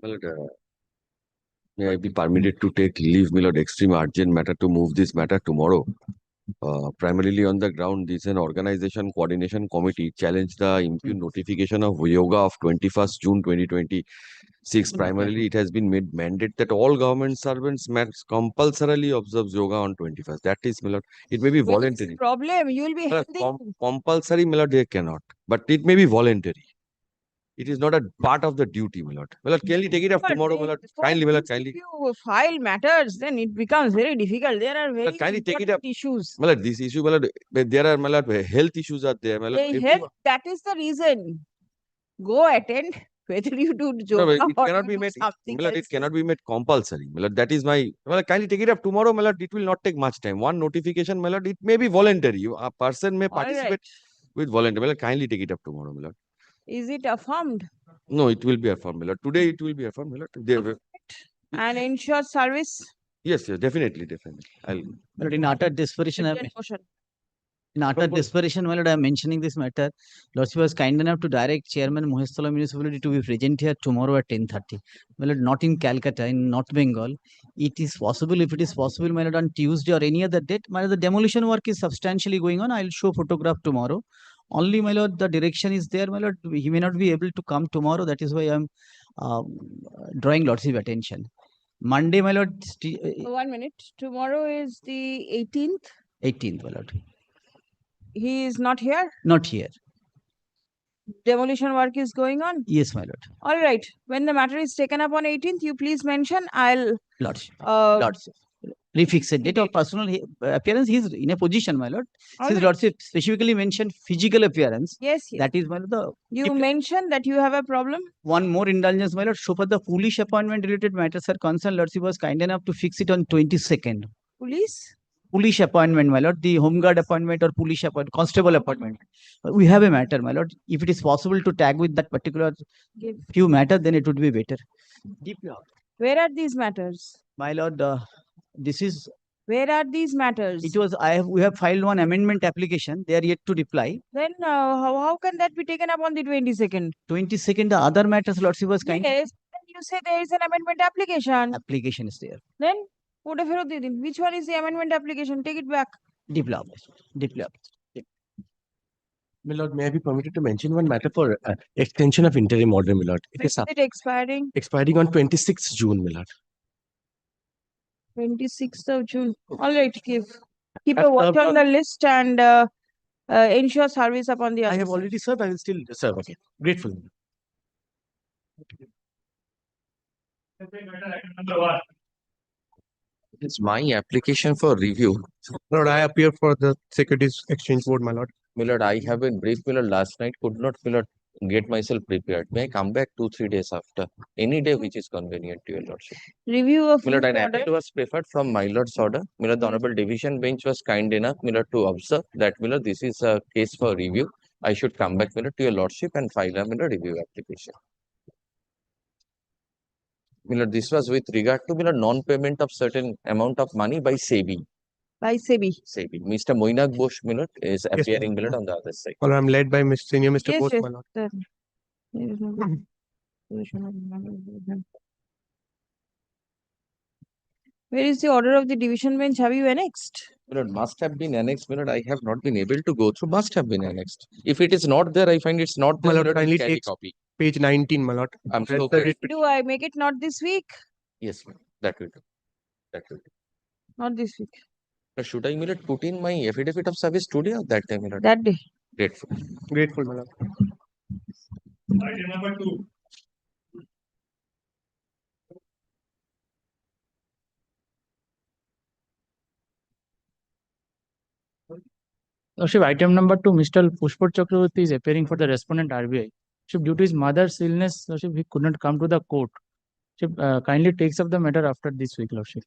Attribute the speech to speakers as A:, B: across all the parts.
A: Well, may I be permitted to take leave, my lord, extreme urgent matter to move this matter tomorrow. Primarily on the ground, this is an organization coordination committee challenged the impugn notification of yoga of 21st June 2026. Primarily, it has been made mandate that all government servants must compulsorily observe yoga on 21st. That is, my lord, it may be
B: Where is the
A: voluntary.
B: problem? You will be
A: Well,
B: healthy.
A: compulsory, my lord, they cannot. But it may be voluntary. It is not a part of the duty, my lord. My lord, can you take it up
B: But
A: tomorrow, my lord?
B: for
A: Kindly, my lord,
B: this,
A: kindly.
B: if you file matters, then it becomes very difficult. There are very
A: Kindly take it
B: important
A: up.
B: issues.
A: My lord, this issue, my lord, there are, my lord, health issues are there, my lord.
B: That is the reason. Go attend. Whether you do
A: No,
B: yoga
A: it
B: or
A: cannot
B: you
A: be
B: do
A: made.
B: something
A: My lord,
B: else.
A: it cannot be made compulsory. My lord, that is my. My lord, kindly take it up tomorrow, my lord. It will not take much time. One notification, my lord, it may be voluntary. A person may
B: All
A: participate
B: right.
A: with voluntary. My lord, kindly take it up tomorrow, my lord.
B: Is it affirmed?
A: No, it will be affirmed, my lord. Today it will be affirmed, my lord.
B: And ensure service?
A: Yes, definitely, definitely.
C: But in utter desperation,
B: Written motion.
C: in utter desperation, my lord, I am mentioning this matter. Lordship was kind enough to direct Chairman Mohestala Municipality to be present here tomorrow at 10:30. My lord, not in Calcutta, in North Bengal. It is possible, if it is possible, my lord, on Tuesday or any other date. My lord, the demolition work is substantially going on. I will show photograph tomorrow. Only, my lord, the direction is there, my lord. He may not be able to come tomorrow. That is why I am drawing lordship attention. Monday, my lord.
B: 1 minute. Tomorrow is the 18th.
C: 18th, my lord.
B: He is not here?
C: Not here.
B: Demolition work is going on?
C: Yes, my lord.
B: All right. When the matter is taken up on 18th, you please mention. I'll
C: Lordship. Lordship. Refix a date of personal appearance. He is in a position, my lord. Since lordship specifically mentioned physical appearance.
B: Yes, yes.
C: That is, my lord.
B: You mentioned that you have a problem.
C: One more indulgence, my lord. So far, the police appointment related matters are concerned. Lordship was kind enough to fix it on 22nd. Police appointment, my lord. The home guard appointment or police appointment, constable appointment. We have a matter, my lord. If it is possible to tag with that particular few matter, then it would be better.
B: Where are these matters?
C: My lord, this is.
B: Where are these matters?
C: It was, we have filed one amendment application. They are yet to reply.
B: Then how can that be taken up on the 22nd?
C: 22nd, the other matters, lordship was kind.
B: Yes, then you say there is an amendment application.
C: Application is there.
B: Then which one is the amendment application? Take it back.
C: Developed.
D: My lord, may I be permitted to mention one matter for extension of interim order, my lord?
B: Is it expiring?
D: Expiring on 26th June, my lord.
B: 26th of June. All right, keep a watch on the list and ensure service upon the other.
D: I have already served. I will still serve. Okay. Grateful.
A: It's my application for review.
D: Lord, I appear for the Securities Exchange Board, my lord.
A: My lord, I have been briefed, my lord, last night. Could not, my lord, get myself prepared. May I come back 2-3 days after? Any day which is convenient to your lordship.
B: Review of
A: My lord, an
B: order.
A: appeal was preferred from my lord's order. My lord, the Honorable Division Bench was kind enough, my lord, to observe that, my lord, this is a case for review. I should come back, my lord, to your lordship and file a, my lord, review application. My lord, this was with regard to, my lord, non-payment of certain amount of money by SEBI.
B: By SEBI.
A: SEBI. Mr. Moinak Bosch, my lord, is appearing, my lord, on the other side.
D: Well, I'm led by Senior Mr.
B: Yes,
D: Bosch,
B: yes.
D: my lord.
B: Where is the order of the division bench? Have you annexed?
A: My lord, must have been annexed, my lord. I have not been able to go through. Must have been annexed. If it is not there, I find it's not there.
D: My lord, kindly
A: carry
D: take
A: copy.
D: page 19, my lord.
A: I'm so
B: Do I make it not this week?
A: Yes, ma'am. That will do. That will do.
B: Not this week.
A: Should I, my lord, put in my affidavit of service today or that time, my lord?
B: That day.
A: Grateful.
D: Grateful, my lord.
E: Item number 2.
F: Lordship, item number 2, Mr. Pushpar Chakravarti is appearing for the respondent RBI. Lordship, due to his mother's illness, Lordship, he could not come to the court. Lordship, kindly takes up the matter after this week, Lordship.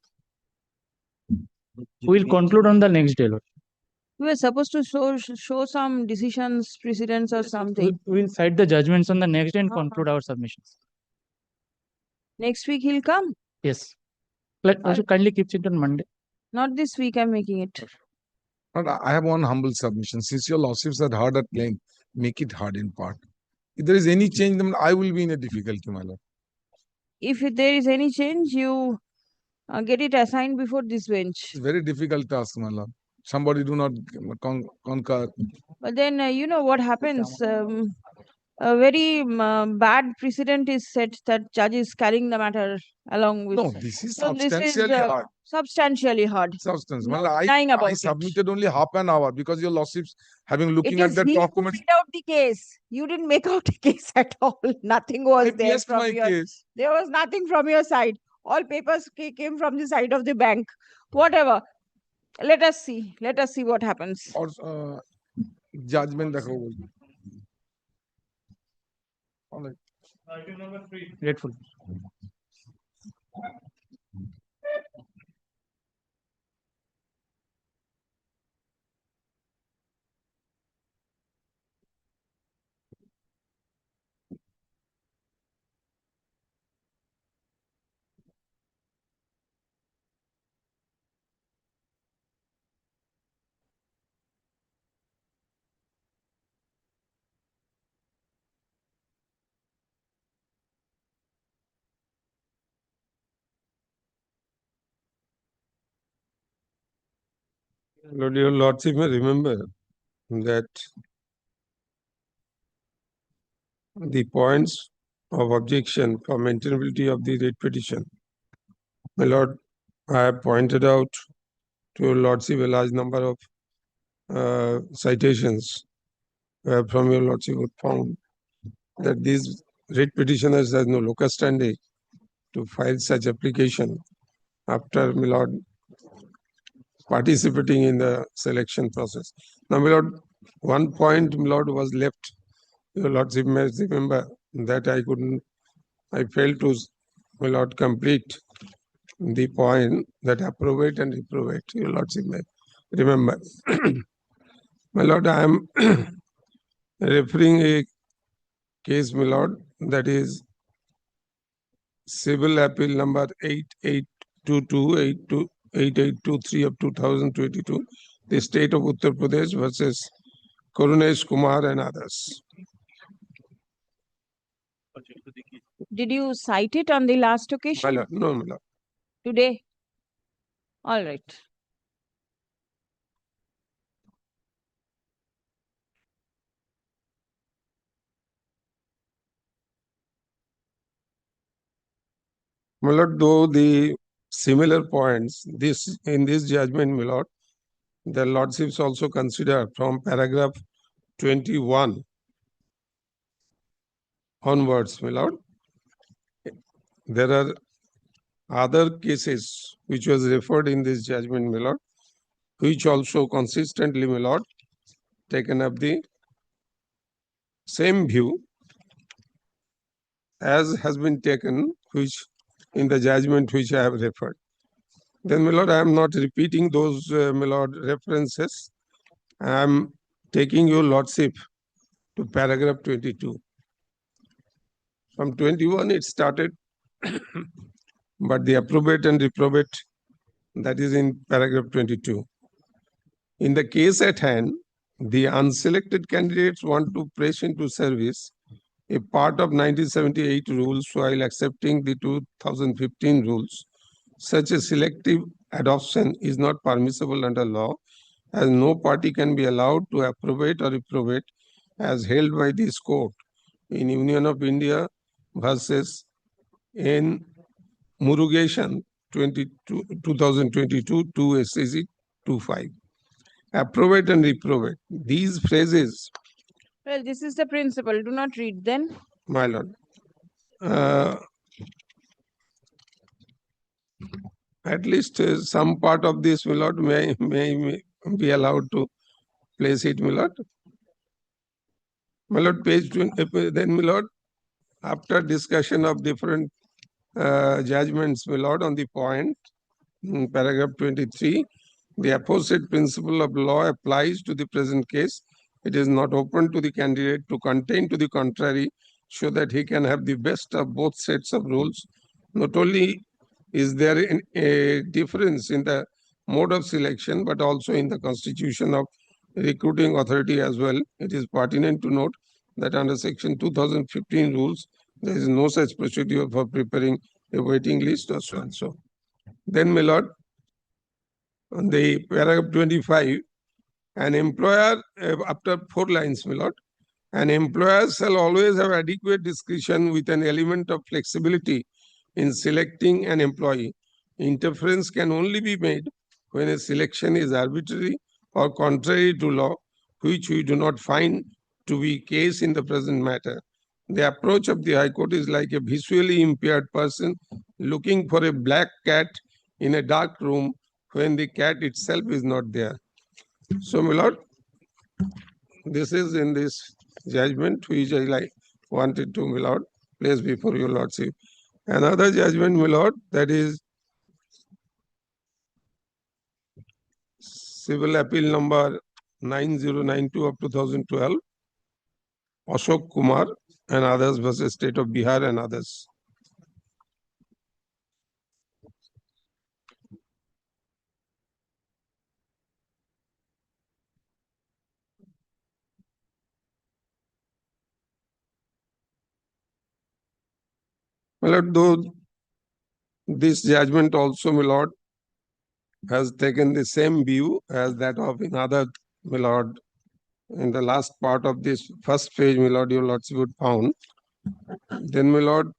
F: We will conclude on the next day, Lordship.
B: We were supposed to show some decisions, precedents or something.
F: We will cite the judgments on the next day and conclude our submissions.
B: Next week he'll come?
F: Yes. Lordship, kindly keeps it on Monday.
B: Not this week, I'm making it.
E: But I have one humble submission. Since your lordships had heard that claim, make it hard in part.
G: If there is any change, then I will be in a difficulty, my lord.
B: If there is any change, you get it assigned before this bench.
G: It's very difficult task, my lord. Somebody do not concur.
B: But then, you know what happens? A very bad precedent is set that judges carrying the matter along with.
G: No, this is
B: So this is
G: substantially hard.
B: substantially hard.
G: Substance.
B: No
G: Well,
B: denying about
G: I
B: it.
G: submitted only half an hour because your lordships having
B: It
G: looking at
B: is
G: the
B: he who
G: documents.
B: made out the case. You didn't make out a case at all. Nothing was
G: I
B: there
G: placed
B: from
G: my
B: your.
G: case.
B: There was nothing from your side. All papers came from the side of the bank. Whatever. Let us see. Let us see what happens.
G: Or judgment দেখো বলবো। All right.
E: Item number 3.
F: Grateful.
H: Lord, your lordship may remember that the points of objection for maintainability of the writ petition. My lord, I have pointed out to your lordship a large number of citations from your lordship would found that these writ petitioners has no locus standi to file such application after, my lord, participating in the selection process. Now, my lord, one point, my lord, was left. Your lordship may remember that I failed to, my lord, complete the point that approbate and reprobate. Your lordship may remember. My lord, I am referring a case, my lord, that is civil appeal number 8823 of 2022, the state of Uttar Pradesh versus Karunesh Kumar and others.
B: Did you cite it on the last
H: My
B: occasion?
H: lord, no, my lord.
B: Today? All right.
H: My lord, though the similar points, in this judgment, my lord, the lordships also consider from paragraph 21 onwards, my lord. There are other cases which was referred in this judgment, my lord, which also consistently, my lord, taken up the same view as has been taken, which in the judgment which I have referred. Then, my lord, I am not repeating those, my lord, references. I am taking your lordship to paragraph 22. From 21 it started, but the approbate and reprobate, that is in paragraph 22. In the case at hand, the unselected candidates want to press into service a part of 1978 rules while accepting the 2015 rules. Such a selective adoption is not permissible under law, as no party can be allowed to approbate or reprobate as held by this court in Union of India versus in Murugation 2022 2 SCC 25. Approbate and reprobate. These phrases,
B: Well, this is the principle. Do not read then.
H: my lord, at least some part of this, my lord, may be allowed to place it, my lord. My lord, page 20, then, my lord, after discussion of different judgments, my lord, on the point, paragraph 23, the aforesaid principle of law applies to the present case. It is not open to the candidate to contend to the contrary, so that he can have the best of both sets of rules. Not only is there a difference in the mode of selection, but also in the constitution of recruiting authority as well. It is pertinent to note that under section 2015 rules, there is no such procedure for preparing a waiting list or so and so. Then, my lord, on the paragraph 25, an employer, after 4 lines, my lord, an employer shall always have adequate discretion with an element of flexibility in selecting an employee. Interference can only be made when a selection is arbitrary or contrary to law, which we do not find to be case in the present matter. The approach of the High Court is like a visually impaired person looking for a black cat in a dark room when the cat itself is not there. So, my lord, this is in this judgment which I wanted to, my lord, place before your lordship. Another judgment, my lord, that is civil appeal number 9092 of 2012, Ashok Kumar and others versus State of Bihar and others. My lord, though this judgment also, my lord, has taken the same view as that of another, my lord, in the last part of this first page, my lord, your lordship would found. Then, my lord,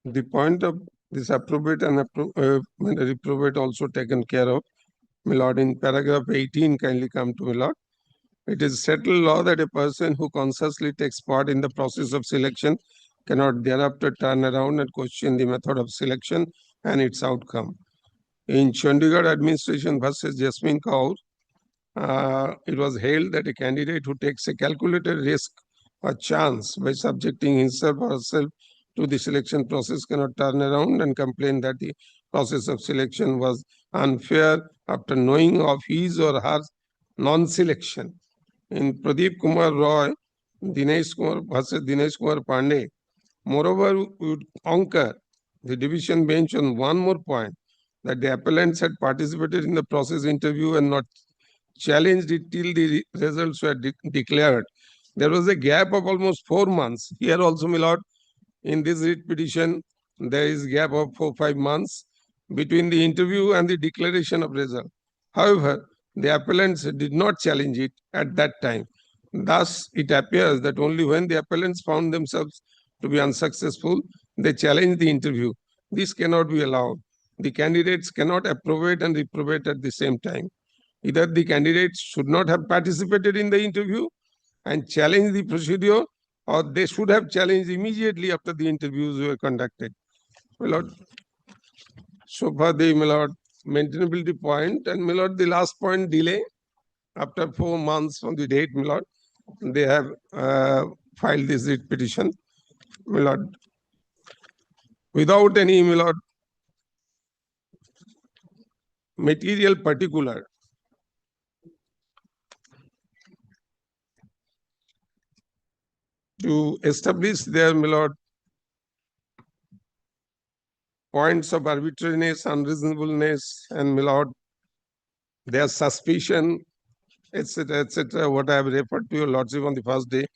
H: the point of this appropriate and reprobate also taken care of, my lord, in paragraph 18, kindly come to my lord. It is settled law that a person who consciously takes part in the process of selection cannot thereafter turn around and question the method of selection and its outcome. In Chandigarh administration versus Jasmine Kaur, it was held that a candidate who takes a calculated risk or chance by subjecting himself or herself to the selection process cannot turn around and complain that the process of selection was unfair after knowing of his or her non-selection. In Pradeep Kumar Roy, Dinesh Kumar versus Dinesh Kumar Pandey, moreover, we would concur the division bench on one more point, that the appellants had participated in the process interview and not challenged it till the results were declared. There was a gap of almost 4 months. Here also, my lord, in this writ petition, there is a gap of 4-5 months between the interview and the declaration of result. However, the appellants did not challenge it at that time. Thus, it appears that only when the appellants found themselves to be unsuccessful, they challenged the interview. This cannot be allowed. The candidates cannot approbate and reprobate at the same time. Either the candidates should not have participated in the interview and challenged the procedure, or they should have challenged immediately after the interviews were conducted. My lord, so far the, my lord, maintainability point, and my lord, the last point, delay. After 4 months from the date, my lord, they have filed this writ petition, my lord, without any, my lord, material particular. To establish their, my lord, points of arbitrariness, unreasonableness, and, my lord, their suspicion, etc., what I have referred to your lordship on the first day.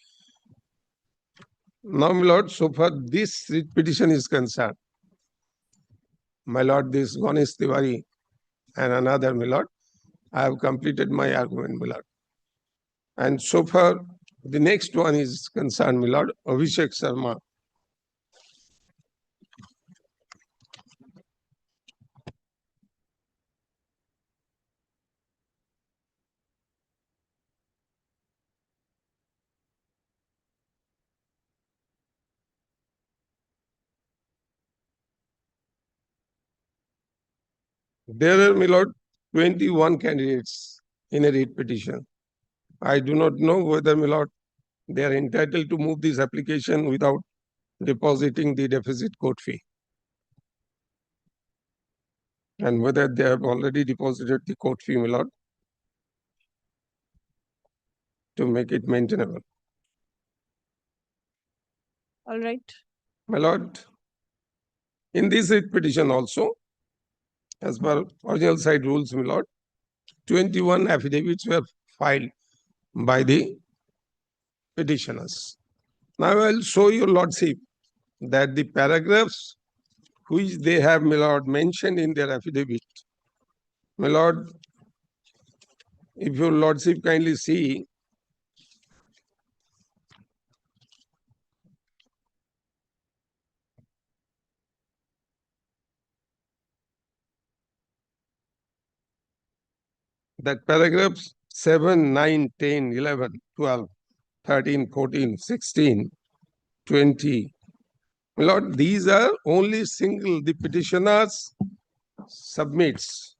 H: Now, my lord, so far this writ petition is concerned, my lord, this Ganesh Tiwari and another, my lord, I have completed my argument, my lord. And so far, the next one is concerned, my lord, Abhishek Sharma. There are, my lord, 21 candidates in a writ petition. I do not know whether, my lord, they are entitled to move this application without depositing the deficit court fee. And whether they have already deposited the court fee, my lord, to make it maintainable.
B: All right.
H: My lord, in this writ petition also, as per original side rules, my lord, 21 affidavits were filed by the petitioners. Now I will show your lordship that the paragraphs which they have, my lord, mentioned in their affidavit. My lord, if your lordship kindly see, that paragraphs 7, 9, 10, 11, 12, 13, 14, 16, 20. My lord, these are only single, the petitioners submits.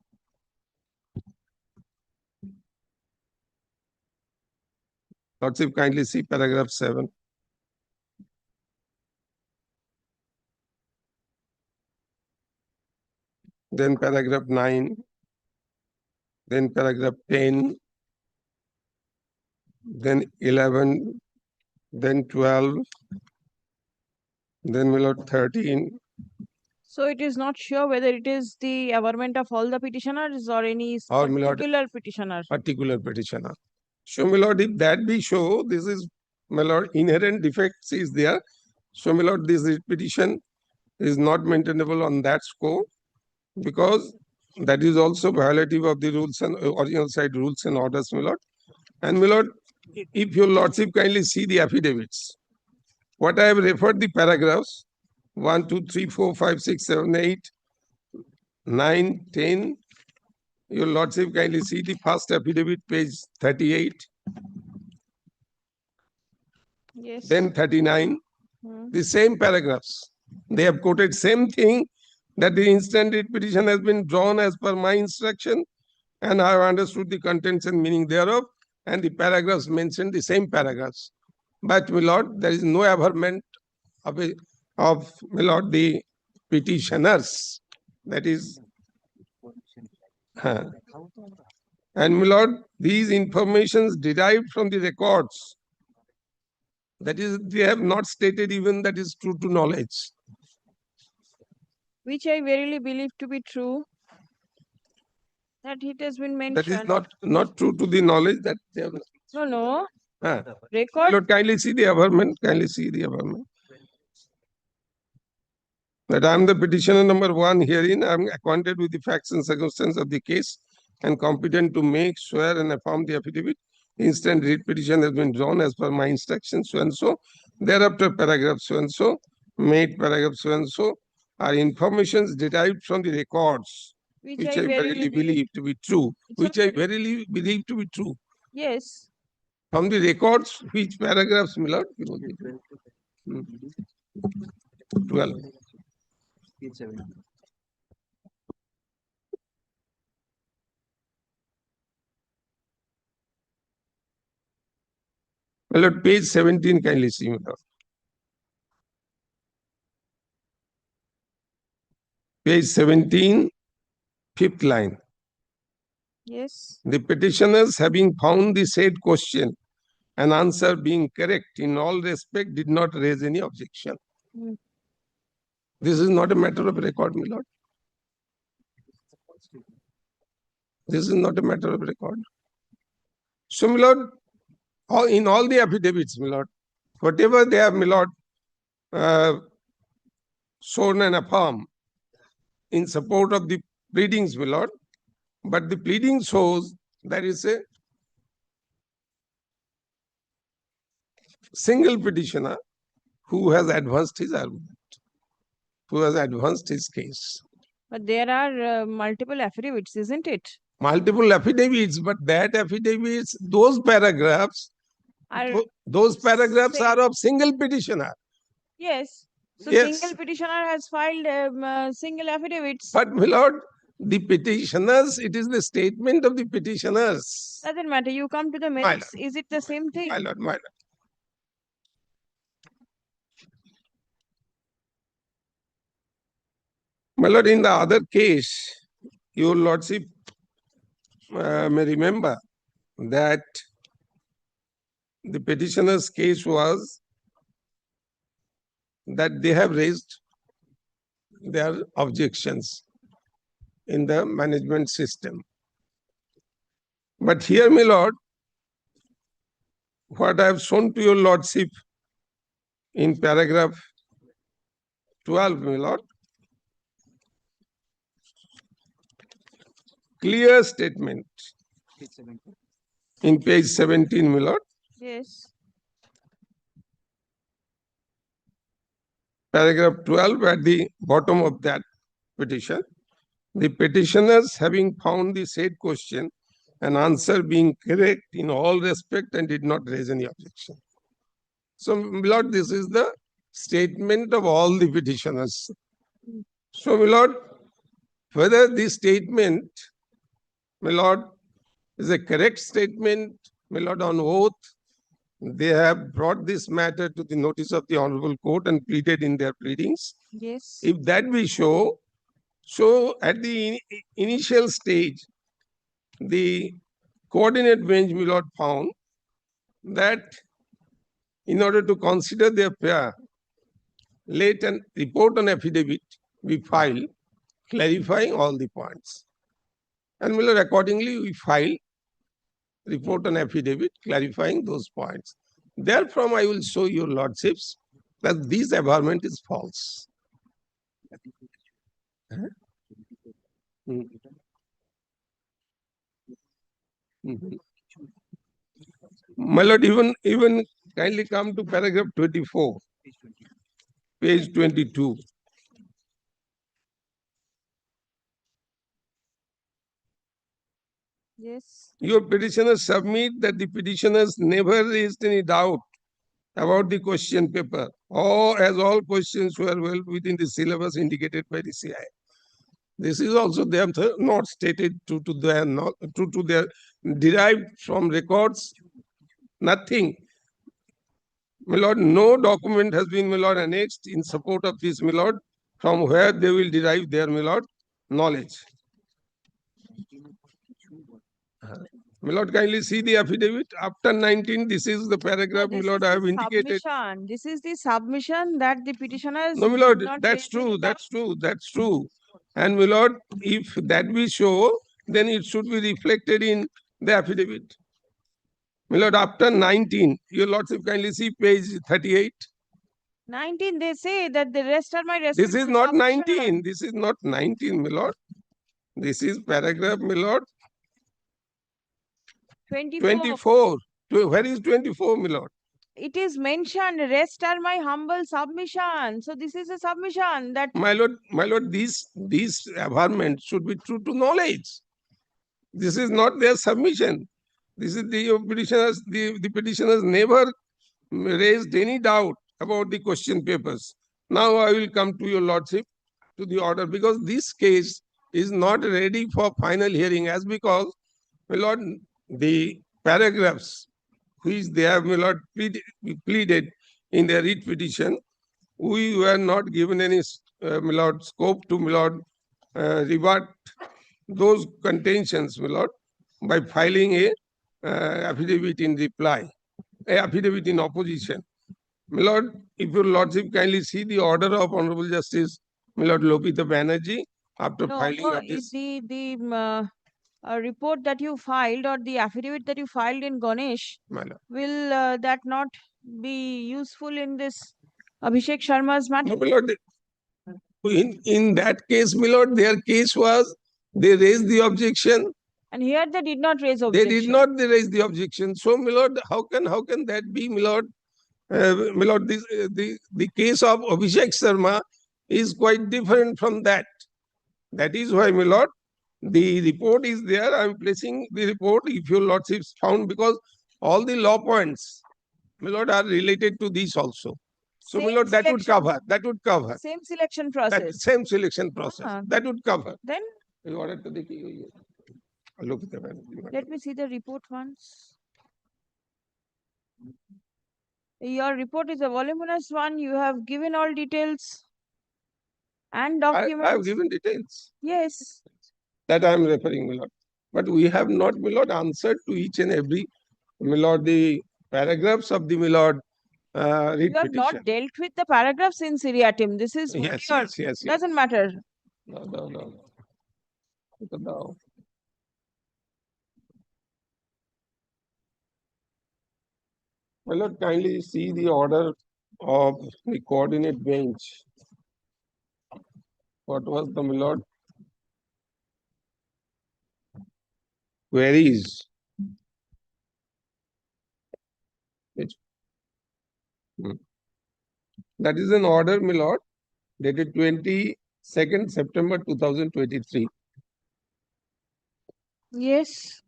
H: Lordship, kindly see paragraph 7. Then paragraph 9. Then paragraph 10. Then 11. Then 12. Then, my lord, 13.
B: So it is not sure whether it is the averment of all the petitioners or any
H: Or, my lord,
B: particular petitioner.
H: particular petitioner. So, my lord, if that be so, this is, my lord, inherent defects is there. So, my lord, this petition is not maintainable on that score, because that is also violative of the rules and original side rules and orders, my lord. And, my lord, if your lordship kindly see the affidavits, what I have referred the paragraphs 1, 2, 3, 4, 5, 6, 7, 8, 9, 10. Your lordship kindly see the first affidavit, page 38,
B: Yes.
H: then 39.
B: Hmm.
H: The same paragraphs. They have quoted same thing, that the instant writ petition has been drawn as per my instruction, and I have understood the contents and meaning thereof, and the paragraphs mentioned the same paragraphs. But, my lord, there is no averment of my lord, the petitioners. That is, and, my lord, these informations derived from the records. That is, they have not stated even that is true to knowledge.
B: Which I verily believe to be true. That it has been
H: That
B: mentioned.
H: is not true to the knowledge that they have.
B: No.
H: My
B: Record.
H: lord, kindly see the averment. Kindly see the averment. That I am the petitioner number 1 herein. I am acquainted with the facts and circumstances of the case and competent to make, swear, and affirm the affidavit. Instant writ petition has been drawn as per my instructions, so and so. Thereafter, paragraph so and so, made paragraph so and so, are informations derived from the records, which I verily believe to be true. Which I verily believe to be true.
B: Yes.
H: From the records, which paragraphs, my lord? 12. My lord, page 17, kindly see, my lord. Page 17, 5th line.
B: Yes.
H: The petitioners, having found the said question and answer being correct in all respect, did not raise any objection.
B: Hmm.
H: This is not a matter of record, my lord. This is not a matter of record. So, my lord, in all the affidavits, my lord, whatever they have, my lord, sworn and affirmed in support of the pleadings, my lord, but the pleading shows there is a single petitioner who has advanced his argument, who has advanced his case.
B: But there are multiple affidavits, isn't it?
H: Multiple affidavits, but that affidavits, those paragraphs, those paragraphs
B: same.
H: are of single petitioner.
B: Yes. So
H: Yes.
B: single petitioner has filed single affidavits.
H: But, my lord, the petitioners, it is the statement of the petitioners.
B: Doesn't matter. You come to the
H: My
B: merits. Is it the same thing?
H: My lord, my lord. My lord, in the other case, your lordship may remember that the petitioner's case was that they have raised their objections in the management system. But here, my lord, what I have shown to your lordship in paragraph 12, my lord, clear statement in page 17, my lord,
B: Yes.
H: paragraph 12 at the bottom of that petition. The petitioners having found the said question and answer being correct in all respect and did not raise any objection. So, my lord, this is the statement of all the petitioners. So, my lord, whether this statement, my lord, is a correct statement, my lord, on oath, they have brought this matter to the notice of the Honorable Court and pleaded in their pleadings.
B: Yes.
H: If that we show, so at the initial stage, the coordinate bench, my lord, found that in order to consider the affair, let an report on affidavit be filed clarifying all the points. And my lord, accordingly, we filed report on affidavit clarifying those points. Therefrom, I will show your lordships that this averment is false. My lord, even kindly come to paragraph 24, page 22.
B: Yes.
H: Your petitioners submit that the petitioners never raised any doubt about the question paper, or as all questions were well within the syllabus indicated by the CI. This is also they have not stated to their derived from records, nothing. My lord, no document has been, my lord, annexed in support of this, my lord, from where they will derive their, my lord, knowledge. My lord, kindly see the affidavit. After 19, this is the paragraph, my
B: This
H: lord,
B: is
H: I have
B: the
H: indicated.
B: submission. This is the submission that the petitioners.
H: No, my
B: did
H: lord,
B: not
H: that's
B: raise any
H: true,
B: doubt.
H: that's true, that's true. And my lord, if that we show, then it should be reflected in the affidavit. My lord, after 19, your lordship kindly see page 38.
B: 19, they say that the rest are my
H: This
B: respective
H: is not
B: submission.
H: 19. This is not 19, my lord. This is paragraph, my lord,
B: 24.
H: 24. Where is 24, my lord?
B: It is mentioned, rest are my humble submission. So this is a submission that
H: My lord, this averment should be true to knowledge. This is not their submission. This is the petitioners, the petitioners never raised any doubt about the question papers. Now I will come to your lordship to the order, because this case is not ready for final hearing, as because, my lord, the paragraphs which they have, my lord, pleaded in their writ petition, we were not given any, my lord, scope to, my lord, rebut those contentions, my lord, by filing a affidavit in reply, a affidavit in opposition. My lord, if your lordship kindly see the order of Honorable Justice, my lord, Lopita Banerjee, after filing of this.
B: the report that you filed or the affidavit that you filed in Ganesh,
H: My lord.
B: will that not be useful in this Abhishek Sharma's matter?
H: No, my lord, in that case, my lord, their case was they raised the objection.
B: And here they did not raise
H: They
B: objection.
H: did not raise the objection. So, my lord, how can that be, my lord? My lord, the case of Abhishek Sharma is quite different from that. That is why, my lord, the report is there. I am placing the report if your lordships found, because all the law points, my lord, are related to this also. So, my
B: Same
H: lord, that would
B: selection-
H: cover. That would cover.
B: Same selection
H: That
B: process.
H: same selection process.
B: Ah.
H: That would cover.
B: Then
H: You ordered to the look at the
B: let me see the report once. Your report is a voluminous one. You have given all details. and
H: I have
B: documents.
H: given details
B: Yes.
H: that I am referring, my lord. But we have not, my lord, answered to each and every, my lord, the paragraphs of the, my lord, writ
B: You have
H: petition.
B: not dealt with the paragraphs in seriatim. This is what
H: Yes,
B: you are-
H: yes, yes, yes.
B: doesn't matter.
H: No. No. My lord, kindly see the order of the coordinate bench. What was the, my lord? Queries. Which- That is an order, my lord, dated 22nd September 2023.
B: Yes.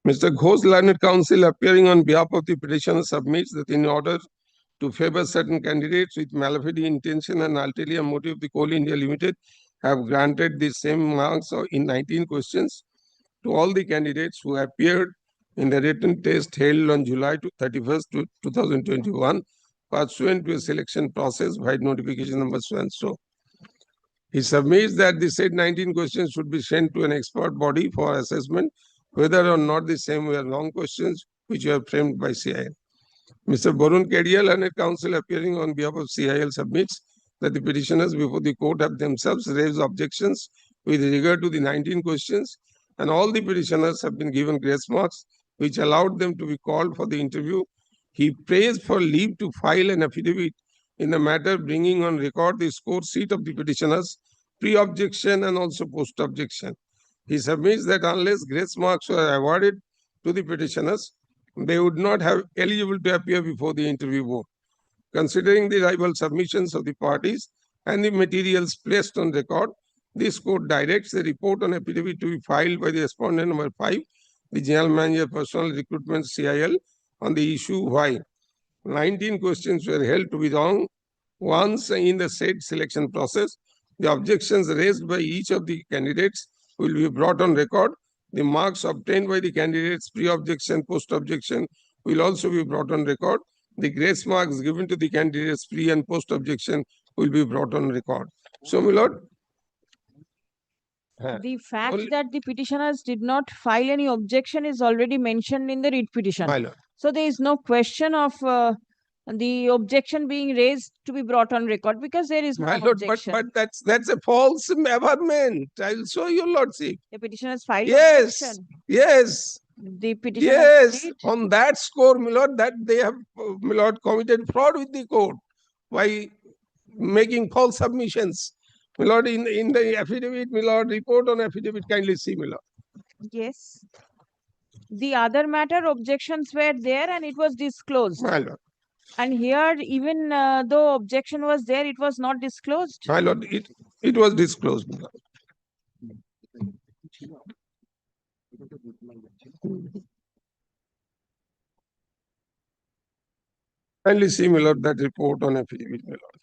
H: Mr. Ghosh, learned counsel, appearing on behalf of the petitioner, submits that in order to favor certain candidates with malafide intention and ulterior motive, the Coal India Limited have granted the same marks in 19 questions to all the candidates who appeared in the written test held on July 31st, 2021, pursuant to a selection process by notification number so and so. He submits that the said 19 questions should be sent to an expert body for assessment, whether or not the same were wrong questions which were framed by CIL. Mr. Barun Kedia, learned counsel, appearing on behalf of CIL, submits that the petitioners before the court have themselves raised objections with regard to the 19 questions, and all the petitioners have been given grace marks which allowed them to be called for the interview. He prays for leave to file an affidavit in the matter, bringing on record the score sheet of the petitioners, pre-objection and also post-objection. He submits that unless grace marks were awarded to the petitioners, they would not have eligible to appear before the interview board. Considering the rival submissions of the parties and the materials placed on record, this court directs the report on affidavit to be filed by the respondent number 5, the General Manager Personnel Recruitment CIL, on the issue why 19 questions were held to be wrong once in the said selection process. The objections raised by each of the candidates will be brought on record. The marks obtained by the candidates pre-objection, post-objection will also be brought on record. The grace marks given to the candidates pre and post-objection will be brought on record. So, my lord.
B: The fact
H: Only-
B: that the petitioners did not file any objection is already mentioned in the writ petition.
H: My lord.
B: So there is no question of the objection being raised to be brought on record because there is no
H: My lord,
B: objection.
H: but that's a false averment. I will show you, lordship.
B: The petitioners filed
H: Yes,
B: objection.
H: yes.
B: The petitioner
H: Yes,
B: said,
H: on that score, my lord, that they have, my lord, committed fraud with the court by making false submissions. My lord, in the affidavit, my lord, report on affidavit, kindly see, my lord.
B: yes. The other matter, objections were there and it was disclosed.
H: My lord,
B: And here, even though objection was there, it was not disclosed.
H: my lord, it was disclosed, my lord. Kindly see, my lord, that report on affidavit, my lord.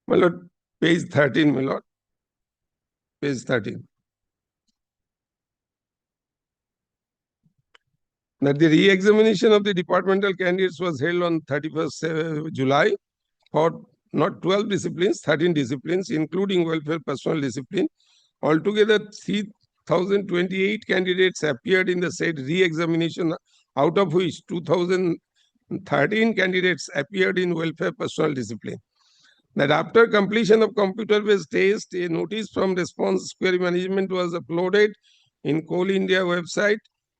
H: My lord, page 13, my lord. Page 13. That the re-examination of the departmental candidates was held on 31st July for not 12 disciplines, 13 disciplines, including welfare personnel discipline. Altogether, 3,028 candidates appeared in the said re-examination, out of which 2,013 candidates appeared in welfare personnel discipline. That after completion of computer-based test, a notice from response query management was uploaded in Coal India website.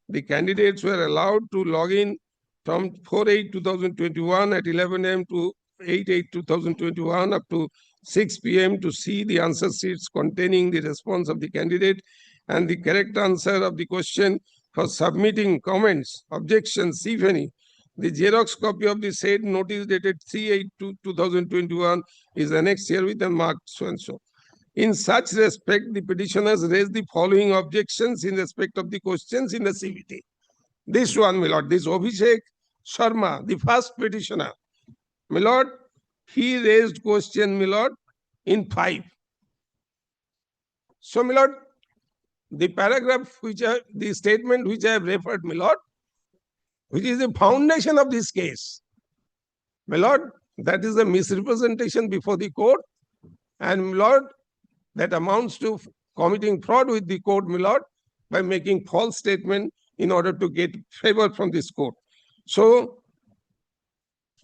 H: The candidates were allowed to log in from 4/8/2021 at 11 a.m. to 8/8/2021 up to 6 p.m. to see the answer sheets containing the response of the candidate and the correct answer of the question for submitting comments, objections, if any. The Xerox copy of the said notice dated 3/8/2021 is annexed here with a marked so and so. In such respect, the petitioners raise the following objections in respect of the questions in the CVT. This one, my lord, this Abhishek Sharma, the first petitioner, my lord, he raised question, my lord, in 5. So, my lord, the paragraph the statement which I have referred, my lord, which is the foundation of this case, my lord, that is a misrepresentation before the court, and my lord, that amounts to committing fraud with the court, my lord, by making false statement in order to get favor from this court. So,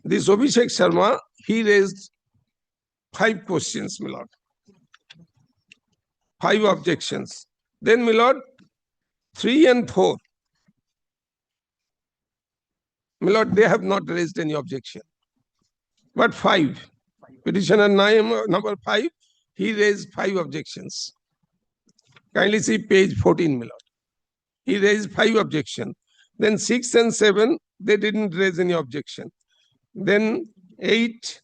H: this Abhishek Sharma, he raised 5 questions, my lord. 5 objections. Then, my lord, 3 and 4. My lord, they have not raised any objection. But 5. Petitioner number 5, he raised 5 objections. Kindly see page 14, my lord. He raised 5 objections. Then 6 and 7, they didn't raise any objection. Then 8,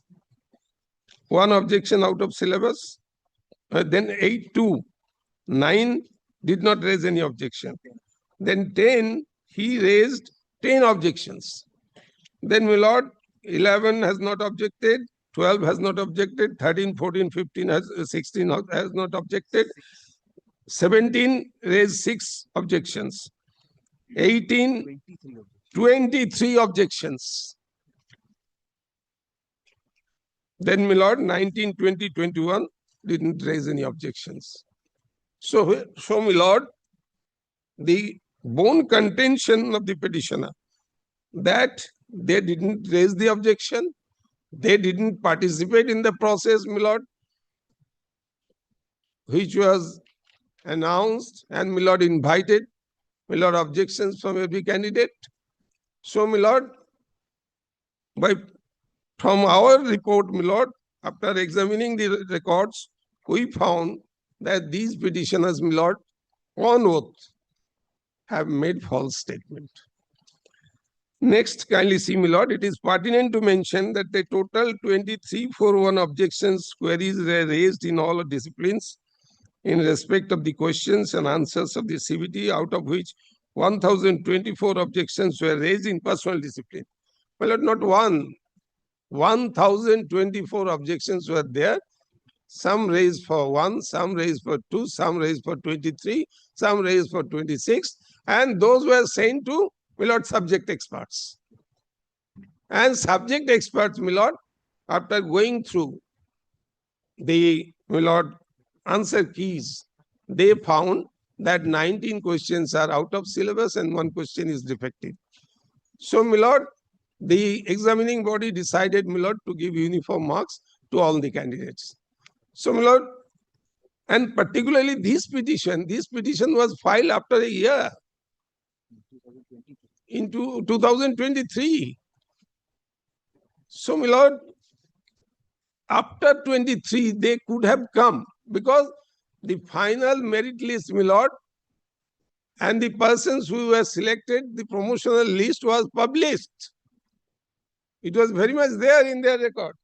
H: 1 objection out of syllabus. Then 8 to 9 did not raise any objection. Then 10, he raised 10 objections. Then, my lord, 11 has not objected, 12 has not objected, 13, 14, 15, 16 has not objected, 17 raised 6 objections, 18, 23 objections. Then, my lord, 19, 20, 21 didn't raise any objections. So, my lord, the bone contention of the petitioner that they didn't raise the objection, they didn't participate in the process, my lord, which was announced, and my lord invited, my lord, objections from every candidate. So, my lord, from our report, my lord, after examining the records, we found that these petitioners, my lord, on oath, have made false statement. Next, kindly see, my lord, it is pertinent to mention that the total 2341 objections queries were raised in all disciplines in respect of the questions and answers of the CVT, out of which 1024 objections were raised in personal discipline. My lord, not one, 1024 objections were there. Some raised for 1, some raised for 2, some raised for 23, some raised for 26, and those were sent to, my lord, subject experts. And subject experts, my lord, after going through the, my lord, answer keys, they found that 19 questions are out of syllabus and 1 question is defective. So, my lord, the examining body decided, my lord, to give uniform marks to all the candidates. So, my lord, and particularly this petition was filed after a year, into 2023. So, my lord, after 23, they could have come, because the final merit list, my lord, and the persons who were selected, the promotional list was published. It was very much there in their record.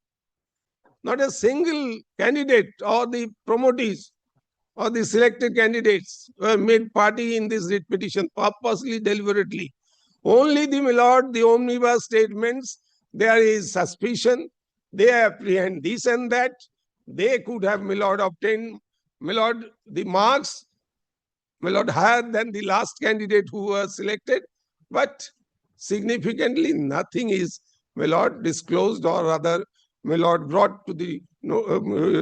H: Not a single candidate or the promotees or the selected candidates were made party in this writ petition purposely, deliberately. Only the, my lord, the omnibus statements, there is suspicion, they apprehend this and that, they could have, my lord, obtained, my lord, the marks, my lord, higher than the last candidate who was selected, but significantly nothing is, my lord, disclosed or rather, my lord, brought to the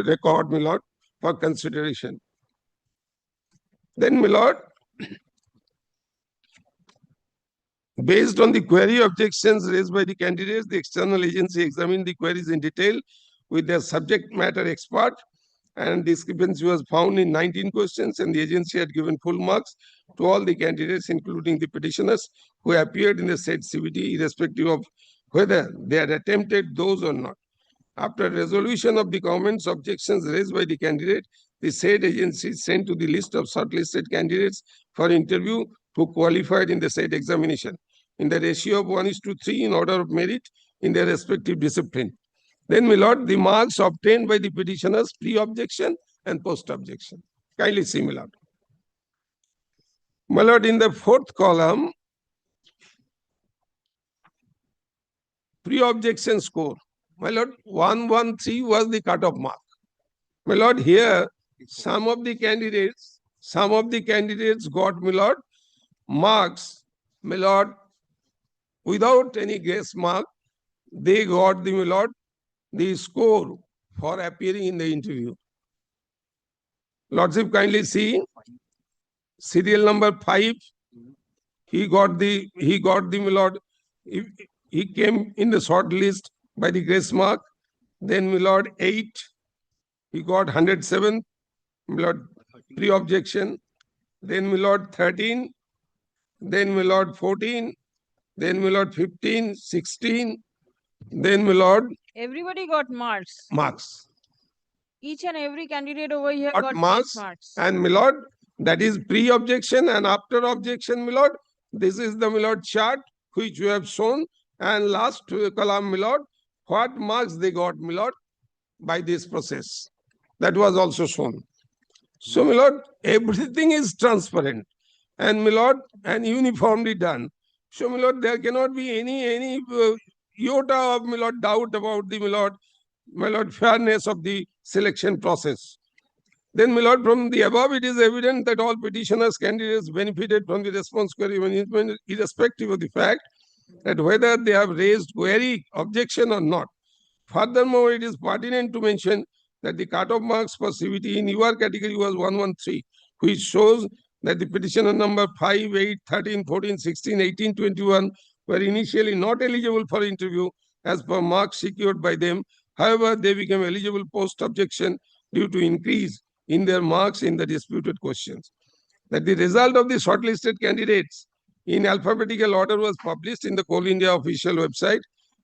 H: record, my lord, for consideration. Then, my lord, based on the query objections raised by the candidates, the external agency examined the queries in detail with their subject matter expert, and discrepancy was found in 19 questions, and the agency had given full marks to all the candidates, including the petitioners who appeared in the said CVT, irrespective of whether they had attempted those or not. After resolution of the comments objections raised by the candidate, the said agency sent to the list of shortlisted candidates for interview who qualified in the said examination in the ratio of 1:3 in order of merit in their respective discipline. Then, my lord, the marks obtained by the petitioners pre-objection and post-objection. Kindly see, my lord. My lord, in the fourth column, pre-objection score. My lord, 113 was the cut-off mark. My lord, here some of the candidates got, my lord, marks, my lord, without any grace mark. They got the, my lord, the score for appearing in the interview. Lordship, kindly see serial number 5. He got the, my lord, he came in the short list by the grace mark. Then, my lord, 8, he got 107, my lord, pre-objection. Then, my lord, 13. Then, my lord, 14. Then, my lord, 15, 16. Then, my lord,
B: Everybody got marks.
H: marks.
B: Each and every candidate over here
H: Got
B: got
H: marks.
B: marks.
H: And, my lord, that is pre-objection and after objection, my lord. This is the, my lord, chart which we have shown. And last column, my lord, what marks they got, my lord, by this process. That was also shown. So, my lord, everything is transparent and, my lord, and uniformly done. So, my lord, there cannot be any iota of, my lord, doubt about the, my lord, fairness of the selection process. Then, my lord, from the above, it is evident that all petitioners, candidates benefited from the response query management, irrespective of the fact that whether they have raised query, objection or not. Furthermore, it is pertinent to mention that the cut-off marks for CVT in your category was 113, which shows that the petitioner number 5, 8, 13, 14, 16, 18, 21 were initially not eligible for interview as per marks secured by them. However, they became eligible post-objection due to increase in their marks in the disputed questions. That the result of the shortlisted candidates in alphabetical order was published in the Coal India official website,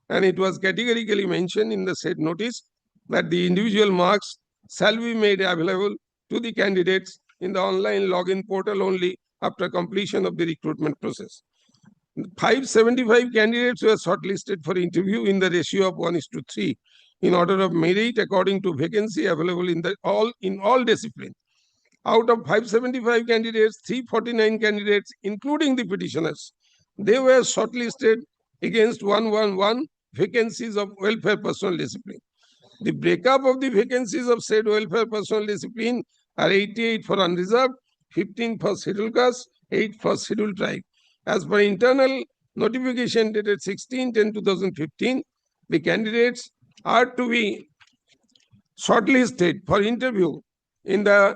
H: and it was categorically mentioned in the said notice that the individual marks shall be made available to the candidates in the online login portal only after completion of the recruitment process. 575 candidates were shortlisted for interview in the ratio of 1:3 in order of merit according to vacancy available in all disciplines. Out of 575 candidates, 349 candidates, including the petitioners, they were shortlisted against 111 vacancies of welfare personnel discipline. The breakup of the vacancies of said welfare personnel discipline are 88 for unreserved, 15 for scheduled caste, 8 for scheduled tribe. As per internal notification dated 16/10/2015, the candidates are to be shortlisted for interview in the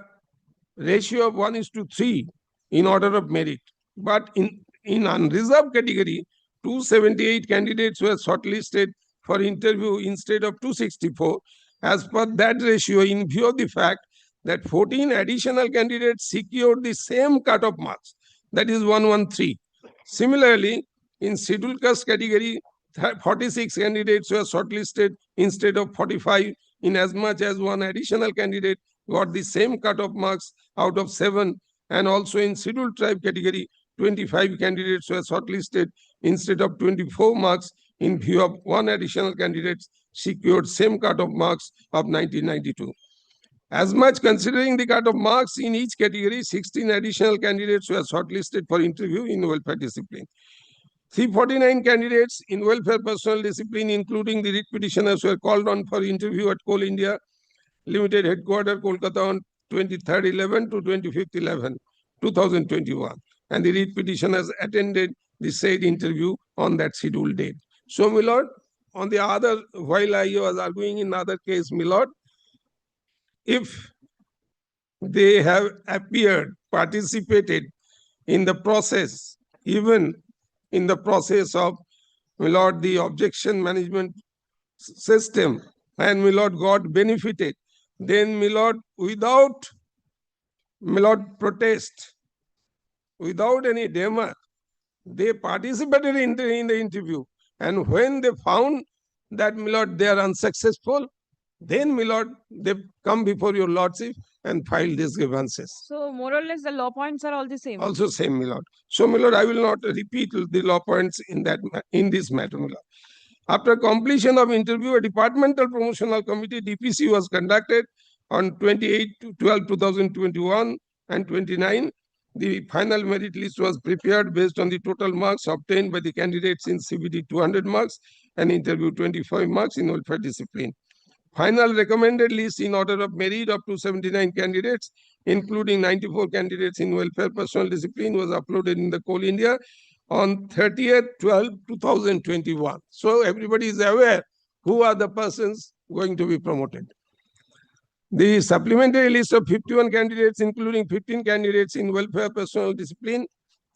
H: ratio of 1:3 in order of merit. But in unreserved category, 278 candidates were shortlisted for interview instead of 264. As per that ratio, in view of the fact that 14 additional candidates secured the same cut-off marks, that is 113. Similarly, in scheduled caste category, 46 candidates were shortlisted instead of 45, in as much as one additional candidate got the same cut-off marks out of 7, and also in scheduled tribe category, 25 candidates were shortlisted instead of 24 marks, in view of one additional candidate secured same cut-off marks of 1992. As much considering the cut-off marks in each category, 16 additional candidates were shortlisted for interview in welfare discipline. 349 candidates in welfare personnel discipline, including the writ petitioners, were called on for interview at Coal India Limited Headquarters, Kolkata on 23rd 11 to 25th 11, 2021. And the writ petitioners attended the said interview on that scheduled date. So, my lord, on the other, while I was arguing in other case, my lord, if they have appeared, participated in the process, even in the process of, my lord, the objection management system, and my lord, got benefited, then, my lord, without, my lord, protest, without any demur, they participated in the interview. And when they found that, my lord, they are unsuccessful, then, my lord, they come before your lordship and file these grievances.
B: So more or less the law points are all the same.
H: Also same, my lord. So, my lord, I will not repeat the law points in this matter, my lord. After completion of interview, a departmental promotional committee, DPC, was conducted on 28/12/2021 and 29. The final merit list was prepared based on the total marks obtained by the candidates in CBT 200 marks and interview 25 marks in welfare discipline. Final recommended list in order of merit of 279 candidates, including 94 candidates in welfare personal discipline, was uploaded in the Coal India on 30/12/2021. So everybody is aware who are the persons going to be promoted. The supplementary list of 51 candidates, including 15 candidates in welfare personal discipline,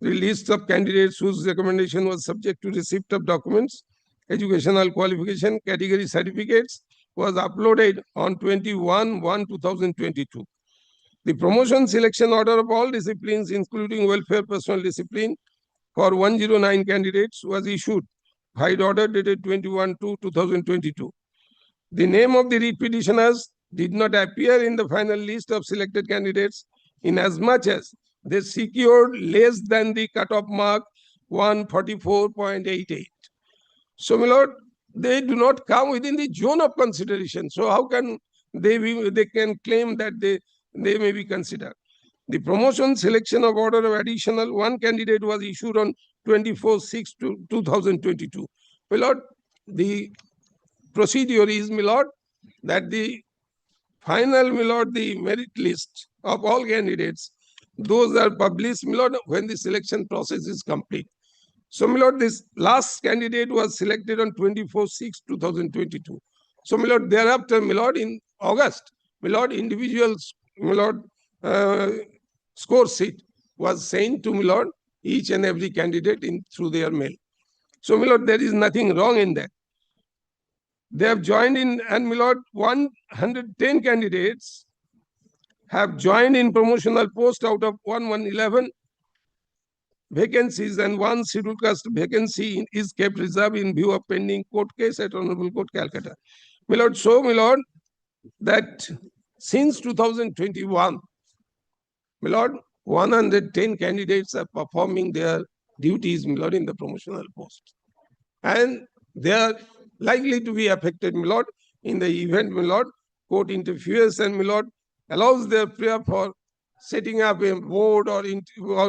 H: the list of candidates whose recommendation was subject to receipt of documents, educational qualification, category certificates, was uploaded on 21/1/2022. The promotion selection order of all disciplines, including welfare personal discipline, for 109 candidates was issued by order dated 21/2/2022. The name of the repetitioners did not appear in the final list of selected candidates inasmuch as they secured less than the cutoff mark 144.88. So, my lord, they do not come within the zone of consideration. So how can they can claim that they may be considered? The promotion selection of order of additional one candidate was issued on 24/6/2022. My lord, the procedure is, my lord, that the final, my lord, the merit list of all candidates, those are published, my lord, when the selection process is complete. So, my lord, this last candidate was selected on 24/6/2022. So, my lord, thereafter, my lord, in August, my lord, individuals, my lord, score sheet was sent to, my lord, each and every candidate through their mail. So, my lord, there is nothing wrong in that. They have joined in, and my lord, 110 candidates have joined in promotional post out of 111 vacancies, and one scheduled caste vacancy is kept reserved in view of pending court case at Honorable Court, Calcutta. My lord, so, my lord, that since 2021, my lord, 110 candidates are performing their duties, my lord, in the promotional post. And they are likely to be affected, my lord, in the event, my lord, court interferes and, my lord, allows their prayer for setting up a board or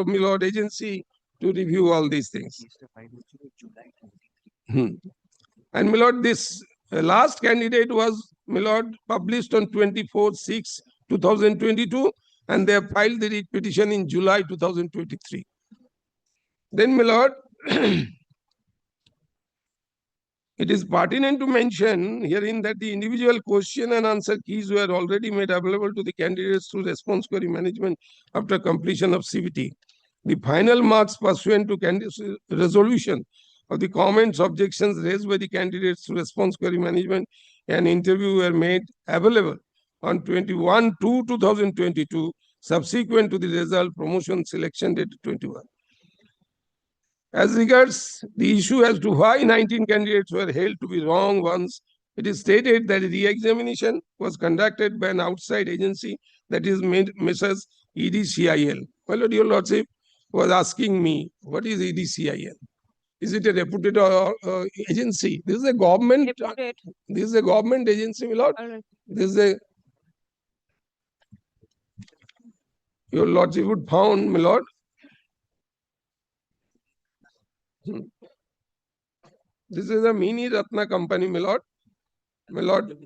H: my lord, agency to review all these things. And, my lord, this last candidate was, my lord, published on 24/6/2022, and they have filed the writ petition in July 2023. Then, my lord, it is pertinent to mention herein that the individual question and answer keys were already made available to the candidates through response query management after completion of CBT. The final marks pursuant to resolution of the comments, objections raised by the candidates through response query management and interview were made available on 21/2/2022, subsequent to the result promotion selection date 21. As regards the issue as to why 19 candidates were held to be wrong ones, it is stated that the re-examination was conducted by an outside agency, that is Messrs. EDCIL. My lord, your lordship was asking me, what is EDCIL? Is it a reputed agency? This is a government.
B: Reputed.
H: This is a government agency, my lord.
B: All right.
H: This is a. Your lordship would found, my lord. This is a mini Ratna company, my lord. My lord.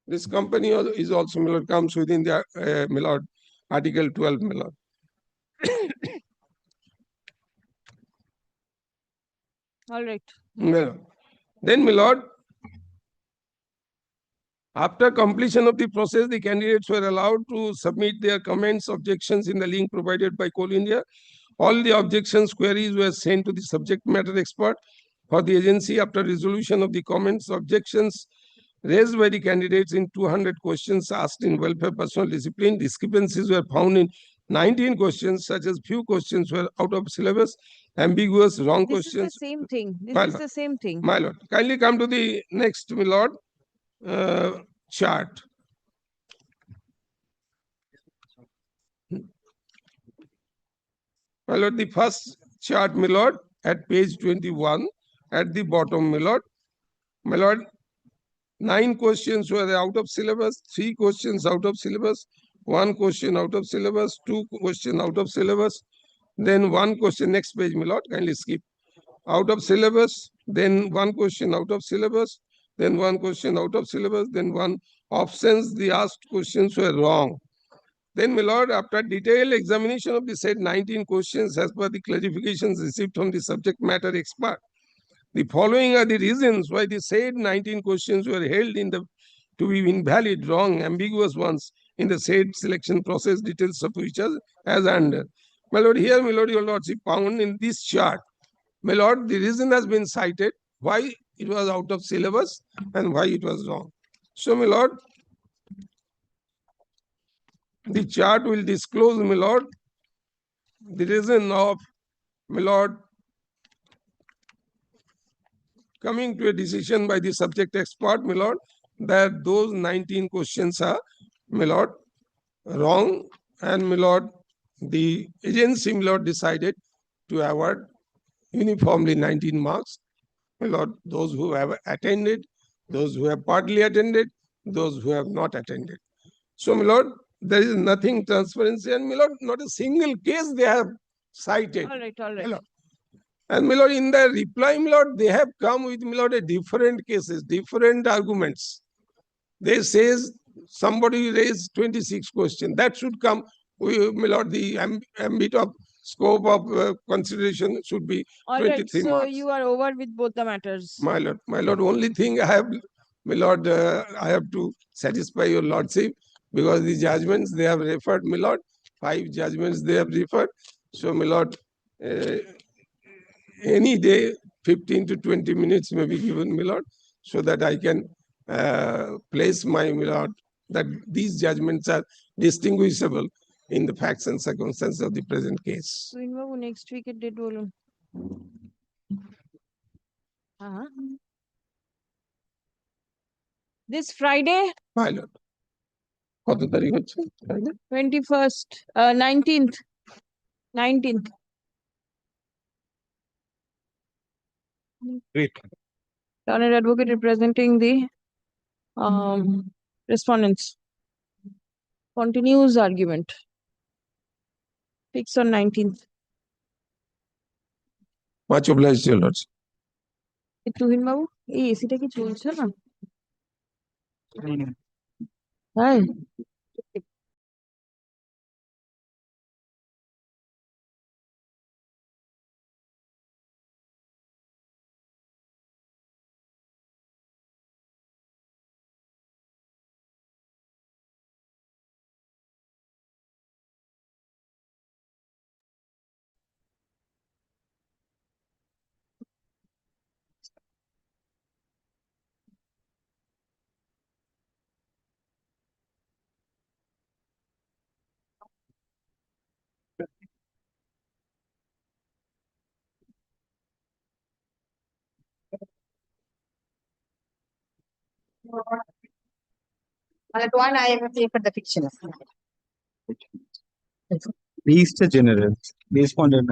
H: This company is also, my lord, comes within the, my lord, Article 12, my lord.
B: All right.
H: Then, my lord, after completion of the process, the candidates were allowed to submit their comments, objections in the link provided by Coal India. All the objections queries were sent to the subject matter expert for the agency after resolution of the comments, objections raised by the candidates in 200 questions asked in welfare personal discipline. Discrepancies were found in 19 questions, such as few questions were out of syllabus, ambiguous, wrong
B: This
H: questions.
B: is the same thing. This
H: My
B: is
H: lord.
B: the same thing.
H: My lord, kindly come to the next, my lord, chart. My lord, the first chart, my lord, at page 21, at the bottom, my lord, 9 questions were out of syllabus, 3 questions out of syllabus, 1 question out of syllabus, 2 questions out of syllabus, then 1 question, next page, my lord, kindly skip. Out of syllabus, then 1 question out of syllabus, then 1 question out of syllabus, then 1 options, the asked questions were wrong. Then, my lord, after detailed examination of the said 19 questions as per the clarifications received from the subject matter expert, the following are the reasons why the said 19 questions were held to be invalid, wrong, ambiguous ones in the said selection process, details of which are as under. My lord, here, my lord, your lordship, found in this chart, my lord, the reason has been cited why it was out of syllabus and why it was wrong. So, my lord, the chart will disclose, my lord, the reason of, my lord, coming to a decision by the subject expert, my lord, that those 19 questions are, my lord, wrong, and my lord, the agency, my lord, decided to award uniformly 19 marks. My lord, those who have attended, those who have partly attended, those who have not attended. So, my lord, there is nothing transparency, and my lord, not a single case they have cited.
B: All right, all
H: My
B: right.
H: lord. And my lord, in their reply, my lord, they have come with, my lord, a different cases, different arguments. They says somebody raised 26 questions. That should come, my lord, the ambit of scope of consideration should be
B: All right.
H: 23
B: So
H: marks.
B: you are over with both the matters.
H: My lord, only thing I have, my lord, I have to satisfy your lordship, because the judgments they have referred, my lord, 5 judgments they have referred. So, my lord, any day 15 to 20 minutes may be given, my lord, so that I can place my lord, that these judgments are distinguishable in the facts and circumstances of the present case.
B: So in next week it did bolun. This Friday,
H: My lord. কত তারিখ হচ্ছে?
B: 21st, 19th.
D: Great.
B: Learned advocate representing the respondents. Continues argument. Fixed on 19th.
H: Much obliged, your lordship.
B: Tuhin বাবু এই এসিটা কি চলছে না? তাই
I: At one, I have paid for the fiction.
J: Registrar General, respondent.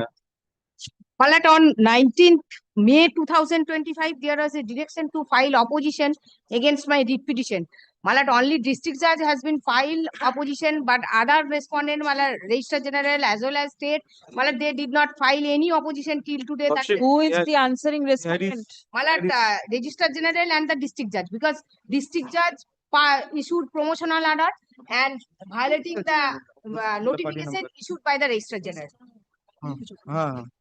I: But on 19th May 2025, there was a direction to file opposition against my writ petition. Malat only district judge has been filed opposition, but other respondent, Malat Registrar General as well as state, Malat they did not file any opposition till today. That
B: who is the answering respondent?
I: Malat Registrar General and the district judge, because district judge issued promotional order and violating the notification issued by the Registrar General.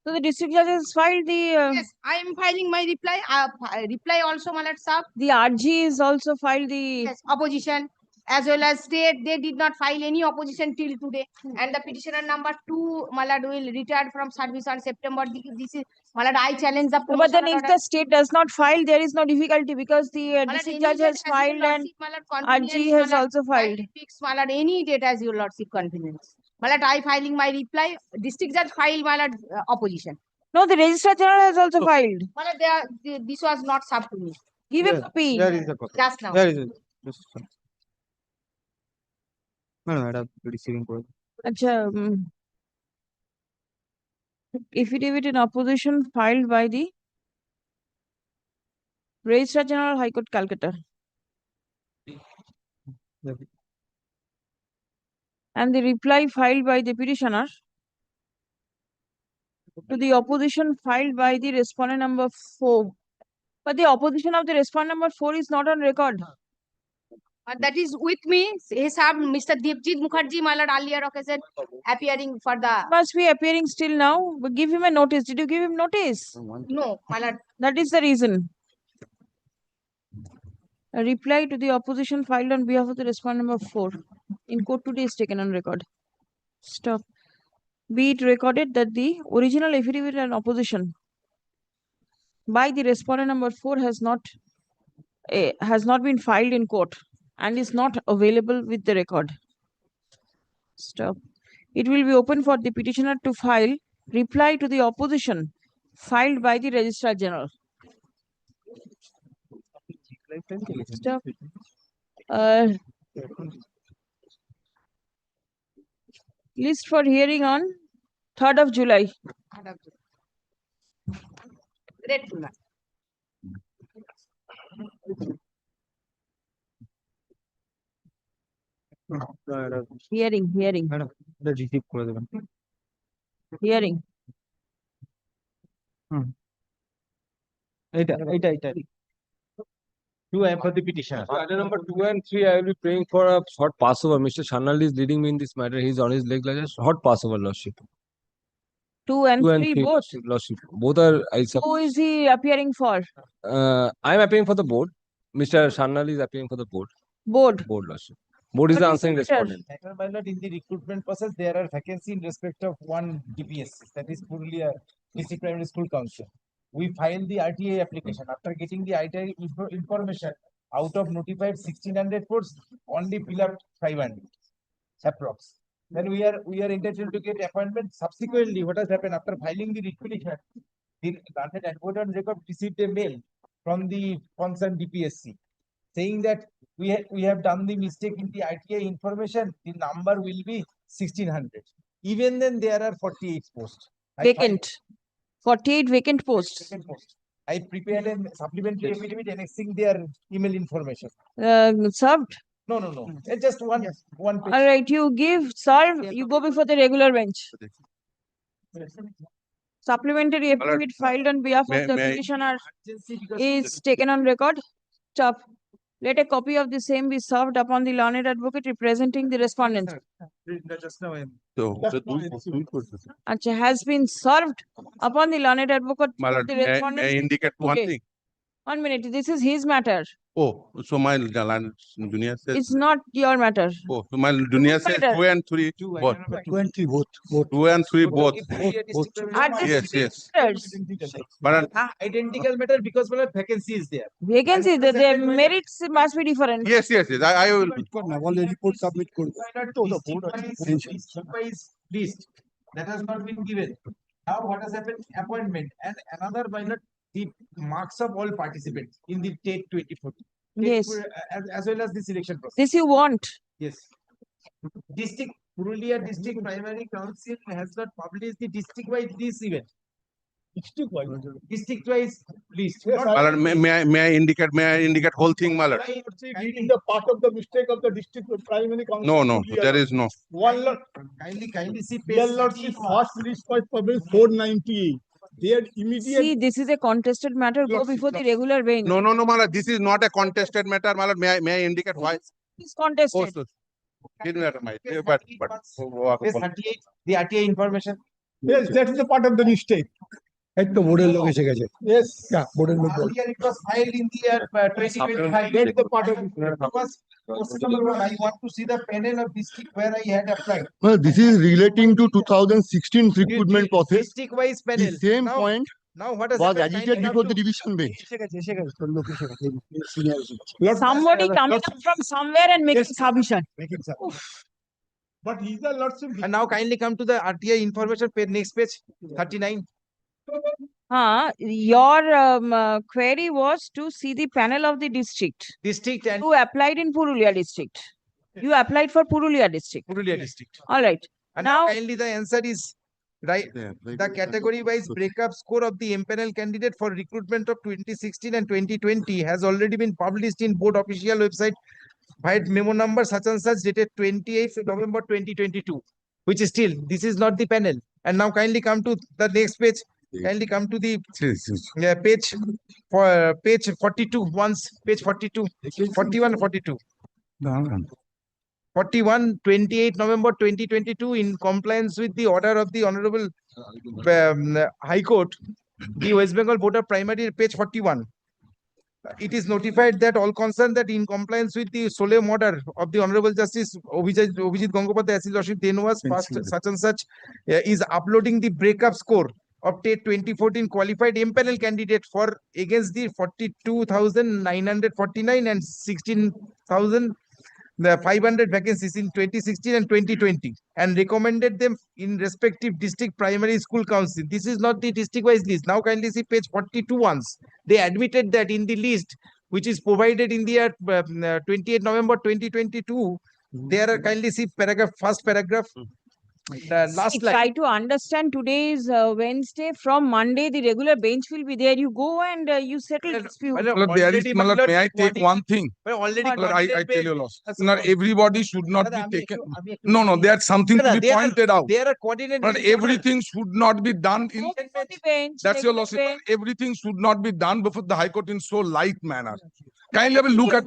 B: So the district judge has filed the
I: Yes, I am filing my reply. Reply also, Malat Sahab.
B: the RG is also filed the
I: Yes, opposition as well as state. They did not file any opposition till today. And the petitioner number 2, Malad, will retire from service on September. This is Malad. I challenge the.
B: No, but then if the state does not file, there is no difficulty because the
I: Malad,
B: district
I: any
B: judge
I: date
B: has
I: as your
B: filed and
I: lordship, Malad,
B: RG
I: convenience,
B: has
I: Malad,
B: also filed.
I: Fix, Malad, any date as your lordship convenience. Malad, I filing my reply. District judge filed, Malad, opposition.
B: No, the registrar general has also filed.
I: Malad, this was not sub to me.
B: Give a copy.
J: There is a copy.
I: Just now.
J: There is a. No, no, receiving code.
B: Acha, affidavit in opposition filed by the Registrar General, High Court, Calcutta. And the reply filed by the petitioner to the opposition filed by the respondent number 4. But the opposition of the respondent number 4 is not on record.
I: That is with me. He served Mr. Deepjit Mukherjee, my lord, earlier occasion, appearing for the.
B: Must be appearing still now. But give him a notice. Did you give him notice?
I: No, my lord.
B: That is the reason. A reply to the opposition filed on behalf of the respondent number 4 in court today is taken on record. Stop. Be it recorded that the original affidavit and opposition by the respondent number 4 has not been filed in court and is not available with the record. Stop. It will be open for the petitioner to file reply to the opposition filed by the Registrar General. Stop. List for hearing on 3rd of July.
I: Grateful, ma'am.
B: Hearing.
K: Two, I am for the petitioner. Item number 2 and 3, I will be praying for a short passover. Mr. Shanal is leading me in this matter. He is on his leg like a short passover, Lordship.
B: 2 and 3 both.
K: Lordship. Both are,
B: Who is he appearing for?
K: I am appearing for the board. Mr. Shanal is appearing for the board.
B: Board.
K: Board, Lordship. Board is the
B: What is
K: answering
B: the matter?
K: respondent.
J: My lord, in the recruitment process, there are vacancy in respect of one DPS, that is Purulia District Primary School Council. We filed the RTA application. After getting the RTA information, out of notified 1600 posts, only fill up 500 approx. Then we are entitled to get appointment. Subsequently, what has happened after filing the petition, the granted advocate on record received a mail from the concerned DPSC saying that we have done the mistake in the RTA information. The number will be 1600. Even then, there are 48 posts.
B: Vacant. 48 vacant posts.
J: I prepared a supplementary affidavit annexing their email information.
B: Served.
J: No. It's just one page.
B: All right, you give serve. You go before the regular bench. Supplementary affidavit filed on behalf of the petitioner is taken on record. Stop. Let a copy of the same be served upon the learned advocate representing the respondent. Has been served upon the learned advocate of the respondent.
H: May I indicate one
B: today.
H: thing?
B: 1 minute. This is his matter.
H: Oh, so my junior says.
B: It's not your matter.
H: Oh, so my junior says
B: matter.
H: 2 and 3 both.
D: 2 and 3 both.
H: 2 and 3 both.
B: Are they
H: Yes.
B: matters?
H: But
J: Identical matter because vacancy is there.
B: Vacancy, the merits must be different.
H: yes. I will.
D: report submit
J: List that has not been given. Now what has happened? Appointment and another minor the marks of all participants in the TET 2014.
B: Yes.
J: As well as the selection process.
B: This you want.
J: Yes. Purulia District Primary Council has not published the district-wise list event. District-wise list.
H: Malad, may I indicate whole thing, Malad?
E: Reading the part of the mistake of the district primary council.
H: No, there is no.
E: One lot.
J: Kindly see page.
E: Their lordship first list was published 498. They had immediate.
B: See, this is a contested matter. Go before the regular bench.
H: No, Malad. This is not a contested matter, Malad. May I indicate why?
B: It's contested.
J: Page 38, the RTA information.
E: Yes, that is the part of the mistake.
D: Yes.
E: Yeah,
J: Earlier it was filed in the year 2025.
E: that is the part of it.
J: Because question number 1, I want to see the panel of district where I had applied.
D: Well, this is relating to 2016 recruitment process.
J: District-wise panel.
D: The same
J: Now-
D: point
J: Now what has
D: was
J: happened?
D: agitated before the division bench.
B: Somebody coming up from somewhere and making submission.
E: But he's the lordship.
J: And now kindly come to the RTA information page, next page, 39.
B: Your query was to see the panel of the district.
J: District and
B: You applied in Purulia district. You applied for Purulia district.
J: Purulia district.
B: All right.
J: And
B: Now-
J: now kindly the answer is right? The category-wise breakup score of the impanel candidate for recruitment of 2016 and 2020 has already been published in board official website by memo number such and such dated 28th November 2022, which is still, this is not the panel. And now kindly come to the next page. Kindly come to the page for page 42 once, page 42, 41, 42. 41, 28 November 2022, in compliance with the order of the Honorable High Court, the West Bengal Board of Primary, page 41. It is notified that all concerned that in compliance with the solemn order of the Honorable Justice Obhijit Gangopadhyay, His Lordship then was first such and such is uploading the breakup score of TET 2014 qualified impanel candidate for against the 42,949 and 16,500 vacancies in 2016 and 2020 and recommended them in respective district primary school council. This is not the district wise list. Now kindly see page 42 once. They admitted that in the list which is provided in the year 28 November 2022, there are, kindly see paragraph, first paragraph, last line.
B: Try to understand, today is Wednesday. From Monday, the regular bench will be there. You go and you settle dispute.
G: There is, may I take one thing?
J: Already
G: I tell you, loss. Not everybody should not be taken. No, there's something to be pointed out.
J: There are coordinated.
G: But everything should not be done in.
B: Go before the bench.
G: That's your loss.
B: bench.
G: Everything should not be done before the High Court in so light manner. Kindly have a look at.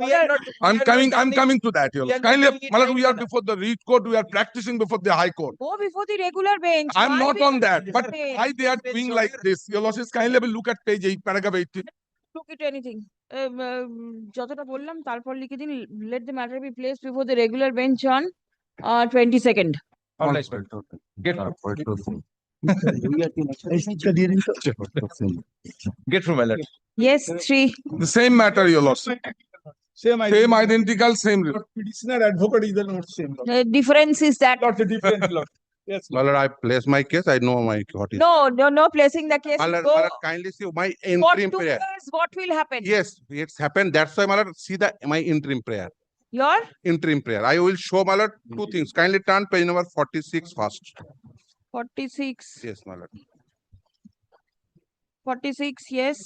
G: I'm coming to that. Kindly, we are before the Reed Court. We are practicing before the High Court.
B: Go before the regular bench.
G: I'm
B: Why
G: not
B: before
G: on that.
B: the
G: But
B: bench?
G: why they are doing like this? Your losses. Kindly have a look at page 8, paragraph 18.
B: Look at anything. যতটা বললাম তারপর লিখে দিন, let the matter be placed before the regular bench on 22nd.
J: Get from alert.
B: Yes, 3.
G: The same matter, your loss.
E: Same
G: Identical, same.
E: Petitioner advocate is not same.
B: The difference is that
E: Not the difference. Yes.
L: Malad, I place my case. I know my what is.
B: no placing the case.
L: Malad,
B: Go.
L: kindly see my
B: For
L: interim
B: 2
L: prayer.
B: years, what will happen?
L: Yes, it's happened. That's why Malad, see my interim prayer.
B: Your
L: Interim prayer. I will show Malad 2 things. Kindly turn page number 46 first.
B: 46.
L: Yes, Malad.
B: 46, yes.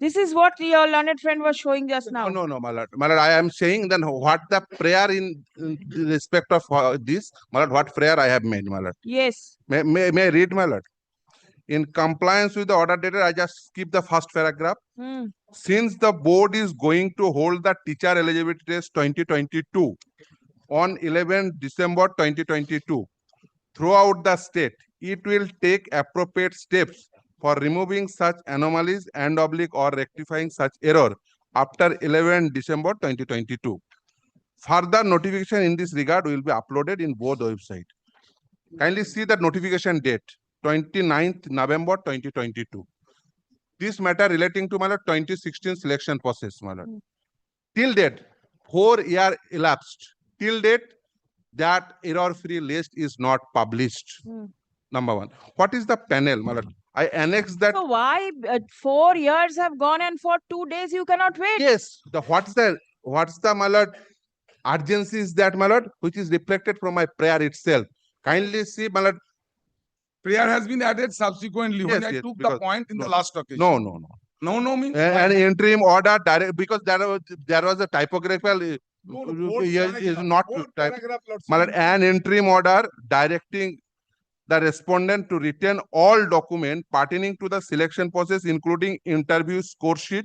B: This is what your learned friend was showing just now.
L: No, Malad. Malad, I am saying then what the prayer in respect of this, Malad, what prayer I have made, Malad.
B: Yes.
L: May I read, Malad? In compliance with the order dated, I just skip the first paragraph. Since the board is going to hold the teacher eligibility test 2022 on 11 December 2022 throughout the state, it will take appropriate steps for removing such anomalies and or rectifying such error after 11 December 2022. Further notification in this regard will be uploaded in both websites. Kindly see the notification date, 29th November 2022. This matter relating to my 2016 selection process. Till date, 4 years elapsed. Till date, that error-free list is not published. Number 1. What is the panel? I annex that.
B: So why 4 years have gone and for 2 days you cannot wait?
L: Yes. What's the Malad urgency is that, Malad, which is reflected from my prayer itself. Kindly see, Malad.
G: Prayer has been added subsequently when I took the point in the last occasion. No means
L: an interim order direct, because there was a typographical is not Malad, an interim order directing the respondent to retain all documents pertaining to the selection process, including interview score sheet,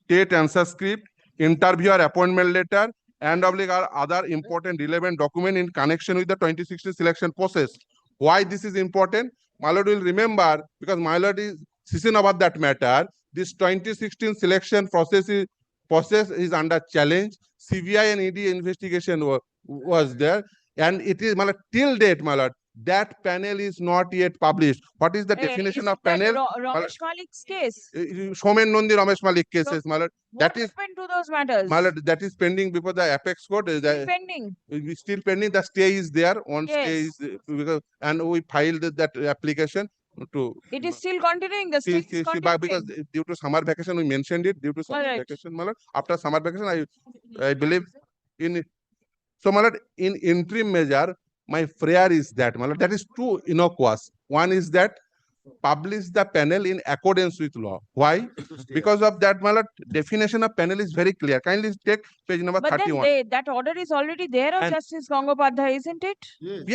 L: TET answer script, interviewer appointment letter, and other important relevant document in connection with the 2016 selection process. Why this is important? My lord will remember, because my lord is sitting about that matter. This 2016 selection process is under challenge. CBI and ED investigation was there, and it is, my lord, till date, my lord, that panel is not yet published. What is the definition of panel?
B: Ramesh Malik's case.
L: Somen Nondi Ramesh Malik cases, my lord.
B: What happened to those matters?
L: My lord, that is pending before the apex court.
B: Pending.
L: Still pending. The stay is there. Stay is and we filed that application to.
B: It is still continuing. The stay is continuing.
L: Because due to summer vacation, we mentioned it. Due to summer vacation, my lord. After summer vacation, I believe in. So, my lord, in interim measure, my prayer is that, my lord, that is too innocuous. One is that publish the panel in accordance with law. Why? Because of that, my lord, definition of panel is very clear. Kindly take page number
B: But then
L: 31.
B: that order is already there of
L: And-
B: Justice Gangopadhyay, isn't it?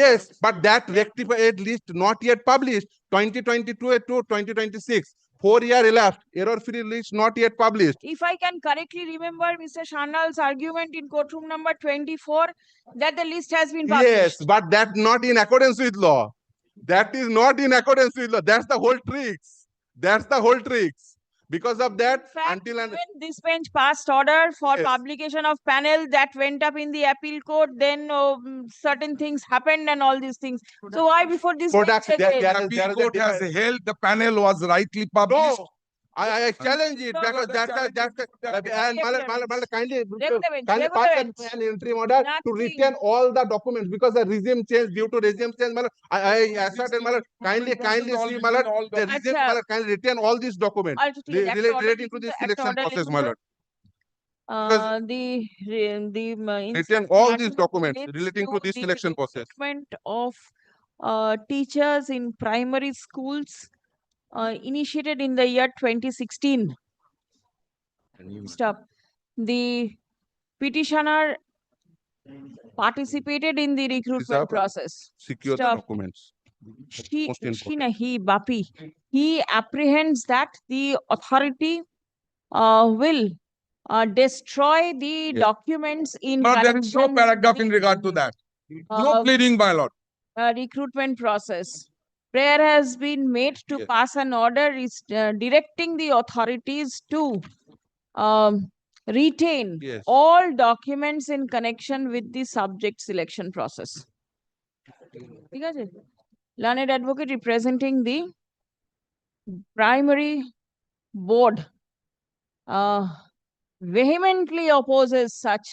L: Yes, but that rectified list not yet published. 2022 to 2026. 4 year elapsed. Error-free list not yet published.
B: If I can correctly remember Mr. Shanal's argument in courtroom number 24, that the list has been published.
L: Yes, but that not in accordance with law. That is not in accordance with law. That's the whole tricks. That's the whole tricks. Because of that,
B: In fact,
L: until and
B: when this bench passed order for
L: Yes.
B: publication of panel that went up in the appeal court, then certain things happened and all these things. So why before this bench
L: product,
B: has said-
L: there
G: Appeal
L: is
G: court
L: a
G: has held the panel was rightly published.
L: No, I challenge it
B: No,
L: because
G: that's
L: and kindly
B: Regular
L: pass
B: bench.
L: an interim order to
B: Nothing.
L: retain all the documents because the regime change due to regime change. I assert and kindly see the regime
B: Acha.
L: kindly retain all these documents
B: Ultimately, act order
L: relating to
B: লিখুন
L: this
B: তো, act
L: selection
B: order
L: process,
B: লিখুন
L: my
B: তো।
L: lord.
B: The
L: Retain all
B: instruction
L: these documents
B: relates
L: relating to this
B: the
L: selection process.
B: recruitment of teachers in primary schools initiated in the year 2016. Stop. The petitioner participated in the recruitment
L: Reserve.
B: process.
L: Secure the
B: Stop.
L: documents.
B: She
L: Most important.
B: nahi, Bapi. He apprehends that the authority will destroy the documents in
G: But there is no
B: connection
G: paragraph
B: with
G: in regard to that. No
B: Uh,
G: pleading, my lord.
B: recruitment process. Prayer has been made to
L: Yes.
B: pass an order directing the authorities to retain
L: Yes.
B: all documents in connection with the subject selection process. ঠিক আছে? Learned advocate representing the primary board vehemently opposes such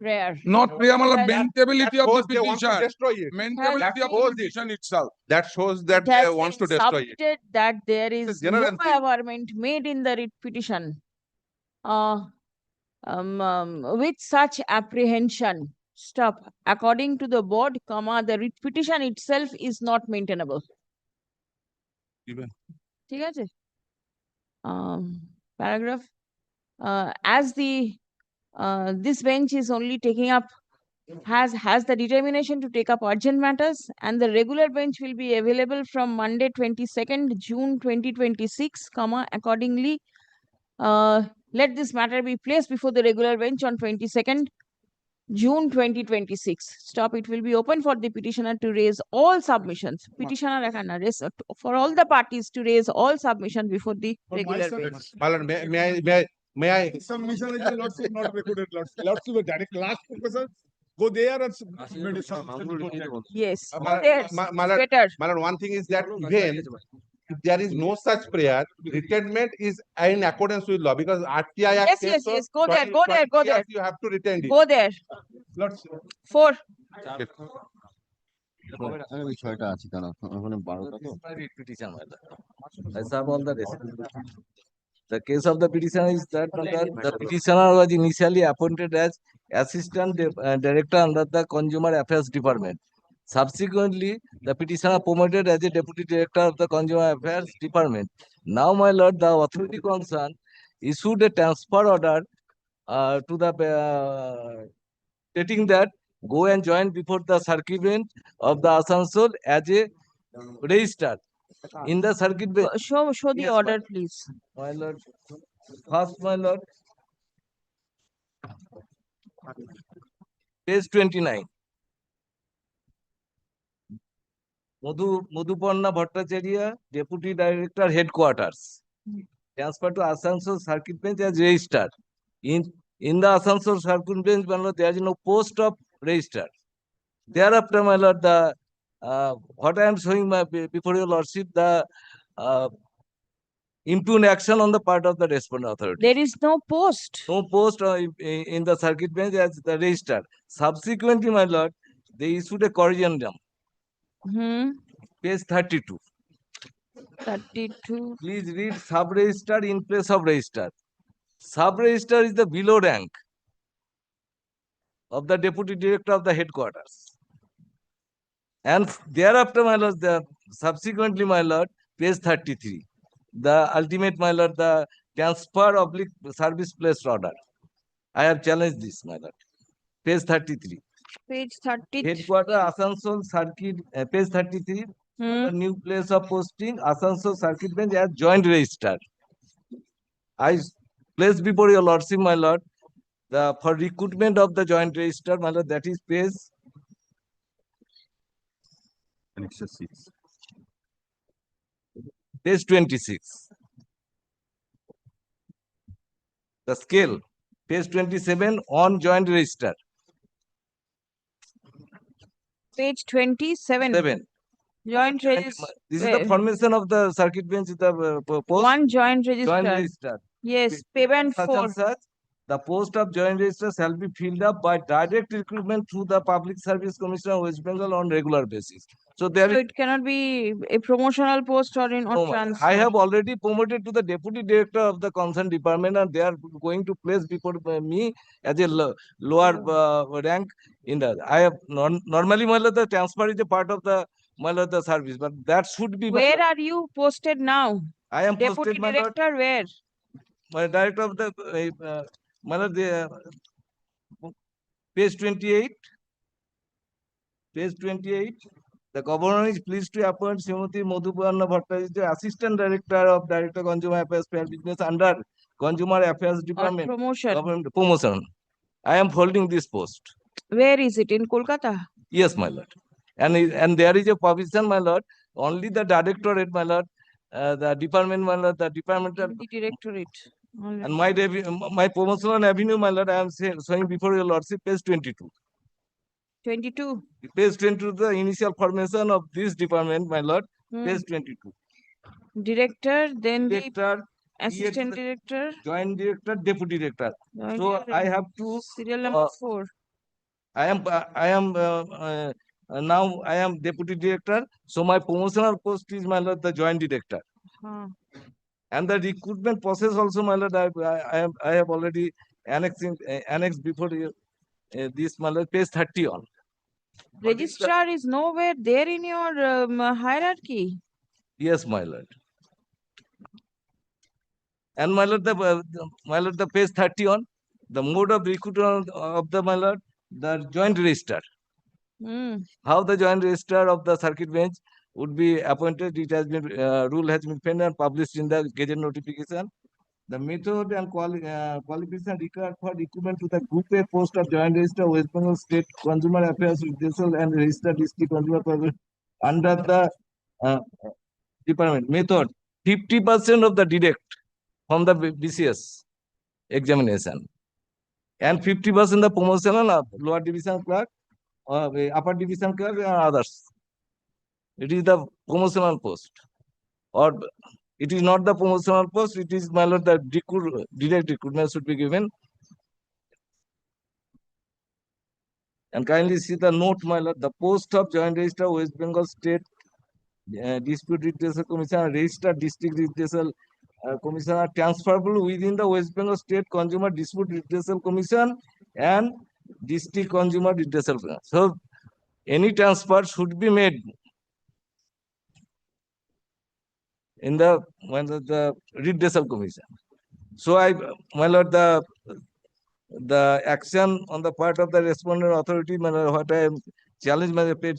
B: prayer.
G: Not prayer, my lord,
B: That-
G: mentability
L: That
G: of the
L: shows they want to
G: petition.
L: destroy it.
G: Mentability of the
L: shows it.
G: petition itself.
L: That shows that
B: It has
L: they wants to
B: been
L: destroy it.
B: submitted that there
L: It's a
B: is
L: general
B: no
L: thing.
B: averment made in the writ petition with such apprehension. Stop. According to the board, the writ petition itself is not maintainable.
L: Even.
B: ঠিক আছে? Paragraph. As the this bench is only taking up has the determination to take up urgent matters, and the regular bench will be available from Monday 22nd June 2026, accordingly let this matter be placed before the regular bench on 22nd June 2026. Stop. It will be open for the petitioner to raise all submissions. Petitioner for all the parties to raise all submissions before the
E: For my
B: regular
E: son,
B: bench.
L: My lord, may I?
E: Submission is lordship not recorded, lordship. Lordship is direct last professor. Go there and submit a submission.
B: Yes.
L: My
B: Yes.
L: lord,
B: Better.
L: my lord, one thing is that even if there is no such prayer, retainment is in accordance with law because RTI Act
B: Yes,
L: says
B: yes,
L: so,
B: yes. Go there,
L: 20
B: go there,
L: 20
B: go
L: years
B: there.
L: You have to retain it.
B: Go there.
E: Lordship.
B: 4.
A: বিষয়টা আছে কেন ওখানে 12টা তো petition I have all the rest. The case of the petitioner is that the petitioner was initially appointed as assistant director under the Consumer Affairs Department. Subsequently, the petitioner promoted as a deputy director of the Consumer Affairs Department. Now, my lord, the authority concerned issued a transfer order to the stating that go and join before the circuit bench of the Asansol as a registrar in the circuit bench.
B: Show the
A: Yes,
B: order, please.
A: My lord, first, my lord, page 29. Madhuparna Bhattacharya, Deputy Director, Headquarters. Transferred to Asansol Circuit Bench as registrar. In the Asansol Circuit Bench, my lord, there is no post of registrar. Thereafter, my lord, the what I am showing before your lordship, the impugned action on the part of the respondent authority.
B: There is no post.
A: No post in the circuit bench as the registrar. Subsequently, my lord, they issued a corrigendum. Page 32.
B: 32.
A: Please read sub-registrar in place of registrar. Sub-registrar is the below rank of the deputy director of the headquarters.
K: And thereafter, my lord, subsequently, my lord, page 33, the ultimate, my lord, the transfer of service placed order. I have challenged this, my lord. Page 33.
B: Page 30.
K: Headquarter Asansol Circuit, page 33. The new place of posting, Asansol Circuit Bench as joint registrar. I place before your lordship, my lord, the for recruitment of the joint registrar, my lord, that is page 26. The scale, page 27 on joint registrar.
B: Page 27.
K: 7.
B: Joint registrar.
K: This is the formation of the circuit bench, the post.
B: One joint
K: Joint
B: registrar.
K: registrar.
B: Yes, payment
K: Such
B: 4.
K: and such, the post of joint registrar shall be filled up by direct recruitment through the Public Service Commission of West Bengal on regular basis. So there
B: So
K: is
B: it cannot be a promotional post or in or
K: no,
B: transfer.
K: I have already promoted to the deputy director of the concerned department, and they are going to place before me as a lower rank in the. I have normally, my lord, the transfer is a part of the my lord, the service, but that should be.
B: Where are you posted now?
K: I am
B: Deputy
K: posted, my lord,
B: director where?
K: my director of the my lord, the page 28. Page 28. The governor is pleased to appoint Srimati Madhuparna Bhattacharya, Assistant Director of Director Consumer Affairs Fair Business under Consumer Affairs Department.
B: Promotion.
K: Government promotion. I am holding this post.
B: Where is it? In Kolkata?
K: Yes, my lord. And there is a provision, my lord. Only the directorate, my lord, the department, my lord, the departmental.
B: The directorate.
K: And my promotional avenue, my lord, I am showing before your lordship, page 22.
B: 22.
K: Page 22, the initial formation of this department, my lord, page 22.
B: Director, then
K: Director,
B: the assistant director,
K: joint director, deputy director.
B: joint
K: So
B: director,
K: I have to
B: serial number 4.
K: I am now I am deputy director. So my promotional post is, my lord, the joint director. And the recruitment process also, my lord, I have already annexed before this, my lord, page 30 on.
B: Registrar is nowhere there in your hierarchy.
K: Yes, my lord. And my lord, the page 30 on the mode of recruitment of the, my lord, the joint registrar. How the joint registrar of the circuit bench would be appointed, it has been rule has been penned and published in the Gazette notification. The method and qualification required for recruitment to the Group A post of joint registrar West Bengal State Consumer Affairs Dismissal and Registered District Consumer under the department method. 50% of the direct from the BCS examination and 50% the promotional of lower division clerk or upper division clerk and others. It is the promotional post, or it is not the promotional post. It is, my lord, the direct recruitment should be given. And kindly see the note, my lord. The post of joint registrar West Bengal State Dispute Redressal Commission and Registered District Redressal Commission are transferable within the West Bengal State Consumer Dispute Redressal Commission and District Consumer Redressal Commission. So any transfer should be made in the redressal commission. So my lord, the action on the part of the respondent authority, my lord, what I am challenged by the page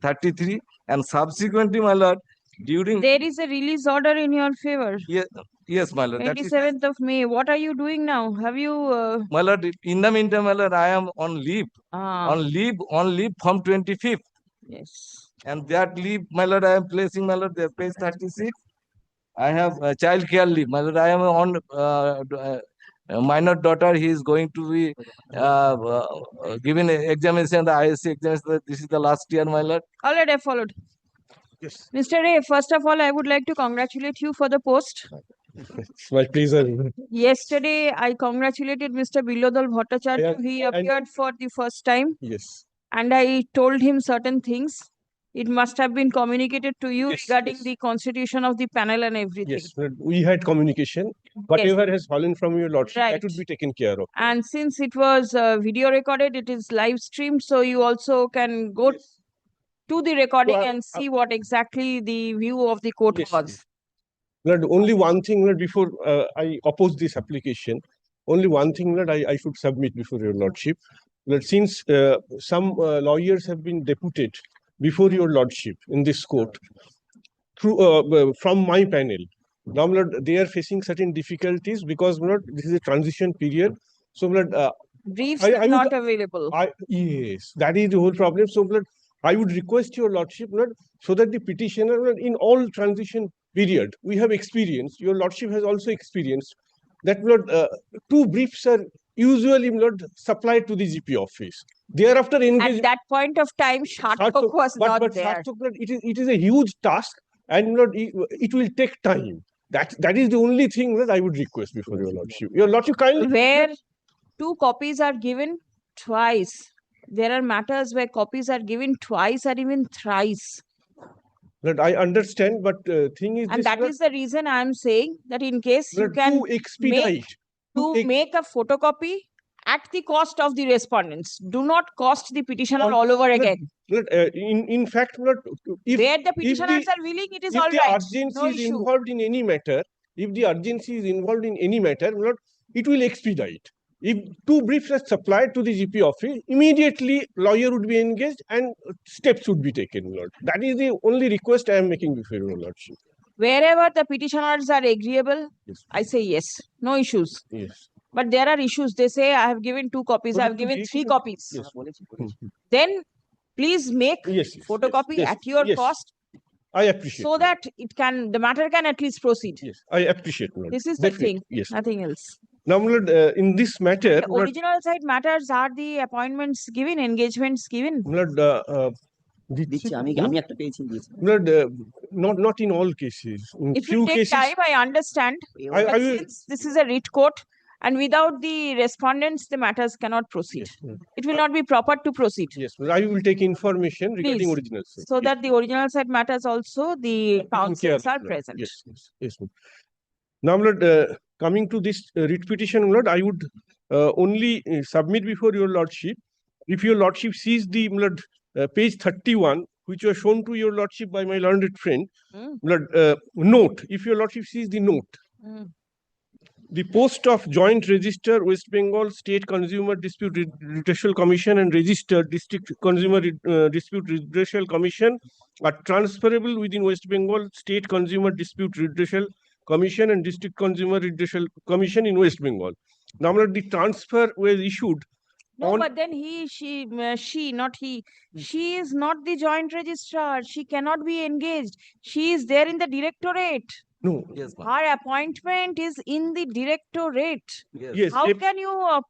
K: 33, and subsequently, my lord, during
B: there is a release order in your favor.
K: Yes, my lord.
B: 27th of May. What are you doing now? Have you?
K: My lord, in the meantime, my lord, I am on leave. On leave from 25th.
B: Yes.
K: And that leave, my lord, I am placing, my lord, the page 36. I have child care leave. My lord, I am on minor daughter. He is going to be given examination, the ISC examination. This is the last year, my lord.
B: All right, I followed.
D: Yes.
B: Mr. Ray, first of all, I would like to congratulate you for the post.
D: It's my pleasure.
B: Yesterday, I congratulated Mr. Bilodal Bhattacharya. He appeared for the first time.
D: Yes.
B: And I told him certain things. It must have been communicated to you regarding the constitution of the panel and everything.
D: Yes, we had communication. Whatever has fallen from your lordship, that would be taken care of.
B: And since it was video recorded, it is live streamed, so you also can go to the recording
M: I-
B: and see what exactly the view of the court
M: Yes,
B: was.
M: yes. Lord, only one thing, Lord, before I oppose this application, only one thing that I should submit before your lordship. That since some lawyers have been deputed before your lordship in this court through from my panel. Now, Lord, they are facing certain difficulties because, Lord, this is a transition period. So, Lord,
B: Briefs
M: I
B: are
M: would-
B: not available.
M: yes, that is the whole problem. So, Lord, I would request your lordship, Lord, so that the petitioner, Lord, in all transition period, we have experienced, your lordship has also experienced that, Lord, two briefs are usually, Lord, supplied to the GP office. Thereafter,
B: At
M: engage.
B: that point of time, Sharthak was not there.
M: Sharthak, Lord, it is a huge task, and Lord, it will take time. That is the only thing that I would request before your lordship. Your lordship kindly.
B: Where two copies are given twice. There are matters where copies are given twice or even thrice.
M: Lord, I understand, but thing is
B: And
M: this,
B: that
M: Lord,
B: is the reason I am saying that in case you
M: Lord,
B: can
M: to expedite.
B: make a photocopy at the cost of the respondents. Do not cost the petitioner all over
M: Lord,
B: again.
M: Lord, in fact, Lord, if
B: Where the
M: if
B: petitioners
M: the
B: are willing, it is
M: if
B: all
M: the
B: right.
M: urgency
B: No
M: is
B: issue.
M: involved in any matter, if the urgency is involved in any matter, Lord, it will expedite. If two briefs are supplied to the GP office, immediately lawyer would be engaged and steps would be taken, Lord. That is the only request I am making before your lordship.
B: Wherever the petitioners are agreeable,
M: Yes.
B: I say yes. No issues.
M: Yes.
B: But there are issues. They say, I have given 2 copies, I have given 3 copies.
M: Yes.
B: Then please make
M: Yes,
B: photocopy
M: yes,
B: at your
M: yes.
B: cost
M: I appreciate.
B: so that the matter can at least proceed.
M: Yes, I appreciate, Lord.
B: This is the
M: Definitely,
B: thing,
M: yes.
B: nothing else.
M: Now, Lord, in this matter,
B: The
M: Lord,
B: original side matters are the appointments given, engagements given.
M: Lord, Lord, not in all cases. In
B: It
M: few
B: will take
M: cases,
B: time, I understand.
M: I
B: But
M: will.
B: since this is a writ court and without the respondents, the matters cannot proceed.
M: Yes,
B: It will not be proper to proceed.
M: yes, I will take information regarding
B: Please,
M: original side.
B: so that the original side matters also, the
M: Taken care
B: counsels
M: of,
B: are
M: Lord.
B: present.
M: Yes, yes, yes. Lord. Now, Lord, coming to this writ petition, Lord, I would only submit before your lordship. If your lordship sees the Lord, page 31, which was shown to your lordship by my learned friend, Lord, note, if your lordship sees the note, the post of Joint Register West Bengal State Consumer Dispute Redressal Commission and Registered District Consumer Dispute Redressal Commission are transferable within West Bengal State Consumer Dispute Redressal Commission and District Consumer Redressal Commission in West Bengal. Now, the transfer was issued.
B: No, but then she, not he. She is not the joint registrar. She cannot be engaged. She is there in the directorate.
M: No.
K: Yes,
B: Her appointment is in the directorate.
M: Yes.
B: How can you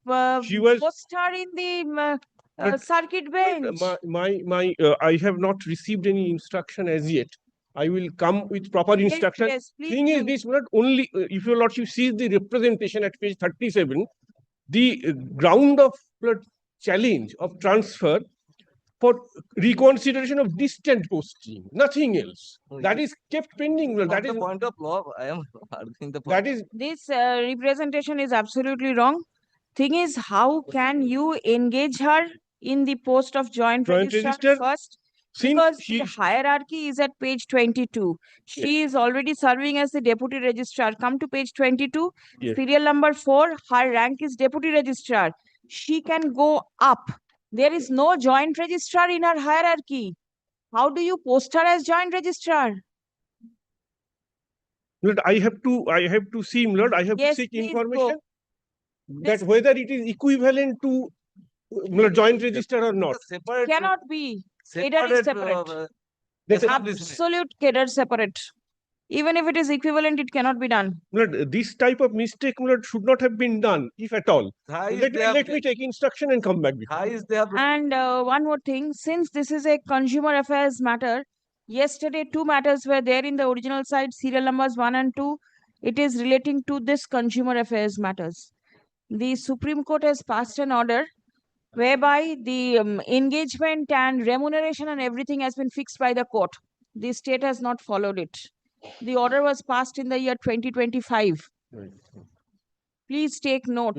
M: she was
B: post her in the circuit bench?
M: I have not received any instruction as yet. I will come with proper instruction.
B: Yes, please
M: Thing is
B: do.
M: this, not only if your lordship sees the representation at page 37, the ground of challenge of transfer for reconsideration of distant posting, nothing else. That is kept pending.
K: From
M: That
K: the
M: is
K: point of law, I am arguing the point.
M: that is
B: This representation is absolutely wrong. Thing is, how can you engage her in the post of joint registrar first? Because the hierarchy is at page 22. She is already serving as the deputy registrar. Come to page 22,
M: Yes.
B: serial number 4, her rank is deputy registrar. She can go up. There is no joint registrar in her hierarchy. How do you post her as joint registrar?
M: Lord, I have to see, Lord, I have to seek
B: please
M: information that whether it is equivalent to joint register or not.
K: Separate,
B: Cannot be. Cadre is separate. Absolute cadre separate. Even if it is equivalent, it cannot be done.
M: Lord, this type of mistake, Lord, should not have been done, if at all. Let me take instruction and come back.
B: And one more thing, since this is a consumer affairs matter, yesterday 2 matters were there in the original side, serial numbers 1 and 2. It is relating to this consumer affairs matters. The Supreme Court has passed an order whereby the engagement and remuneration and everything has been fixed by the court. The state has not followed it. The order was passed in the year 2025. Please take note.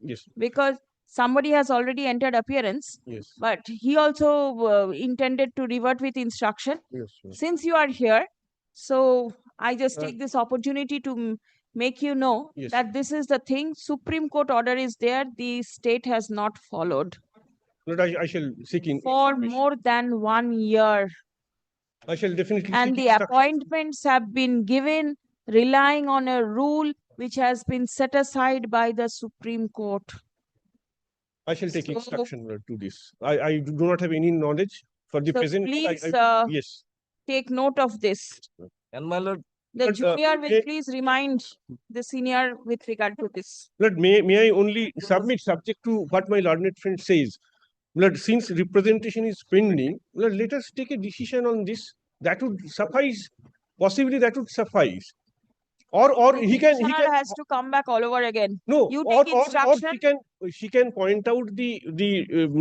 M: Yes.
B: Because somebody has already entered appearance,
M: Yes.
B: but he also intended to revert with instruction.
M: Yes. Yes.
B: Since you are here, so I just
M: Uh,
B: take this opportunity to make you know
M: Yes.
B: that this is the thing. Supreme Court order is there. The state has not followed
M: But I shall seek in.
B: for more than 1 year.
M: I shall definitely
B: And
M: seek
B: the
M: instruction.
B: appointments have been given relying on a rule which has been set aside by the Supreme Court.
M: I shall take
B: So-
M: instruction to this. I do not have any knowledge for the
B: So
M: present.
B: please,
M: Yes.
B: take note of this.
K: And my lord,
B: The
M: But,
B: junior will
M: may-
B: please remind the senior with regard to this.
M: Lord, may I only submit subject to what my learned friend says? Lord, since representation is pending, Lord, let us take a decision on this. That would suffice. Possibly that would suffice. Or he can
B: Petitioner has to come back all over again.
M: no.
B: You
M: Or
B: take instruction.
M: she can point out the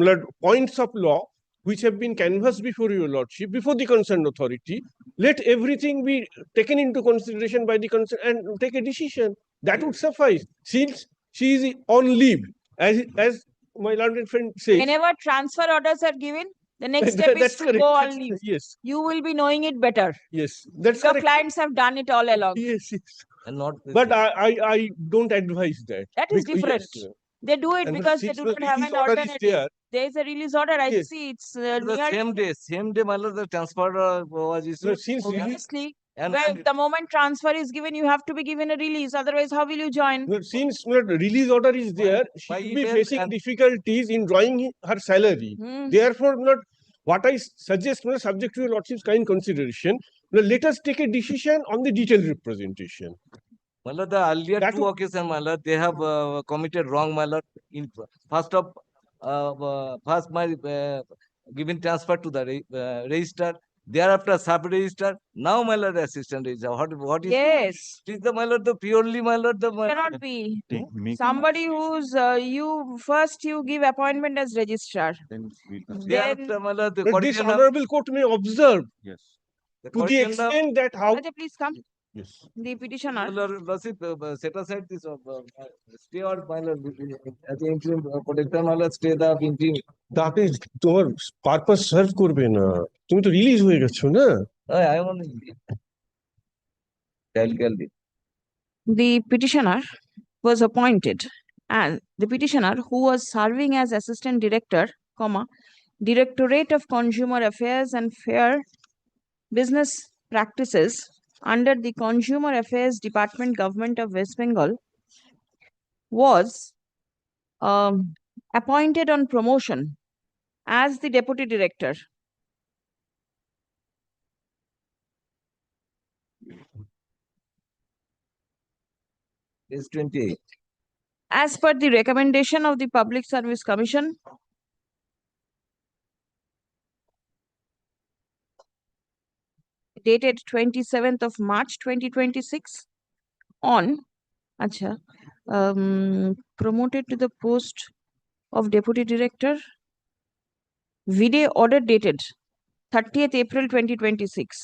M: Lord, points of law which have been canvassed before your lordship, before the concerned authority. Let everything be taken into consideration by the concern and take a decision. That would suffice. Since she is on leave, as my learned friend says.
B: Whenever transfer orders are given, the next step is
M: That's
B: to
M: correct.
B: go
M: That's-
B: on leave.
M: Yes,
B: You will be knowing it better.
M: yes, that's
B: Your
M: correct.
B: clients have done it all along.
M: Yes, yes.
K: and not.
M: But I don't advise that.
B: That is
M: Bec-
B: different.
M: yes.
B: They do it
M: And
B: because they
M: since
B: do
M: the
B: not have
M: release
B: an
M: order is
B: alternative.
M: there,
B: There is a release order. I
M: Yes.
B: see it's
K: The
B: near.
K: same day, my lord, the transfer was
M: no,
K: issued.
M: since release,
B: Obviously,
K: And
B: where the moment transfer is given, you have to be given a release. Otherwise, how will you join?
M: no, since no, release order is there, she
K: by
M: will be
K: email
M: facing
K: and-
M: difficulties in drawing her salary.
B: Hmm.
M: Therefore, not what I suggest, subject to your lordship's kind consideration, let us take a decision on the detailed representation.
K: My lord, the earlier
M: That
K: two
M: would-
K: occasions, my lord, they have committed wrong, my lord. In first my given transfer to the register. Thereafter sub-register. Now, my lord, assistant register. What is?
B: Yes.
K: It is the, my lord, the purely, my lord, the.
B: Cannot be. Somebody who's you first you give appointment as registrar. Then
K: Thereafter, my lord, the
M: But this
K: cordial-
M: honorable court may observe
K: the
M: to the
K: cordial-
M: extent that how.
B: Raja, please come.
M: Yes.
B: The petitioner.
K: My lord, Lordship, set aside this stay or my lord, as the interim protector, my lord, stay the interim.
M: তাতে তোমার purpose serve করবে না, তুমি তো release হয়ে গেছো না।
K: I want to.
B: The petitioner was appointed, and the petitioner who was serving as assistant director, Directorate of Consumer Affairs and Fair Business Practices under the Consumer Affairs Department, Government of West Bengal, was appointed on promotion as the deputy director.
K: Is 28.
B: As per the recommendation of the Public Service Commission, dated 27th of March 2026, on promoted to the post of deputy director, Vide order dated 30th April 2026.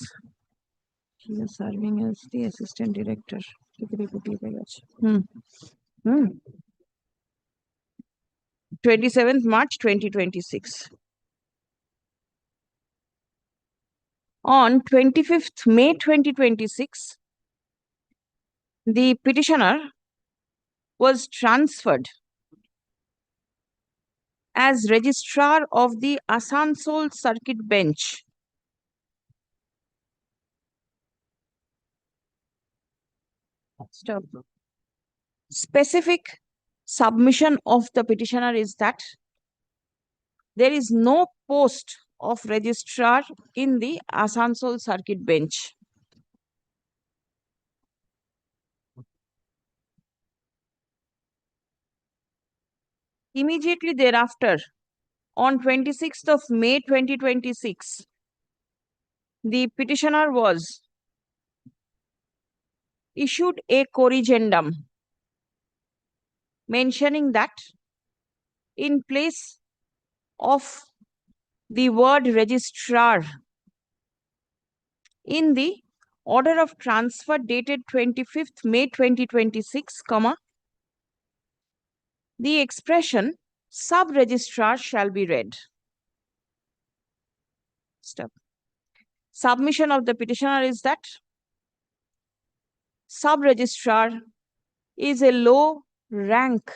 B: He is serving as the assistant director. 27th March 2026. On 25th May 2026, the petitioner was transferred as registrar of the Asansol Circuit Bench. Stop. Specific submission of the petitioner is that there is no post of registrar in the Asansol Circuit Bench. Immediately thereafter, on 26th of May 2026, the petitioner was issued a corrigendum mentioning that in place of the word registrar in the order of transfer dated 25th May 2026, the expression Sub-registrar shall be read. Step. Submission of the petitioner is that sub-registrar is a low rank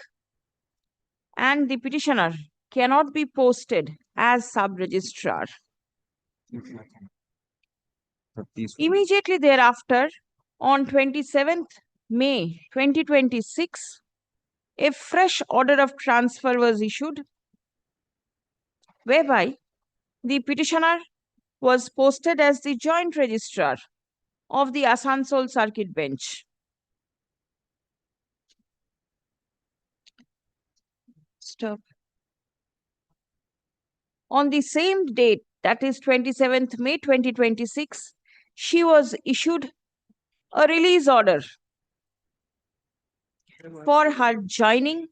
B: and the petitioner cannot be posted as sub-registrar. Immediately thereafter, on 27th May 2026, a fresh order of transfer was issued, whereby the petitioner was posted as the joint registrar of the Asansol Circuit Bench. Stop. On the same date, that is 27th May 2026, she was issued a release order for her joining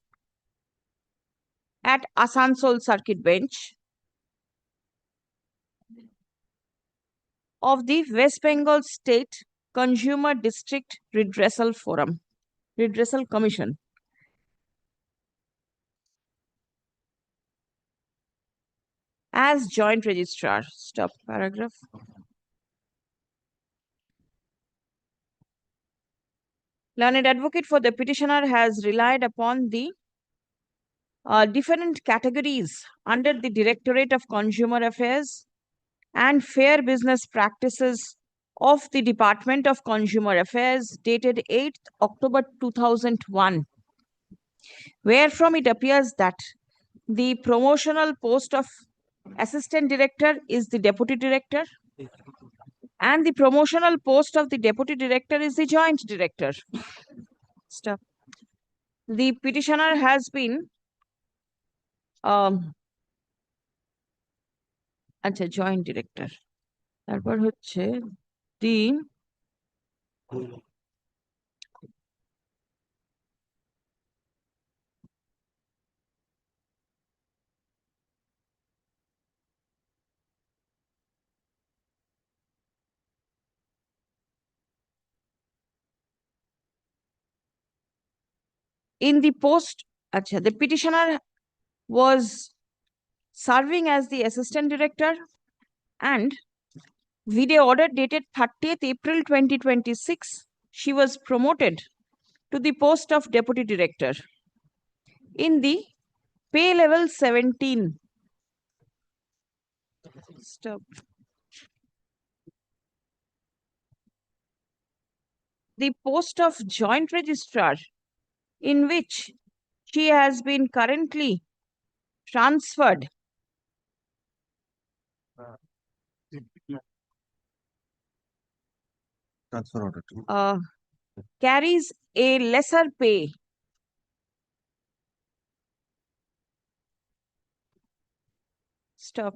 B: at Asansol Circuit Bench of the West Bengal State Consumer District Redressal Commission. As joint registrar. Stop paragraph. Learned advocate for the petitioner has relied upon the different categories under the Directorate of Consumer Affairs and Fair Business Practices of the Department of Consumer Affairs dated 8th October 2001, wherefrom it appears that the promotional post of Assistant Director is the Deputy Director and the promotional post of the Deputy Director is the Joint Director. Stop. The petitioner has been joint director. তারপর হচ্ছে the in the post, the petitioner was serving as the assistant director and video order dated 30th April 2026, she was promoted to the post of deputy director in the pay level 17. Stop. The post of joint registrar, in which she has been currently transferred
A: Transfer order
B: carries a lesser pay. Stop.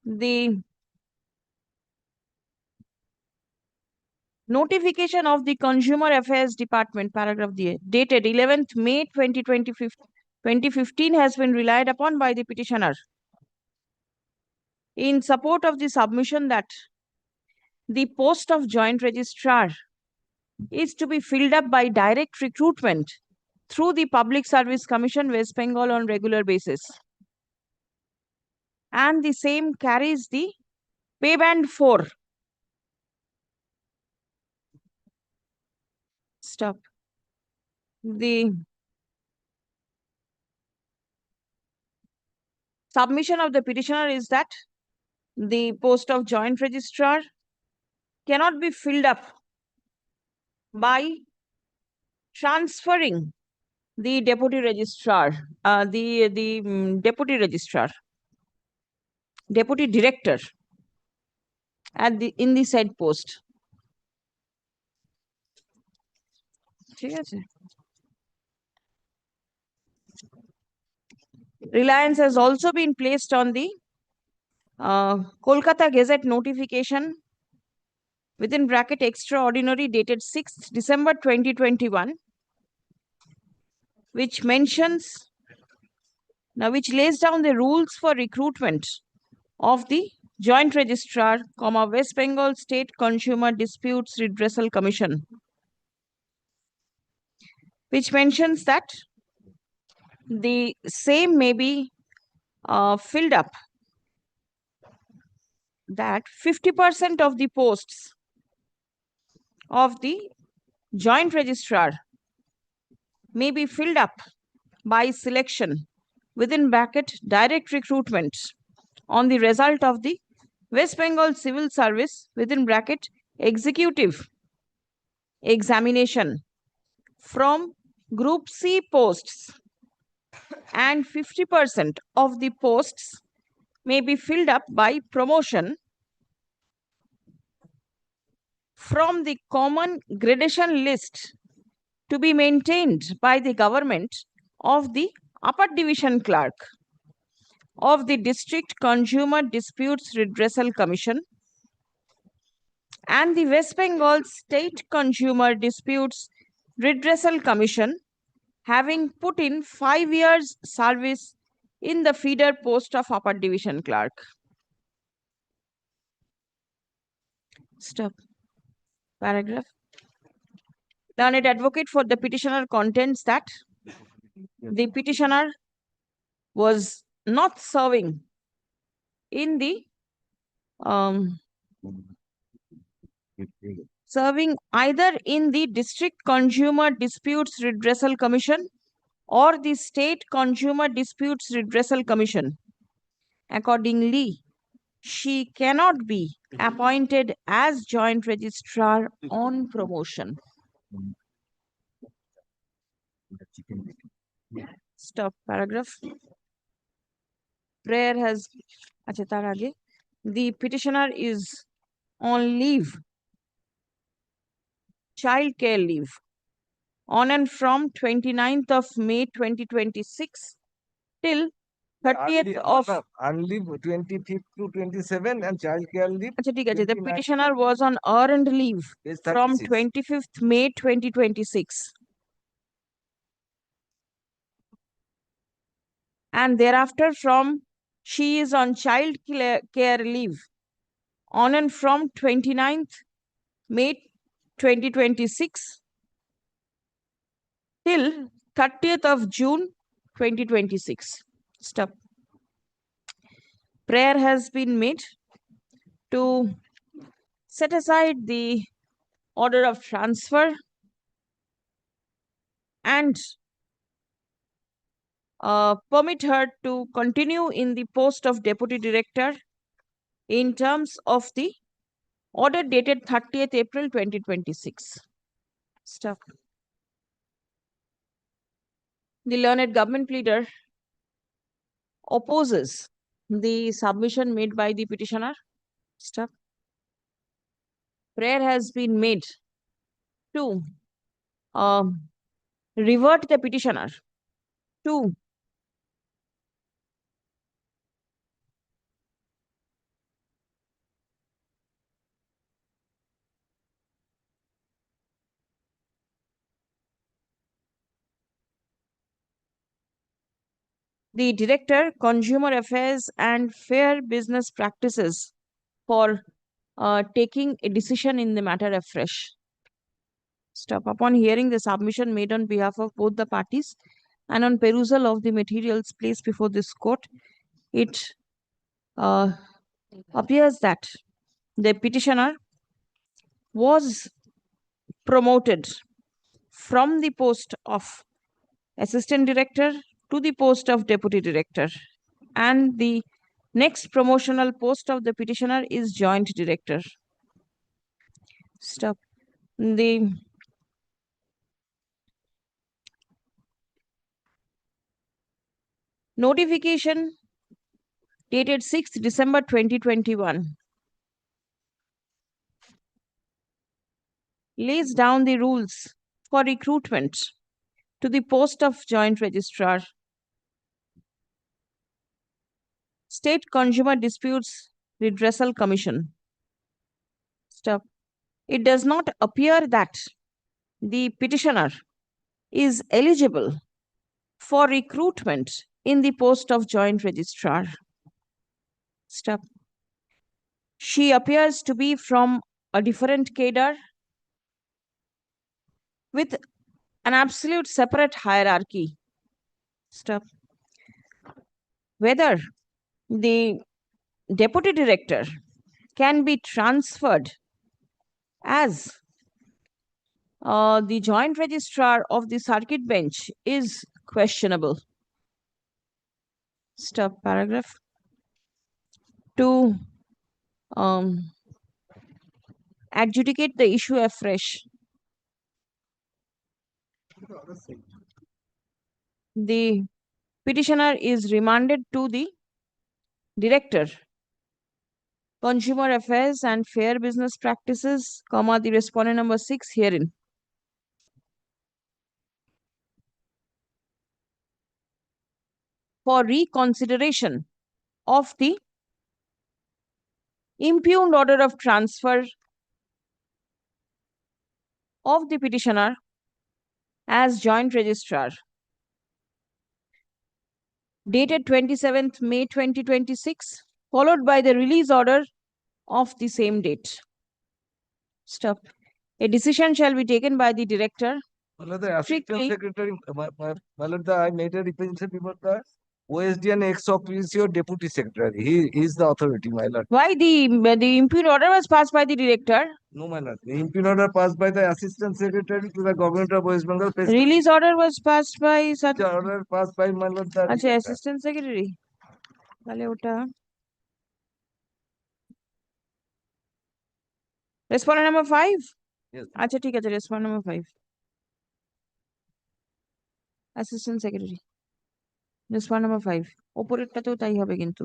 B: The notification of the Consumer Affairs Department, paragraph dated 11th May 2015 has been relied upon by the petitioner in support of the submission that the post of joint registrar is to be filled up by direct recruitment through the Public Service Commission, West Bengal, on regular basis. And the same carries the pay band 4. Stop. The submission of the petitioner is that the post of joint registrar cannot be filled up by transferring the deputy registrar, deputy director at in the said post. Reliance has also been placed on the Kolkata Gazette notification within bracket extraordinary dated 6th December 2021, which mentions which lays down the rules for recruitment of the Joint Registrar, West Bengal State Consumer Disputes Redressal Commission. which mentions that the same may be filled up, that 50% of the posts of the joint registrar may be filled up by selection within bracket direct recruitment on the result of the West Bengal Civil Service within bracket executive examination from Group C posts, and 50% of the posts may be filled up by promotion from the common gradation list to be maintained by the government of the upper division clerk of the District Consumer Disputes Redressal Commission and the West Bengal State Consumer Disputes Redressal Commission, having put in 5 years service in the feeder post of upper division clerk. Stop. Paragraph. Learned advocate for the petitioner contends that the petitioner was not serving in the serving either in the District Consumer Disputes Redressal Commission or the State Consumer Disputes Redressal Commission. Accordingly, she cannot be appointed as joint registrar on promotion. Stop. Paragraph. Prayer has, the petitioner is on leave, child care leave, on and from 29th of May 2026 till 30th of
K: leave 25th to 27 and child care leave.
B: The petitioner was on earned leave from 25th May 2026. And thereafter she is on child care leave on and from 29th May 2026 till 30th of June 2026. Stop. Prayer has been made to set aside the order of transfer and permit her to continue in the post of Deputy Director in terms of the order dated 30th April 2026. Stop. The learned government pleader opposes the submission made by the petitioner. Stop. Prayer has been made to revert the petitioner to the Director, Consumer Affairs and Fair Business Practices for taking a decision in the matter afresh. Stop. Upon hearing the submission made on behalf of both the parties and on perusal of the materials placed before this court, it appears that the petitioner was promoted from the post of Assistant Director to the post of Deputy Director, and the next promotional post of the petitioner is Joint Director. Stop. The notification dated 6th December 2021 lays down the rules for recruitment to the post of Joint Registrar, State Consumer Disputes Redressal Commission. Stop. It does not appear that the petitioner is eligible for recruitment in the post of Joint Registrar. Stop. She appears to be from a different cadre with an absolute separate hierarchy. Stop. Whether the deputy director can be transferred as the joint registrar of the circuit bench is questionable. Stop paragraph. To adjudicate the issue afresh, the petitioner is remanded to the Director, Consumer Affairs and Fair Business Practices, comma, the respondent number 6 herein. For reconsideration of the impugned order of transfer of the petitioner as joint registrar, dated 27th May 2026, followed by the release order of the same date. Stop. A decision shall be taken by the director.
K: The assistant
B: Strictly-
K: secretary, I made a representation before the OSD and ex officio deputy secretary. He is the authority, my lord.
B: Why the impugned order was passed by the director?
K: No, my lord. The impugned order passed by the assistant secretary to the government of West Bengal.
B: Release order was passed by such.
K: The order passed by my lord. The
B: আচ্ছা assistant secretary তাহলে ওটা respondent number 5
K: Yes.
B: আচ্ছা ঠিক আছে respondent number 5 assistant secretary respondent number 5 ওপরেরটাতেও তাই হবে কিন্তু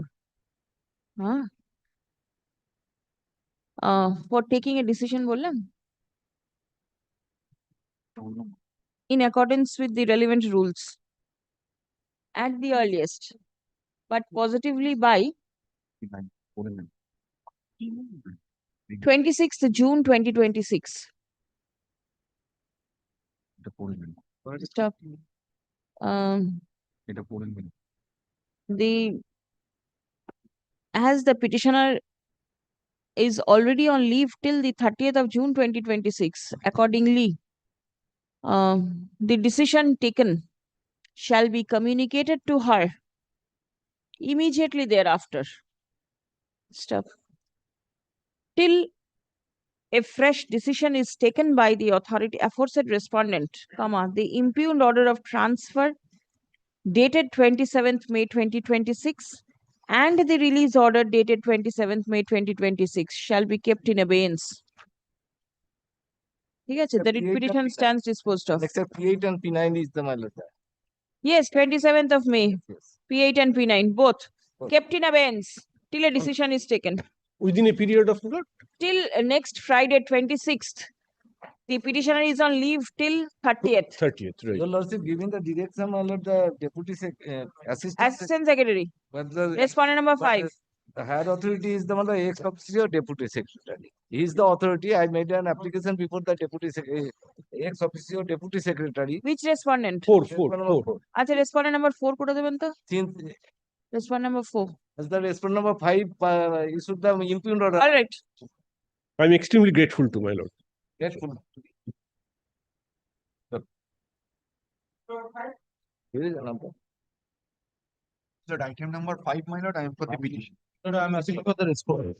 B: হ্যাঁ ফর টেকিং এ ডিসিশন বললাম in accordance with the relevant rules at the earliest but positively by 26th June 2026. Stop. As the petitioner is already on leave till the 30th of June 2026, accordingly, the decision taken shall be communicated to her immediately thereafter. Stop. Till a fresh decision is taken by the authority aforesaid respondent, comma, the impugned order of transfer dated 27th May 2026 and the release order dated 27th May 2026 shall be kept in abeyance. ঠিক আছে, the writ petition stands disposed of.
K: Except P8 and P9 is the my lord.
B: Yes, 27th of May,
K: Yes.
B: P8 and P9, both kept in abeyance till a decision is taken.
M: Within a period of what?
B: Till next Friday, 26th. The petitioner is on leave till 30th.
M: 30th, right.
K: Your lordship giving the direction, my lord, the deputy assistant.
B: Assistant Secretary,
K: But the
B: respondent number
K: but
B: 5.
K: the higher authority is the ex officio deputy secretary. He is the authority. I made an application before the deputy ex officio deputy secretary.
B: Which respondent?
M: 4.
B: আচ্ছা respondent number 4 করে দেবেন তো?
K: Since
B: Respondent number 4.
K: as the respondent number 5 issued the impugned order.
B: All right.
M: I'm extremely grateful to my lord.
K: Grateful. Here is the number.
J: So item number 5, my lord, I am for the petition.
F: I'm asking for the response.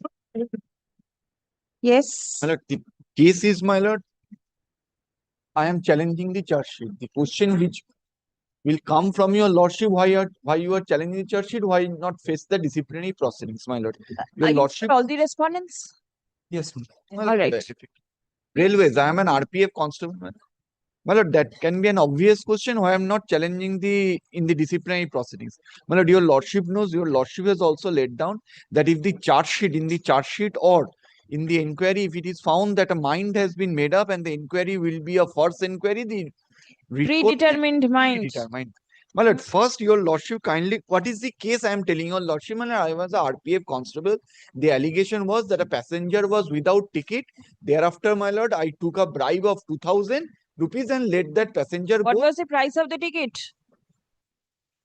B: Yes.
J: My lord, the case is, my lord, I am challenging the charge sheet. The question which will come from your lordship, why you are challenging the charge sheet, why not face the disciplinary proceedings, my lord? Your
B: Are you
J: lordship,
B: all the respondents?
J: yes, ma'am.
B: All right.
J: Railways, I am an RPF constable, ma'am. My lord, that can be an obvious question why I am not challenging in the disciplinary proceedings. My lord, your lordship knows, your lordship has also laid down that if the charge sheet or in the inquiry, if it is found that a mind has been made up and the inquiry will be a false inquiry, the report
B: Predetermined mind.
J: predetermined. My lord, first, your lordship kindly, what is the case I am telling your lordship? My lord, I was a RPF constable. The allegation was that a passenger was without ticket. Thereafter, my lord, I took a bribe of 2,000 rupees and let that passenger
B: What
J: go.
B: was the price of the ticket?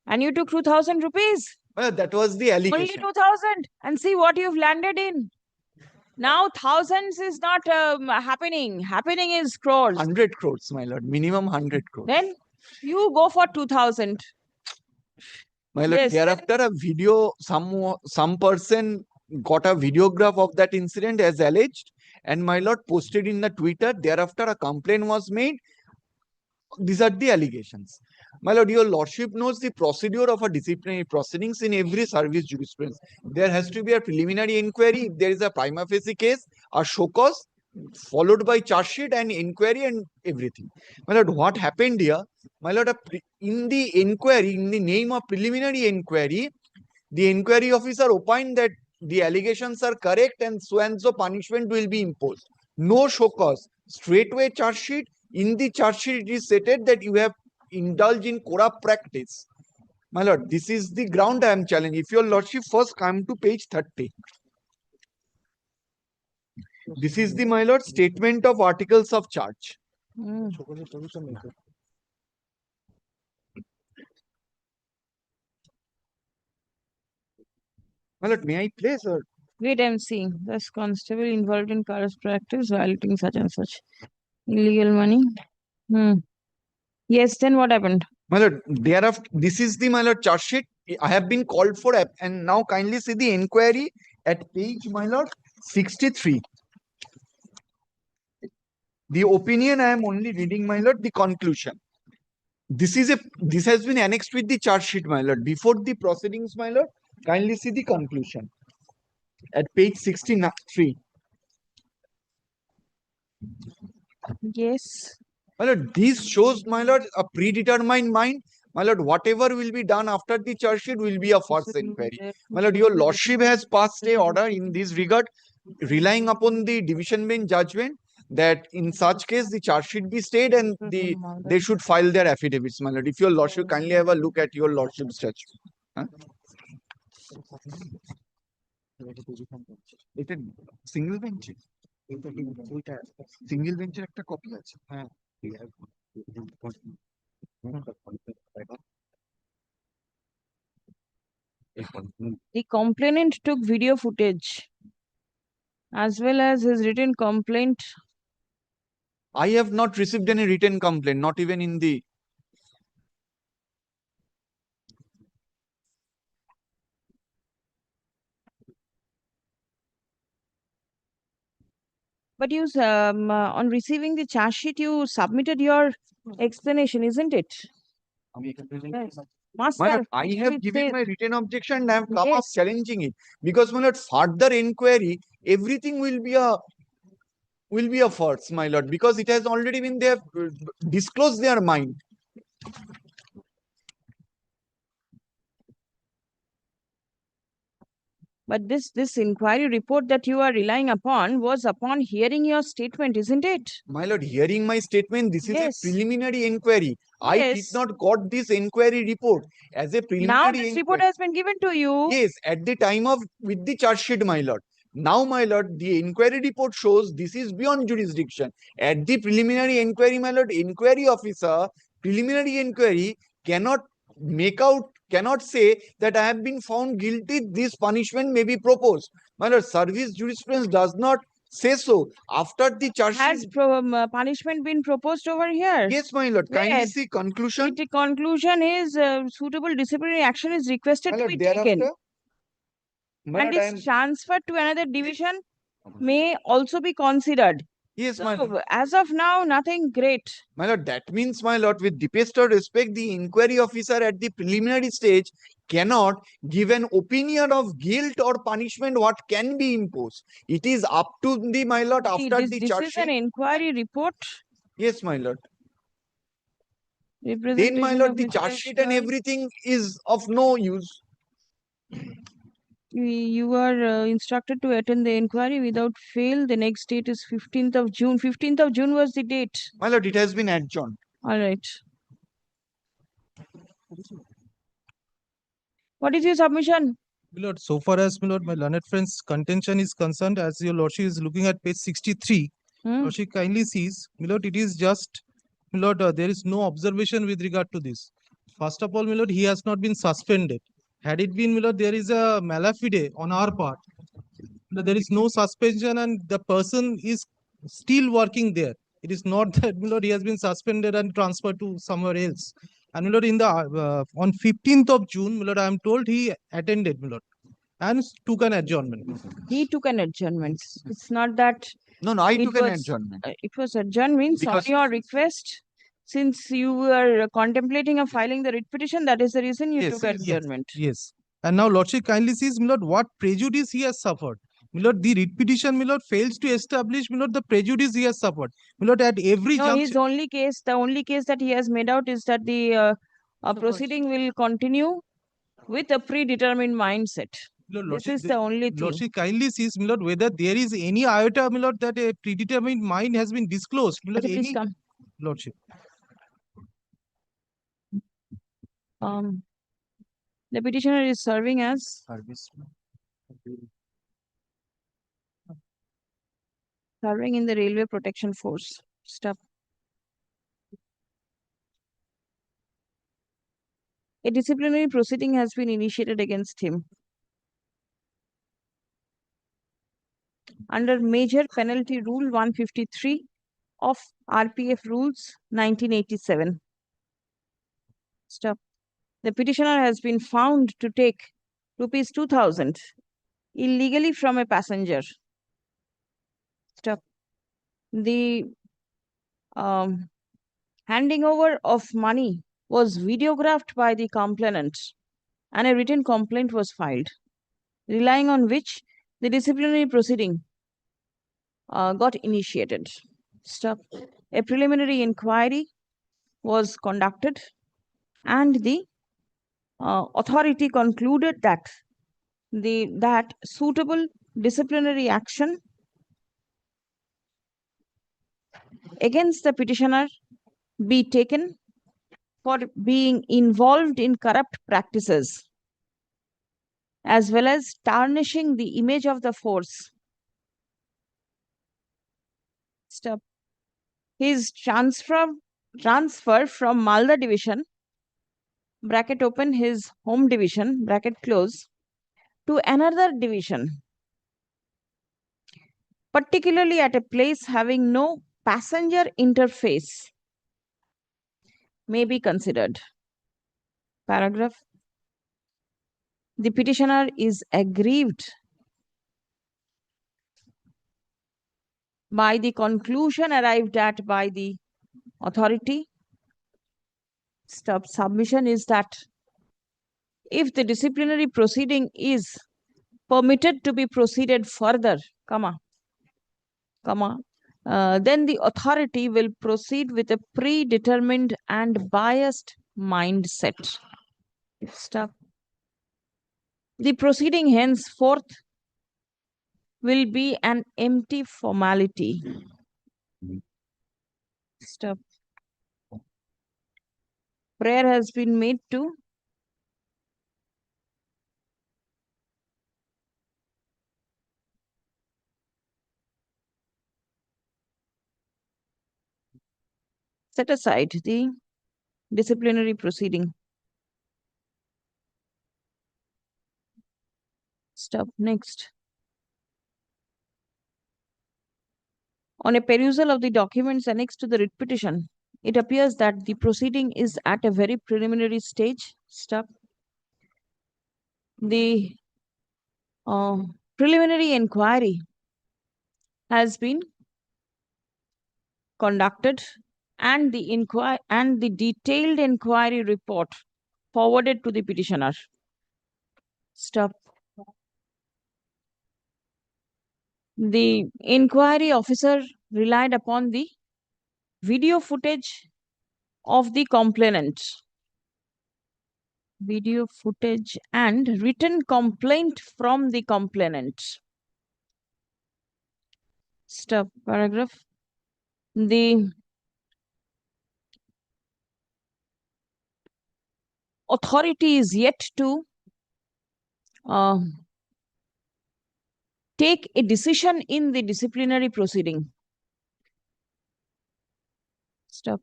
B: And you took 2,000 rupees?
J: Well, that was the
B: Only
J: allegation.
B: 2,000. And see what you've landed in. Now thousands is not happening. Happening is crores.
N: 100 crores, my lord, minimum 100 crores.
B: Then you go for 2000.
N: My lord,
B: Yes.
N: thereafter a video, some person got a videograph of that incident as alleged, and my lord posted in the Twitter. Thereafter a complaint was made. These are the allegations. My lord, your lordship knows the procedure of a disciplinary proceedings in every service jurisprudence. There has to be a preliminary inquiry. If there is a prima facie case, a show cause, followed by charge sheet and inquiry and everything. My lord, what happened here? My lord, in the inquiry, in the name of preliminary inquiry, the inquiry officer opined that the allegations are correct and so punishment will be imposed. No show cause. Straightway charge sheet. In the charge sheet, it is stated that you have indulged in corrupt practice. My lord, this is the ground I am challenging. If your lordship first come to page 30. This is the, my lord, statement of articles of charge.
B: Hmm.
N: My lord, may I play, sir?
B: Wait, I'm seeing. This constable involved in corrupt practice, violating such and such. Illegal money. Yes, then what happened?
N: My lord, thereafter, this is the, my lord, charge sheet. I have been called for, and now kindly see the inquiry at page, my lord, 63. The opinion I am only reading, my lord, the conclusion. This has been annexed with the charge sheet, my lord. Before the proceedings, my lord, kindly see the conclusion at page 63.
B: Yes.
N: My lord, this shows, my lord, a predetermined mind. My lord, whatever will be done after the charge sheet will be a first inquiry. My lord, your lordship has passed a order in this regard, relying upon the division bench judgment, that in such case the charge sheet be stayed and they should file their affidavits, my lord. If your lordship kindly have a look at your lordship's judgment. Huh? Single bench. Single bench একটা copy আছে। হ্যাঁ।
B: The complainant took video footage as well as his written complaint.
N: I have not received any written complaint, not even in the.
B: But you, on receiving the charge sheet, you submitted your explanation, isn't it? Yes. Must
N: My
B: have.
N: lord, I have
B: It
N: given
B: says-
N: my written objection and I have come up
B: Yes.
N: challenging it, because my lord, further inquiry, everything will be a first, my lord, because it has already been, they have disclosed their mind.
B: But this inquiry report that you are relying upon was upon hearing your statement, isn't it?
N: My lord, hearing my statement, this is
B: Yes.
N: a preliminary inquiry. I did
B: Yes.
N: not got this inquiry report as a
B: Now
N: preliminary
B: this report
N: inquiry.
B: has been given to you.
N: Yes, at the time of with the charge sheet, my lord. Now, my lord, the inquiry report shows this is beyond jurisdiction. At the preliminary inquiry, my lord, inquiry officer, preliminary inquiry cannot say that I have been found guilty, this punishment may be proposed. My lord, service jurisprudence does not say so. After the charge
B: Has
N: sheet.
B: punishment been proposed over here?
N: Yes, my lord. Kindly
B: Where?
N: see conclusion.
B: The conclusion is suitable disciplinary action is requested
N: My
B: to
N: lord,
B: be taken.
N: thereafter. My
B: And
N: lord, I
B: is
N: am.
B: transferred to another division may also be considered.
N: Yes, my lord.
B: So, as of now, nothing great.
N: My lord, that means, my lord, with deepest of respect, the inquiry officer at the preliminary stage cannot give an opinion of guilt or punishment what can be imposed. It is up to the, my lord, after the
B: This
N: charge
B: is an
N: sheet.
B: inquiry report.
N: Yes, my lord. Then, my
B: Representation
N: lord,
B: of
N: the
B: Mr.
N: charge sheet and
B: Shah.
N: everything is of no use.
B: You are instructed to attend the inquiry without fail. The next date is 15th of June. 15th of June was the date.
N: My lord, it has been adjourned.
B: All right. What is your submission?
O: My lord, so far as my lord, my learned friend's contention is concerned, as your lordship is looking at page 63, lordship kindly sees, my lord, it is just, my lord, there is no observation with regard to this. First of all, my lord, he has not been suspended. Had it been, my lord, there is a malafide on our part. there is no suspension and the person is still working there. It is not that, my lord, he has been suspended and transferred to somewhere else. And my lord, in the on 15th of June, my lord, I am told he attended, my lord, and took an adjournment.
B: He took an adjournment. It's not that
N: No, I
B: it
N: took an
B: was
N: adjournment.
B: it was adjourned means on
N: Because-
B: your request, since you were contemplating of filing the writ petition, that is the reason you took adjournment.
O: Yes. And now lordship kindly sees, my lord, what prejudice he has suffered. My lord, the writ petition, my lord, fails to establish, my lord, the prejudice he has suffered. My lord, at every
B: No, his
O: junction.
B: only case, the only case that he has made out is that the proceeding will continue with a predetermined mindset. This is the only thing.
O: Lordship kindly sees, my lord, whether there is any iota, my lord, that a predetermined mind has been disclosed. My lord,
B: Okay, please
O: any
B: come.
O: lordship.
B: The petitioner is serving as serving in the Railway Protection Force. Stop. A disciplinary proceeding has been initiated against him under Major Penalty Rule 153 of RPF Rules 1987. Stop. The petitioner has been found to take rupees 2,000 illegally from a passenger. Stop. The handing over of money was videographed by the complainant and a written complaint was filed, relying on which the disciplinary proceeding got initiated. Stop. A preliminary inquiry was conducted and the authority concluded that that suitable disciplinary action against the petitioner be taken for being involved in corrupt practices as well as tarnishing the image of the force. Stop. His transfer from Malda division, bracket open, his home division, bracket close, to another division, particularly at a place having no passenger interface, may be considered. Paragraph. The petitioner is aggrieved by the conclusion arrived at by the authority. Stop. Submission is that if the disciplinary proceeding is permitted to be proceeded further, then the authority will proceed with a predetermined and biased mindset. Stop. The proceeding henceforth will be an empty formality. Stop. Prayer has been made to set aside the disciplinary proceeding. Stop. Next. On a perusal of the documents annexed to the writ petition, it appears that the proceeding is at a very preliminary stage. Stop. The preliminary inquiry has been conducted and the detailed inquiry report forwarded to the petitioner. Stop. The inquiry officer relied upon the video footage of the complainant, video footage and written complaint from the complainant. Stop. Paragraph. The authority is yet to take a decision in the disciplinary proceeding. Stop.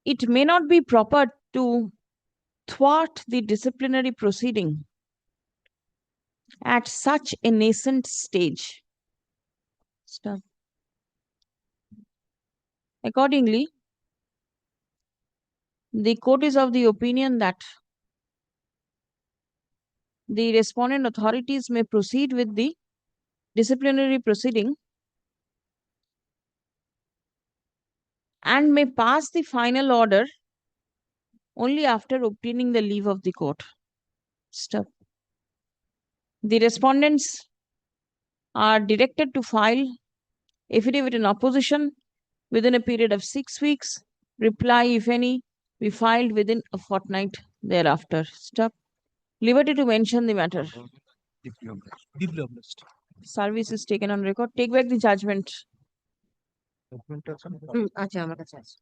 B: It may not be proper to thwart the disciplinary proceeding at such a nascent stage. Stop. Accordingly, the court is of the opinion that the respondent authorities may proceed with the disciplinary proceeding and may pass the final order only after obtaining the leave of the court. Stop. The respondents are directed to file affidavit in opposition within a period of 6 weeks. Reply, if any, be filed within a fortnight thereafter. Stop. Liberty to mention the matter.
O: Deeply obliged.
B: Service is taken on record. Take back the judgment.
I: আচ্ছা আমার কাছে আছে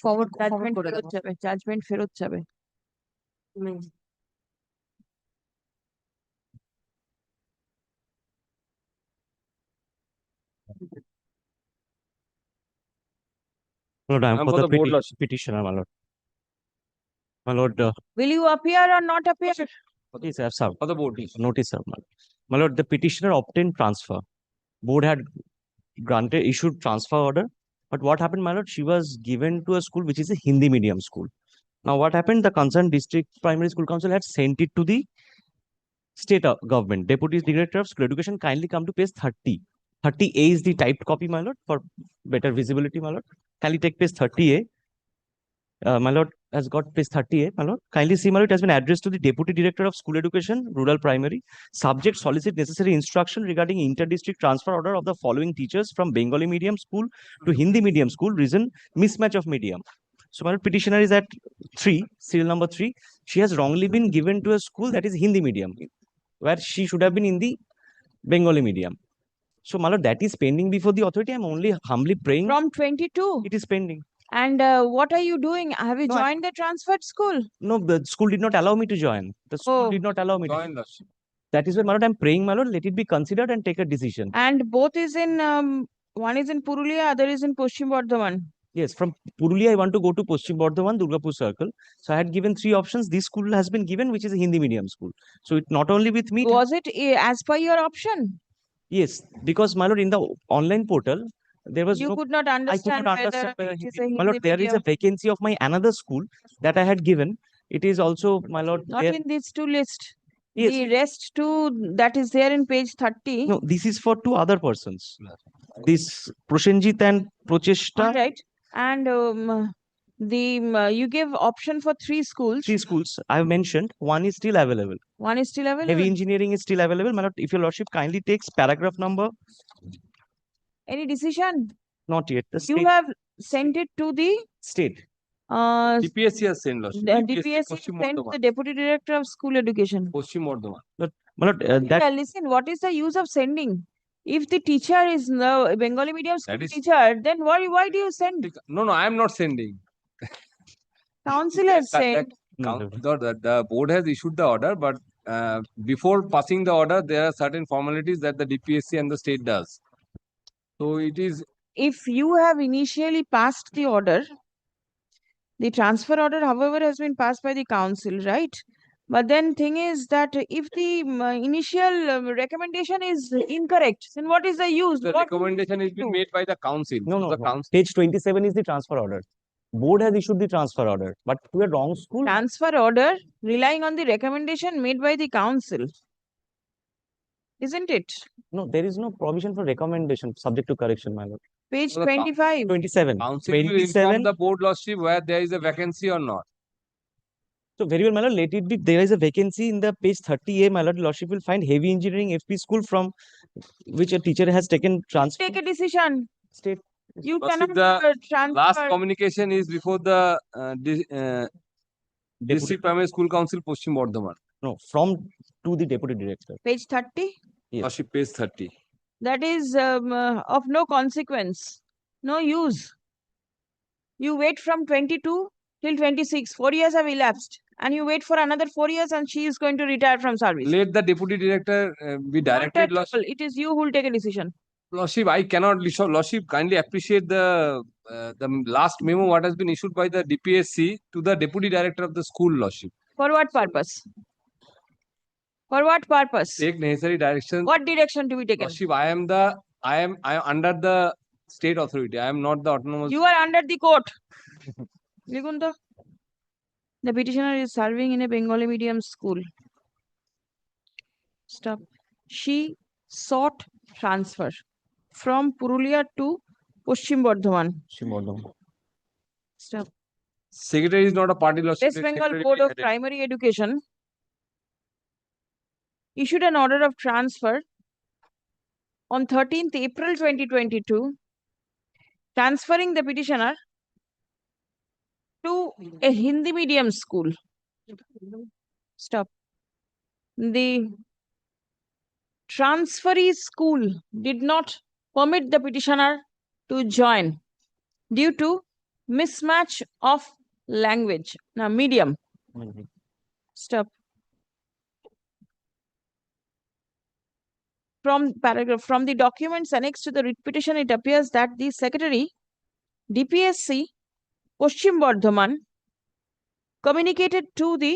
I: forward
B: Judgment ফেরত যাবে. Judgment ফেরত যাবে.
P: Lord, I am
E: I'm
P: for
E: for
P: the
E: the board
P: petitioner, my lord. My lord,
B: Will you appear or not appear?
P: yes, I have served.
E: For the board.
P: Notice, sir, my lord. My lord, the petitioner obtained transfer. Board had issued transfer order. But what happened, my lord? She was given to a school which is a Hindi medium school. Now, what happened? The concerned district primary school council had sent it to the state government. Deputy Director of School Education, kindly come to page 30. 30A is the typed copy, my lord, for better visibility, my lord. Kindly take page 30A. My lord has got page 30A, my lord. Kindly see, my lord, it has been addressed to the Deputy Director of School Education, Rural Primary. Subject solicit necessary instruction regarding inter-district transfer order of the following teachers from Bengali medium school to Hindi medium school. Reason, mismatch of medium. So, my lord, petitioner is at 3, serial number 3. She has wrongly been given to a school that is Hindi medium, where she should have been in the Bengali medium. So, my lord, that is pending before the authority. I am only humbly praying.
B: From 22?
P: It is pending.
B: And what are you doing? Have you joined the transferred school?
P: No, the school did not allow me to join. The school did not allow me to join. That is why, my lord, I am praying, my lord, let it be considered and take a decision.
B: And both is in, one is in Purulia, other is in Paschim Bardhaman.
P: Yes, from Purulia, I want to go to Paschim Bardhaman, Durgapur Circle. So I had given 3 options. This school has been given, which is a Hindi medium school. So it not only with me.
B: Was it as per your option?
P: Yes, because, my lord, in the online portal, there was
B: You could not understand
P: I could not understand
B: whether
P: whether
B: it is a
P: my lord,
B: Hindi
P: there is a
B: medium.
P: vacancy of my another school that I had given. It is also, my lord,
B: Not
P: there.
B: in these 2 lists.
P: Yes.
B: The rest 2 that is there in page 30.
P: No, this is for 2 other persons. This Prosenjit and Prochesta.
B: All right. And you give option for 3 schools.
P: 3 schools I have mentioned. 1 is still available.
B: 1 is still available.
P: Heavy engineering is still available. My lord, if your lordship kindly takes paragraph number.
B: Any decision?
P: Not yet. The
B: You
P: state.
B: have sent it to the
P: State.
E: DPSC has sent, Lordship.
B: DPSC
E: Paschim
B: sent
E: Bardhaman.
B: the Deputy Director of School Education.
E: Paschim Bardhaman.
P: My lord, that
B: Listen, what is the use of sending? If the teacher is no Bengali medium school
E: That is-
B: teacher, then why do you send?
E: No, I am not sending.
B: Council has sent.
E: The board has issued the order, but before passing the order, there are certain formalities that the DPSC and the state does. So it is.
B: If you have initially passed the order, the transfer order, however, has been passed by the council, right? But then thing is that if the initial recommendation is incorrect, then what is the use?
E: The
B: What
E: recommendation is being made by the council.
P: no,
E: The
P: no.
E: council.
P: Page 27 is the transfer order. Board has issued the transfer order, but to a wrong school.
B: Transfer order relying on the recommendation made by the council, isn't it?
P: No, there is no provision for recommendation subject to correction, my lord.
B: Page
E: So the
B: 25.
P: 27.
E: Council will inform
P: 27.
E: the board, Lordship, where there is a vacancy or not.
P: So very well, my lord, let it be. There is a vacancy in the page 30A, my lord. Lordship will find heavy engineering FP school from which a teacher has taken transfer.
B: Take a decision.
P: State.
B: You
E: Lordship,
B: cannot
E: the
B: transfer.
E: last communication is before the District Primary School Council, Paschim Bardhaman.
P: No, from to the deputy director.
B: Page 30.
P: Yes.
E: Lordship, page 30.
B: That is of no consequence, no use. You wait from 22 till 26. 4 years have elapsed. And you wait for another 4 years and she is going to retire from service.
E: Let the deputy director be directed,
B: Not at all.
E: Lordship.
B: It is you who will take a decision.
E: Lordship, I cannot, Lordship, kindly appreciate the last memo what has been issued by the DPSC to the Deputy Director of the school, Lordship.
B: For what purpose? For what purpose?
E: Take necessary direction.
B: What direction to be taken?
E: Lordship, I am under the state authority. I am not the autonomous.
B: You are under the court. লিখুন তো। The petitioner is serving in a Bengali medium school. Stop. She sought transfer from Purulia to Paschim Bardhaman. Stop.
E: Secretary is not a party, Lordship.
B: West Bengal Board of Primary Education issued an order of transfer on 13th April 2022, transferring the petitioner to a Hindi medium school. Stop. The transferee school did not permit the petitioner to join due to mismatch of language. Now, medium. Stop. From the documents annexed to the writ petition, it appears that the Secretary, DPSC, Paschim Bardhaman, communicated to the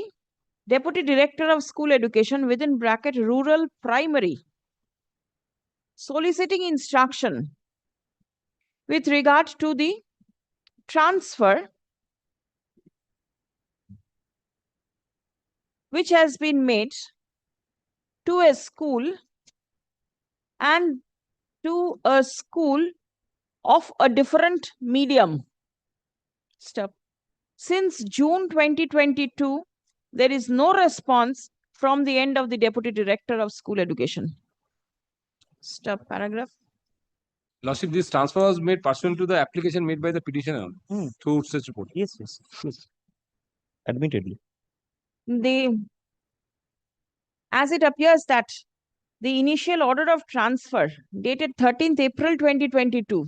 B: Deputy Director of School Education within bracket rural primary, soliciting instruction with regard to the transfer which has been made to a school and to a school of a different medium. Stop. Since June 2022, there is no response from the end of the Deputy Director of School Education. Stop. Paragraph.
E: Lordship, this transfer was made pursuant to the application made by the petitioner through such report.
P: Yes. Admittedly.
B: As it appears that the initial order of transfer dated 13th April 2022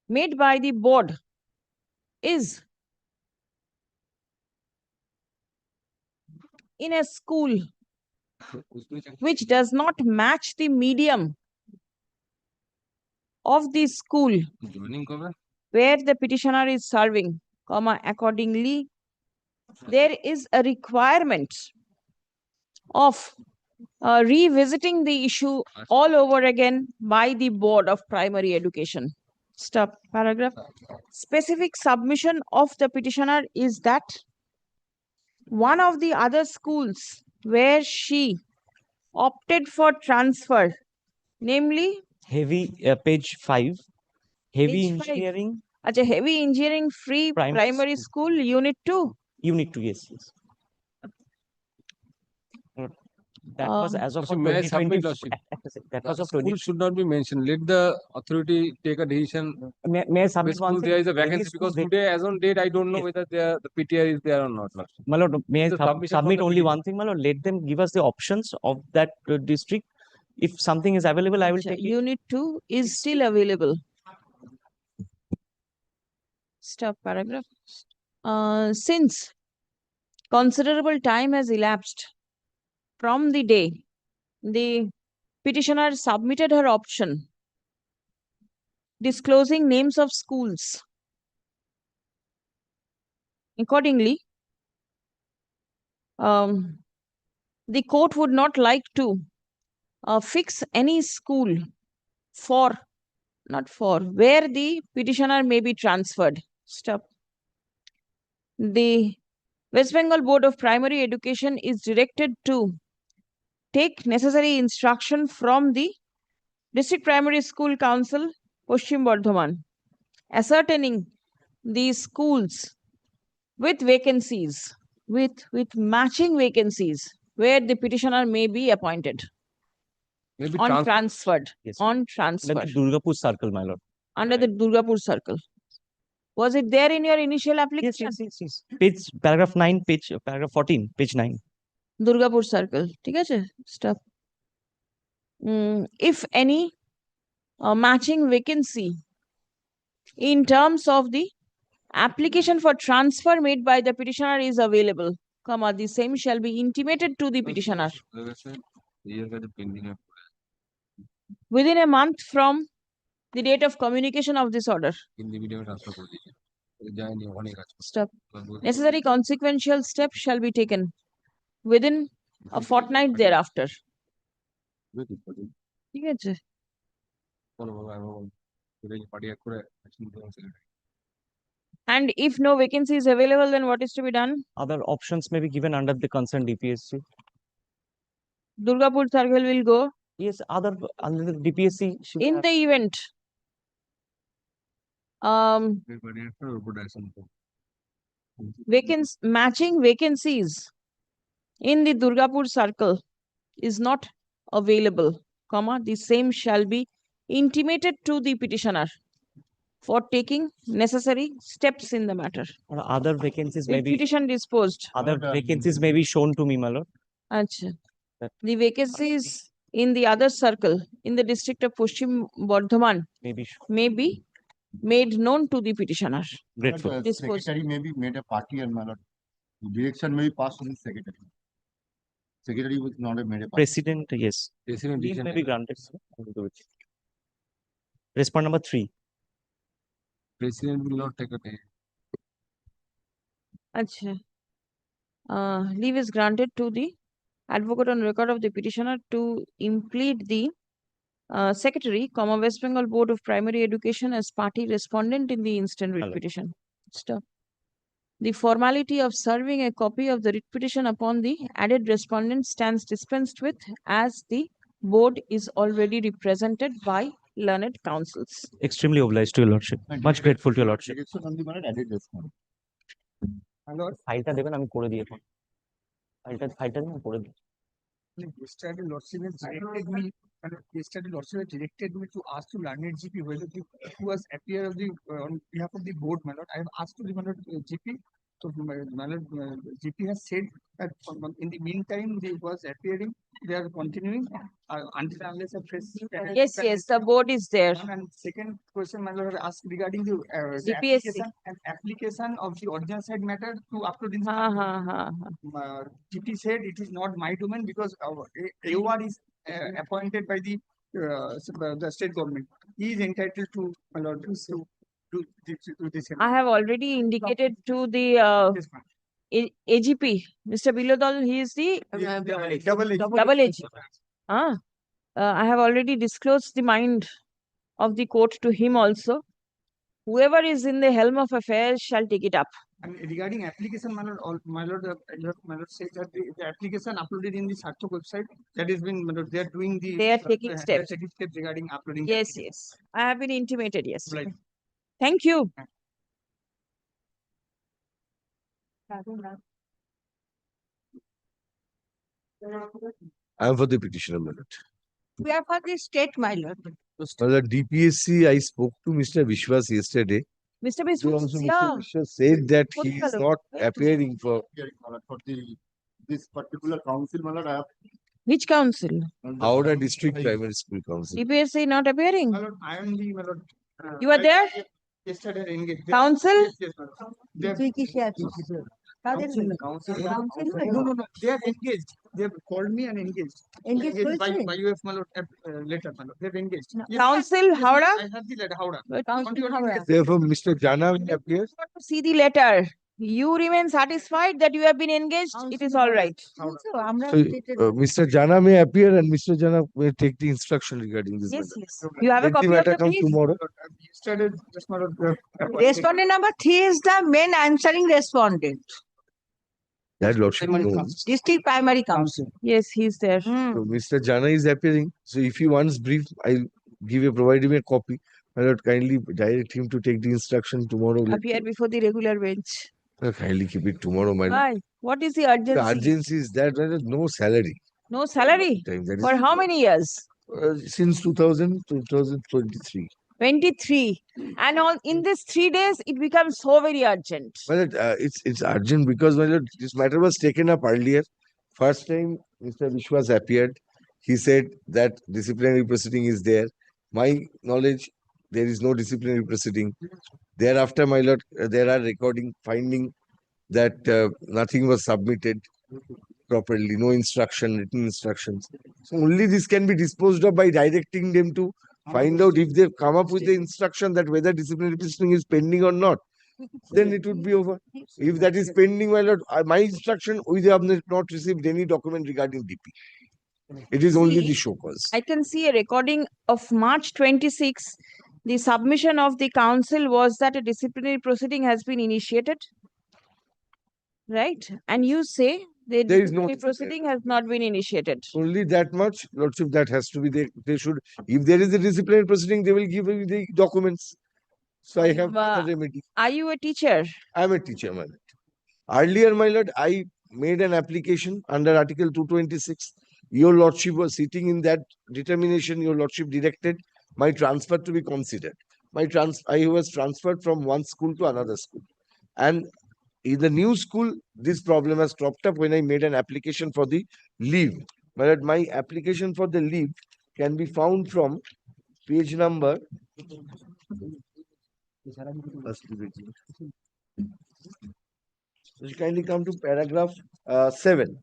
B: made by the board is in a school which does not match the medium of the school where the petitioner is serving, accordingly, there is a requirement of revisiting the issue all over again by the Board of Primary Education. Stop. Paragraph. Specific submission of the petitioner is that one of the other schools where she opted for transfer, namely
P: page 5, heavy
B: Page 5.
P: engineering.
B: Heavy Engineering Free Primary School, Unit 2.
P: Unit 2, yes. That was as of
E: Lordship, may I submit,
P: 2020.
E: Lordship?
P: That was of
E: School
P: 20.
E: should not be mentioned. Let the authority take a decision.
P: May I submit
E: Which
P: one
E: school
P: thing?
E: there is a
P: Any
E: vacancy,
P: school
E: because
P: they-
E: today, as on date, I don't know whether the PTR is there or not, Lordship.
P: My lord, may I
E: The submission from
P: submit
E: the
P: only
E: petition.
P: one thing, my lord? Let them give us the options of that district. If something is available, I will take it.
B: Unit 2 is still available. Stop. Paragraph. Since considerable time has elapsed from the day the petitioner submitted her option disclosing names of schools, accordingly, the court would not like to fix any school where the petitioner may be transferred. Stop. The West Bengal Board of Primary Education is directed to take necessary instruction from the District Primary School Council, Paschim Bardhaman, ascertaining these schools with vacancies, with matching vacancies, where the petitioner may be appointed.
E: Maybe
B: On transferred.
P: Yes.
B: On transfer.
P: Like the Durgapur circle, my lord.
B: Under the Durgapur circle. Was it there in your initial application?
P: Yes. Page, paragraph 9, paragraph 14, page 9.
B: Durgapur circle. ঠিক আছে? Stop. If any matching vacancy in terms of the application for transfer made by the petitioner is available, comma, the same shall be intimated to the petitioner within a month from the date of communication of this order. Stop. Necessary consequential steps shall be taken within a fortnight thereafter. ঠিক আছে? And if no vacancy is available, then what is to be done?
P: Other options may be given under the concerned DPSC.
B: Durgapur Circle will go.
P: Yes, under the DPSC.
B: In the event matching vacancies in the Durgapur Circle is not available, comma, the same shall be intimated to the petitioner for taking necessary steps in the matter.
P: Or other vacancies may be
B: Petition disposed.
P: other vacancies may be shown to me, my lord.
B: Achha. The vacancies in the other circle in the district of Paschim Bardhaman may be made known to the petitioner.
P: Grateful.
B: Disposed.
Q: Secretary may be made a party, and my lord, direction may be passed to the secretary. Secretary was not a made a party.
P: Precedent, yes.
E: Precedent
P: Leave may be granted, sir. I will do it. Respond number 3.
E: President will not take a day.
B: Achha. Leave is granted to the advocate on record of the petitioner to implead the secretary, comma, West Bengal Board of Primary Education as party respondent in the instant writ petition. Stop. The formality of serving a copy of the writ petition upon the added respondent stands dispensed with, as the board is already represented by learned counsels.
P: Extremely obliged to your lordship. Much grateful to your lordship.
Q: Direction on the matter added respond.
P: ফাইলটা দেবেন আমি করে দিই এখন ফাইলটা দেবেন করে দিই
R: Yesterday, Lordship has directed me. Yesterday, Lordship has directed me to ask to learned GP whether the who was appear of the on behalf of the board, my lord. I have asked to the my lord, GP. So my lord, GP has said that in the meantime they was appearing. They are continuing until unless a fresh.
B: Yes, yes, the board is there.
R: And second question, my lord, asked regarding the
B: DPSC.
R: application of the ordinance side matter to upload in. GP said it is not my domain because AOR is appointed by the state government. He is entitled to, my lord, to this.
B: I have already indicated to the AGP, Mr. Bilodal, he is the double AG. I have already disclosed the mind of the court to him also. Whoever is in the helm of affairs shall take it up.
R: And regarding application, my lord says that the application uploaded in the Sarthak website, that has been, my lord, they are doing the.
B: They are taking steps.
R: Regarding uploading.
B: Yes, yes. I have been intimated, yes. Right. Thank you.
S: I am for the petitioner, my lord.
I: We are for the state, my lord.
S: The DPSC, I spoke to Mr. Vishwas yesterday.
B: Mr.
S: So
B: Vishwas,
S: also
B: yeah.
S: Mr. Vishwas said that he is not appearing for
Q: This particular council, my lord, I have.
B: Which council?
S: Howrah District Primary School Council.
B: DPSC not appearing?
R: My lord, I am the, my lord.
B: You are there?
R: Yesterday engaged.
B: Council?
R: Yes, my lord. Council. No. They are engaged. They have called me and engaged.
I: Engaged
R: by you have, my lord, letter, my lord. They have engaged. Yes,
B: Council, Howrah?
R: I have the letter, Howrah.
S: Therefore, Mr. Jana will appear.
B: See the letter. You remain satisfied that you have been engaged? It is all right.
S: So, Mr. Jana may appear and Mr. Jana may take the instruction regarding this
B: Yes,
S: matter.
B: yes. You have a
S: Let the
B: copy of
S: matter
B: the
S: come
B: brief?
S: tomorrow.
R: Yesterday, just my lord.
I: Respondent number 3 is the main answering respondent.
S: That lordship knows.
I: District Primary Council.
B: Yes, he is there.
S: So Mr. Jana is appearing. So if he wants brief, I'll provide him a copy. I will kindly direct him to take the instruction tomorrow.
B: Appear before the regular bench.
S: Kindly keep it tomorrow, my lord.
B: Why? What is the urgency?
S: The urgency is that there is no salary.
B: No salary?
S: That is
B: For how many years?
S: Since 2023.
B: 23. And in these 3 days, it becomes so very urgent.
S: Well, it's urgent because my lord, this matter was taken up earlier. First time Mr. Vishwas appeared, he said that disciplinary proceeding is there. My knowledge, there is no disciplinary proceeding. Thereafter, my lord, there are recording finding that nothing was submitted properly, no written instructions. So only this can be disposed of by directing them to find out if they've come up with the instruction that whether disciplinary proceeding is pending or not. Then it would be over. If that is pending, my lord, my instruction, we have not received any document regarding DP. It is only the show cause.
B: I can see a recording of March 26. The submission of the council was that a disciplinary proceeding has been initiated. Right? And you say the
S: There is no
B: disciplinary proceeding has not been initiated.
S: Only that much, lordship, that has to be there. They should, if there is a disciplinary proceeding, they will give you the documents. So I have the remedy.
B: Are you a teacher?
S: I am a teacher, my lord. Earlier, my lord, I made an application under Article 226. Your lordship was sitting in that determination. Your lordship directed my transfer to be considered. I was transferred from one school to another school. And in the new school, this problem has cropped up when I made an application for the leave. My lord, my application for the leave can be found from page number. So kindly come to paragraph 7.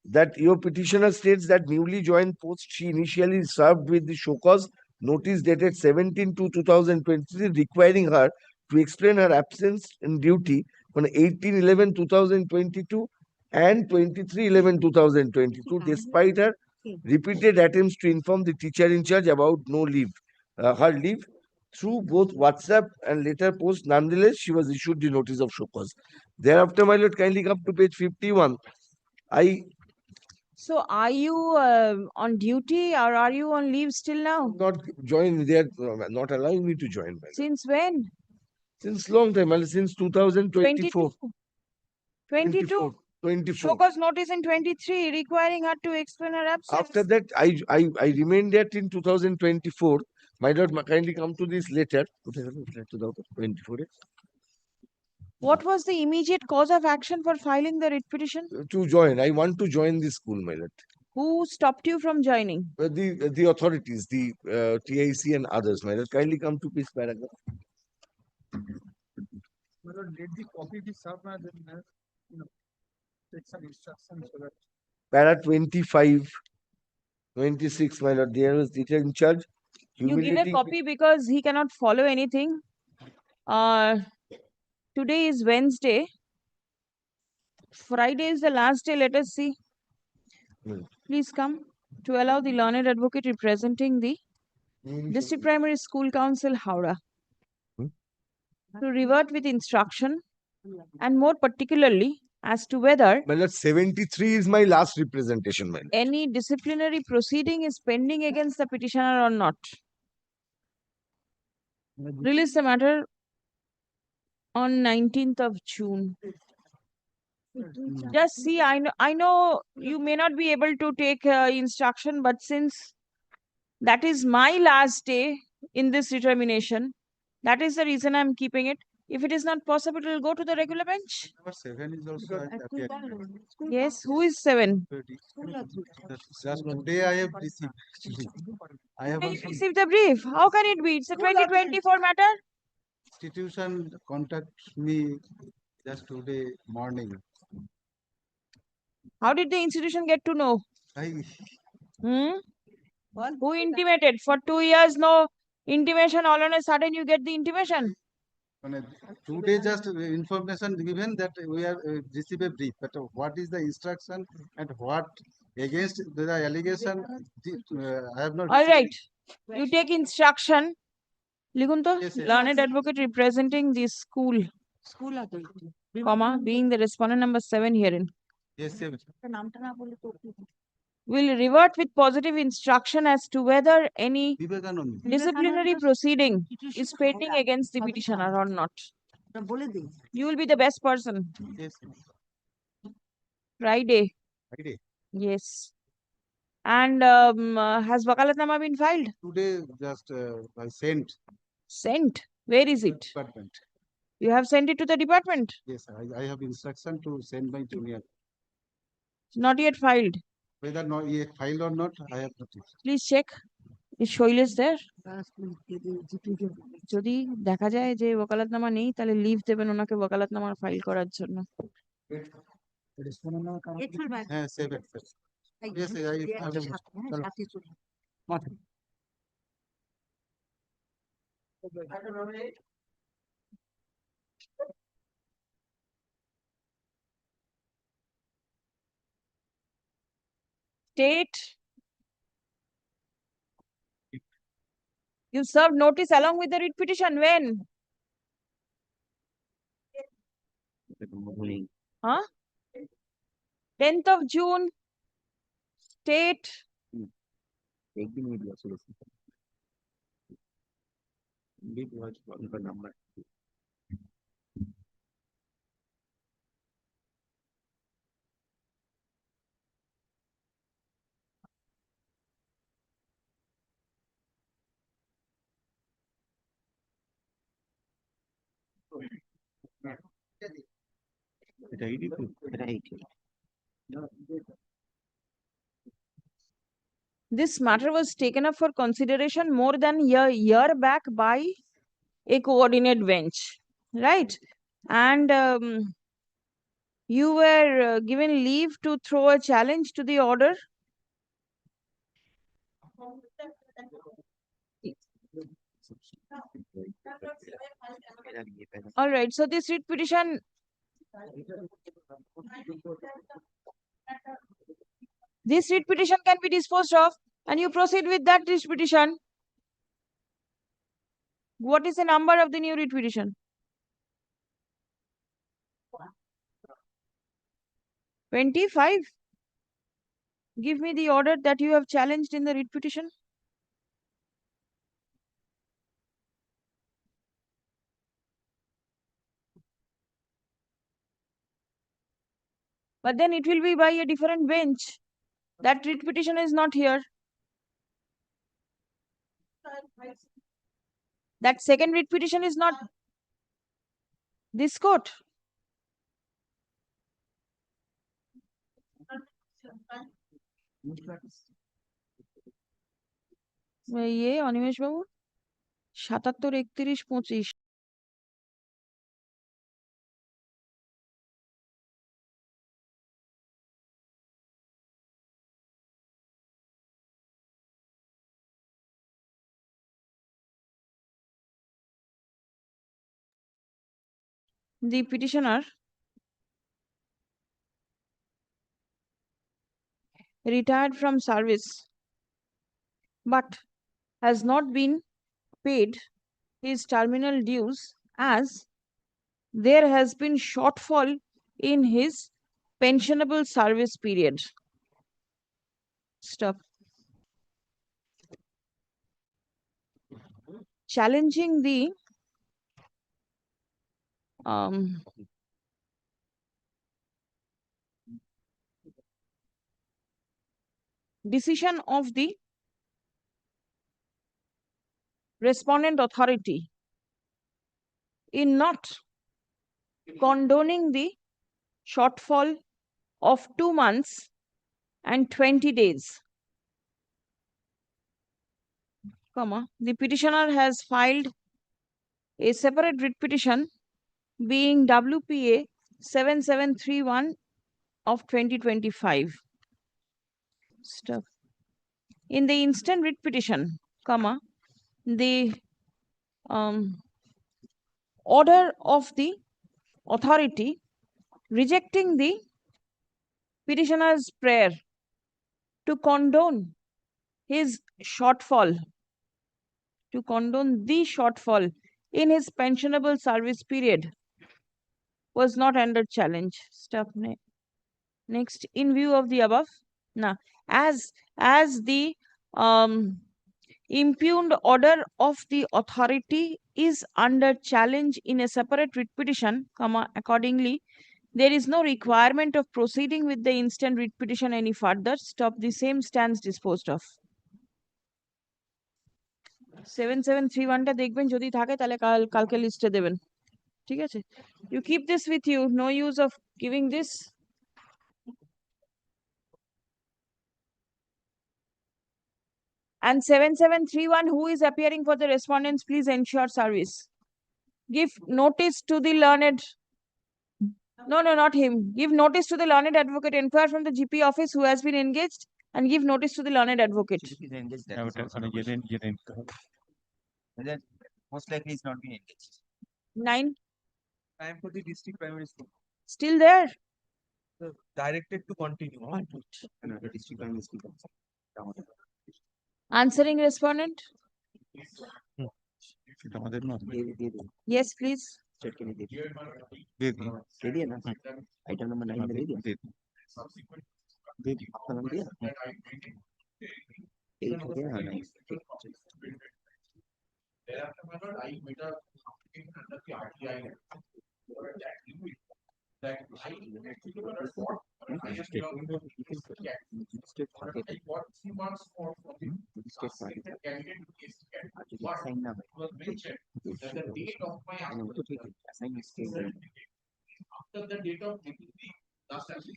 S: That your petitioner states that newly joined post she initially served with the show cause notice dated 17/2/2023 requiring her to explain her absence in duty on 18/11/2022 and 23/11/2022 despite her repeated attempts to inform the teacher in charge about her leave through both WhatsApp and later post. Nonetheless, she was issued the notice of show cause. Thereafter, my lord, kindly come to page 51.
B: So are you on duty or are you on leave still now?
S: Not join. They are not allowing me to join.
B: Since when?
S: Since long time, since 2024.
B: 22.
S: 24.
B: Show cause notice in 23 requiring her to explain her absence.
S: After that, I remained there till 2024. My lord, kindly come to this letter. 24.
B: What was the immediate cause of action for filing the writ petition?
S: To join. I want to join the school, my lord.
B: Who stopped you from joining?
S: The authorities, the TIC and others, my lord. Kindly come to this paragraph.
R: My lord, let the copy be served and then, take some instructions so that.
S: Para 25, 26, my lord. There was teacher in charge.
B: You give a copy because he cannot follow anything. Today is Wednesday. Friday is the last day. Let us see. Please come to allow the learned advocate representing the District Primary School Council, Howrah, to revert with instruction and more particularly as to whether
S: My lord, 73 is my last representation, my lord.
B: any disciplinary proceeding is pending against the petitioner or not. Release the matter on 19th of June. Just see, I know you may not be able to take instruction, but since that is my last day in this determination, that is the reason I'm keeping it. If it is not possible, it will go to the regular bench.
J: Number 7 is also appeared.
B: Yes, who is 7?
J: Just today I have received. I have
B: You
J: also
B: received the brief. How can it be? It's a 2024 matter.
J: institution contact me just today morning.
B: How did the institution get to know? Who intimated? For 2 years, no intimation. All on a sudden, you get the intimation.
J: Today just information given that we have received a brief, but what is the instruction and what against the allegation, I have not.
B: All right. You take instruction. Ligunto, learned advocate representing the school, comma, being the respondent number 7 herein,
J: Yes, sir.
B: will revert with positive instruction as to whether any disciplinary proceeding is pending against the petitioner or not. You will be the best person.
J: Yes.
B: Friday.
J: Friday.
B: Yes. And has Wakalatnama been filed?
J: Today just I sent.
B: Sent? Where is it?
J: Department.
B: You have sent it to the department?
J: Yes, I have instruction to send my junior.
B: Not yet filed.
J: Whether not yet filed or not, I have not.
B: Please check. Is Shoilesh there? যদি দেখা যায় যে ওকালতনামা নেই তাহলে leave দেবেন ওনাকে ওকালতনামা file করার জন্য
Q: হ্যাঁ save access Yes,
B: State. You served notice along with the writ petition when? Huh? 10th of June. State. This matter was taken up for consideration more than a year back by a coordinate bench, right? And you were given leave to throw a challenge to the order. All right, so this writ petition, can be disposed of, and you proceed with that writ petition. What is the number of the new writ petition? 25. Give me the order that you have challenged in the writ petition. But then it will be by a different bench. That writ petition is not here. That second writ petition is not this court. ये অনিমেষ বাবু 77 31 25 The petitioner retired from service but has not been paid his terminal dues as there has been shortfall in his pensionable service period. Stop. Challenging the decision of the respondent authority in not condoning the shortfall of 2 months and 20 days, the petitioner has filed a separate writ petition being WPA 7731 of 2025. Stuff. In the instant writ petition, the order of the authority rejecting the petitioner's prayer to condone his shortfall, in his pensionable service period was not under challenge. Stuff. Next, in view of the above, as the impugned order of the authority is under challenge in a separate writ petition, accordingly, there is no requirement of proceeding with the instant writ petition any further. Stop. The same stands disposed of. 7731 টা দেখবেন যদি থাকে তাহলে কালকে লিস্টে দেবেন ঠিক আছে you keep this with you, no use of giving this. And 7731, who is appearing for the respondents, please ensure service. Give notice to the learned No, not him. Give notice to the learned advocate, inquire from the GP office who has been engaged, and give notice to the learned advocate.
J: Most likely he's not been engaged.
B: 9.
J: Time for the district primary school.
B: Still there?
J: Directed to continue.
Q: Another district primary school.
B: Answering respondent? Yes, please.
Q: Item number 9 में दे दिया दे दिया आपका नाम दिया 8 हो गया हाँ 9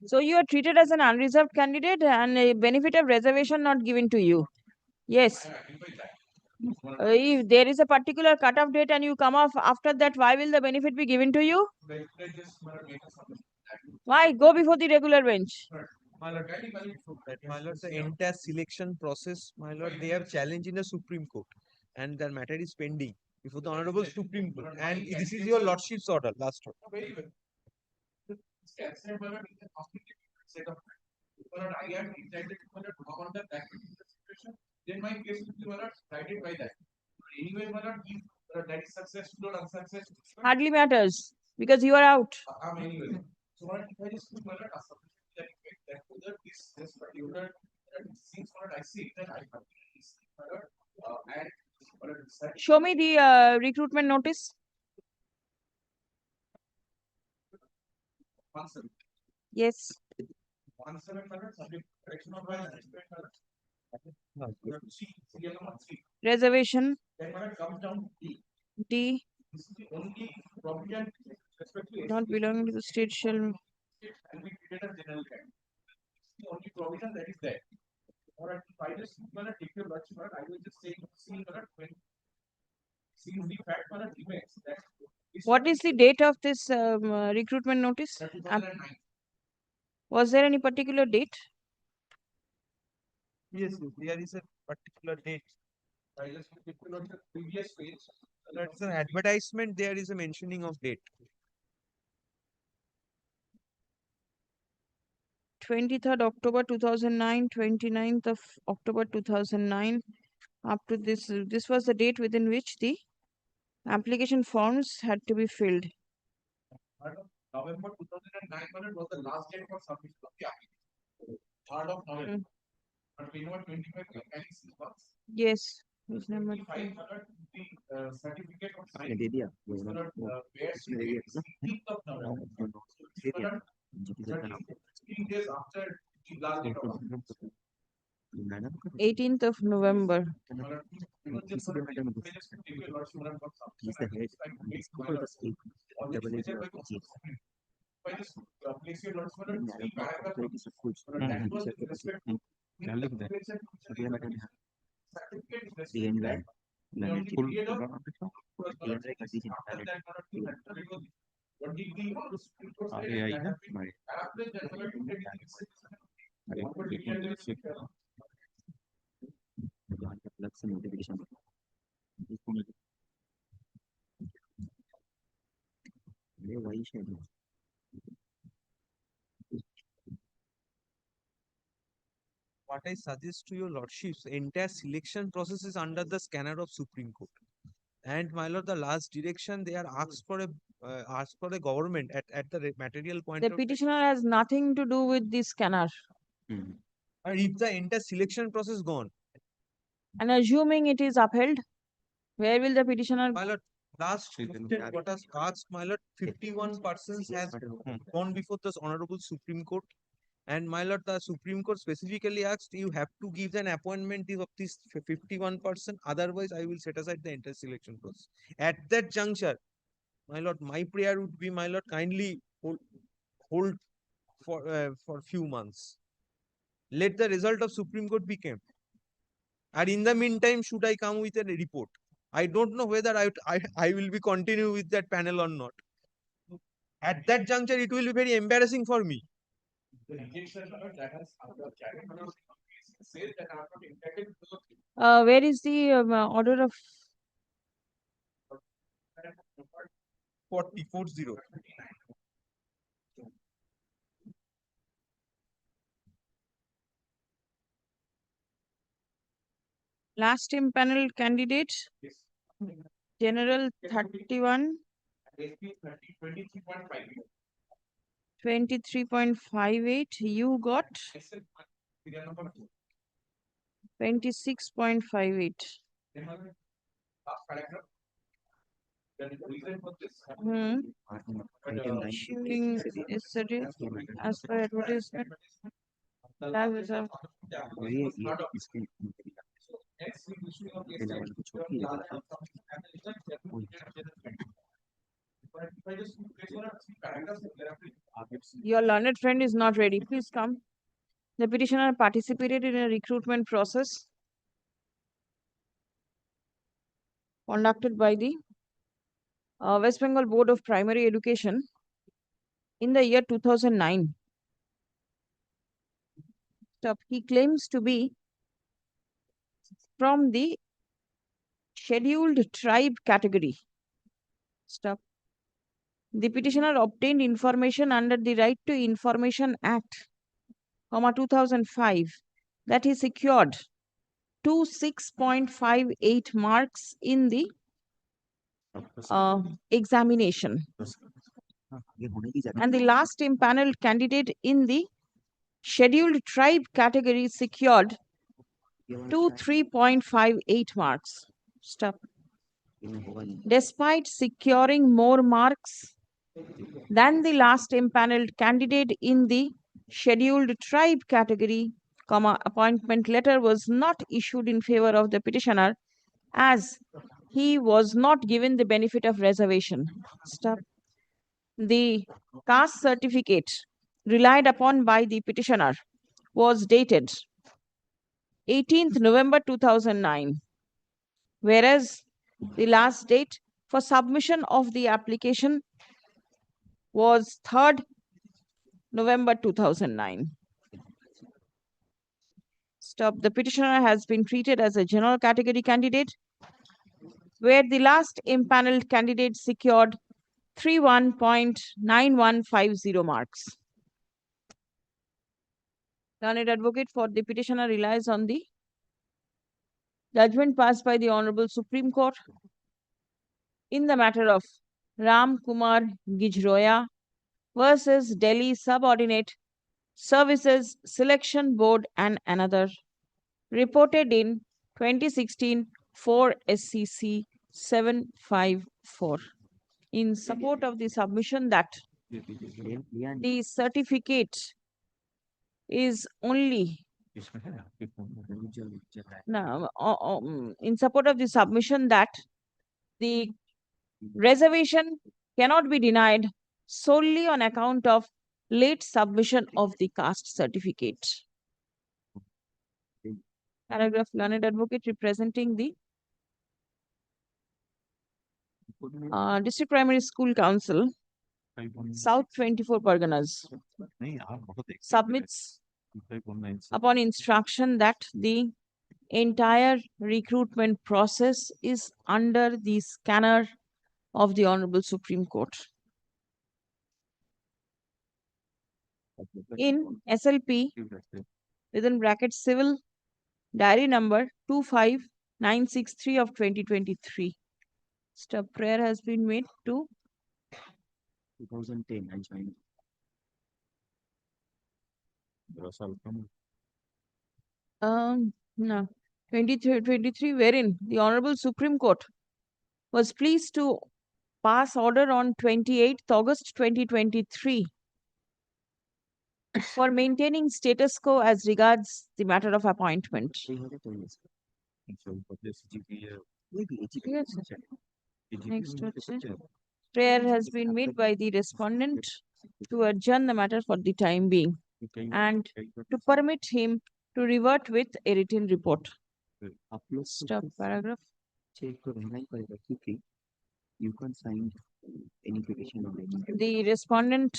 B: So you are treated as an unreserved candidate and a benefit of reservation not given to you. Yes. If there is a particular cutoff date and you come off after that, why will the benefit be given to you? Why? Go before the regular bench.
J: My lord, the entire selection process, my lord, they have challenged in the Supreme Court, and their matter is pending before the Honorable Supreme Court. And this is your Lordship's order, last order.
G: Then my case will be guided by that. Anyway, that is successful or unsuccessful.
B: Hardly matters because you are out.
G: Anyway. So if I just put that this particular things I see that I and
B: Show me the recruitment notice. Yes.
G: 17 subject correction of
B: Reservation.
G: Then when it comes down to D.
B: D.
G: This is the only provision
B: Not belonging to the state shall.
G: and we create a general kind. The only provision that is there. Or if I just take your Lordship, I will just say see the fact remains that.
B: What is the date of this recruitment notice? Was there any particular date?
J: Yes, there is a particular date.
G: I just take your Lordship previous page.
J: That's an advertisement. There is a mentioning of date.
B: 23rd October 2009, 29th of October 2009. Up to this was the date within which the application forms had to be filled.
G: November 2009 was the last date for submission of the application. 3rd of November. But we know 25 months.
B: Yes. Which number?
G: The certificate of sign.
Q: दे दिया
G: Bears 16th of November.
Q: दे दिया
G: 16 days after the last date of
B: 18th of November.
Q: He's the head and he's over the state double agent of the chief.
J: What I suggest to your lordships, entire selection process is under the scanner of Supreme Court. And my lord, the last direction they are asked for a government at the material point.
B: The petitioner has nothing to do with the scanner.
J: And if the entire selection process gone.
B: And assuming it is upheld, where will the petitioner?
J: My lord, last what has asked, my lord, 51 persons has gone before this honorable Supreme Court. And my lord, the Supreme Court specifically asked you have to give an appointment of this 51%. Otherwise, I will set aside the entire selection process. At that juncture, my lord, my prayer would be, my lord, kindly hold for few months. Let the result of Supreme Court be kept. And in the meantime, should I come with a report? I don't know whether I will be continue with that panel or not.
T: At that juncture, it will be very embarrassing for me.
B: Where is the order of
T: 40.
B: last impaneled candidate? General 31. 23.58. You got 26.58. Shooting yesterday as per advertisement. Lab is a Your learned friend is not ready. Please come. The petitioner participated in a recruitment process conducted by the West Bengal Board of Primary Education in the year 2009. He claims to be from the scheduled tribe category. The petitioner obtained information under the Right to Information Act, 2005, that he secured 26.58 marks in the examination. And the last impaneled candidate in the scheduled tribe category secured 3.58 marks. Despite securing more marks than the last impaneled candidate in the scheduled tribe category, appointment letter was not issued in favor of the petitioner as he was not given the benefit of reservation. The caste certificate relied upon by the petitioner was dated 18th November 2009, whereas the last date for submission of the application was 3rd November 2009. The petitioner has been treated as a general category candidate, where the last impaneled candidate secured 31.9150 marks. Learned advocate for the petitioner relies on the judgment passed by the Honorable Supreme Court in the matter of Ram Kumar Gijroya versus Delhi Subordinate Services Selection Board and another, reported in 2016 4 SCC 754. In support of the submission that the certificate is only in support of the submission that the reservation cannot be denied solely on account of late submission of the caste certificate. Paragraph, learned advocate representing the District Primary School Council, South 24 Parganas, submits upon instruction that the entire recruitment process is under the scanner of the Honorable Supreme Court. In SLP, within brackets civil diary number 25963 of 2023, prayer has been made to
P: 2010. I joined.
B: No, 23, wherein the Honorable Supreme Court was pleased to pass order on 28th August 2023 for maintaining status quo as regards the matter of appointment. Next, prayer has been made by the respondent to adjourn the matter for the time being and to permit him to revert with a written report. Stop paragraph.
U: You can sign any petition on it.
B: The respondent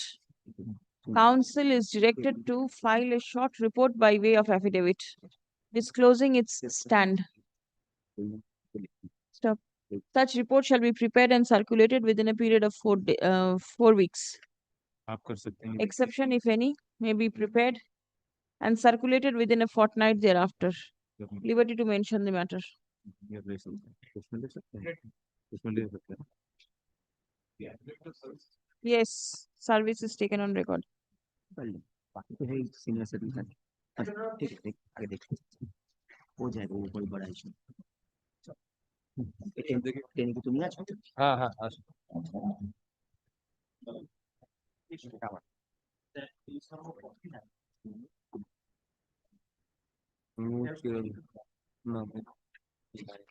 B: counsel is directed to file a short report by way of affidavit, disclosing its stand. Stop. Such report shall be prepared and circulated within a period of 4 weeks. Exception, if any, may be prepared and circulated within a fortnight thereafter. Liberty to mention the matter. Yes, service is taken on record.
U: बाकी तो है senior citizen ठीक है आगे देखते हो जाएगा वो कोई बड़ा इशू देने की तुम आज
E: हाँ हाँ हाँ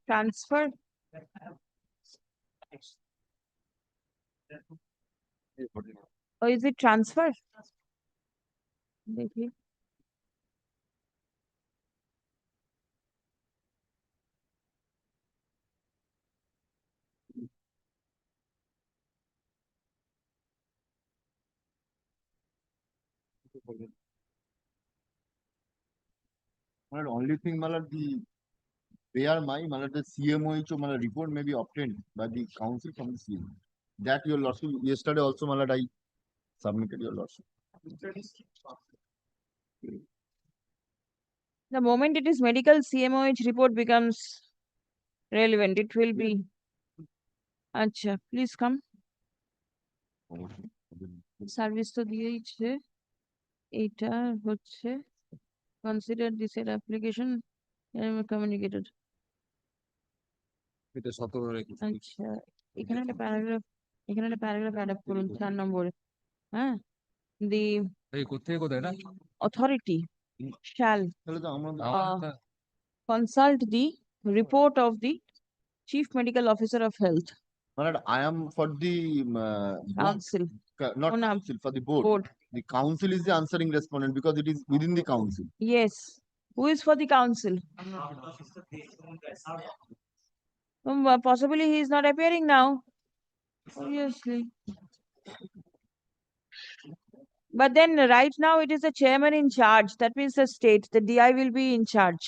B: Transfer. Or is it transfer? देखिए
Q: Only thing, Malad, the where my Malad, the CMOH Malad report may be obtained by the council from the CM. That your lordship yesterday also Malad I submitted your lordship.
B: The moment it is medical, CMOH report becomes relevant. It will be. Acha, please come. Service to দিয়েছে এটা হচ্ছে consider this application communicated.
E: এটা 17
B: আচ্ছা এখানে একটা paragraph add up করুন 4 নম্বরে হ্যাঁ the
E: এই কোথায় কোথায় না
B: authority shall consult the report of the chief medical officer of health.
Q: Malad, I am for the
B: Council.
Q: Not
B: Oh, no.
Q: council, for the board. The council is the answering respondent because it is within the council.
B: Yes. Who is for the council? Possibly he is not appearing now. Obviously. But then right now it is the chairman in charge. That means the state. The DI will be in charge.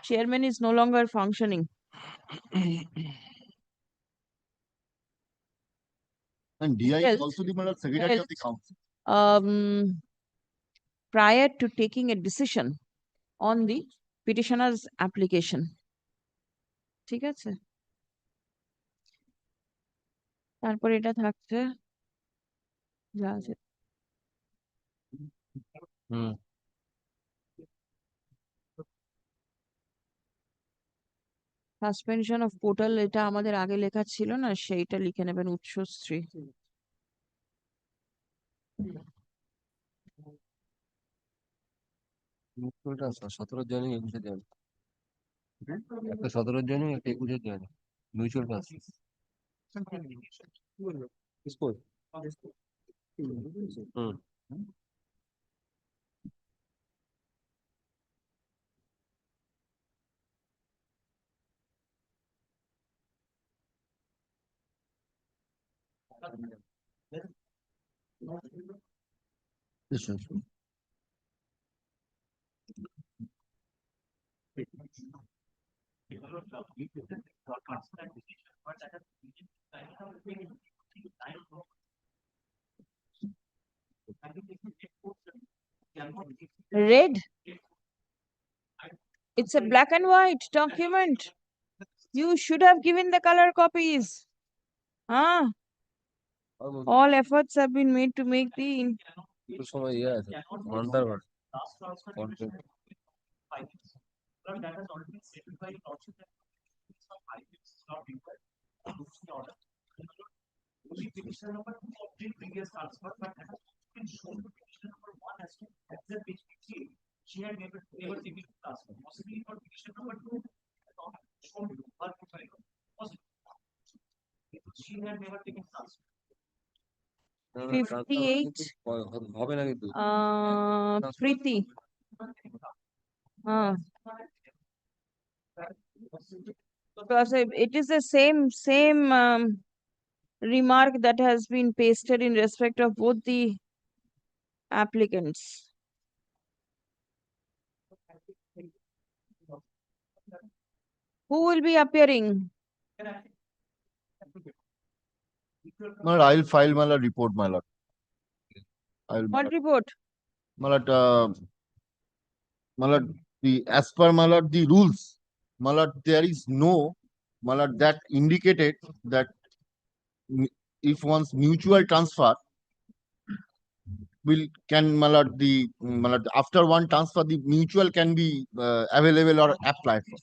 B: Chairman is no longer functioning.
Q: And DI
B: Health.
Q: is also the Malad secretary of the council.
B: Prior to taking a decision on the petitioner's application. ঠিক আছে তারপর এটা থাকছে যা আছে suspension of portal এটা আমাদের আগে লেখা ছিল না সেইটা লিখে নেবেন উৎসশ্রী
E: একটা 17 জয়েনিং 21 জয়েনিং একটা 17 জয়েনিং একটা 21 joining mutual fund score
B: red it's a black and white document you should have given the color copies all efforts have been made to make the
E: সময় ইয়ে আছে আন্ডারওয়ার্ড
V: She had never taken transfer. Possibly for petition number 2, shown her profile. She had never taken transfer.
B: 58
E: হবে না কিন্তু
B: Preeti because it is the same remark that has been pasted in respect of both the applicants. Who will be appearing?
Q: My lord, I'll file my lord report, my lord.
B: What report?
Q: My lord, as per my lord, the rules, my lord, there is no, my lord, that indicated that if one's mutual transfer my lord, after one transfer, the mutual can be available or applied for.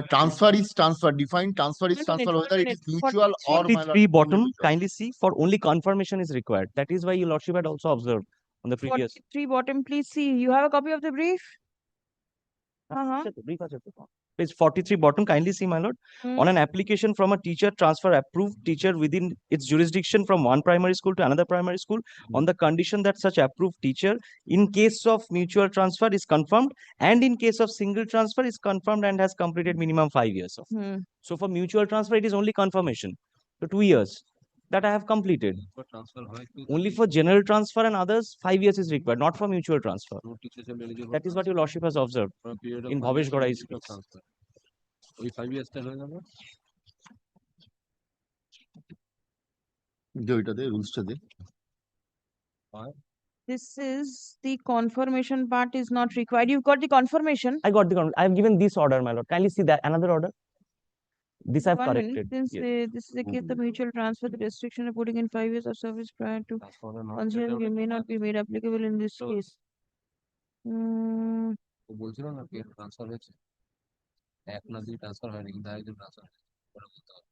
Q: Transfer is transfer, defined transfer is transfer, whether it is mutual or my lord,
P: 43 bottom, kindly see, for only confirmation is required. That is why your lordship had also observed on the previous.
B: 43 bottom, please see. You have a copy of the brief?
P: Page 43 bottom, kindly see, my lord. On an application from a teacher transfer approved teacher within its jurisdiction from one primary school to another primary school on the condition that such approved teacher in case of mutual transfer is confirmed and in case of single transfer is confirmed and has completed minimum 5 years of. So for mutual transfer it is only confirmation. So 2 years that I have completed. Only for general transfer and others 5 years is required, not for mutual transfer. That is what your lordship has observed in Bhavesh Godai's case.
E: 5 years টা হয়ে যাবে
Q: রুলসটা দে
B: This is the confirmation part is not required. You've got the confirmation.
P: I got the I have given this order, my lord. Kindly see that another order. This I have
B: 1 minute.
P: corrected.
B: Since
P: Yes.
B: this is a case of mutual transfer, the restriction of putting in 5 years of service prior to consideration may not be made applicable in this case.
E: ও বলছিল না কি transfer হয়েছে এক না দুই transfer হয়নি কিন্তু আরেকজন ট্রান্সফার করে বলতে হবে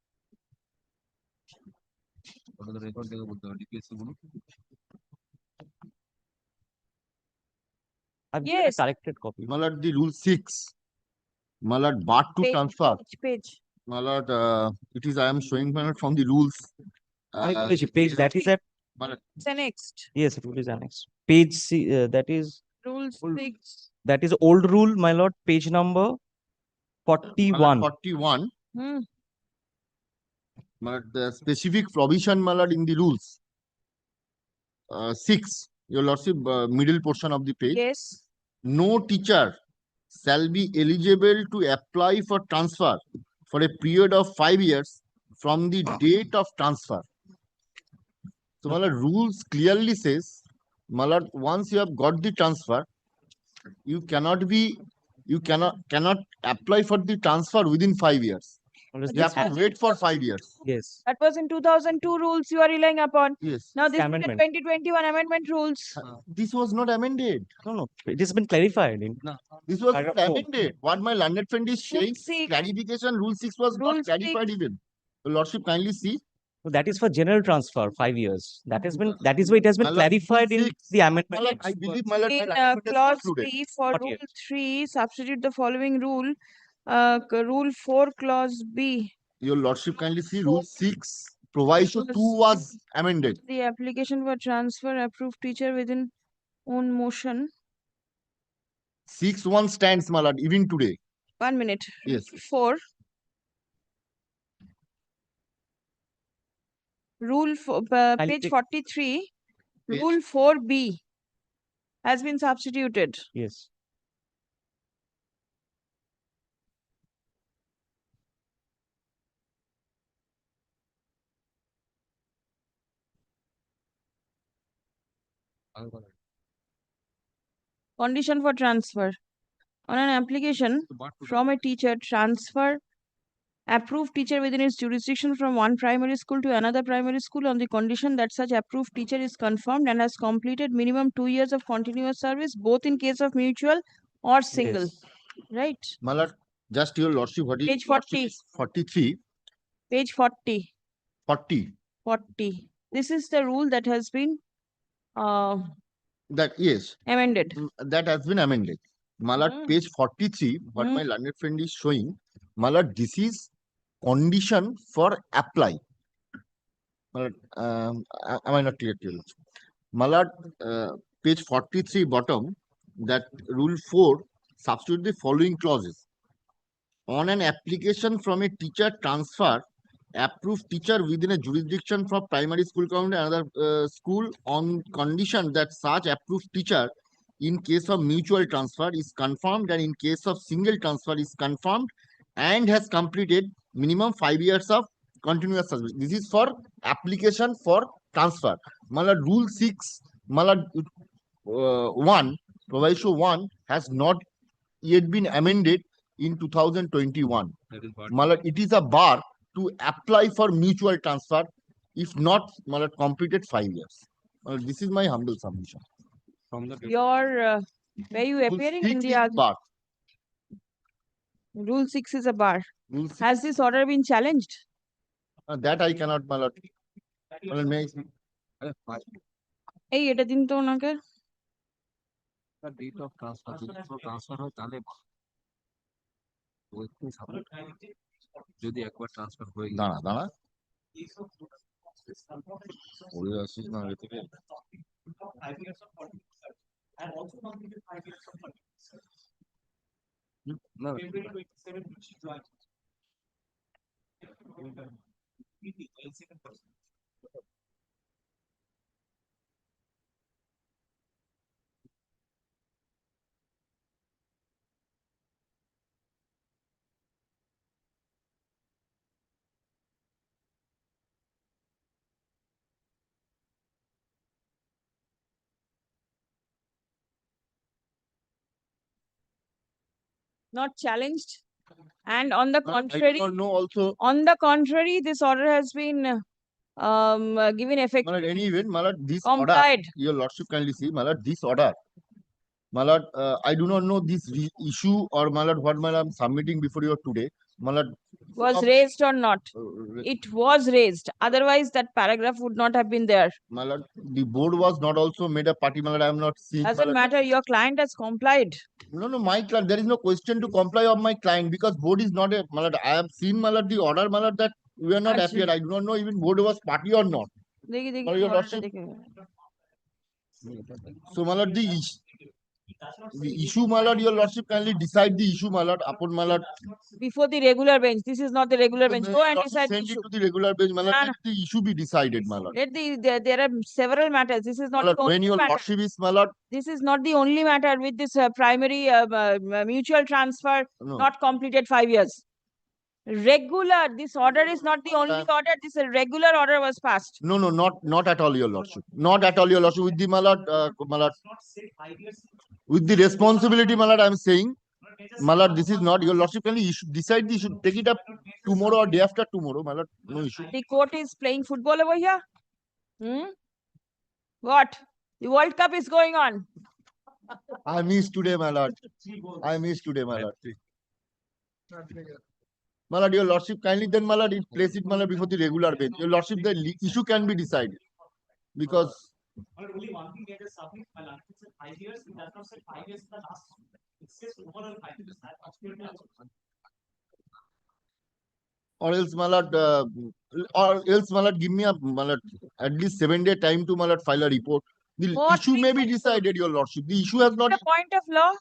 E: ওটা তো রেকর্ড দেখে বলতে হবে ডিপিএসসি বলুন
P: I've given a corrected copy.
Q: My lord, the rule 6, my lord, but to transfer.
B: Page.
Q: My lord, it is I am showing my lord from the rules.
P: Page that is at.
Q: My lord,
B: It's annexed.
P: Yes, rule is annexed. Page C, that is.
B: Rule 6.
P: That is old rule, my lord. Page number 41.
Q: 41. My lord, the specific provision, my lord, in the rules. 6, your lordship, middle portion of the page.
B: Yes.
Q: No teacher shall be eligible to apply for transfer for a period of 5 years from the date of transfer. So, my lord, rules clearly says, my lord, once you have got the transfer, you cannot apply for the transfer within 5 years. You have to wait for 5 years.
P: Yes.
B: That was in 2002 rules you are relying upon.
Q: Yes.
B: Now this is the
P: Amendment.
B: 2021 amendment rules.
Q: This was not amended.
P: No. It has been clarified.
Q: This was not
P: Paragraph 4.
Q: amended. What my learned friend is saying, clarification, rule 6 was not clarified even. The lordship kindly see.
P: So that is for general transfer, 5 years. That is why it has been clarified in the amendment.
Q: I believe my lord,
B: In clause B for rule 3, substitute the following rule. Rule 4 clause B.
Q: Your lordship kindly see rule 6 proviso 2 was amended.
B: The application for transfer approved teacher within own motion.
Q: 6(1) stands, my lord, even today.
B: 1 minute.
Q: Yes.
B: 4. Rule page 43. Rule 4B has been substituted.
P: Yes.
B: Condition for transfer. On an application from a teacher, transfer approved teacher within its jurisdiction from one primary school to another primary school on the condition that such approved teacher is confirmed and has completed minimum 2 years of continuous service, both in case of mutual or single.
Q: Yes.
B: Right?
Q: My lord, just your lordship, what is
B: Page 40.
Q: 43.
B: Page 40.
Q: 40.
B: 40. This is the rule that has been
Q: That yes.
B: amended.
Q: That has been amended. My lord, page 43, what my learned friend is showing, my lord, this is condition for apply. My lord, am I not clear to you? My lord, page 43 bottom, that rule 4 substitute the following clauses. On an application from a teacher transfer approve teacher within a jurisdiction from primary school county another school on condition that such approved teacher in case of mutual transfer is confirmed and in case of single transfer is confirmed and has completed minimum 5 years of continuous service. This is for application for transfer. Malad rule 6, Malad 1, proviso 1 has not yet been amended in 2021. Malad, it is a bar to apply for mutual transfer if not Malad completed 5 years. Malad, this is my humble submission.
E: From the
B: Your where you appearing in the argument?
Q: Bar.
B: Rule 6 is a bar.
Q: Rule 6.
B: Has this order been challenged?
Q: That I cannot, Malad. Malad, may I
B: এই এটা দিন তো ওনাকে
E: the date of transfer transfer হয় তাহলে যদি একবার transfer হয়ে গেছে
Q: দাঁড়া দাঁড়া পড়ে আসিস না আগে থেকে
V: And also completed 5 years of service.
E: না
V: February 27, which she joined.
B: not challenged. And on the contrary,
Q: also
B: on the contrary, this order has been given effect.
Q: Malad, any event, Malad, this
B: Complied.
Q: order, your lordship kindly see, Malad, this order, Malad, I do not know this issue or Malad, what Malad I'm submitting before you today, Malad.
B: Was raised or not? It was raised. Otherwise, that paragraph would not have been there.
Q: Malad, the board was not also made a party, Malad, I am not seeing.
B: Doesn't
Q: Malad.
B: matter, your client has complied.
Q: No, my client, there is no question to comply of my client because board is not a, Malad, I have seen, Malad, the order, Malad, that we are not
B: Achha.
Q: appeared. I do not know even board was party or not.
B: Dekhi,
Q: Or your lordship. So, Malad, the issue, Malad, your lordship kindly decide the issue, Malad, upon Malad.
B: Before the regular bench. This is not the regular bench. Go and decide the
Q: Send it
B: issue.
Q: to the regular bench, Malad.
B: Nah,
Q: Let the issue be decided, Malad.
B: There are several matters. This is not
Q: Malad,
B: the
Q: when
B: only
Q: your
B: matter.
Q: lordship is, Malad.
B: This is not the only matter with this primary mutual transfer
Q: No.
B: not completed 5 years. Regular, this order is not the only order. This regular order was passed.
Q: No, not at all, your lordship. Not at all, your lordship. With the Malad, Malad, with the responsibility, Malad, I am saying, Malad, this is not your lordship. Can you should decide the issue, take it up tomorrow or day after tomorrow, Malad. No issue.
B: The court is playing football over here. What? The World Cup is going on.
Q: I missed today, Malad. I missed today, Malad. Malad, your lordship kindly then, Malad, place it, Malad, before the regular bench. Your lordship, the issue can be decided because.
V: Only one thing they just submit my land said 5 years. It does not say 5 years in the last. It says overall 5 years. That absolutely
Q: Or else, Malad, give me a Malad at least 7-day time to Malad file a report. The issue may be decided, your lordship. The issue has not.
B: The point of law.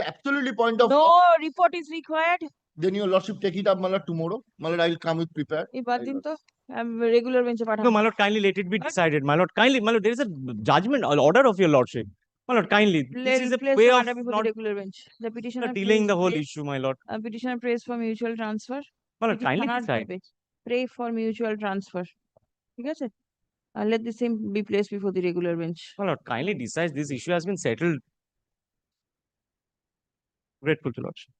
Q: Absolutely point of
B: no
Q: law.
B: report is required.
Q: Then your lordship take it up, Malad, tomorrow. Malad, I will come with prepared.
B: Regular bench.
P: No, my lord, kindly let it be decided. My lord, kindly, my lord, there is a judgment or order of your lordship. My lord, kindly. This is a
B: Place
P: way
B: the
P: of
B: matter before
P: not
B: the regular bench. The petitioner
P: delaying the whole
B: prays-
P: issue, my lord.
B: petitioner prays for mutual transfer.
P: My lord,
B: It
P: kindly
B: cannot
P: decide.
B: be. Pray for mutual transfer. ঠিক আছে? Let the same be placed before the regular bench.
P: My lord, kindly decide. This issue has been settled. Grateful to lordship.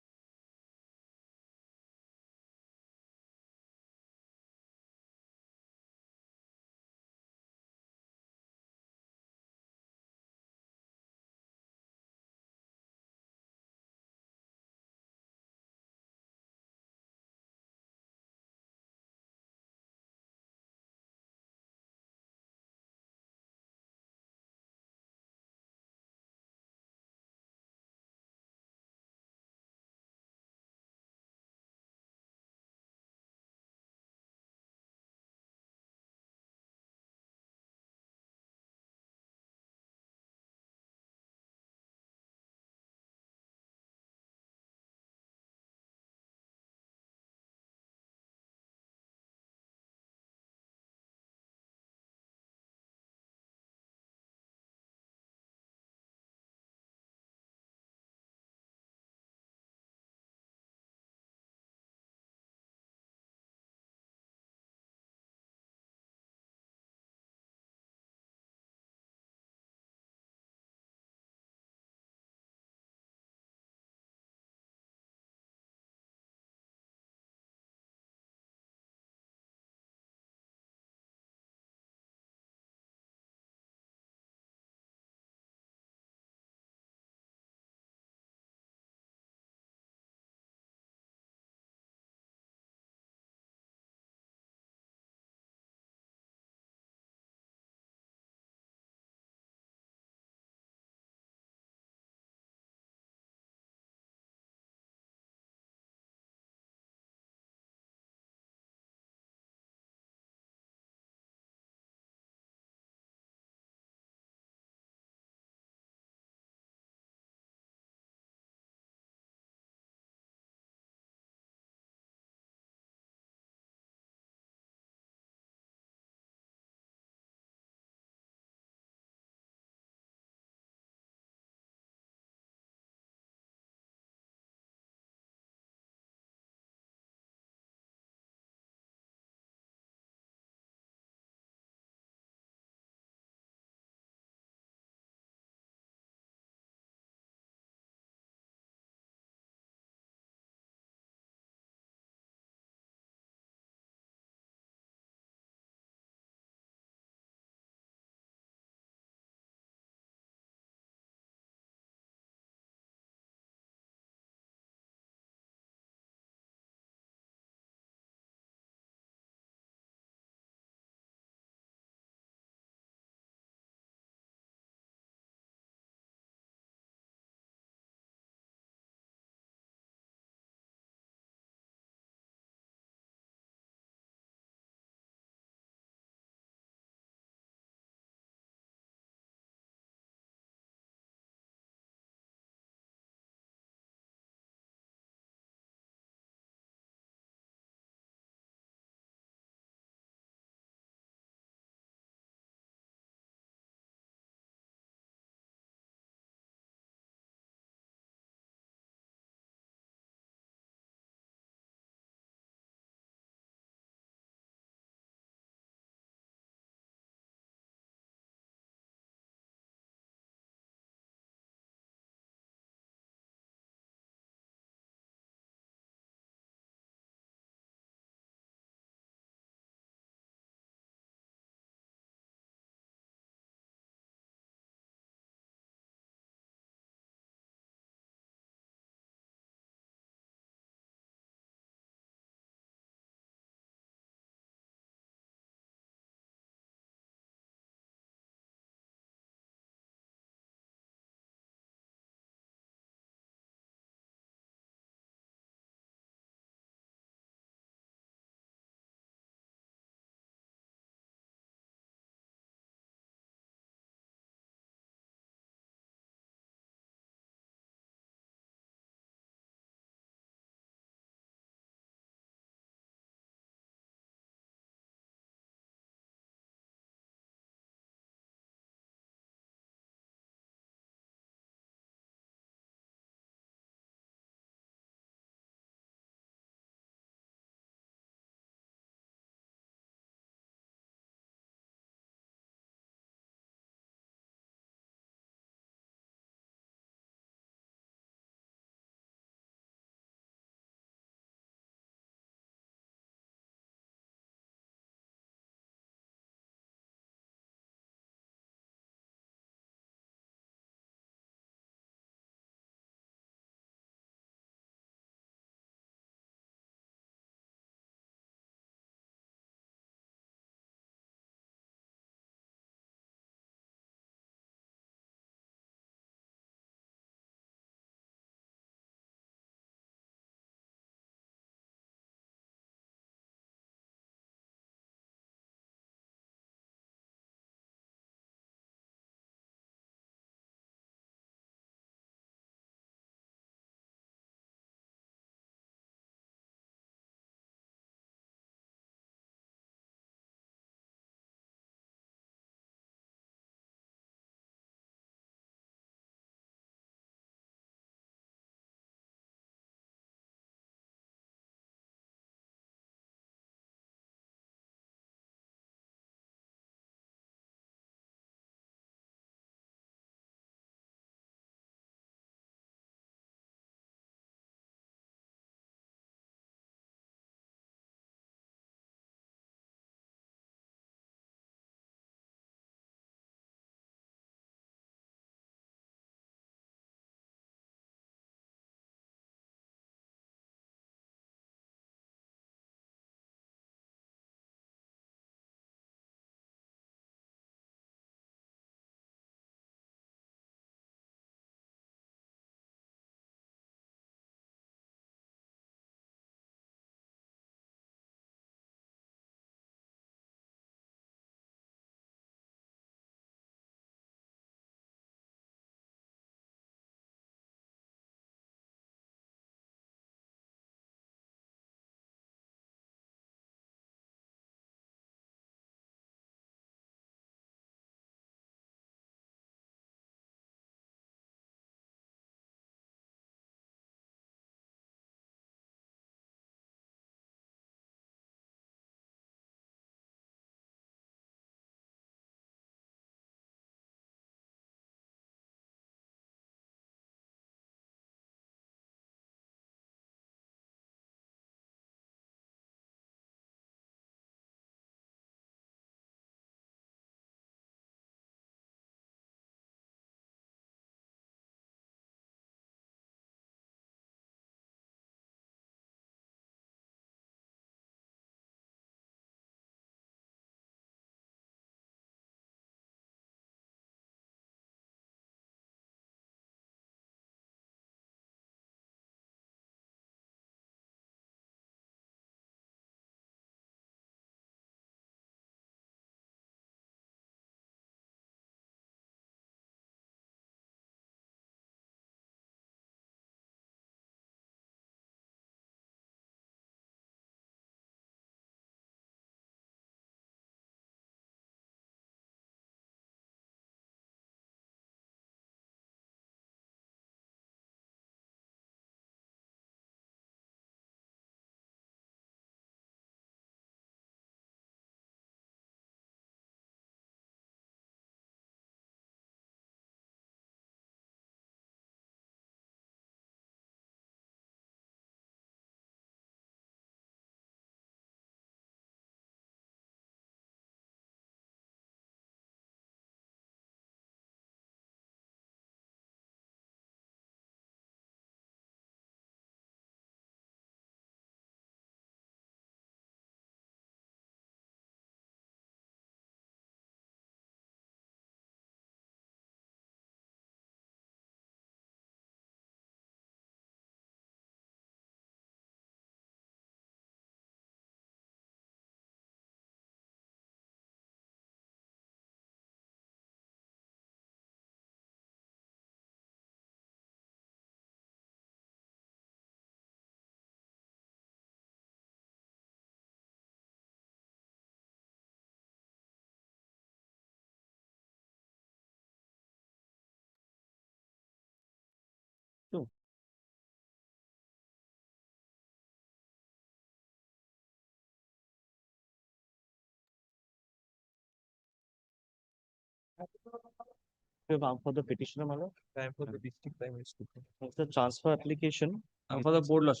P: For the petitioner, my lord.
E: Time for the district primary school.
P: It's the transfer application.
E: For the board loss.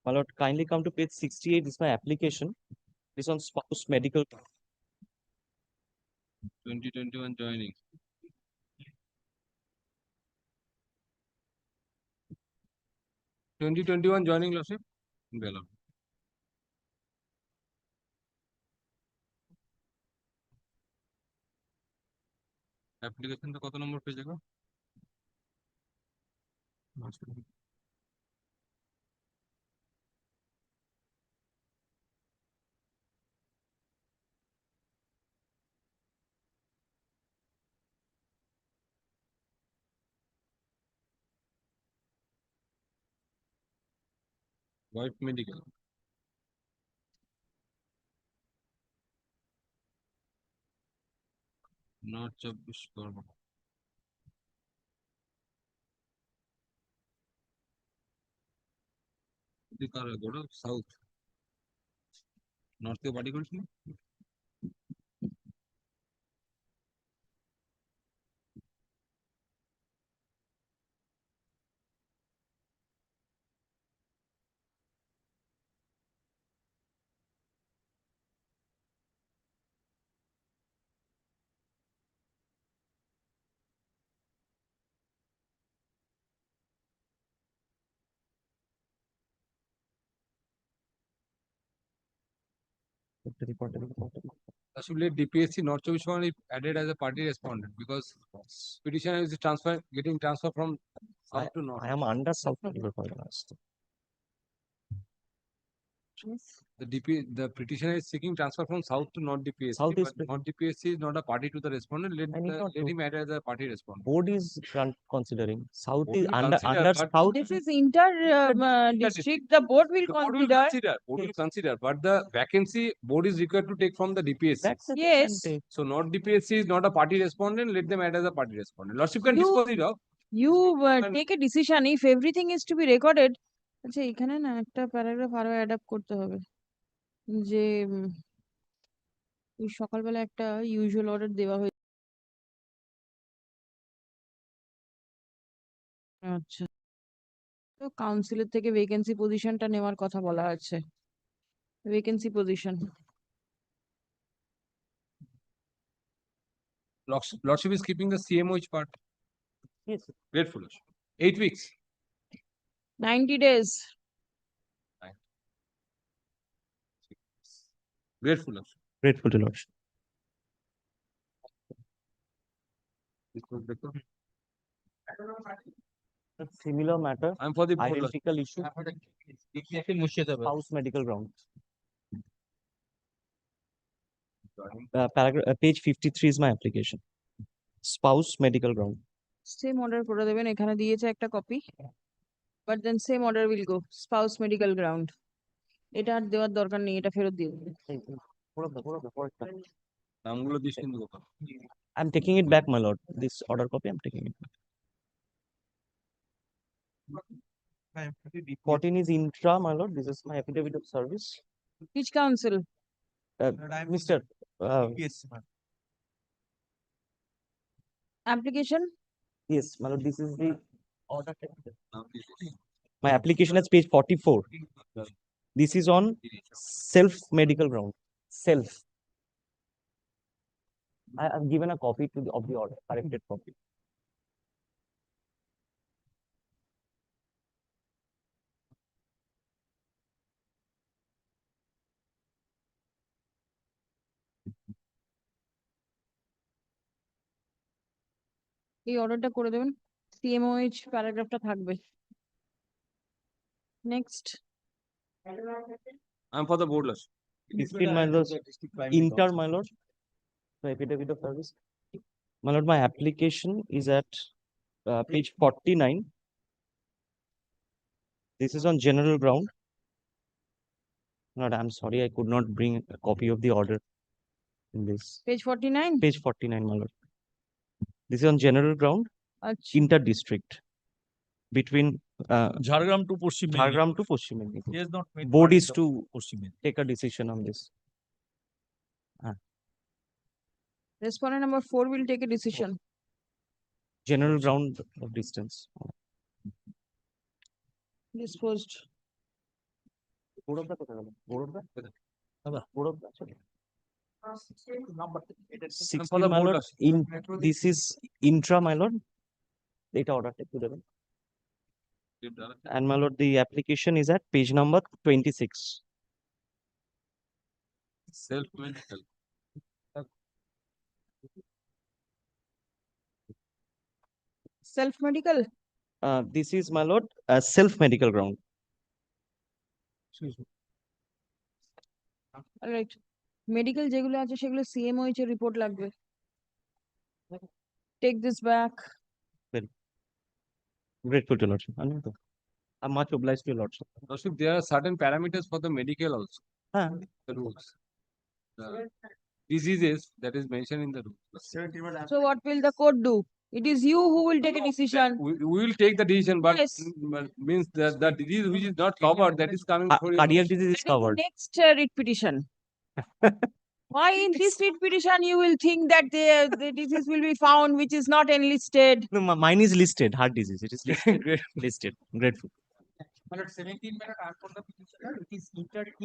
P: My lord, kindly come to page 68. This is my application. This on spouse medical.
E: 2021 joining. Joining lordship. Well. Application to কত নম্বর পেজে গো? Wife medical. Not 24 করব। দিকার গোড়া south নর্থে বাড়ি করেছিল। I should let DPSC North Chobbish Pargana added as a party respondent because petitioner is getting transfer from south to north.
P: I am under South Medical Pargana.
E: The petitioner is seeking transfer from south to North DPSC.
P: South is
E: but North DPSC is not a party to the respondent. Let him add as a party respondent.
P: Board is considering. South
E: Board
P: is
E: will
P: under
E: consider, but
P: South.
B: This is district. The board will consider.
E: Board will consider, but the vacancy board is required to take from the DPSC.
B: Yes.
E: So North DPSC is not a party respondent. Let them add as a party respondent. Lordship can dispose it of.
B: You take a decision if everything is to be recorded. আচ্ছা এখানে না একটা paragraph আরো add up করতে হবে যে ওই সকালবেলা একটা ইউজুয়াল অর্ডার দেওয়া হয়েছে। আচ্ছা তো কাউন্সিলের থেকে ভ্যাকেন্সি পজিশনটা নেওয়ার কথা বলা আছে। Vacancy position
E: Lordship is keeping the CMOH part.
P: Yes.
E: Grateful. 8 weeks.
B: 90 days.
E: Grateful.
P: Grateful to Lordship. A similar matter.
E: I'm for the board.
P: Identical issue. House medical ground. Page 53 is my application. Spouse medical ground.
B: Same order করে দেবেন, এখানে দিয়েছে একটা copy, but then same order will go spouse medical ground. এটা আর দেওয়ার দরকার নেই, এটা ফেরত দিয়ে দেবেন।
E: নামগুলো দিস কিন্তু কোথাও।
P: I'm taking it back, my lord. This order copy, I'm taking it back. 14 is intra, my lord. This is my affidavit of service.
B: Which council?
P: Mr.
B: Application?
P: Yes, my lord. This is the order. My application is page 44. This is on self medical ground. Self. I have given a copy of the order, corrected copy.
B: এই অর্ডারটা করে দেবেন, CMOH প্যারাগ্রাফটা থাকবে। Next
E: I'm for the board loss.
P: Discipline, my lord. Inter, my lord. So affidavit of service. My lord, my application is at page 49. This is on general ground. Lord, I'm sorry, I could not bring a copy of the order in this.
B: Page 49?
P: Page 49, my lord. This is on general ground, inter-district, between
C: Jhargram to Paschim Medinipur.
P: Jhargram to Paschim Medinipur.
C: He has not made
P: Board
C: part
P: is
C: of
P: to
C: Paschim Medinipur.
P: take a decision on this.
B: Respondent number 4 will take a decision.
P: General ground of distance.
B: Disposed.
P: Sixteen,
E: for the
P: my
E: board
P: lord, in, this is intra, my lord. Data order take to them. And my lord, the application is at page number 26.
E: Self-medical.
B: Self-medical.
P: This is my lord, self-medical ground.
B: Alright. Medical যেগুলো আছে সেগুলো CMOH এর report লাগবে. Take this back.
P: Very grateful to lordship. I'm much obliged to your lordship.
E: Lordship, there are certain parameters for the medical also. The rules. The diseases that is mentioned in the rules.
B: So what will the court do? It is you who will take a decision.
E: We will take the decision, but
B: Yes.
E: means that the disease which is not covered, that is coming for your
P: Cardiac disease is covered.
B: Next writ petition. Why in this writ petition you will think that the disease will be found which is not enlisted?
P: No, mine is listed, heart disease. It is listed. Listed. Grateful.
V: Minute 17 minute and for the petitioner, it is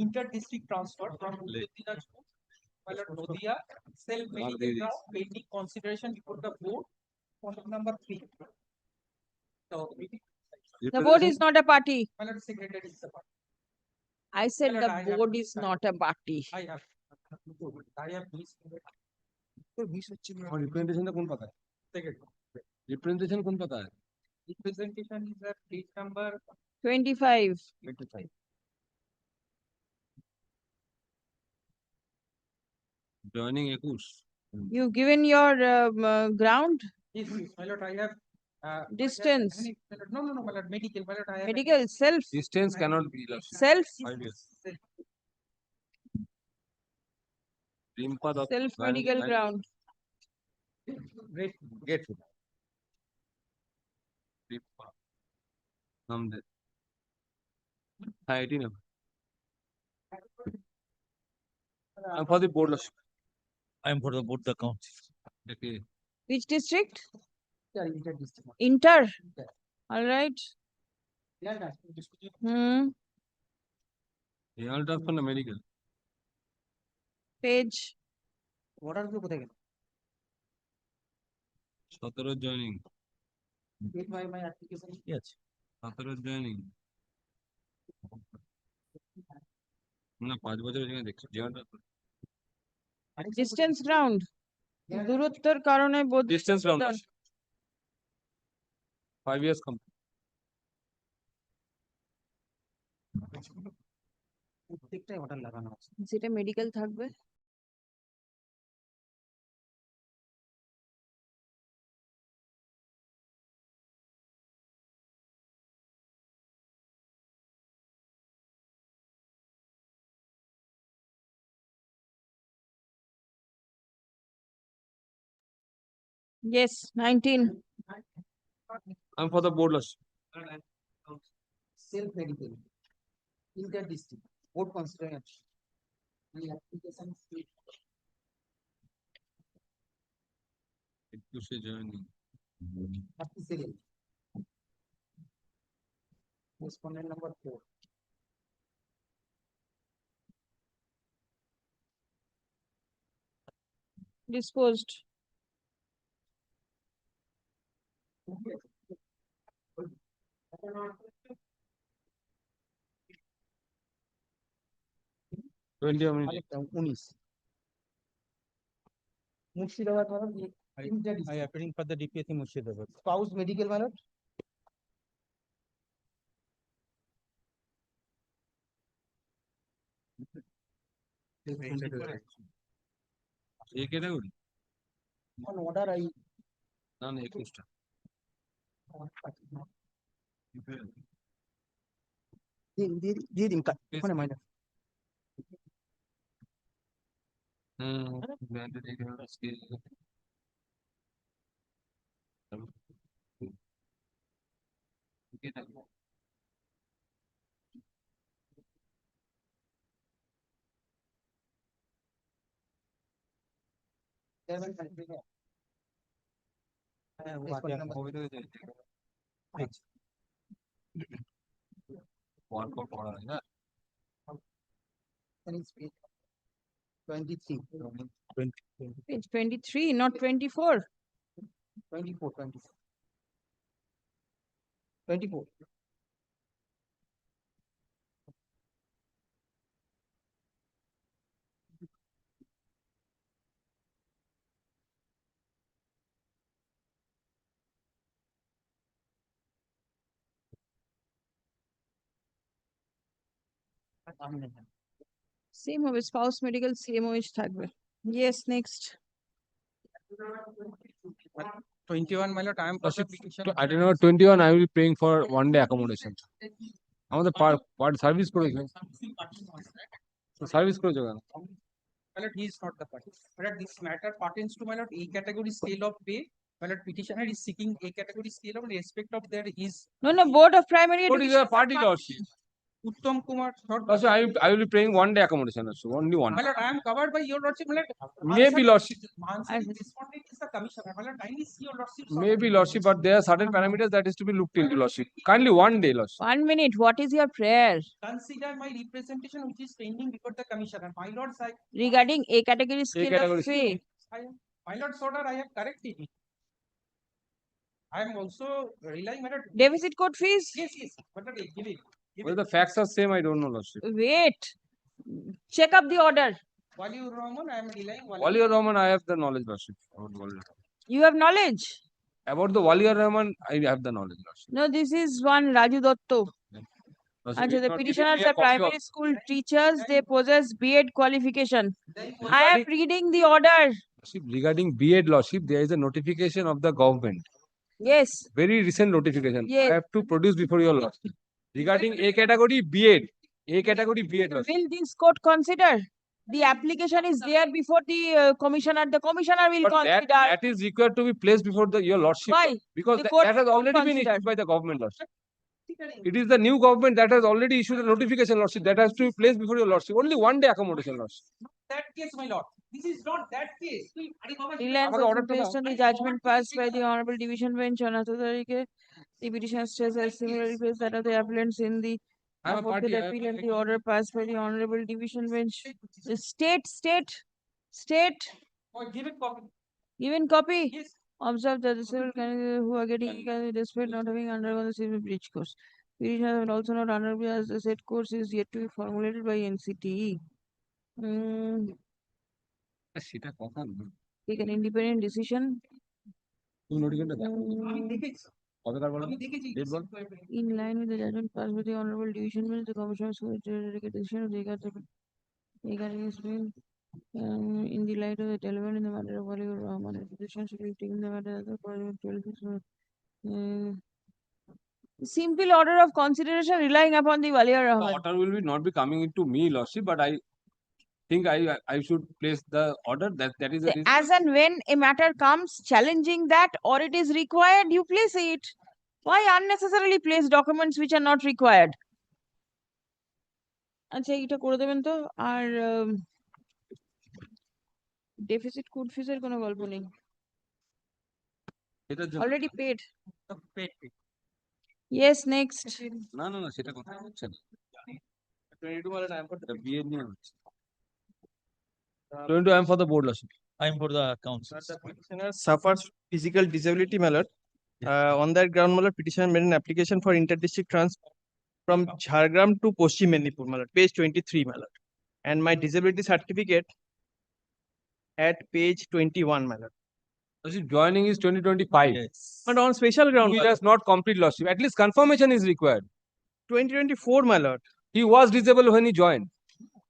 V: inter-district transfer from Dinajpur, Nodia, self-medical ground, pending consideration before the board, point number 3. So,
B: The board is not a party.
V: Minute secretary is the party.
B: I said the board is not a party.
V: I have missed.
E: और representation कौन पता है? Representation कौन पता है?
V: Representation is at page number
B: 25.
E: 25. Joining 21.
B: You've given your ground
V: Yes, my lord, I have
B: distance.
V: No, my lord, medical, my lord, I have
B: Medical self.
E: Distance cannot be. Lordship.
B: Self.
E: 5 years.
B: Self medical ground.
E: Grateful. Namde. 18. I'm for the board. Lordship.
C: I am for the board the count.
E: Okay.
B: Which district?
V: inter-district.
B: Inter. All right.
E: You all talk for the medical.
B: Page.
V: What are you putting?
E: 17 joining.
V: Get my application.
C: Yes.
E: 17 joining. না 5 বছর এখানে দেখছি জীবনটা
B: Distance ground. দূরত্বের কারণে
E: distance round 5 years complete.
V: প্রত্যেকটাই order লাগানো আছে।
B: যেটা মেডিকেল থাকবে Yes, 19.
E: I'm for the board. Lordship.
V: Self-medical. Inter-district. Board consideration. The application state.
E: Joining.
V: 37. Respondent number 4.
B: Disposed.
V: Murshidabad, I appearing for the DPSC Murshidabad. Spouse medical, my lord.
E: ये category?
V: On order, I.
E: না না 21টা
V: দিয়ে দিন ওখানে minus
B: Page 23, not 24.
U: 24. 24.
B: Same হবে, spouse medical same wage থাকবে. Yes, next.
E: 21, my lord, I am I don't know, 21, I will be paying for 1 day accommodation. আমাদের পার service করেছে, সার্ভিস করেছে কেন?
V: My lord, he is not the party. My lord, this matter pertains to my lord A category scale of pay. My lord, petitioner is seeking A category scale of respect of their is.
B: No, Board of Primary
E: What is
B: Education.
E: the party lordship?
V: Uttam Kumar.
E: Also, I will be paying 1 day accommodation also, only one.
V: My lord, I am covered by your lordship. My lord,
E: Maybe lordship.
V: Respondent is the commissioner. My lord, kindly see your lordship.
E: Maybe lordship, but there are certain parameters that is to be looked into lordship. Kindly 1 day lordship.
B: 1 minute, what is your prayer?
V: Consider my representation which is pending before the commissioner. My lord,
B: Regarding A category scale
E: category
B: of pay.
V: my lord's order, I have corrected it. I am also relying, my lord.
B: Deficit code fees?
V: Yes, but give it.
E: Whether the facts are same, I don't know lordship.
B: Wait. Check up the order.
V: Waliur Rahman, I am relying.
E: Waliur Rahman, I have the knowledge lordship.
B: You have knowledge?
E: About the Waliur Rahman, I have the knowledge lordship.
B: No, this is one Raju Dotto.
E: Lordship,
B: Achha,
E: it's
B: the
E: not
B: petitioners
E: giving me a
B: are
E: copy
B: primary
E: of-
B: school teachers. They possess B.Ed qualification. I am reading the order.
E: Regarding B.Ed lordship, there is a notification of the government.
B: Yes.
E: Very recent notification.
B: Yes.
E: I have to produce before your lordship. Regarding A category, B.Ed. A category, B.Ed lordship.
B: Will this court consider? The application is there before the commissioner. The commissioner will
E: But
B: consider.
E: that is required to be placed before your lordship.
B: Why?
E: Because
B: The court
E: that has
B: will
E: already been
B: consider.
E: issued by the government lordship. It is the new government that has already issued a notification lordship that has to be placed before your lordship. Only 1 day accommodation lordship.
V: That case, my lord. This is not that case.
B: Reliance
E: আমাকে
B: also
E: order টা
B: based
E: দাও।
B: on the judgment passed by the Honorable Division Bench on Atul Tarike. The petitioner states as similar requests that of the appellants in the
E: I am a party,
B: aforesaid
E: I am
B: appeal and the order passed by the Honorable Division Bench. The state.
V: Oh, give it copy.
B: Given copy.
V: Yes.
B: Observe that the civil candidates who are getting despite not having undergone the civil breach course. Petitioner will also not undergo as the said course is yet to be formulated by NCTE.
E: সেটা কথা না।
B: Take an independent decision.
E: তুমি নোটিফিকেশনটা দাও।
V: আমি দেখেছি।
E: কতকার বলো?
V: আমি দেখেছি।
E: Date ball.
B: In line with the judgment passed by the Honorable Division Bench, the Commission has take a decision regarding his bill. In the light of the development in the matter of Waliur Rahman, the decision should be taken in the matter of the Parliament 12. Simple order of consideration relying upon the Waliur
E: The
B: Rahman.
E: order will be not be coming into me lordship, but I think I should place the order that is the reason.
B: As and when a matter comes challenging that or it is required, you place it. Why unnecessarily place documents which are not required? আচ্ছা এটা করে দেবেন তো আর deficit code ফিসের কোনো গল্প নেই
E: এটার জন্য
B: already paid
V: Paid.
B: Yes next
E: না সেটা কথা হচ্ছে না 22 মানে টাইম করতে বিএ নিয়ে হচ্ছে 22 I am for the board lordship.
C: I am for the council.
T: The petitioner suffers physical disability, my lord. On that ground, my lord, petitioner made an application for inter-district transfer from Jhargram to Paschim Medinipur, my lord, page 23, my lord. And my disability certificate at page 21, my lord.
E: Lordship, joining is 2025.
C: Yes.
T: But on special ground,
E: He
T: my
E: does not complete lordship. At least confirmation is required.
T: 2024, my lord.
E: He was disabled when he joined.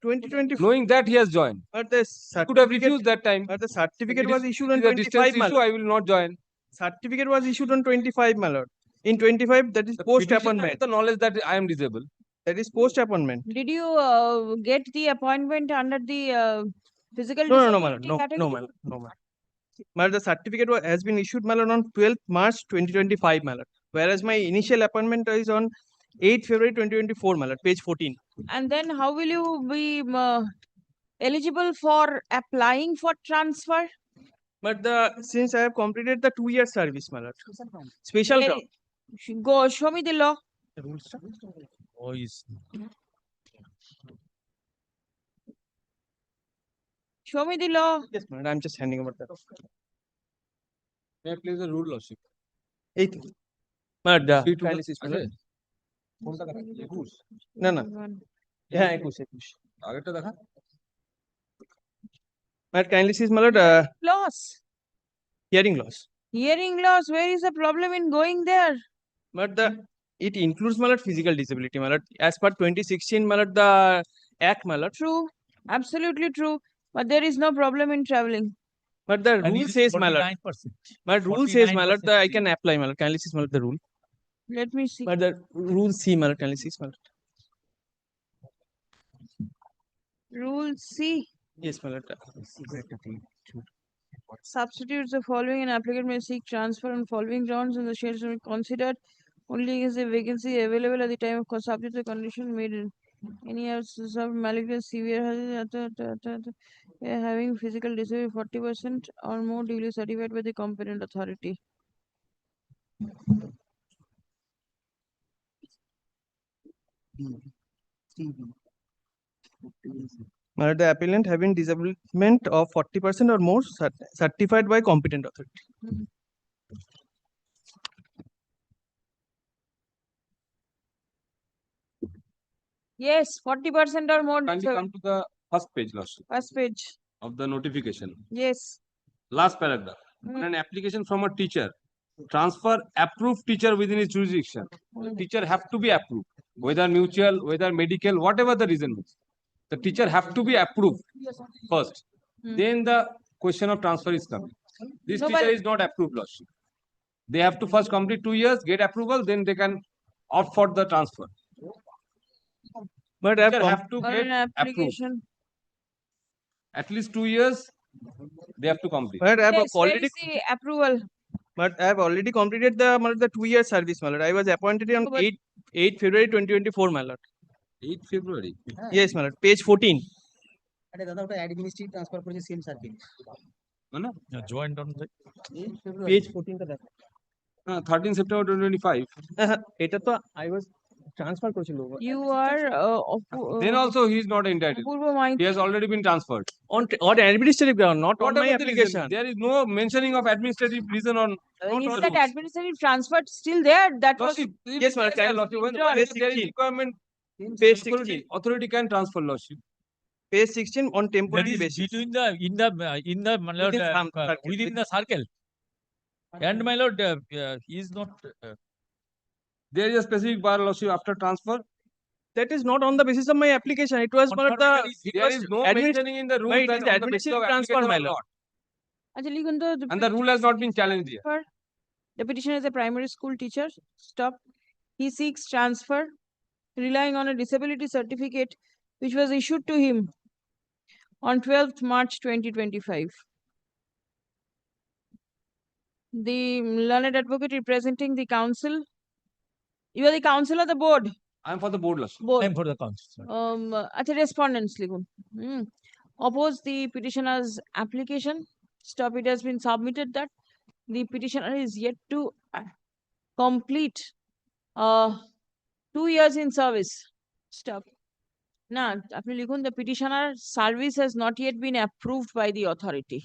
T: 2024.
E: Knowing that he has joined.
T: But the
E: He could have
T: certificate,
E: refused that time.
T: but the certificate
E: It
T: was
E: is-
T: issued
E: it
T: on
E: is a distance
T: 25, my
E: issue,
T: lord.
E: I will not join.
T: Certificate was issued on 25, my lord. In 25, that is
E: The
T: post
E: petitioner
T: appointment.
E: has the knowledge that I am disabled.
T: That is post appointment.
B: Did you get the appointment under the physical
T: No,
B: disability
T: my lord. No,
B: category?
T: my lord. No, my lord. My lord, the certificate has been issued, my lord, on 12th March 2025, my lord. Whereas my initial appointment is on 8th February 2024, my lord, page 14.
B: And then how will you be eligible for applying for transfer?
T: But since I have completed the 2-year service, my lord. Special
B: Hey,
T: ground.
B: Go show me the law.
C: Oh, is
B: Show me the law.
T: Yes, my lord. I'm just handing over that.
E: May I please the rule, lordship?
T: 8. My lord, the
E: Three to
T: kindly
E: the-
T: see, my lord.
E: কোনটা দেখা? 21?
T: No, no. Yeah, 21.
E: আগেরটা দেখা?
T: My lord, kindly see, my lord,
B: Loss.
T: hearing loss.
B: Hearing loss. Where is the problem in going there?
T: But it includes, my lord, physical disability, my lord. As per 2016, my lord, the act, my lord.
B: True. Absolutely true. But there is no problem in traveling.
T: But the
C: And
T: rule
C: it is
T: says, my lord.
C: 49%.
T: But rule says, my lord, that I can apply, my lord. Kindly see, my lord, the rule.
B: Let me see.
T: But the rule C, my lord, kindly see, my lord.
B: Rule C.
T: Yes, my lord.
B: Substitutes the following: an applicant may seek transfer on following grounds, and the shares will be considered only against the vacancy available at the time of subject to the condition made in any absence of malignant severe having physical disability 40% or more duly certified by the competent authority.
T: My lord, the appellant having disablement of 40% or more certified by competent authority.
B: Yes, 40% or more.
E: Kindly come to the first page, lordship,
B: First page.
E: of the notification.
B: Yes.
E: Last paragraph. On an application from a teacher, transfer approved teacher within his jurisdiction. Teacher have to be approved, whether mutual, whether medical, whatever the reason is. The teacher have to be approved first. Then the question of transfer is coming. This
B: No,
E: teacher
B: but-
E: is not approved, lordship. They have to first complete 2 years, get approval, then they can opt for the transfer.
T: But I
E: Teacher have to
B: Or
E: get
B: an
E: approved.
B: application.
E: At least 2 years, they have to complete.
T: But I have
B: Yes, where
T: already
B: is the approval?
T: But I have already completed the 2-year service, my lord. I was appointed on
B: No, but-
T: 8 February 2024, my lord.
E: 8 February.
T: Yes, my lord. Page 14.
U: আরে দাদা ওটা administrative transfer করেছে same circle
E: মানে?
C: Joined on the
T: Page 14 টা দেখো
E: 13 September 2025.
T: এটা তো I was transfer করেছিল
B: You are
E: Then also he is not entitled. He has already been transferred.
T: on administrative ground, not on
E: Whatever
T: my
E: the reason,
T: application.
E: there is no mentioning of administrative reason on.
B: Is
E: the
B: that
E: rules.
B: administrative transfer still there? That was
E: Lordship, if
T: Yes, madam.
E: yes,
T: Can-
E: lordship, when
T: Page
E: there is
T: 16.
E: requirement,
T: Page
E: authority can transfer, lordship.
T: Page 16 on
C: that
T: temporary
C: is
T: basis.
C: between the my lord,
T: Within some circle.
C: within the circle. And my lord, he is not.
E: There is a specific bar, lordship, after transfer.
T: That is not on the basis of my application. It was one of the
E: There is no mentioning in the rules
T: it
E: that
T: is
E: on the basis of
T: administrative transfer,
E: application
T: my
E: or
T: lord.
E: not.
B: Actually, লিখুন তো,
E: And the rule has not been challenged here.
B: the petitioner is a primary school teacher. Stop. He seeks transfer relying on a disability certificate which was issued to him on 12th March 2025. The learned advocate representing the council. You are the council or the board?
E: I am for the board, lordship.
B: Board.
C: I am for the council.
B: আচ্ছা, respondents লিখুন। Oppose the petitioner's application. Stop. It has been submitted that the petitioner is yet to complete 2 years in service. Stop. না, আপনি লিখুন the petitioner service has not yet been approved by the authority.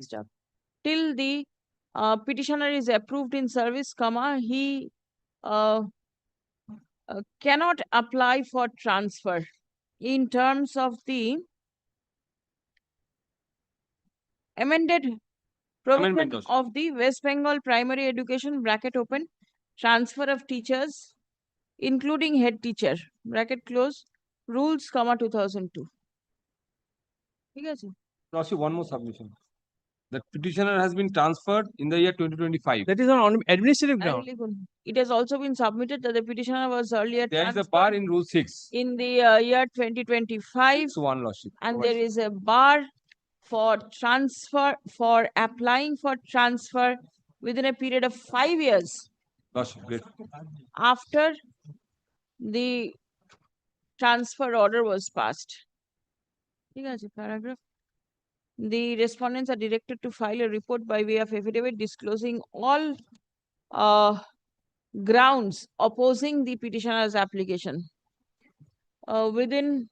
B: Stop. Till the petitioner is approved in service, comma, he cannot apply for transfer in terms of the amended provision
E: Amendment,
B: of the West Bengal primary education bracket open transfer of teachers including head teacher bracket close rules comma 2002. ঠিক আছে?
E: Lordship, one more submission. The petitioner has been transferred in the year 2025.
T: That is on administrative
B: আরে
T: ground.
B: লিখুন, it has also been submitted that the petitioner was earlier
E: There is a
B: transferred
E: bar in Rule 6.
B: in the year 2025
E: It's one, lordship.
B: and there is a bar for transfer for applying for transfer within a period of 5 years
E: Lordship, great.
B: after the transfer order was passed. ঠিক আছে, paragraph The respondents are directed to file a report by way of affidavit disclosing all grounds opposing the petitioner's application within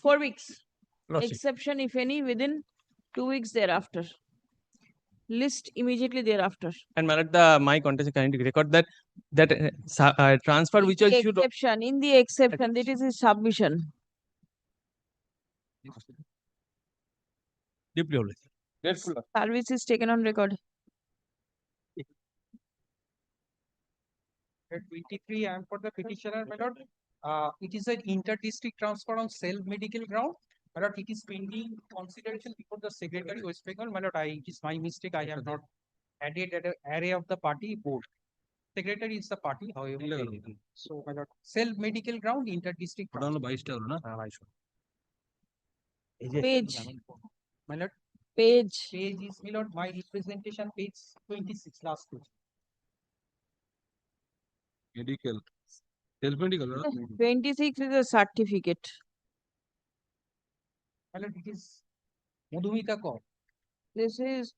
B: 4 weeks.
T: Lordship.
B: Exception, if any, within 2 weeks thereafter. List immediately thereafter.
T: And my lord, my contestant kindly record that transfer which I should.
B: In the exception, that is his submission.
T: Deeply always.
E: Grateful.
B: Service is taken on record.
V: At 23, I am for the petitioner, my lord. It is an inter-district transfer on self-medical ground. My lord, it is pending consideration before the Secretary West Bengal. My lord, it is my mistake. I have not added an array of the party board. Secretary is the party, however. So, my lord, self-medical ground, inter-district.
B: Page.
V: My lord.
B: Page.
V: Page is, my lord, my representation, page 26, last page.
E: Medical. Self-medical.
B: 26 is a certificate.
V: My lord, it is Madhumita Kaur.
B: This is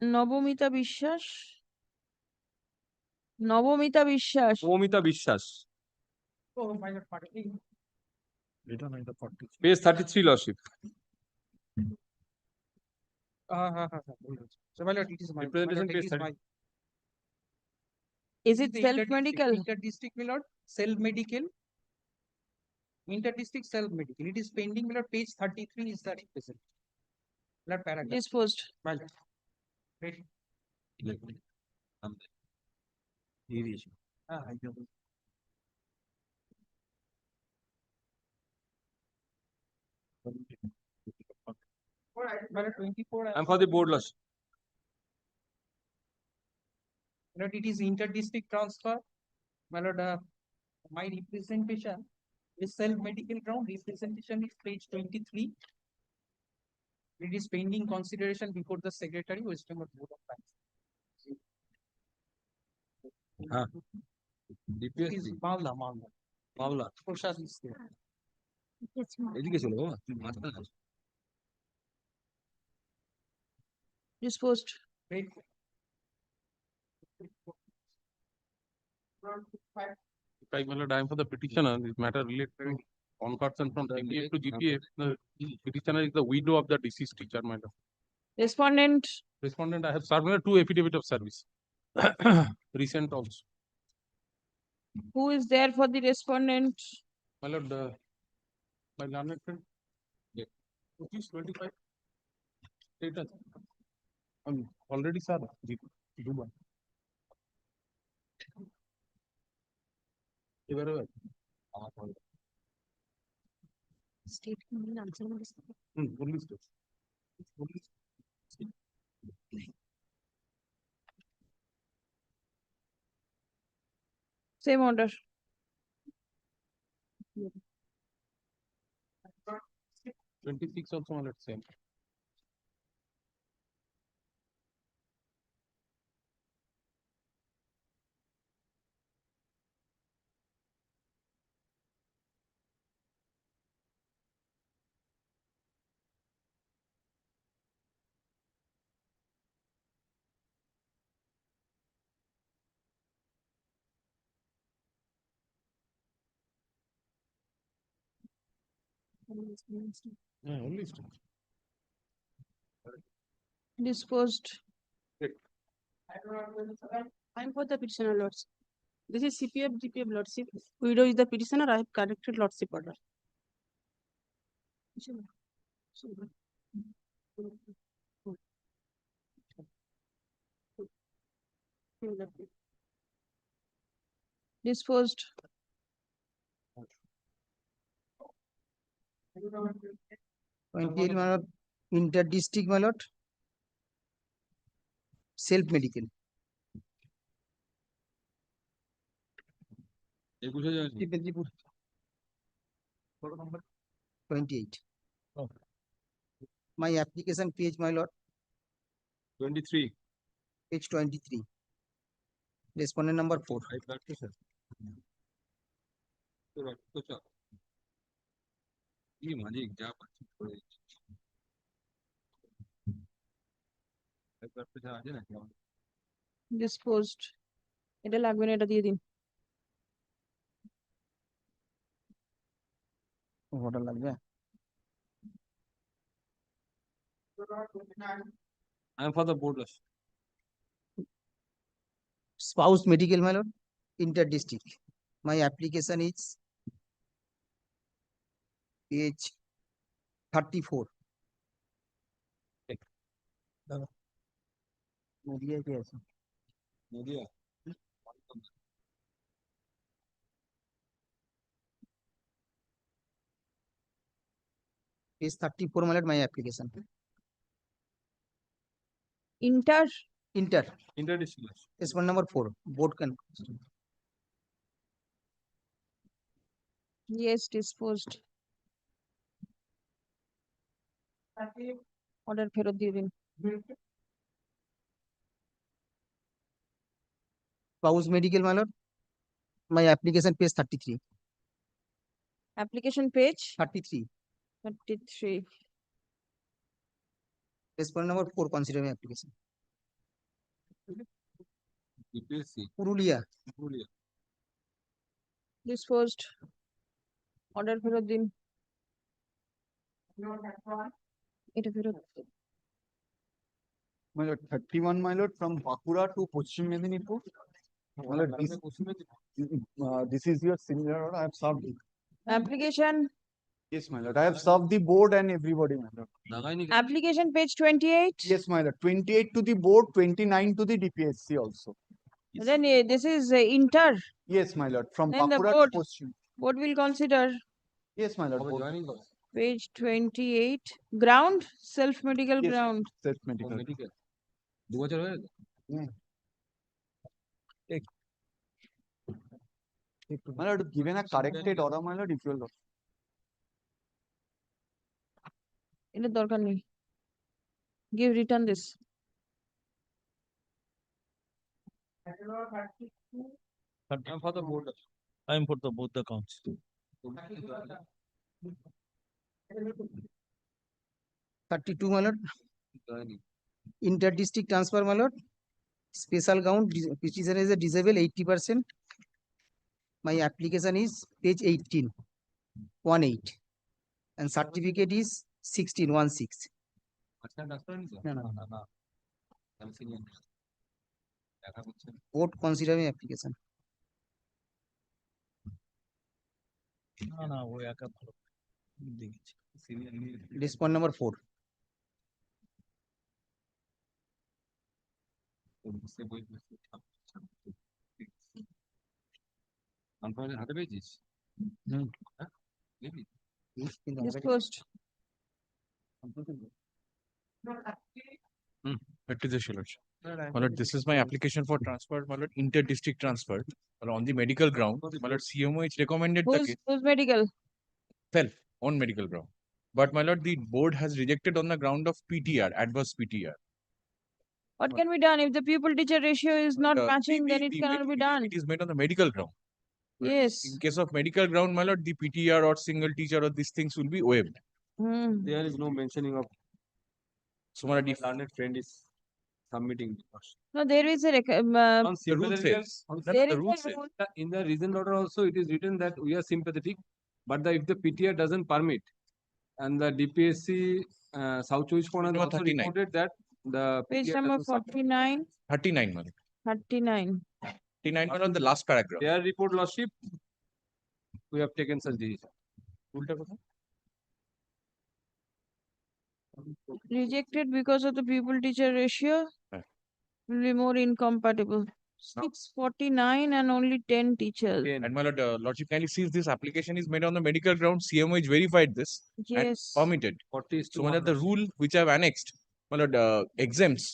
B: Nobomita Bishwas. Nobomita Bishwas.
E: Omita Bishwas.
V: Oh, my lord, pardon me.
E: Page 33, Lordship.
V: So, my lord, it is my
E: Representation
V: my lord,
E: page
V: it is
E: 30.
V: my.
B: Is it
V: the
B: self-medical?
V: Inter-district, my lord, self-medical. Inter-district self-medical. It is pending, my lord, page 33 is the representation. Lord, paragraph.
B: Disposed.
V: My lord. Ready. My lord, 24.
E: I'm for the board, Lordship.
V: My lord, it is inter-district transfer. My lord, my representation is self-medical ground. Representation is page 23. It is pending consideration before the Secretary, West Bengal Board of Finance. It is Mavla.
E: Mavla.
V: Prasad is there.
E: Education.
B: Disposed.
V: Wait.
H: My lord, I am for the petitioner. This matter related to concussion from GPA to GPA. The petitioner is the widow of the deceased teacher, my lord.
B: Respondent.
H: Respondent, I have submitted 2 affidavit of service. Recent also.
B: Who is there for the respondent?
H: My lord, my learned friend. Yeah. Please 25. Status. Already, sir. Dubai.
I: State answer.
H: Only state.
B: Same order.
H: Yeah. 26 also, my lord, same. Yeah, only state.
B: Disposed.
L: I'm for the petitioner, lordship. This is CPF GPF lordship. Widow is the petitioner. I have corrected lordship order.
B: Disposed.
W: 28 my lord, inter-district my lord, self-medical. 28.
H: Oh.
W: My application page, my lord.
E: 23.
W: Page 23. Respondent number 4.
B: Disposed. এটা লাগবে না, এটা দিয়ে দিন।
W: ওটা লাগবে।
E: I am for the board.
W: Spouse medical, my lord, inter-district. My application is page 34. Nadia কি আছে? Page 34, my lord, my application.
B: Inter.
E: Inter-district.
W: Respondent number 4, board can.
B: Yes, disposed. Order ফেরত দিয়ে দিন।
W: Spouse medical, my lord, my application page 33.
B: Application page
W: 33.
B: 33.
W: Respondent number 4, consider my application.
E: DPSC.
W: Purulia.
B: Disposed. Order ফেরত দিন। এটা ফেরত।
N: My lord, 31, my lord, from Bakura to Paschim Medinipur. My lord, this is your senior order. I have served it.
B: Application.
N: Yes, my lord. I have served the board and everybody, my lord.
B: Application page 28.
N: Yes, my lord. 28 to the board, 29 to the DPSC also.
B: Then this is inter.
N: Yes, my lord. From
B: Then the
N: Bakura to
B: board.
N: Paschim.
B: Board will consider.
N: Yes, my lord. Board.
B: Page 28. Ground, self-medical
N: Yes,
B: ground.
N: self-medical. My lord, given a corrected order, my lord, if you will.
B: এটা দরকার নেই। Give return this.
C: I'm for the board. I'm for the both the counts.
W: 32, my lord, inter-district transfer, my lord. Special count, petition is a disabled 80%. My application is page 18, 18. And certificate is 1616. No. Board consider my application.
C: না ও একা ভালো দেখেছি।
W: Respondent number 4.
E: হাতে পেয়েছিস?
B: Disposed.
A: My lord, this is my application for transfer, my lord, inter-district transfer. But on the medical ground, my lord, CMO is recommended the case
B: Who's medical?
A: self on medical ground. But my lord, the board has rejected on the ground of PTR, adverse PTR.
B: What can be done if the pupil teacher ratio is not matching? Then it
A: the
B: cannot be done.
A: It is made on the medical ground.
B: Yes.
A: In case of medical ground, my lord, the PTR or single teacher or these things will be waived.
E: There is no mentioning of.
A: So my lord, if
E: learned friend is submitting.
B: No, there is a
A: the rule says,
B: there
A: the
B: is
A: rule
B: a
A: says,
B: rule.
E: In the reason order also it is written that we are sympathetic, but if the PTR doesn't permit, and the DPSC South Choice Corner
A: Number
E: also
A: 39.
E: reported that the
B: Page
E: PTR
B: number
E: doesn't support.
B: 49.
A: 39, my lord.
B: 39.
A: 39, my lord, the last paragraph.
E: Their report, lordship, we have taken such decision.
B: Rejected because of the pupil teacher ratio will be more incompatible. 649 and only 10 teachers.
A: And my lord, lordship kindly sees this application is made on the medical ground. CMO has verified this and
B: Yes.
A: permitted.
E: 40 is to
A: So my lord, the rule which I have annexed, my lord, exempts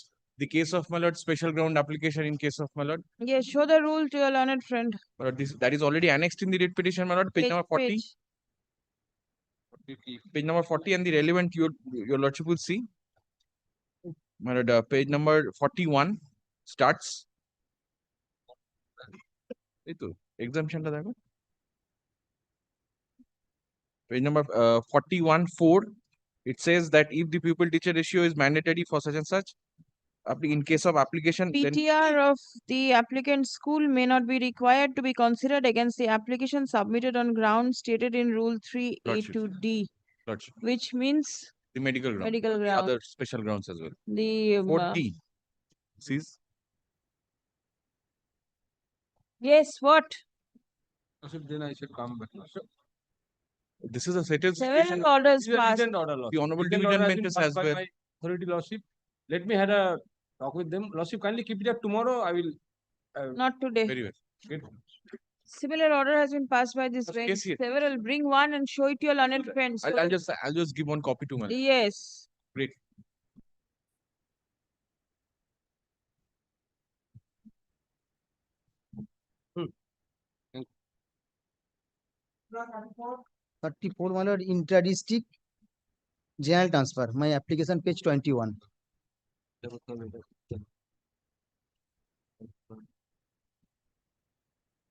A: the case of my lord special ground application in case of my lord.
B: Yes, show the rule to your learned friend.
A: My lord, that is already annexed in the writ petition, my lord, page number 40. Page number 40 and the relevant your lordship will see. My lord, page number 41 starts. Exemption. Page number 41(4). It says that if the pupil teacher ratio is mandatory for such and such, in case of application, then
B: PTR of the applicant school may not be required to be considered against the application submitted on grounds stated in Rule 3A2D,
A: Lordship,
B: which means
A: the medical ground,
B: medical
A: the
B: ground.
A: other special grounds as well.
B: The
A: 4D. Sees
B: yes, what?
E: Then I should come back.
A: this is a settled
B: Several
A: situation.
B: orders
E: This is a
B: passed.
E: recent order, Lordship.
A: The Honorable
E: Recent
A: Division
E: order has been
A: benches
E: passed
A: as
E: by
A: well.
E: my authority, Lordship. Let me have a talk with them. Lordship, kindly keep it up tomorrow. I will.
B: Not today.
A: Very well.
E: Get
B: Similar order has been passed by this bench.
A: case here.
B: Several, bring one and show it to your learned friends.
A: I'll just give one copy to my.
B: Yes.
A: Great.
E: Hmm.
W: 34, my lord, intra-district general transfer. My application page 21.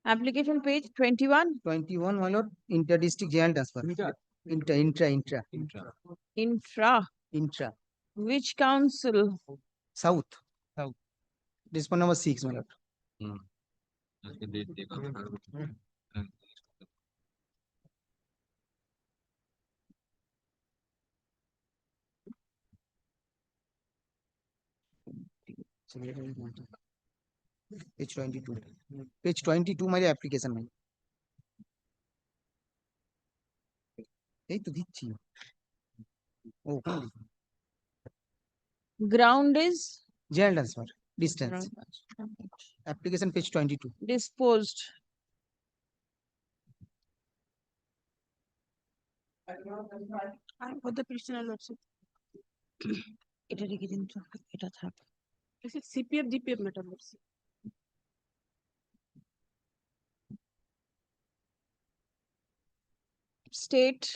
B: Application page 21.
W: 21, my lord, inter-district general transfer. Intra.
B: Which council?
W: South. Respondent number 6, my lord. Page 22. Page 22, my application. এই তো দিচ্ছি ও
B: Ground is
W: general transfer distance. Application page 22.
B: disposed.
L: I got the petitioner lordship.
B: এটা রেখে দিন তো, এটা থাক।
L: This is CPF DPF matter lordship.
B: State.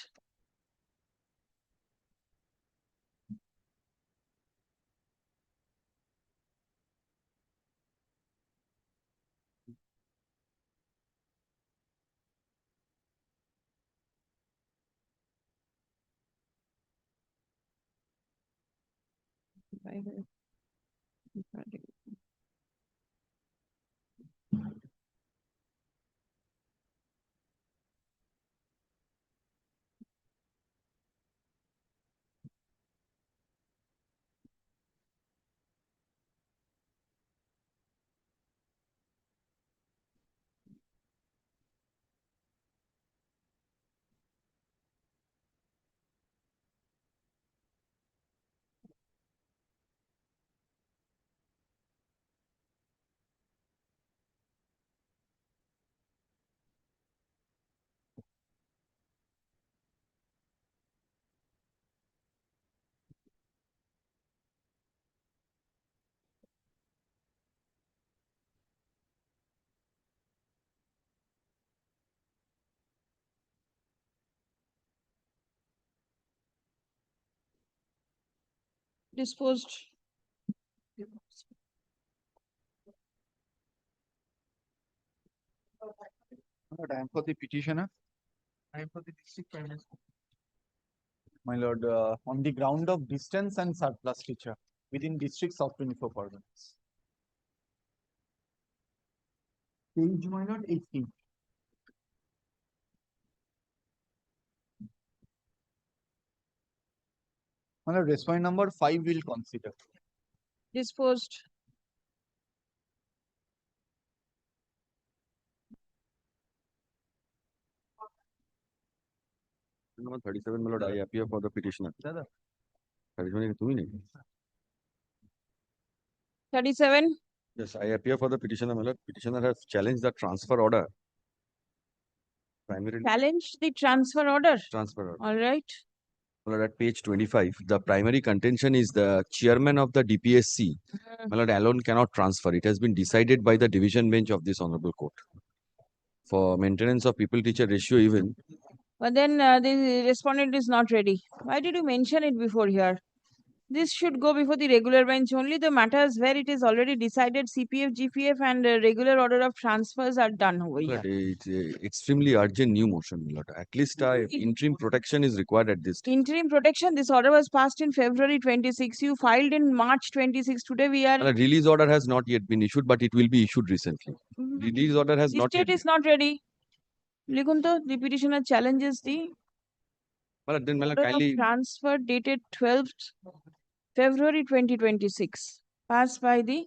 B: Disposed.
N: I am for the petitioner.
R: I am for the district primary school.
N: My lord, on the ground of distance and surplus teacher within districts of 24 provinces. Page, my lord, 18. My lord, respondent number 5 will consider.
B: Disposed.
D: Number 37, my lord, I appear for the petitioner.
B: 37.
D: Yes, I appear for the petitioner, my lord. Petitioner has challenged the transfer order. Primarily
B: Challenge the transfer order.
D: transfer order.
B: All right.
D: My lord, at page 25, the primary contention is the chairman of the DPSC. My lord, alone cannot transfer. It has been decided by the division bench of this honorable court. For maintenance of pupil-teacher ratio even,
B: But then the respondent is not ready. Why did you mention it before here? This should go before the regular bench only. The matters where it is already decided, CPF, GPF and regular order of transfers are done over here.
D: But it's extremely urgent new motion, my lord. At least interim protection is required at this time.
B: Interim protection, this order was passed in February 26. You filed in March 26. Today we are.
D: A release order has not yet been issued, but it will be issued recently. Release order has
B: The
D: not yet
B: state is not ready. Likhun to, the petitioner challenges the
D: But then
B: order of
D: kindly
B: transfer dated 12th February 2026, passed by the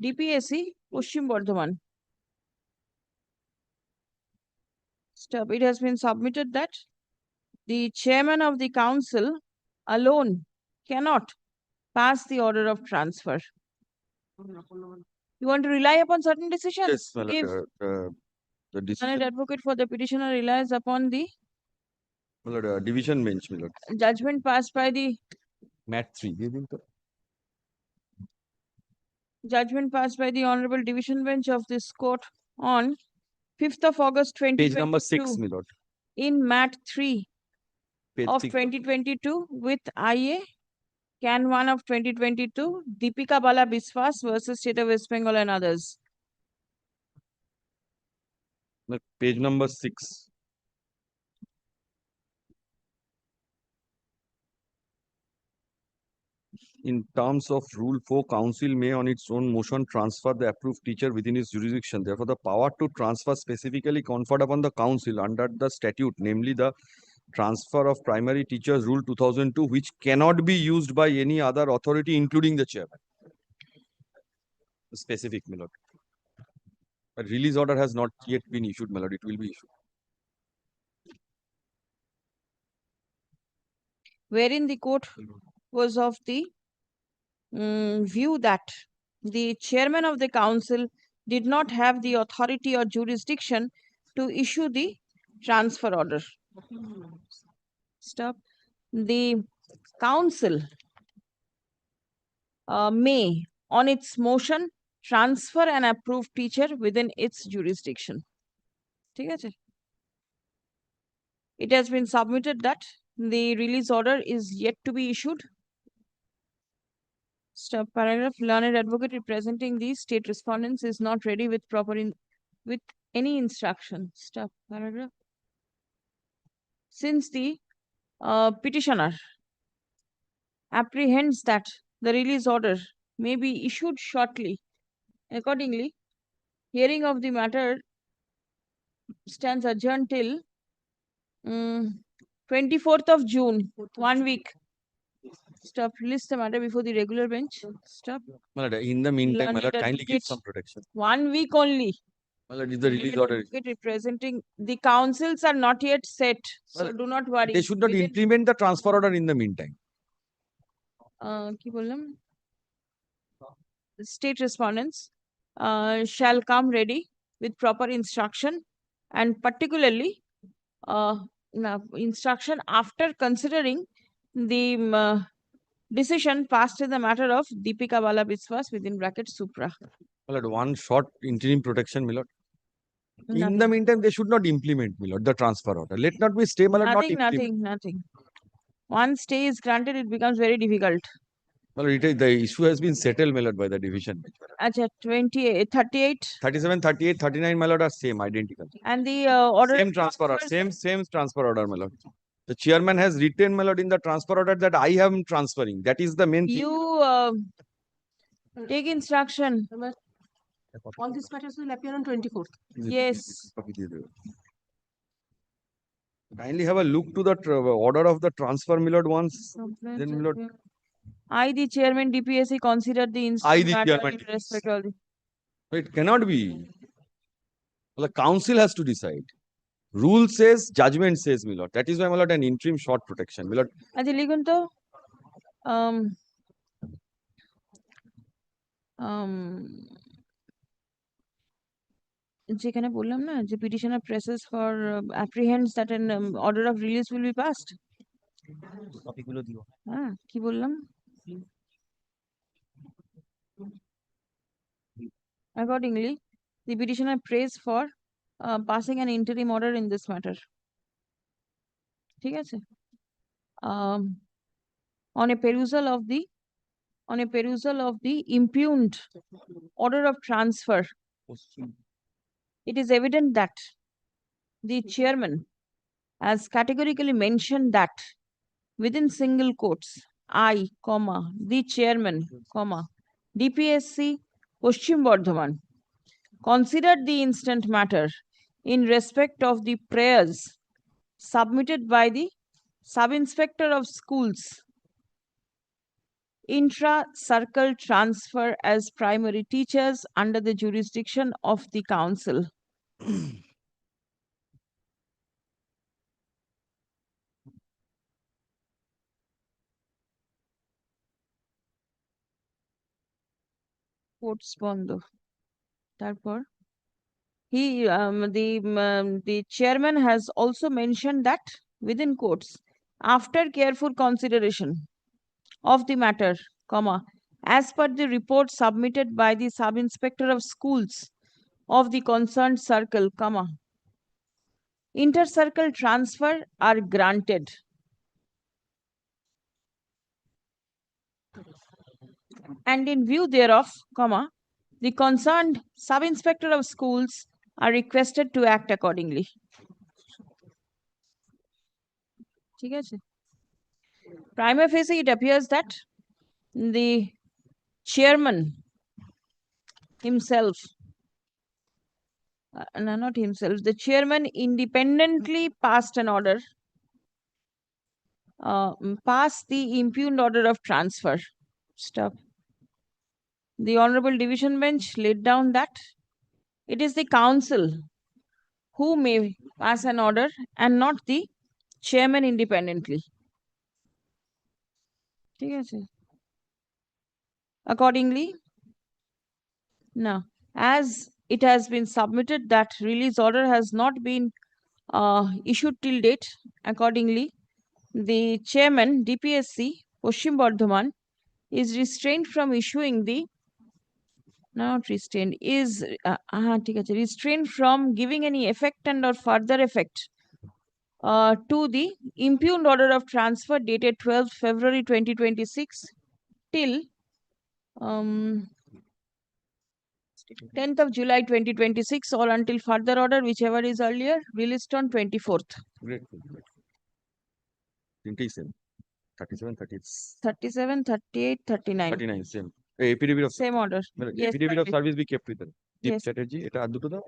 B: DPSC Paschim Bardhaman. Stop. It has been submitted that the chairman of the council alone cannot pass the order of transfer. You want to rely upon certain decisions?
D: yes, my
B: If
D: lord, the
B: Learned
D: decision,
B: advocate for the petitioner relies upon the
D: my lord, division bench, my lord.
B: judgment passed by the
D: Mat 3. You think so?
B: judgment passed by the Honorable Division Bench of this court on 5th of August
D: Page number 6,
B: 2022
D: my lord.
B: in Mat 3
D: Page
B: of
D: 6.
B: 2022 with IA Can 1 of 2022 Deepika Bala Biswas versus State of West Bengal and others.
D: Page number 6. In terms of Rule 4, Council may on its own motion transfer the approved teacher within its jurisdiction. Therefore, the power to transfer specifically conferred upon the Council under the statute, namely the Transfer of Primary Teachers Rule 2002, which cannot be used by any other authority, including the chairman. Specific, my lord. A release order has not yet been issued, my lord. It will be issued.
B: Wherein the court was of the view that the chairman of the council did not have the authority or jurisdiction to issue the transfer order. Stop. The council may, on its motion, transfer an approved teacher within its jurisdiction. ঠিক আছে? It has been submitted that the release order is yet to be issued. Stop. Paragraph. Learned advocate representing the state respondents is not ready with with any instruction. Stop. Paragraph. Since the petitioner apprehends that the release order may be issued shortly, accordingly, hearing of the matter stands adjourned till 24th of June, 1 week. Stop. Release the matter before the regular bench. Stop.
D: My lord, in the meantime, my
B: Learned
D: lord, kindly give
B: advocate,
D: some protection.
B: 1 week only.
D: My lord, is the release order.
B: Advocate representing the councils are not yet set, so do not worry.
D: They should not
B: Within-
D: implement the transfer order in the meantime.
B: কি বললাম? State respondents shall come ready with proper instruction and particularly instruction after considering the decision passed in the matter of Deepika Bala Biswas within bracket Supra.
D: My lord, one short interim protection, my lord. In the
B: Nothing.
D: meantime, they should not implement, my lord, the transfer order. Let not be stay, my lord, not implement.
B: Nothing. Once stay is granted, it becomes very difficult.
D: Well, the issue has been settled, my lord, by the division bench.
B: Acha, 28, 38.
D: 37, 38, 39, my lord, are same, identical.
B: And the order.
D: Same transfer order, same transfer order, my lord. The chairman has written, my lord, in the transfer order that I am transferring. That is the main thing.
B: You take instruction.
L: All these matters will appear on 24th.
B: Yes.
D: Kindly have a look to the order of the transfer, my lord, once. Then, my lord.
B: I, the chairman DPSC, consider the
D: I, the
B: matter
D: chairman
B: in respect of the.
D: It cannot be. The council has to decide. Rule says, judgment says, my lord. That is why, my lord, an interim short protection. My lord,
B: আচ্ছা লিখুন তো যেখানে বললাম না যে petitioner presses for apprehends that an order of release will be passed.
U: কপিগুলো দিও।
B: হ্যাঁ কি বললাম? Accordingly, the petitioner prays for passing an interim order in this matter. ঠিক আছে? on a perusal of the impugned order of transfer, it is evident that the chairman has categorically mentioned that within single quotes, I, comma, the chairman, comma, DPSC Paschim Bardhaman considered the instant matter in respect of the prayers submitted by the sub-inspector of schools intra-circle transfer as primary teachers under the jurisdiction of the council. Quotes বন্ধ তারপর the chairman has also mentioned that within quotes after careful consideration of the matter, comma, as per the report submitted by the sub-inspector of schools of the concerned circle, comma, inter-circle transfer are granted. And in view thereof, comma, the concerned sub-inspector of schools are requested to act accordingly. ঠিক আছে? Prima facie, it appears that the chairman himself, no, not himself, the chairman independently passed an order, passed the impugned order of transfer. Stop. The Honorable Division Bench laid down that it is the council who may pass an order and not the chairman independently. ঠিক আছে? Accordingly, now, as it has been submitted that release order has not been issued till date, accordingly, the chairman, DPSC, Paschim Bardhaman, is restrained from issuing the not restrained, is restrained from giving any effect and or further effect to the impugned order of transfer dated 12th February 2026 till 10th of July 2026 or until further order, whichever is earlier, released on 24th.
D: Grateful. 27, 37,
B: 37, 38, 39.
D: 39, same. Affidavit of
B: Same order. Yes,
D: affidavit of
B: service.
D: service be kept with them. Deep
B: Yes.
D: Chatterjee, এটা আর দুটো দাও।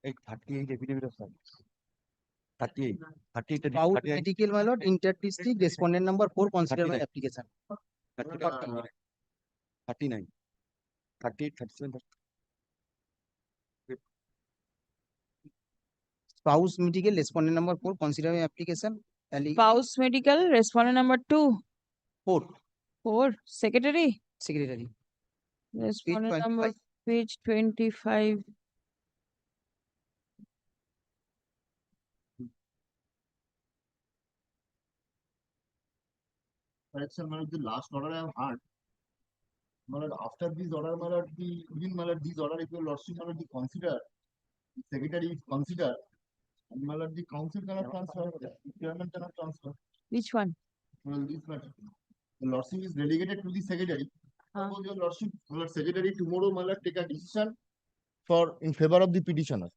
D: এই 38 affidavit of service. 38, 38
W: About medical, my lord, inter-district respondent number 4 consider my
D: 39.
W: application.
D: 39, 38, 37,
W: Spouse medical respondent number 4 consider my application.
B: Spouse medical, respondent number 2.
W: 4
B: Secretary.
W: secretary.
B: Respondent
W: 25.
B: number, page 25.
Q: Correction, my lord, the last order I have heard. My lord, after this order, my lord, within my lord, this order, if your lordship, my lord, the consider, the secretary is consider, and my lord, the council cannot transfer, the chairman cannot transfer.
B: Which one?
Q: Well, this matter. The lordship is delegated to the secretary. Suppose your lordship, my lord, secretary tomorrow, my lord, take a decision for in favor of the petitioner.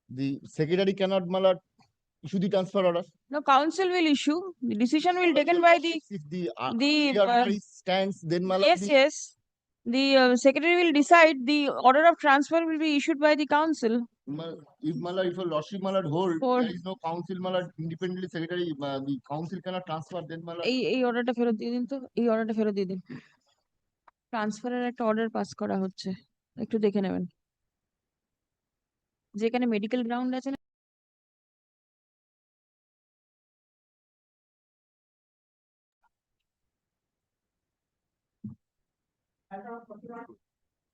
Q: The secretary cannot, my lord, issue the transfer order.
B: No, council will issue. The decision will taken by the
Q: If the
B: the
Q: stands, then my lord,
B: yes, yes. The secretary will decide. The order of transfer will be issued by the council.
Q: If my lord, if a lordship, my lord, hold,
B: For-
Q: there is no council, my lord, independently secretary, the council cannot transfer, then my lord.
B: এই অর্ডারটা ফেরত দিয়ে দিন তো, এই অর্ডারটা ফেরত দিয়ে দিন। ট্রান্সফারের একটা অর্ডার পাস করা হচ্ছে, একটু দেখে নেবেন। যেখানে মেডিকেল গ্রাউন্ড আছে না,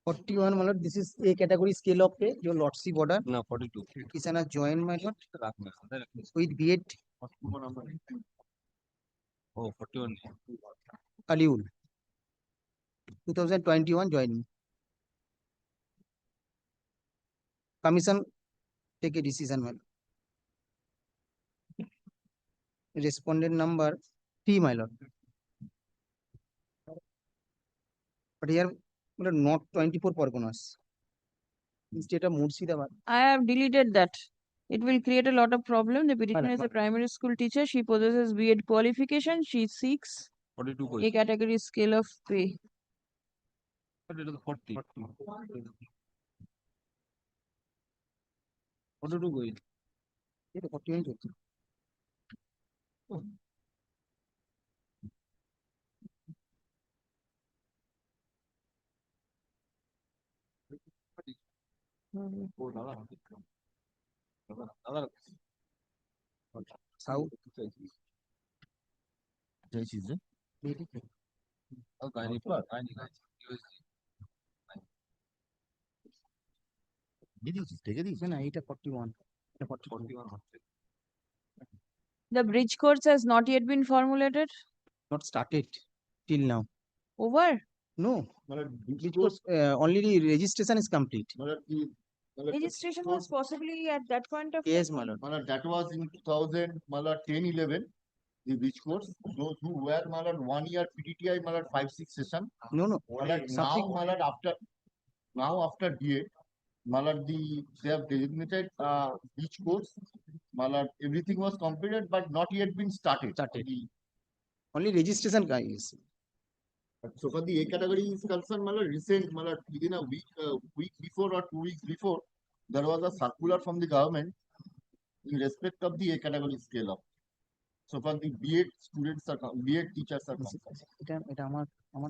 W: Forty-one, my lord, this is a category scale of pay, your lordship order.
D: No, 42.
W: Petitioner joined, my lord, with B.Ed
D: Oh, 41.
W: Aliul. 2021 joining. Commission take a decision, my lord. Respondent number 3, my lord. But here, my lord, not 24 Parganas. Instead of Murshidabad.
B: I have deleted that. It will create a lot of problem. The petitioner is a primary school teacher. She possesses B.Ed qualification. She seeks
E: 42
B: a category scale of pay.
E: But it is 40. 42 going.
W: এটা 41 চলছে। South. না, এটা 41, এটা 41.
B: The bridge course has not yet been formulated.
W: Not started till now.
B: Over.
W: No, because only the registration is complete.
B: Registration was possibly at that point of
W: Yes,
B: time.
W: my lord.
Q: That was in 2010-11, the beach course. Those who were 1 year PTTI 5-6 session.
W: No, no.
Q: Now after DA, they have designated beach course. Everything was completed but not yet been started.
W: Only registration is.
Q: So for the A category is concerned, recent, within a week before or 2 weeks before, there was a circular from the government in respect of the A category scale up. So for the B.Ed students, B.Ed teachers are concerned.
W: এটা আমার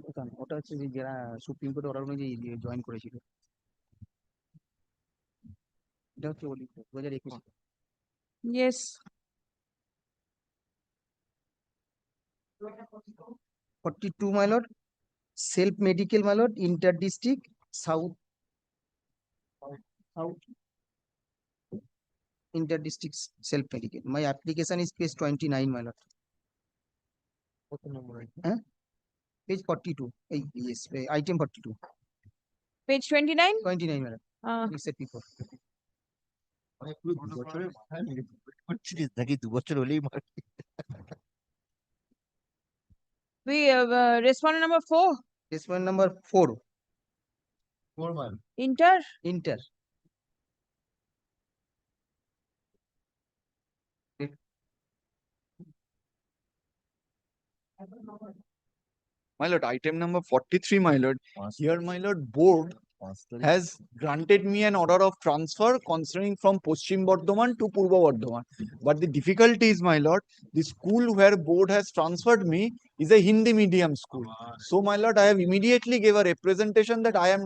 W: কথা না, ওটা হচ্ছে যে যারা supreme কোর্টে order অনুযায়ী জয়েন করেছিল। এটা হচ্ছে 2021।
B: Yes.
W: 42, my lord. Self medical, my lord, inter district, south. Inter district self medical. My application is page 29, my lord. Page 42. Yes, item 42.
B: Page 29?
W: 29, my lord. We said before.
B: We respondent number 4.
W: Respondent number 4.
Q: 4 months.
B: Inter.
W: Inter.
N: My lord, item number 43, my lord. Here, my lord, board has granted me an order of transfer concerning from Paschim Bardhaman to Purba Bardhaman. But the difficulty is, my lord, the school where board has transferred me is a Hindi medium school. So, my lord, I have immediately gave a representation that I am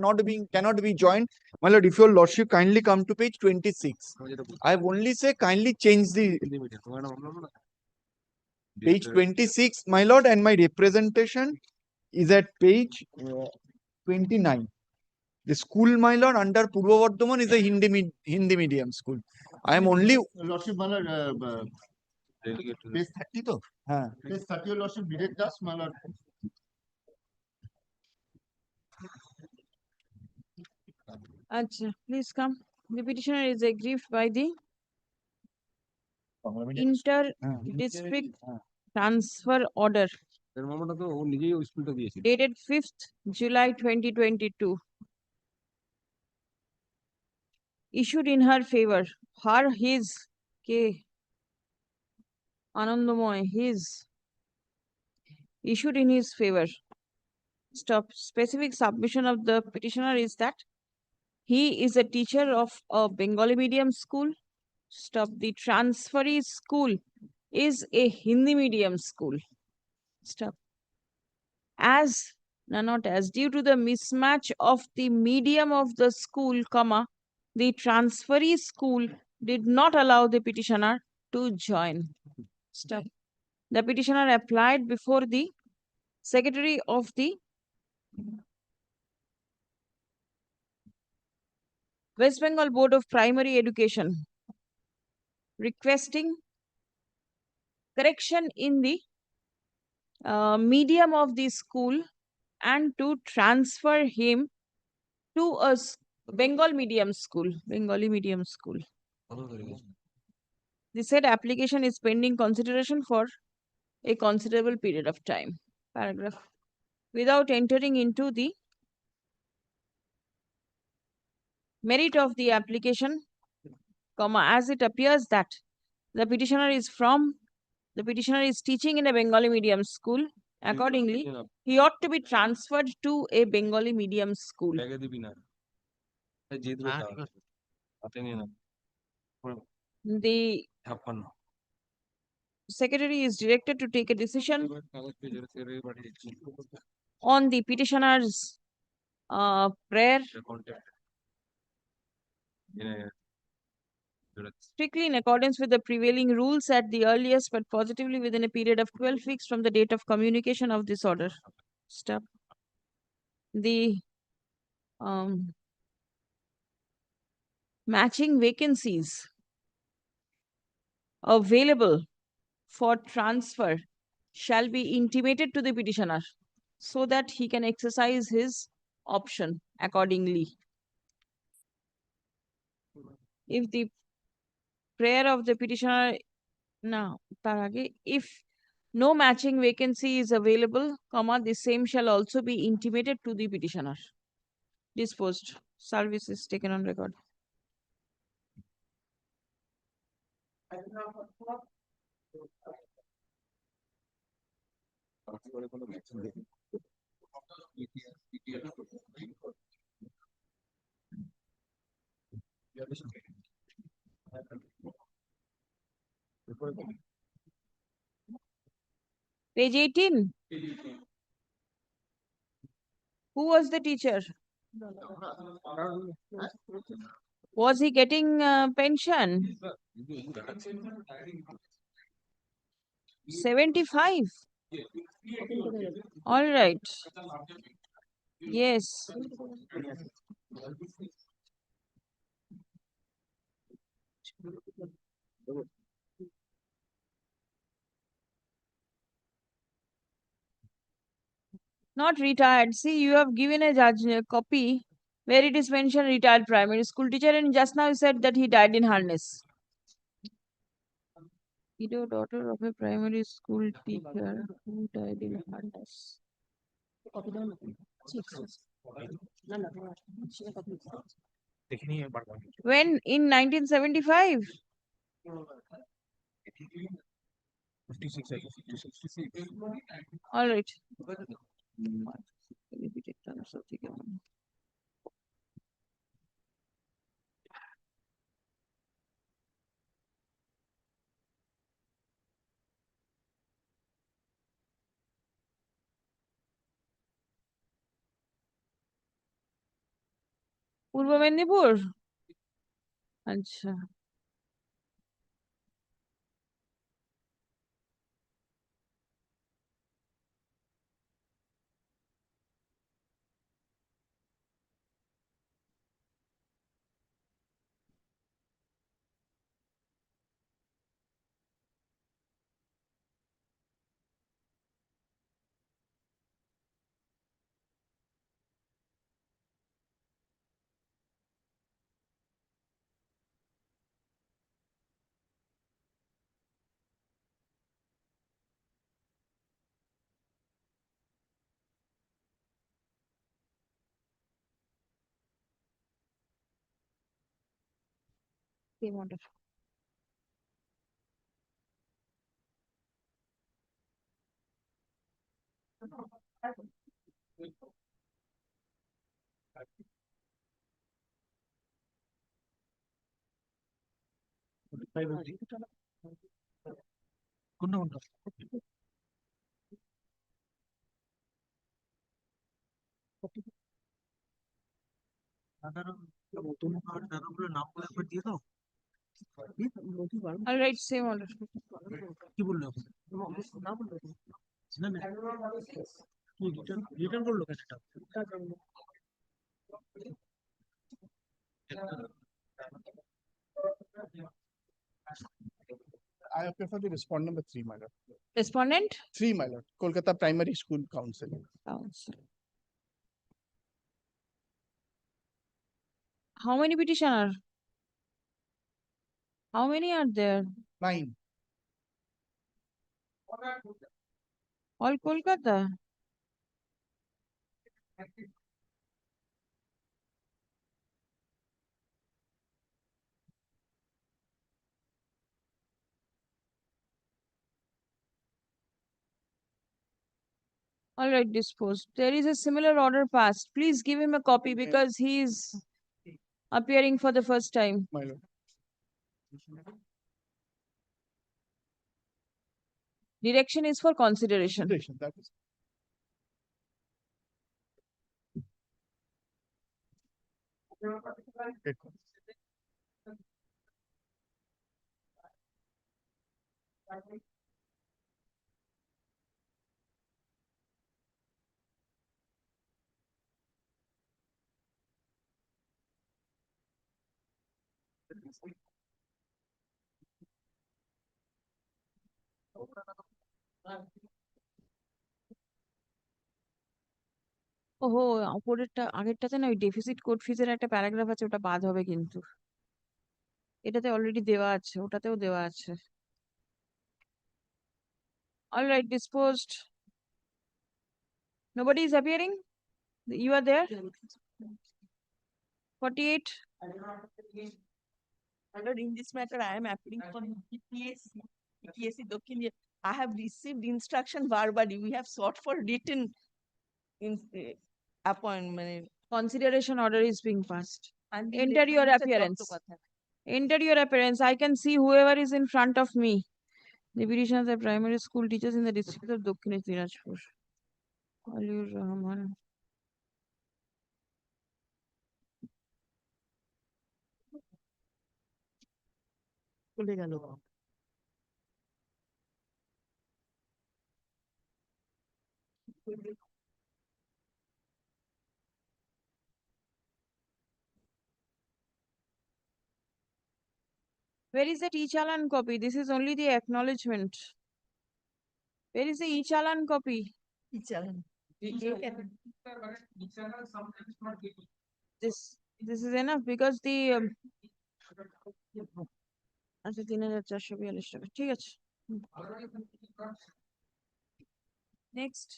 N: cannot be joined. My lord, if your lordship kindly come to page 26. I have only say kindly change the page 26, my lord, and my representation is at page 29. The school, my lord, under Purva Bardhaman is a Hindi medium school. I am only.
Q: Lordship, page 30 to? Page 30, your lordship, direct us, my lord.
B: Acha, please come. The petitioner is aggrieved by the inter-district transfer order dated 5th July 2022. Issued in her favor. His issued in his favor. Specific submission of the petitioner is that he is a teacher of a Bengali medium school. The transferee school is a Hindi medium school. Due to the mismatch of the medium of the school, the transferee school did not allow the petitioner to join. The petitioner applied before the Secretary of the West Bengal Board of Primary Education requesting correction in the medium of the school and to transfer him to a Bengali medium school. The said application is pending consideration for a considerable period of time. Paragraph. Without entering into the merit of the application, as it appears that the petitioner is teaching in a Bengali medium school. Accordingly, he ought to be transferred to a Bengali medium school. The secretary is directed to take a decision on the petitioner's prayer strictly in accordance with the prevailing rules at the earliest, but positively within a period of 12 weeks from the date of communication of this order. Stop. The matching vacancies available for transfer shall be intimated to the petitioner so that he can exercise his option accordingly. If the prayer of the petitioner, if no matching vacancy is available, the same shall also be intimated to the petitioner. Disposed. Service is taken on record. Page 18. Who was the teacher? Was he getting pension? 75. All right. Yes. Not retired. See, you have given a copy where it is mentioned retired primary school teacher, and just now you said that he died in harness. Widow, daughter of a primary school teacher who died in harness. When? In 1975?
A: 56, I guess. 56.
B: All right. পূর্ব মেদিনীপুর আচ্ছা same order. All right, same order.
R: কি বললো না বললো না না return করলো কেন I appeal for the respondent number 3, my lord.
B: Respondent?
R: 3, my lord. Kolkata Primary School Council.
B: Council. How many petitioner? How many are there?
R: 9.
B: All Kolkata? All right, disposed. There is a similar order passed. Please give him a copy because he is appearing for the first time.
R: My lord.
B: Direction is for consideration.
R: That is.
B: ওহো, উপরেরটা আগেরটাতে না ওই deficit code ফিজের একটা paragraph আছে, ওটা বাদ হবে কিন্তু। এটাতে অলরেডি দেওয়া আছে, ওটাতেও দেওয়া আছে। All right, disposed. Nobody is appearing? You are there? 48.
F: Lord, in this matter, I am appealing for PTSC Dokkin. I have received instruction verbally. We have sought for written in appointment.
B: Consideration order is being passed.
F: And the
B: Enter your
F: reference is
B: appearance.
F: Dr. Pathan.
B: Enter your appearance. I can see whoever is in front of me. The petitioners are primary school teachers in the district of Dokkin Dinajpur. Aliur Rahman.
F: চলে গেল।
B: Where is that e-challan copy? This is only the acknowledgement. Where is the e-challan copy?
F: E-challan.
B: This is enough because the আচ্ছা 3442 টাকা ঠিক আছে। Next.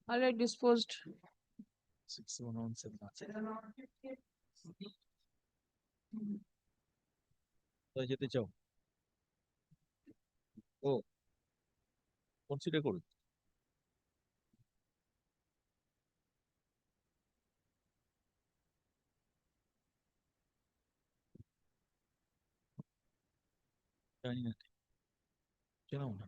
B: All right, disposed.
C: 6117 কোথায় যেতে চাও? ও consider করুন। জানি না, চেনাও না।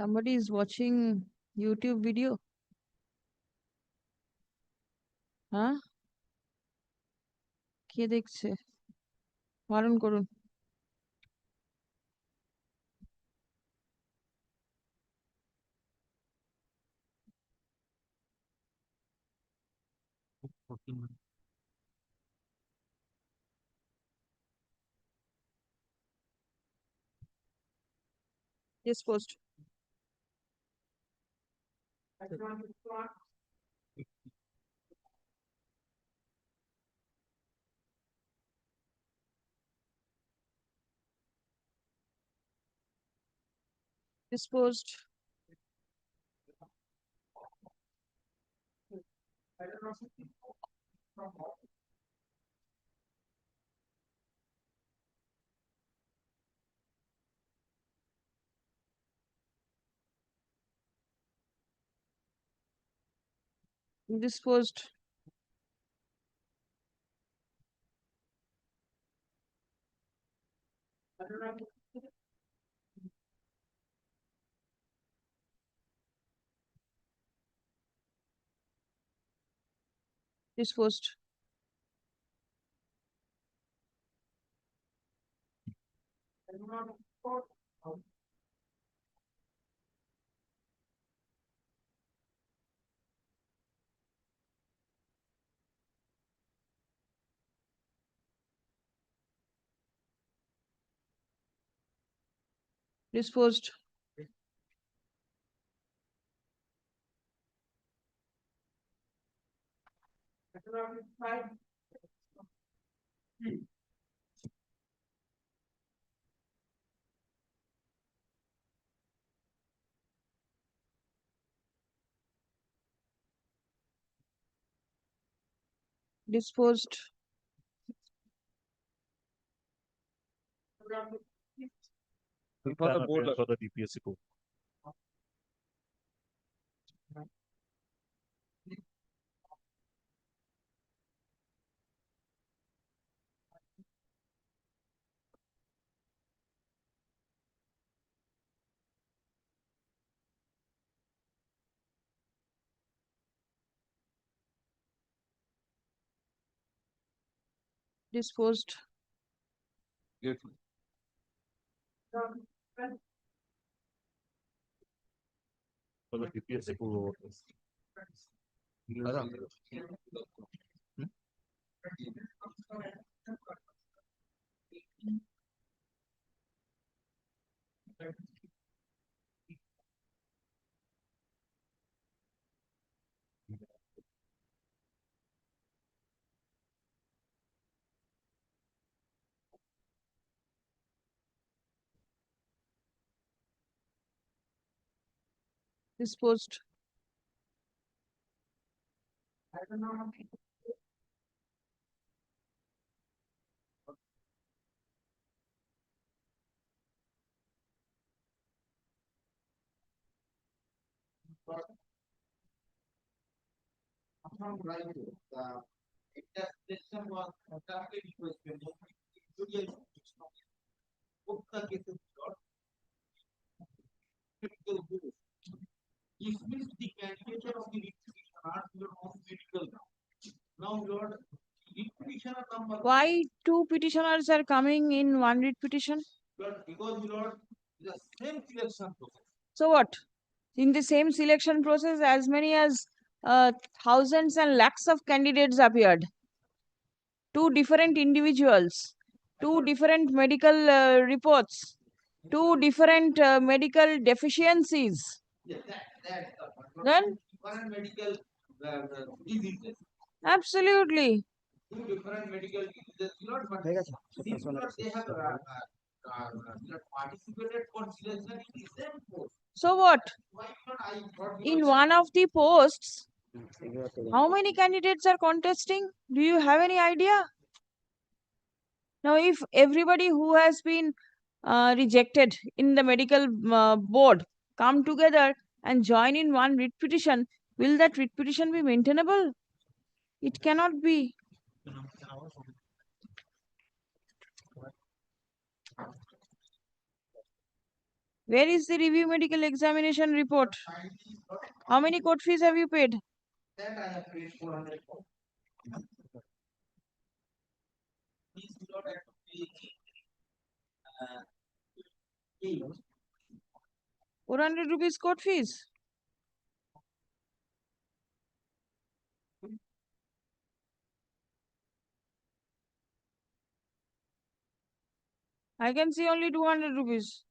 B: Somebody is watching YouTube video. হ্যাঁ কে দেখছে? বারণ করুন। Disposed. Disposed. Disposed. Disposed. Disposed. Disposed.
A: For the DPSC code.
B: Disposed.
A: For the DPSC code.
B: Disposed.
J: Dismiss the candidature of the petitioner your own medical ground. Now your petitioner number.
B: Why two petitioners are coming in one writ petition?
J: Because your the same selection process.
B: So what? In the same selection process, as many as thousands and lakhs of candidates appeared. Two different individuals, two different medical reports, two different medical deficiencies. Then?
J: Different medical diseases.
B: Absolutely.
J: Two different medical diseases. They have participated for selection in the same post.
B: So what?
J: Why not I brought
B: In one of the posts, how many candidates are contesting? Do you have any idea? Now, if everybody who has been rejected in the medical board come together and join in one writ petition, will that writ petition be maintainable? It cannot be. Where is the review medical examination report? How many court fees have you paid?
J: That I have paid 400. Please do not have to pay
B: 400 rupees court fees. I can see only 200 rupees.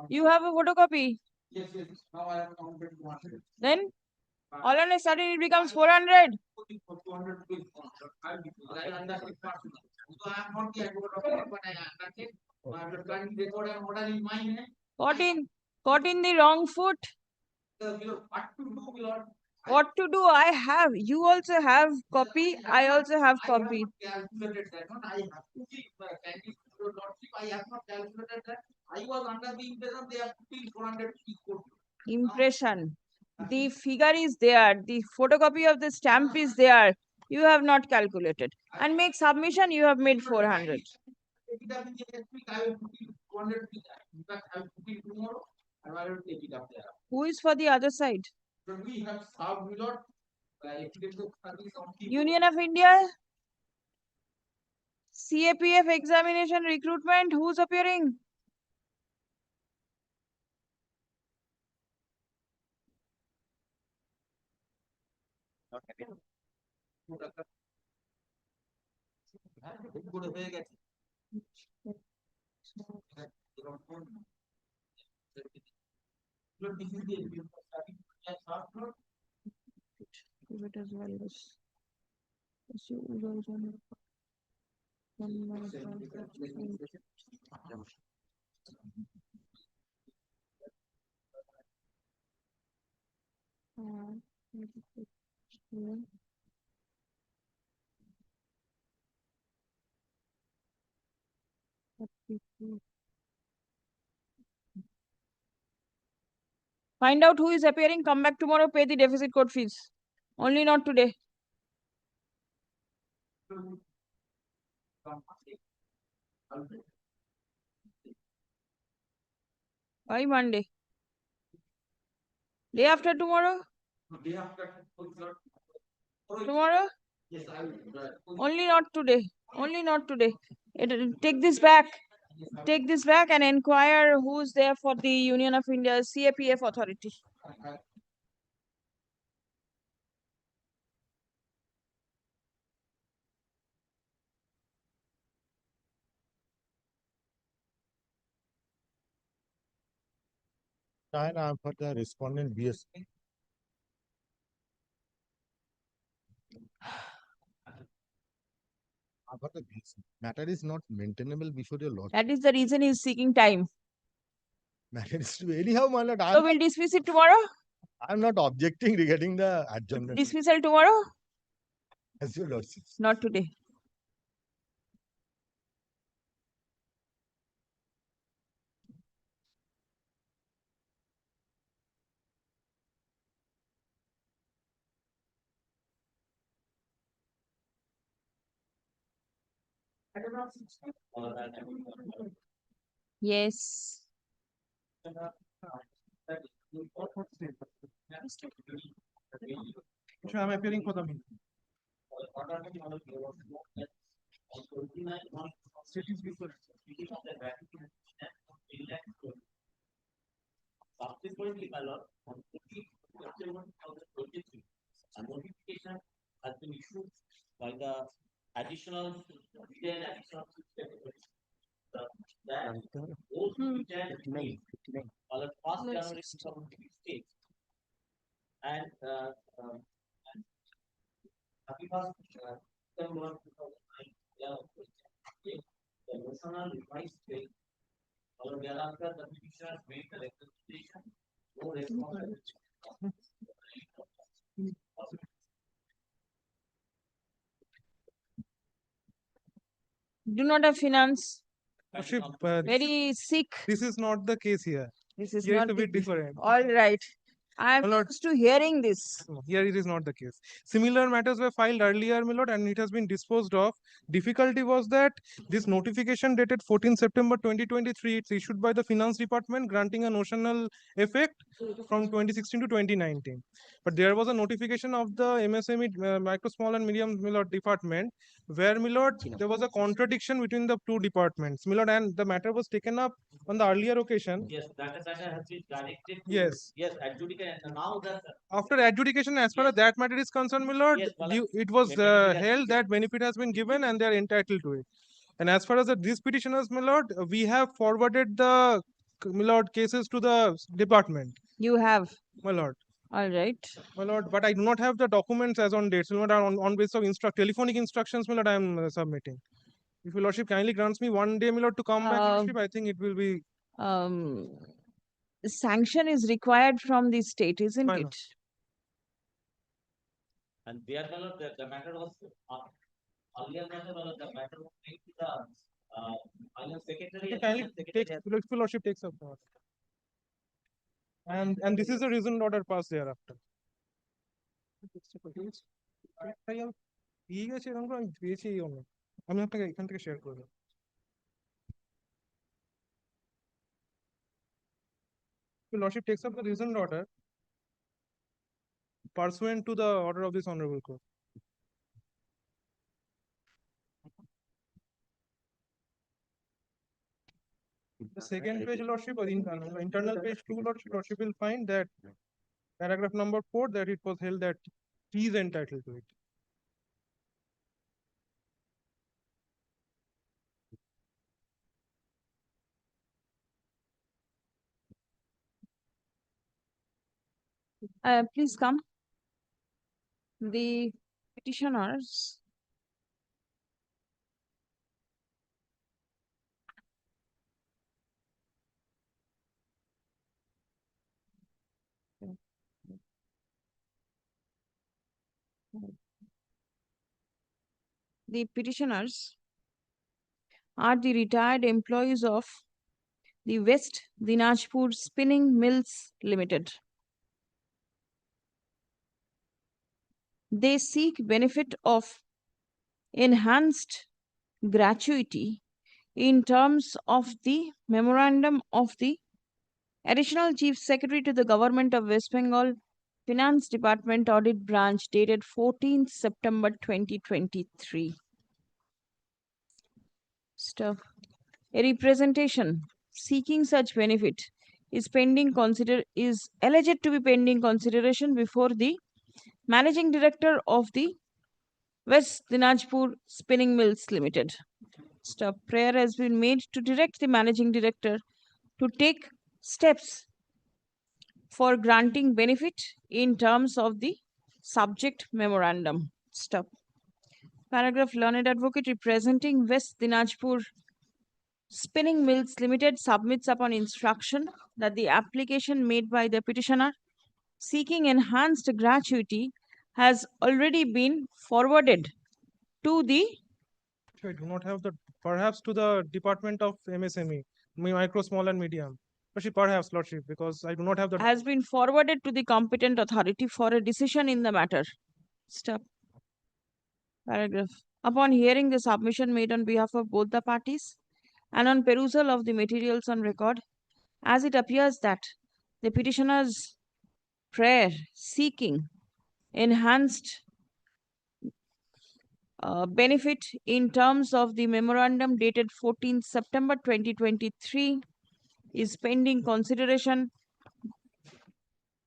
B: You have a photocopy.
J: Yes, yes. Now I have counted 200.
B: Then all on a sudden it becomes 400.
J: 200 rupees. I understand. So I am not the advocate of it, but I understand. My blood record and order is mine.
B: Caught in the wrong foot. What to do? I have. You also have copy. I also have copy. Impression. The figure is there. The photocopy of the stamp is there. You have not calculated. And make submission, you have made 400. Who is for the other side? Union of India? CAPF examination recruitment, who's appearing? Give it as well as Find out who is appearing, come back tomorrow, pay the deficit court fees. Only not today. Why Monday? Day after tomorrow? Tomorrow? Only not today. Only not today. Take this back. Take this back and inquire who's there for the Union of India CAPF authority.
K: I'm for the respondent BS. But the matter is not maintainable before your lord.
B: That is the reason he is seeking time.
K: Matter is to anyhow, my lord.
B: So we'll dismiss it tomorrow?
K: I'm not objecting regarding the adjournment.
B: Dismissal tomorrow?
K: As your lordship.
B: Not today. Yes.
R: I'm appearing for the meeting.
M: Subsequently, my lord, on 2023, a notification has been issued by the additional that those who returned on the 1st January 2016 and 31st September 2009, the notional revised pay or thereafter the petitioner made the representation, no response.
B: Do not have finance.
R: Very
B: sick.
R: This is not the case here.
B: This is
R: Here
B: not
R: it's a bit
B: the-
R: different.
B: All right. I'm
R: My lord,
B: used to hearing this.
R: here it is not the case. Similar matters were filed earlier, my lord, and it has been disposed of. Difficulty was that this notification dated 14 September 2023, it's issued by the Finance Department granting a notional effect from 2016 to 2019. But there was a notification of the MSME, Micro, Small and Medium, my lord, department, where, my lord, there was a contradiction between the two departments, my lord, and the matter was taken up on the earlier occasion.
M: Yes, that has been directed to.
R: Yes.
M: Yes, adjudication, and now that.
R: After adjudication, as far as that matter is concerned, my lord,
M: Yes, my lord.
R: it was
M: Benefit has
R: held that benefit has been given and they are entitled to it. And as far as these petitioners, my lord, we have forwarded the, my lord, cases to the department.
B: You have.
R: My lord.
B: All right.
R: My lord, but I do not have the documents as on dates. My lord, on basis of telephonic instructions, my lord, I am submitting. If your lordship kindly grants me one day, my lord, to come back, lordship, I think it will be.
B: sanction is required from the state, isn't
J: Why
B: it?
J: not?
M: And there, my lord, the matter was, earlier matter, my lord, the matter was made to the, final secretary.
J: Okay,
M: and
J: kindly
M: then
J: take,
M: secretary
J: your lordship takes up. And this is the reason order passed thereafter. তাই আমি ঠিক আছে এরকম করে আমি পেয়েছি এই অন্য আমি আপনাকে এখান থেকে শেয়ার করে দেবো Your lordship takes up the reasoned order pursuant to the order of this honorable court. The second page, lordship, or internal page 2, lordship will find that paragraph number 4, that it was held that he is entitled to it.
B: Please come. The petitioners are the retired employees of the West Dinajpur Spinning Mills Limited. They seek benefit of enhanced gratuity in terms of the memorandum of the Additional Chief Secretary to the Government of West Bengal Finance Department Audit Branch dated 14th September 2023. Stuff. A representation seeking such benefit is alleged to be pending consideration before the Managing Director of the West Dinajpur Spinning Mills Limited. Stuff. Prayer has been made to direct the Managing Director to take steps for granting benefit in terms of the subject memorandum. Stop. Paragraph. Learned advocate representing West Dinajpur Spinning Mills Limited submits upon instruction that the application made by the petitioner seeking enhanced gratuity has already been forwarded to the
J: I do not have the, perhaps to the Department of MSME, micro, small and medium. Perhaps, lordship, because I do not have the.
B: Has been forwarded to the competent authority for a decision in the matter. Stop. Paragraph. Upon hearing the submission made on behalf of both the parties and on perusal of the materials on record, as it appears that the petitioner's prayer seeking enhanced benefit in terms of the memorandum dated 14th September 2023 is pending consideration,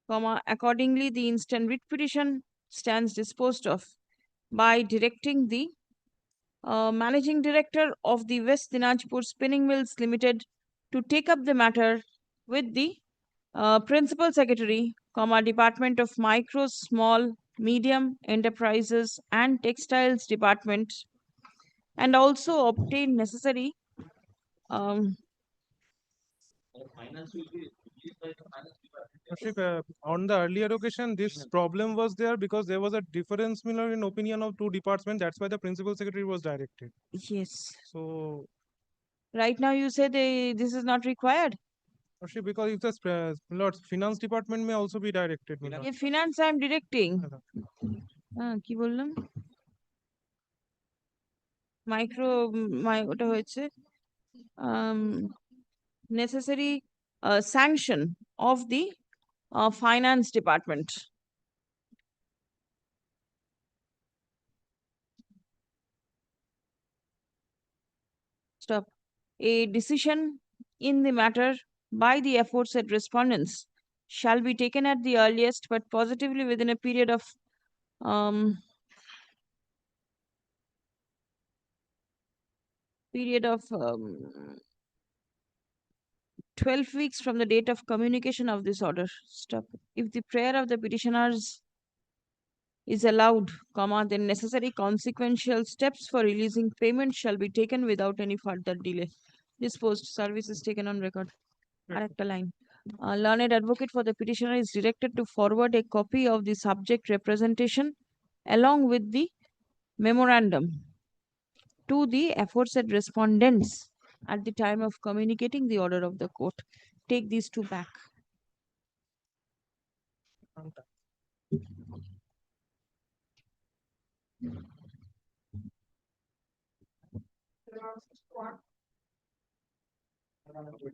B: accordingly the instant writ petition stands disposed of by directing the Managing Director of the West Dinajpur Spinning Mills Limited to take up the matter with the Principal Secretary, Department of Micro, Small, Medium Enterprises and Textiles Department, and also obtain necessary
M: finance will be released by the finance department.
J: Lordship, on the earlier occasion, this problem was there because there was a difference in opinion of two departments. That's why the principal secretary was directed.
B: Yes.
J: So,
B: right now you say this is not required.
J: Lordship, because if the finance department may also be directed.
B: If finance I am directing. কি বললাম? Micro, ওটা হয়েছে necessary sanction of the finance department. Stop. A decision in the matter by the aforesaid respondents shall be taken at the earliest but positively within a period of 12 weeks from the date of communication of this order. Stop. If the prayer of the petitioners is allowed, then necessary consequential steps for releasing payment shall be taken without any further delay. Disposed. Service is taken on record. Arekta line. Learned advocate for the petitioner is directed to forward a copy of the subject representation along with the memorandum to the aforesaid respondents at the time of communicating the order of the court. Take these two back.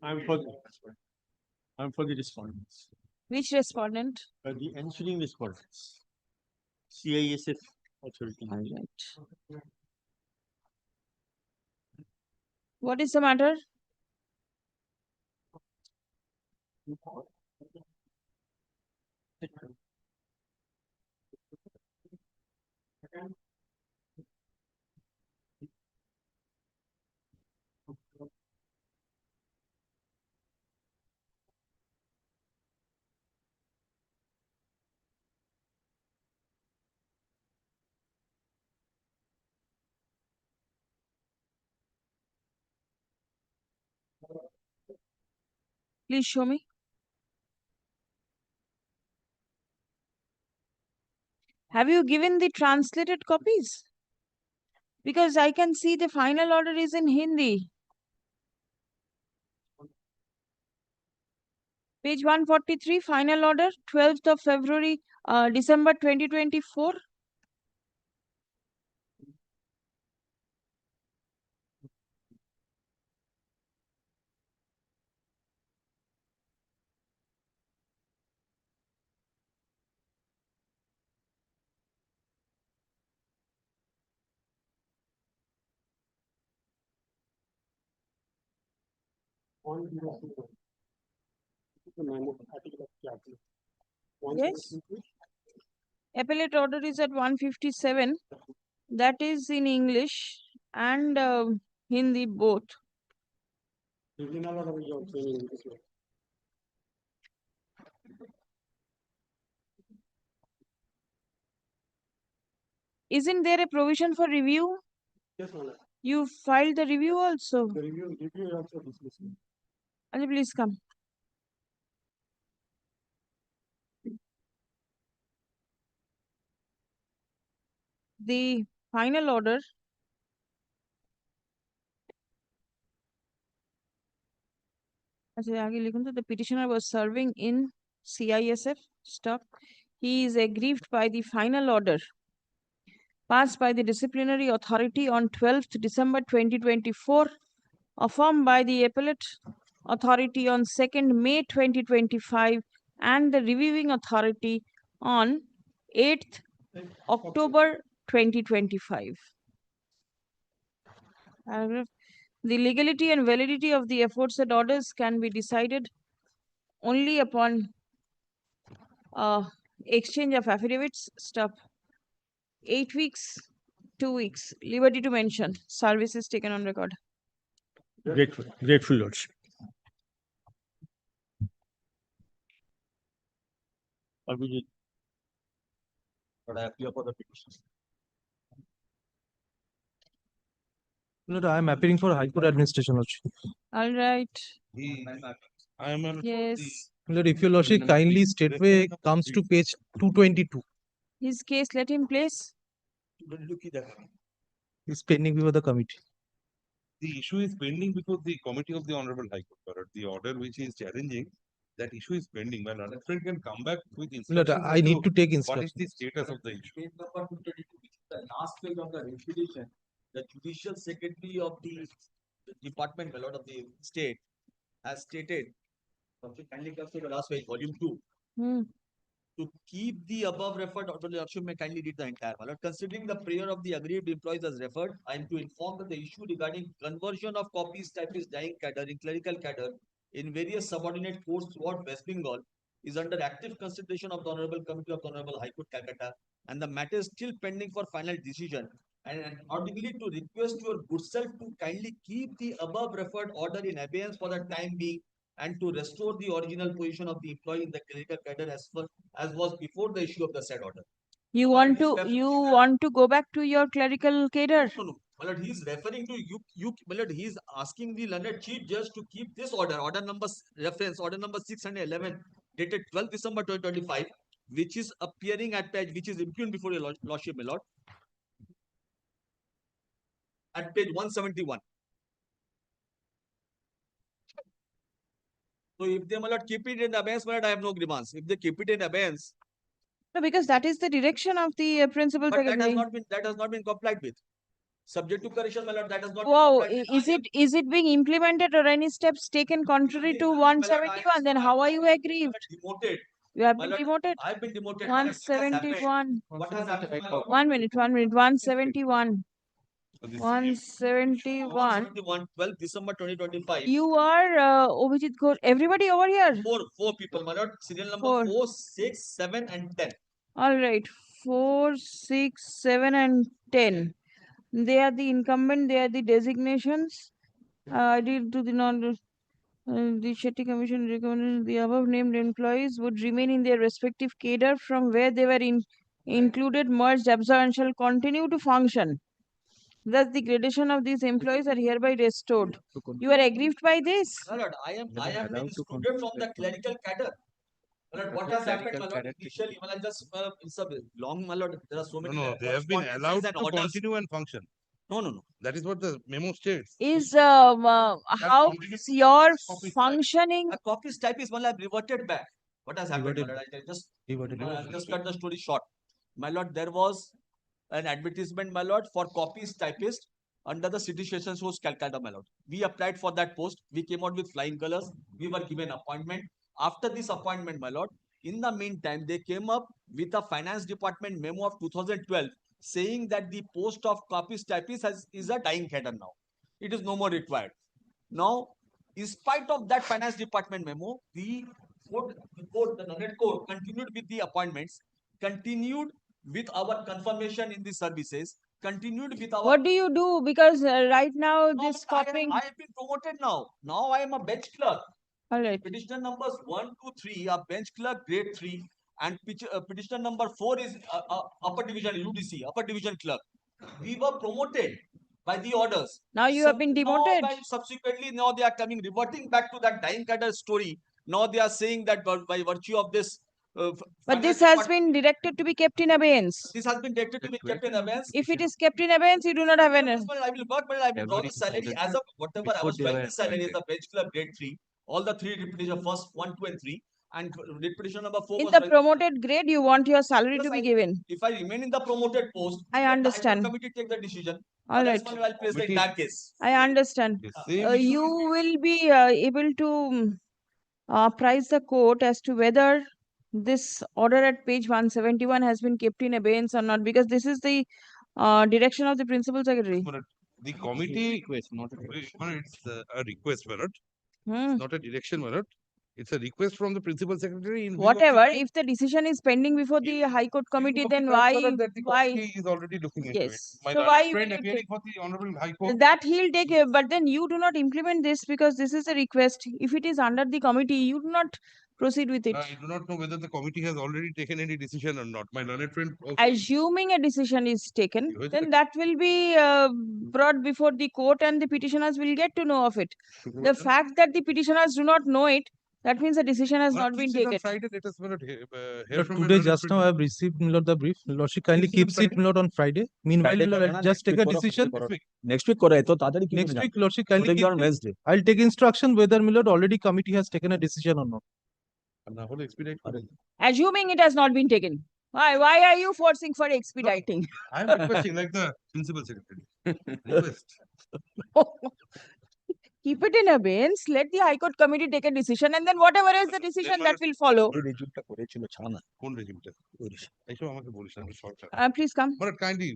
G: I'm for the respondents.
B: Which respondent?
G: The ensuing respondents. CISF authority.
B: All right. What is the matter? Please show me. Have you given the translated copies? Because I can see the final order is in Hindi. Page 143, final order, 12th of February, December 2024. Yes. Appellate order is at 157. That is in English and Hindi both. Isn't there a provision for review?
G: Yes, Madam.
B: You filed the review also.
G: The review also dismissed.
B: Ali, please come. The final order the petitioner was serving in CISF stock. He is aggrieved by the final order passed by the disciplinary authority on 12th December 2024, affirmed by the appellate authority on 2nd May 2025, and the reviewing authority on 8th October 2025. Paragraph. The legality and validity of the aforesaid orders can be decided only upon exchange of affidavits. Stop. 8 weeks, 2 weeks. Liberty to mention. Services taken on record.
G: Grateful Lordship. Abhijit. But I appear for the petition.
O: No, I am appearing for High Court administration also.
B: All right.
O: I am
B: Yes.
O: Lord, if your lordship kindly straightway comes to page 222.
B: His case, let him place.
O: Is pending before the committee.
S: The issue is pending before the committee of the Honorable High Court. Lord. The order which is challenging, that issue is pending. My Lord, friend can come back with
O: Lord,
S: instructions.
O: I
S: as
O: need to take
S: What is
O: instructions.
S: the status of the issue?
G: Page number 222, which is the last page of the petition, the judicial secretary of the department, my lord of the state, has stated, kindly come to the last page, volume 2. To keep the above referred order, Lordship may kindly read the entire. My lord, considering the prayer of the aggrieved employees as referred, I am to inform that the issue regarding conversion of copies typist dying cadre in clerical cadre in various subordinate courts throughout West Bengal is under active consideration of the Honorable Committee of the Honorable High Court, Calcutta, and the matter is still pending for final decision. And accordingly, to request your good self to kindly keep the above referred order in abeyance for the time being, and to restore the original position of the employee in the clerical cadre as was before the issue of the said order.
B: You want to go back to your clerical cadre?
G: No, My lord, he is referring to my lord, he is asking the learned chief judge to keep this order number reference, order number 611, dated 12th December 2025, which is appearing at page, which is impugned before your lordship, my lord, at page 171. So if they, my lord, keep it in abeyance, my lord, I have no grievance. If they keep it in abeyance,
B: No, because that is the direction of the principal
G: but
B: secretary.
G: that has not been complied with. Subject to correction, my lord, that has not
B: Wow,
G: been complied with.
B: is it being implemented or any steps taken contrary to 171? Then how are you aggrieved?
G: Demoted.
B: You have
G: My
B: been
G: lord,
B: demoted?
G: I've been demoted. What has happened?
B: 171.
G: What has happened, my lord?
B: 1 minute, 171. 171.
G: 171, 12th December 2025.
B: You are Obhijit Ghosh. Everybody over here?
G: Four people, my lord. Serial number
B: Four.
G: 4, 6, 7, and 10.
B: All right. 4, 6, 7, and 10. They are the incumbent. They are the designations. Due to the the Shetty Commission recommended the above named employees would remain in their respective cadre from where they were included, merged, absorbed, and shall continue to function. Thus, the gradation of these employees are hereby restored. You are aggrieved by this?
G: My lord, I have been excluded from the clerical cadre. My lord, what has happened, my lord? Initially, my lord, just it's a long, my lord. There are so many.
S: No, they have been allowed
G: and
S: to
G: orders.
S: continue and function.
G: No.
S: That is what the memo states.
B: Is how is your functioning?
G: A copyist typist, my lord, reverted back. What has happened, my lord? I'll just cut the story short. My lord, there was an advertisement, my lord, for copyist typist under the City Sessions House, Calcutta, my lord. We applied for that post. We came out with flying colors. We were given appointment. After this appointment, my lord, in the meantime, they came up with a finance department memo of 2012 saying that the post of copyist typist is a dying cadre now. It is no more required. Now, in spite of that finance department memo, the learned court continued with the appointments, continued with our confirmation in the services, continued with our.
B: What do you do? Because right now this copying.
G: I have been promoted now. Now I am a bench clerk.
B: All right.
G: Petitioner numbers 1, 2, 3 are bench clerk grade 3, and petitioner number 4 is upper division UDC, upper division clerk. We were promoted by the orders.
B: Now you have been demoted.
G: Subsequently, now they are reverting back to that dying cadre story. Now they are saying that by virtue of this.
B: But this has been directed to be kept in abeyance.
G: This has been directed to be kept in abeyance.
B: If it is kept in abeyance, you do not have any.
G: I will work, but I will draw the salary as of whatever I was drawing the salary as a bench clerk grade 3. All the 3 petition, first 1, 2, and 3, and petition number 4.
B: In the promoted grade, you want your salary to be given.
G: If I remain in the promoted post,
B: I understand.
G: The committee take the decision.
B: All right.
G: I'll place the entire case.
B: I understand. You will be able to apprise the court as to whether this order at page 171 has been kept in abeyance or not, because this is the direction of the principal secretary.
S: The committee request, not a it's a request, my lord. It's not a direction, my lord. It's a request from the principal secretary. In
B: Whatever, if the decision is pending before the High Court committee, then why?
S: He is already looking into it. My
B: So why
S: friend
B: will you
S: appearing
B: take-
S: for the Honorable High Court.
B: That he'll take, but then you do not implement this because this is a request. If it is under the committee, you do not proceed with it.
S: I do not know whether the committee has already taken any decision or not. My learned friend.
B: Assuming a decision is taken, then that will be brought before the court and the petitioners will get to know of it. The fact that the petitioners do not know it, that means a decision has not been taken.
S: Friday, let us hear
O: But
S: from my
O: today,
S: learned
O: just
S: friend.
O: now, I have received Milord the brief. Lordship kindly keeps it Milord on Friday. Meanwhile, Milord, I'll just take a decision.
U: Next week kora hai to tadari ki
O: Next week, Lordship kindly
U: Today we
O: keep
U: are on
O: it.
U: Wednesday.
O: I'll take instruction whether Milord already committee has taken a decision or not.
B: Assuming it has not been taken. Why are you forcing for expediting?
S: I am requesting like the principal secretary. Request.
B: Keep it in abeyance, let the High Court committee take a decision, and then whatever is the decision that will follow.
S: কোন রেজিমটা? এইসব আমাকে বলিস না, আমি short term.
B: Please come.
S: But kindly,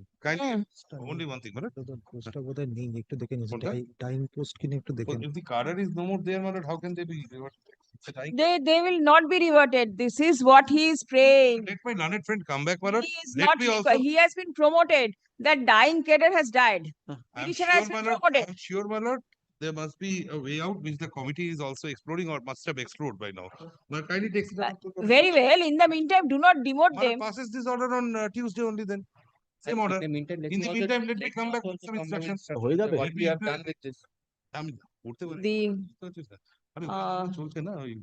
S: only one thing, but
O: পোস্টটা বোধহয় নেই, একটু দেখে নিন।
S: কোনটা?
O: টাইম পোস্ট কিনে একটু দেখে নিন।
S: if the cadre is no more there, my lord, how can they be reverted? It's a dying.
B: They will not be reverted. This is what he is praying.
S: Let my learned friend come back, my lord.
B: He is
S: Let
B: not
S: me also.
B: he has been promoted. That dying cadre has died.
S: I'm
B: Petitioner has
S: sure,
B: been
S: my lord.
B: promoted.
S: I'm sure, my lord. There must be a way out which the committee is also exploring or must have explored by now. Now, kindly takes it up.
B: Very well. In the meantime, do not demote
S: My lord
B: them.
S: passes this order on Tuesday only then. Same order. In the meantime, let me come back with some instructions. What we have done with this.
B: The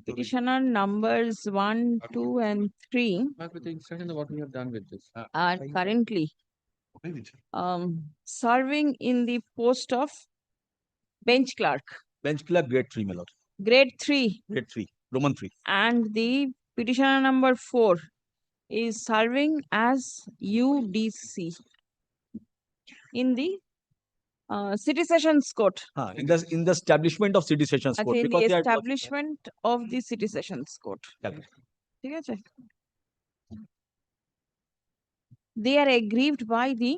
B: petitioner numbers 1, 2, and 3
C: With the instruction of what we have done with this.
B: are currently serving in the post of bench clerk,
G: Bench clerk grade 3, my lord.
B: grade 3,
G: Grade 3, Roman 3.
B: and the petitioner number 4 is serving as UDC in the city sessions court.
G: In the establishment of city sessions court.
B: In
G: because
B: the
G: they are-
B: establishment of the city sessions court.
G: Calcutta.
B: ঠিক আছে? They are aggrieved by the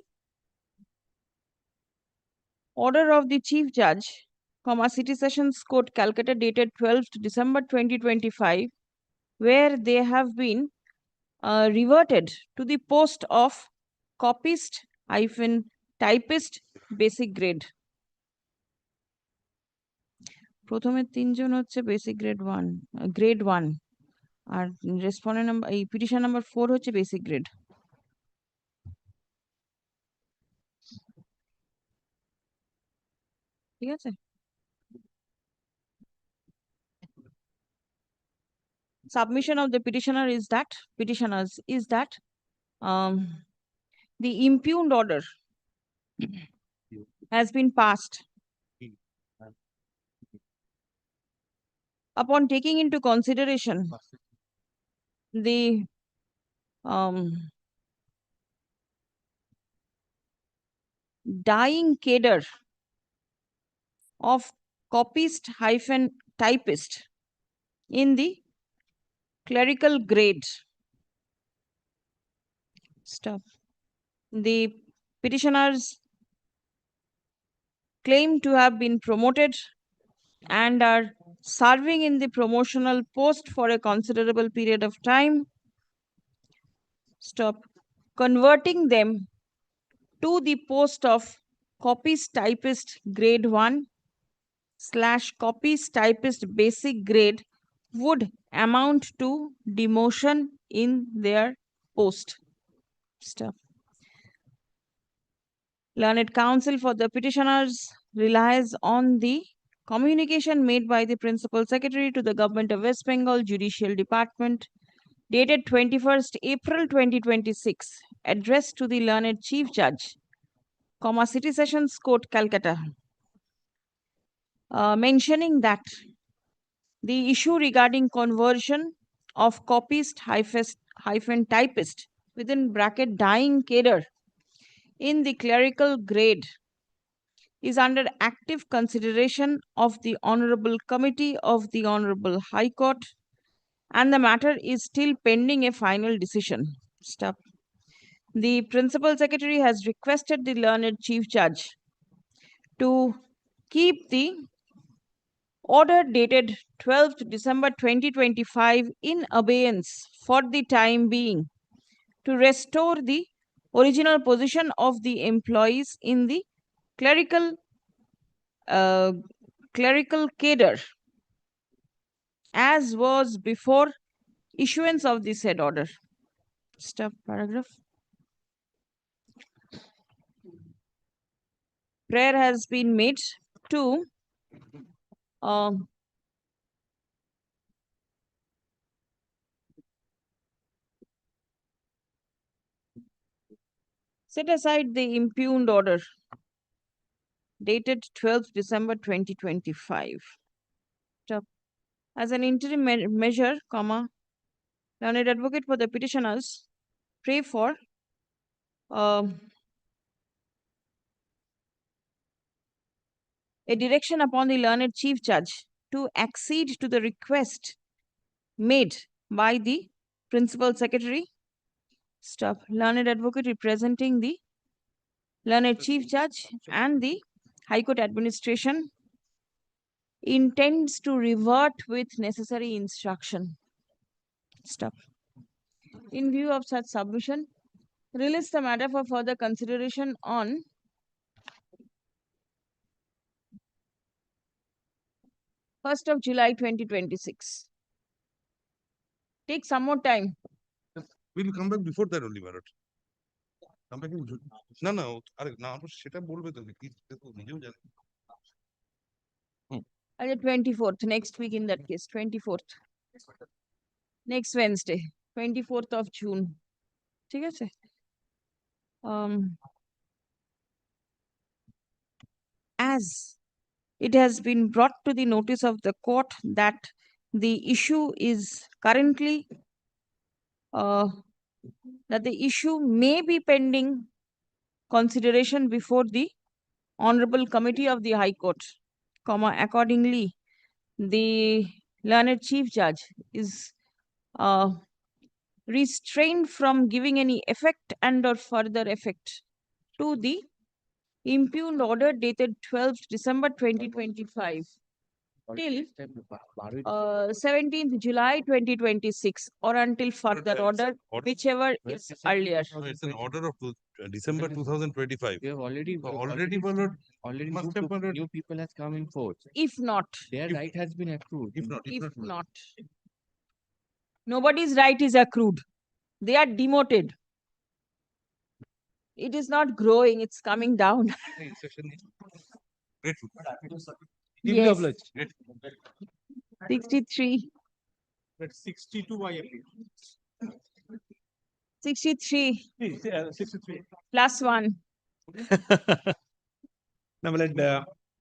B: order of the chief judge, city sessions court Calcutta dated 12th December 2025, where they have been reverted to the post of copyist-typist basic grade. প্রথমে তিনজন হচ্ছে basic grade 1 আর respondent number এই petition number 4 হচ্ছে basic grade. ঠিক আছে? Submission of the petitioners is that the impugned order has been passed. Upon taking into consideration the dying cadre of copyist-typist in the clerical grade. The petitioners claim to have been promoted and are serving in the promotional post for a considerable period of time. Converting them to the post of copyist-typist grade 1/copyist-typist basic grade would amount to demotion in their post. Learned counsel for the petitioners relies on the communication made by the Principal Secretary to the Government of West Bengal Judicial Department dated 21st April 2026, addressed to the learned Chief Judge, City Sessions Court, Calcutta, mentioning that the issue regarding conversion of copyist-typist within bracket dying cadre in the clerical grade is under active consideration of the Honorable Committee of the Honorable High Court, and the matter is still pending a final decision. The Principal Secretary has requested the learned Chief Judge to keep the order dated 12th December 2025 in abeyance for the time being to restore the original position of the employees in the clerical cadre as was before issuance of the said order. Paragraph. Prayer has been made to set aside the impugned order dated 12th December 2025. As an interim measure, learned advocate for the petitioners pray for a direction upon the learned Chief Judge to accede to the request made by the Principal Secretary. Learned advocate representing the learned Chief Judge and the High Court administration intends to revert with necessary instruction. In view of such submission, release the matter for further consideration on 1st of July 2026. Take some more time.
S: We'll come back before that only, my lord. আমরা কিন্তু না না আরে না আমরা সেটা বলবে তো কি সেটা তো নিজেও জানি
B: And the 24th, next week in that case, 24th. Next Wednesday, 24th of June. ঠিক আছে? As it has been brought to the notice of the court that the issue is currently that the issue may be pending consideration before the Honorable Committee of the High Court, accordingly, the learned Chief Judge is restrained from giving any effect and or further effect to the impugned order dated 12th December 2025 till 17th July 2026 or until further order, whichever is earlier.
S: No, it's an order of December 2025.
D: We have already
S: Already, my lord,
D: already
S: must have, my lord.
D: new people has come in force.
B: If not,
D: Their right has been approved.
S: If not,
B: if not, nobody's right is accrued. They are demoted. It is not growing, it's coming down.
S: Grateful.
B: Yes.
S: Grateful.
B: 63.
J: That's 62 I appeal.
B: 63
J: 63.
B: plus 1.
J: Now,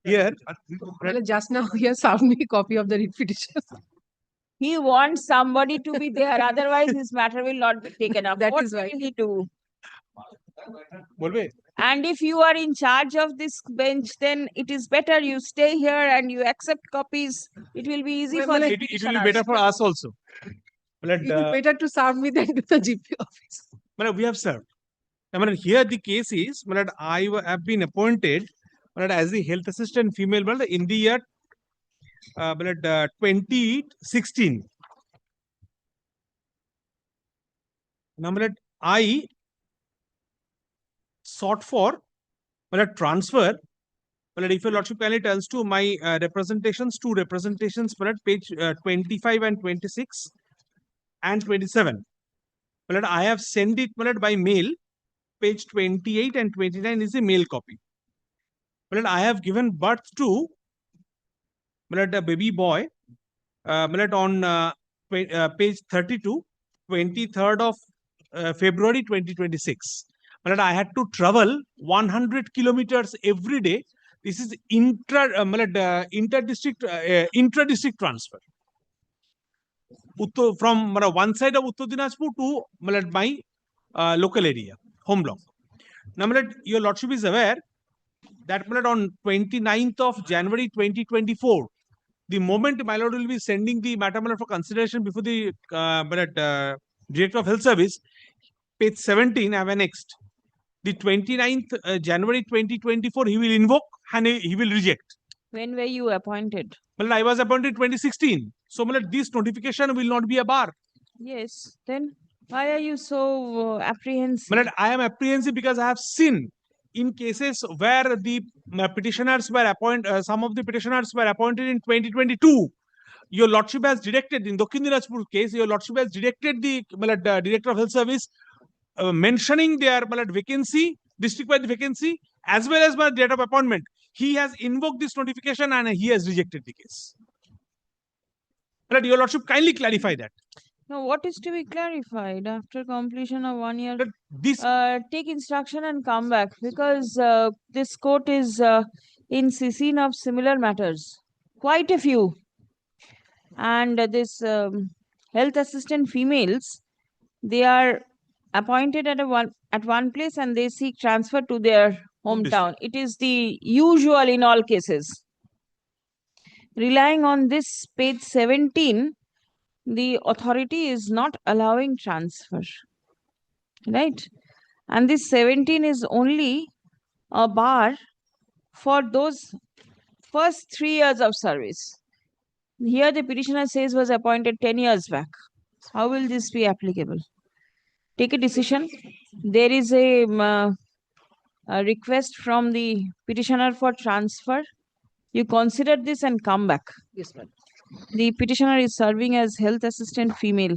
J: here,
L: Just now he has served me a copy of the writ petition.
B: He wants somebody to be there, otherwise his matter will not be taken up.
L: That
B: What
L: is why.
B: will he do?
J: বলবে
B: And if you are in charge of this bench, then it is better you stay here and you accept copies. It will be easy for the
J: it will be
B: petitioners.
J: better for us also. But
L: It is better to serve me than to the GP office.
J: we have served. Here the case is, I have been appointed as the health assistant female in the year 2016. I sought for transfer. If your lordship kindly tells to my representations, two representations, page 25 and 26 and 27. I have sent it by mail. Page 28 and 29 is a mail copy. I have given birth to a baby boy on page 32, 23rd of February 2026. I had to travel 100 kilometers every day. This is intra-district transfer. From one side of Uttar Dinajpur to my local area, home block. Now, your lordship is aware that on 29th of January 2024, the moment my lord will be sending the matter for consideration before the Director of Health Service, page 17 I have annexed. The 29th January 2024, he will invoke and he will reject.
B: When were you appointed?
J: I was appointed 2016. So this notification will not be a bar.
B: Yes. Then why are you so apprehensive?
J: I am apprehensive because I have seen in cases where the petitioners were appointed, some of the petitioners were appointed in 2022. Your lordship has directed, in Dakhin Dinajpur case, your lordship has directed the Director of Health Service mentioning their vacancy, district-wide vacancy, as well as by date of appointment. He has invoked this notification and he has rejected the case. Your lordship kindly clarify that.
B: Now, what is to be clarified after completion of 1 year?
J: This
B: take instruction and come back, because this court is in scene of similar matters, quite a few. And this health assistant females, they are appointed at one place and they seek transfer to their hometown. It is the usual in all cases. Relying on this page 17, the authority is not allowing transfer, right? And this 17 is only a bar for those first 3 years of service. Here the petitioner says was appointed 10 years back. How will this be applicable? Take a decision. There is a request from the petitioner for transfer. You consider this and come back.
L: Yes, ma'am.
B: The petitioner is serving as health assistant female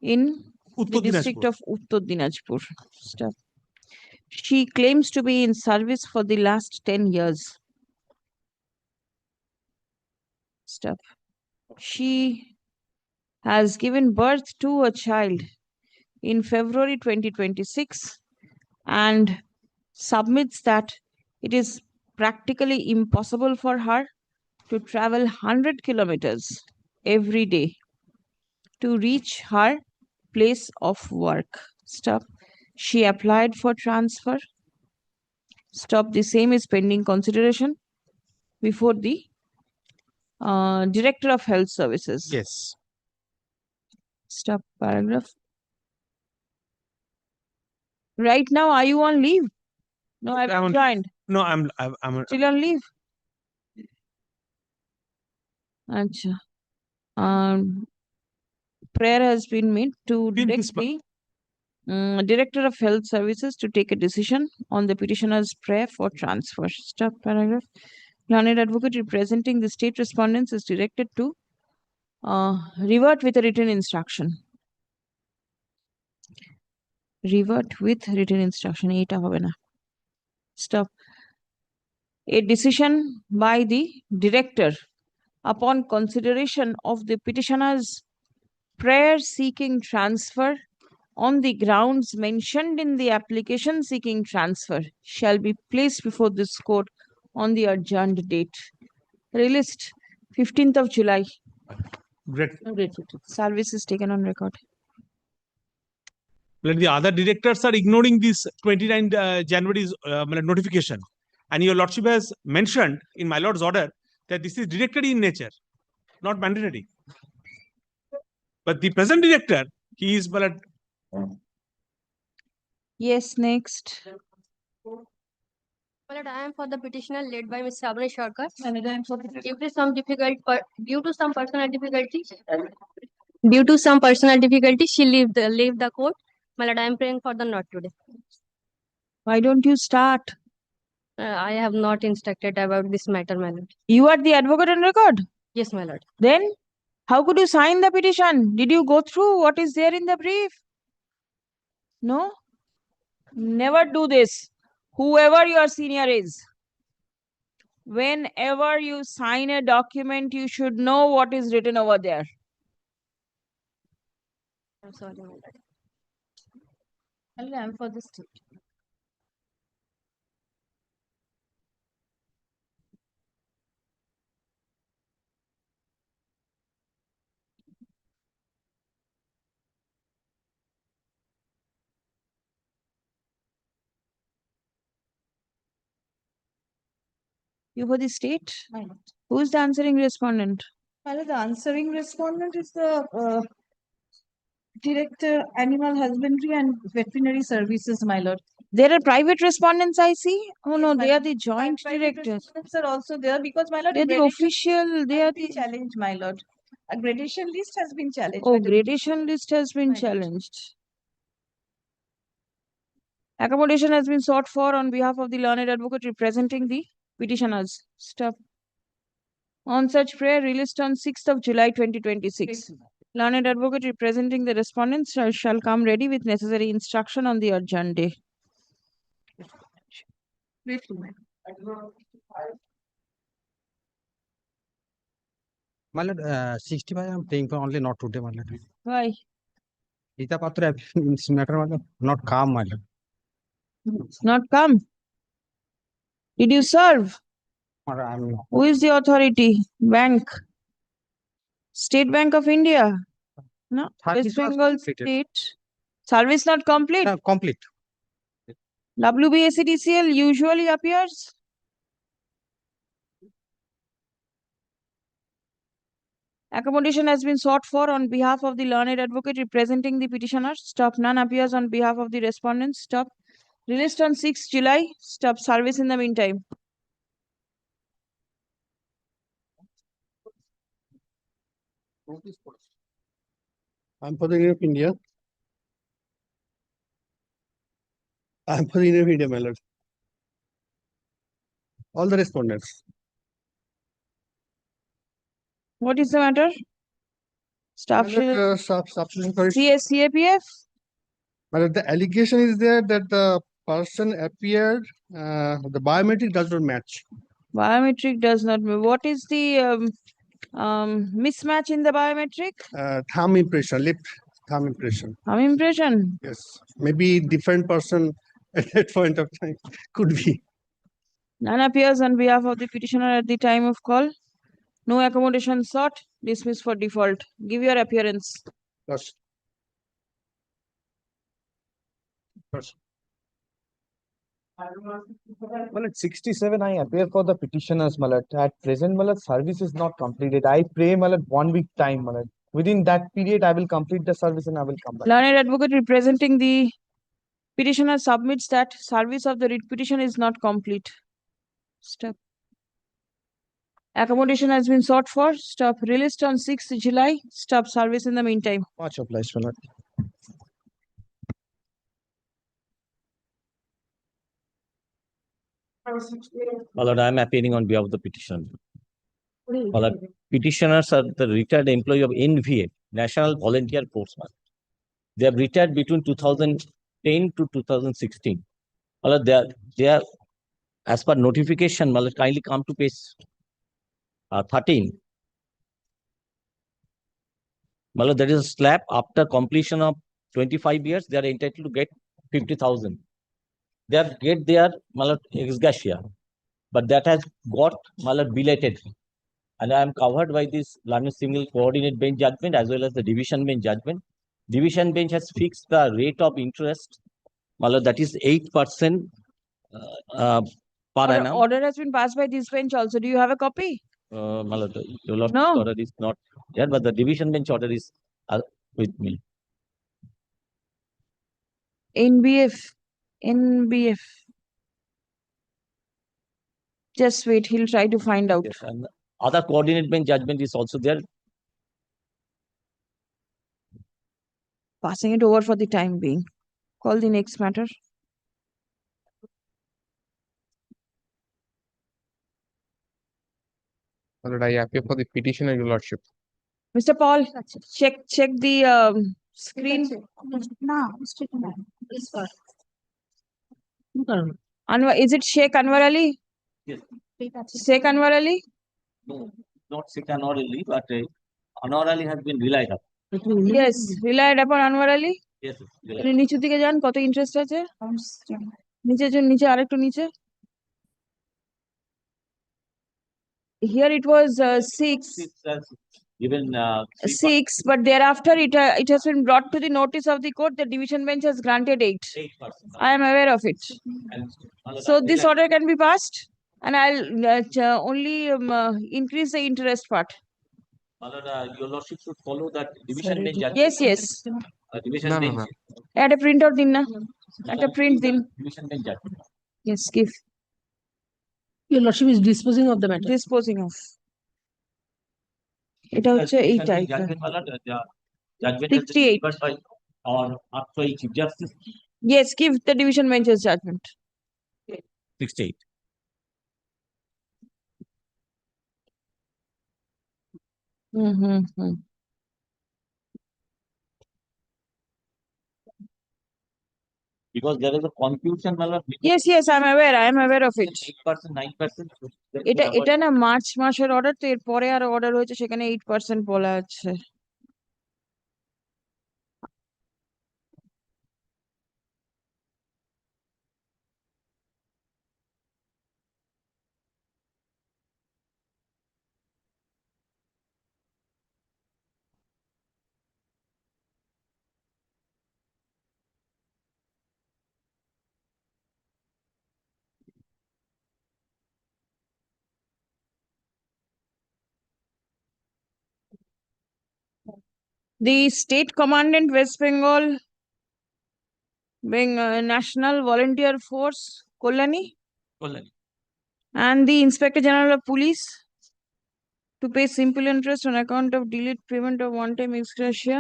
B: in the district of Uttar Dinajpur. Stop. She claims to be in service for the last 10 years. Stop. She has given birth to a child in February 2026 and submits that it is practically impossible for her to travel 100 kilometers every day to reach her place of work. Stop. She applied for transfer. Stop. The same is pending consideration before the Director of Health Services.
O: Yes.
B: Stop paragraph. Right now, are you on leave? No, I've
O: I'm on-
B: joined.
O: No, I'm
B: Still on leave? Acha. Prayer has been made to direct the Director of Health Services to take a decision on the petitioner's prayer for transfer. Stop paragraph. Learned advocate representing the state respondents is directed to revert with a written instruction. Revert with written instruction. Eta hobe na. Stop. A decision by the director upon consideration of the petitioner's prayer seeking transfer on the grounds mentioned in the application seeking transfer shall be placed before this court on the adjourned date. Released 15th of July.
O: Great.
B: Service is taken on record.
O: Like the other directors are ignoring this 29 January's notification. And your lordship has mentioned in my lord's order that this is directory in nature, not mandatory. But the present director, he is
B: Yes, next.
P: But I am for the petitioner led by Ms. Sabri Sharkar. Due to some personal difficulty, she leave the court. My lord, I am praying for the not today.
B: Why don't you start?
P: I have not instructed about this matter, my lord.
B: You are the advocate on record?
P: Yes, my lord.
B: Then how could you sign the petition? Did you go through what is there in the brief? No? Never do this. Whoever your senior is. Whenever you sign a document, you should know what is written over there.
P: I'm sorry, my lord.
B: I am for this. You for the state? Who is the answering respondent?
F: Well, the answering respondent is the Director, Animal Husbandry and Veterinary Services, my lord.
B: There are private respondents, I see. Oh no,
F: my
B: they are
F: lord.
B: the joint
F: Private
B: directors.
F: respondents are also there because, my lord,
B: They are the
F: gradation
B: official, they are
F: has been
B: the...
F: challenged, my lord. A gradation list has been challenged.
B: Oh,
F: by the-
B: gradation list has been challenged. Accommodation has been sought for on behalf of the learned advocate representing the petitioners. Stop. On such prayer released on 6th of July 2026. Learned advocate representing the respondents shall come ready with necessary instruction on the adjourned day.
T: My lord, 65 I'm paying for only not today, my lord.
B: Why?
T: Ita Patra it's matter, my lord, not calm, my lord.
B: It's not come. Did you serve?
T: Or I'm not.
B: Who is the authority? Bank. State Bank of India. No.
T: Service
B: West
T: was
B: Bengal
T: completed.
B: State. Service not complete.
T: Complete.
B: WBACDCL usually appears. Accommodation has been sought for on behalf of the learned advocate representing the petitioners. Stop. None appears on behalf of the respondents. Stop. Released on 6th July. Stop. Service in the meantime.
T: I'm for the Union of India. I'm for the Union of India, my lord. All the respondents.
B: What is the matter? Staff
T: Substitution for
B: CAPF?
H: But the allegation is there that the person appeared, the biometric does not match.
B: Biometric does not. What is the mismatch in the biometric?
H: Thumb impression, left thumb impression.
B: Thumb impression.
H: Yes, maybe different person at that point of time could be.
B: None appears on behalf of the petitioner at the time of call. No accommodation sought. Dismiss for default. Give your appearance.
H: Yes.
I: Well, at 67, I appear for the petitioners, Malat. At present, Malat, service is not completed. I pray, Malat, 1 week time, Malat. Within that period, I will complete the service and I will come back.
B: Learned advocate representing the petitioner submits that service of the writ petition is not complete. Stop. Accommodation has been sought for. Stop. Released on 6th July. Stop. Service in the meantime.
I: Much obliged, Malat.
M: My lord, I am appearing on behalf of the petitioner. My lord, petitioners are the retired employee of NVA, National Volunteer Force. They have retired between 2010 to 2016. My lord, they are, as per notification, my lord, kindly come to page 13. My lord, there is a slab after completion of 25 years, they are entitled to get 50,000. They have get their ex gratia, but that has got belated. And I am covered by this learned single coordinate bench judgment as well as the division bench judgment. Division bench has fixed the rate of interest, that is 8% per annum.
B: Order has been passed by this bench also. Do you have a copy?
M: Your lord's
B: No.
M: order is not there, but the division bench order is with me.
B: NBF. NBF. Just wait. He'll try to find out.
M: Yes, and other coordinate bench judgment is also there.
B: Passing it over for the time being. Call the next matter.
V: My lord, I appear for the petitioner, your lordship.
B: Mr. Paul, check the screen. Is it Sheikh Anwar Ali?
M: Yes.
B: Sheikh Anwar Ali?
M: No, not Sheikh Anwar Ali, but Anwar Ali has been relied upon.
B: Yes, relied upon Anwar Ali.
M: Yes, relied
B: আপনি নিচের দিকে যান, কত interest আছে? নিচে আরেকটু নিচে। Here it was 6.
M: Given
B: 6, but thereafter it has been brought to the notice of the court. The division bench has granted 8.
M: 8%.
B: I am aware of it.
M: And
B: So this order can be passed, and I'll only increase the interest part.
M: Your lordship should follow that division bench judgment.
B: Yes.
M: Division bench.
B: Add a printout din na. Add a print din.
M: Division bench judgment.
B: Yes, give.
L: Your lordship is disposing of the matter.
B: Disposing of. এটা হচ্ছে এই type.
M: Judgment
B: 68.
M: by or actually Chief Justice.
B: Yes, give the division bench's judgment.
M: 68. Because there is a confusion.
B: Yes, I'm aware of it.
M: 8%, 9%.
B: এটা না March মাসের order, তো এর পরে আর order হয়েছে, সেখানে 8% বলা আছে। The State Commandant West Bengal National Volunteer Force, Kolani, and the Inspector General of Police to pay simple interest on account of delayed payment of one-time ex gratia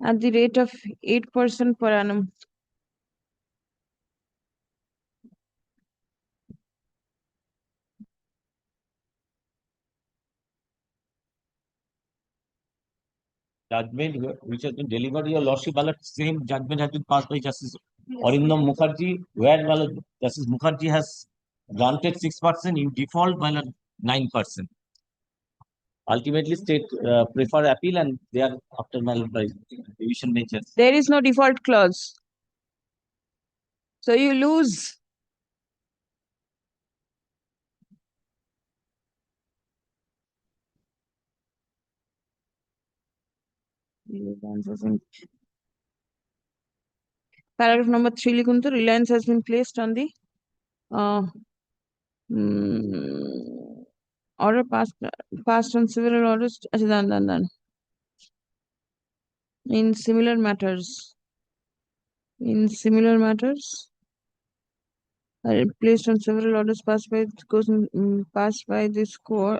B: at the rate of 8% per annum.
M: judgment which has been delivered, your lordship, my lord, same judgment has been passed by Justice Arindam Mukherjee, where my lord, Justice Mukherjee has granted 6%, you default, my lord, 9%. Ultimately, state prefer appeal, and they are after my lord by division nature.
B: There is no default clause. So you lose. Paragraph number 3 লিখুন তো, reliance has been placed on the order passed on several orders. আচ্ছা done. In similar matters, placed on several orders passed by this court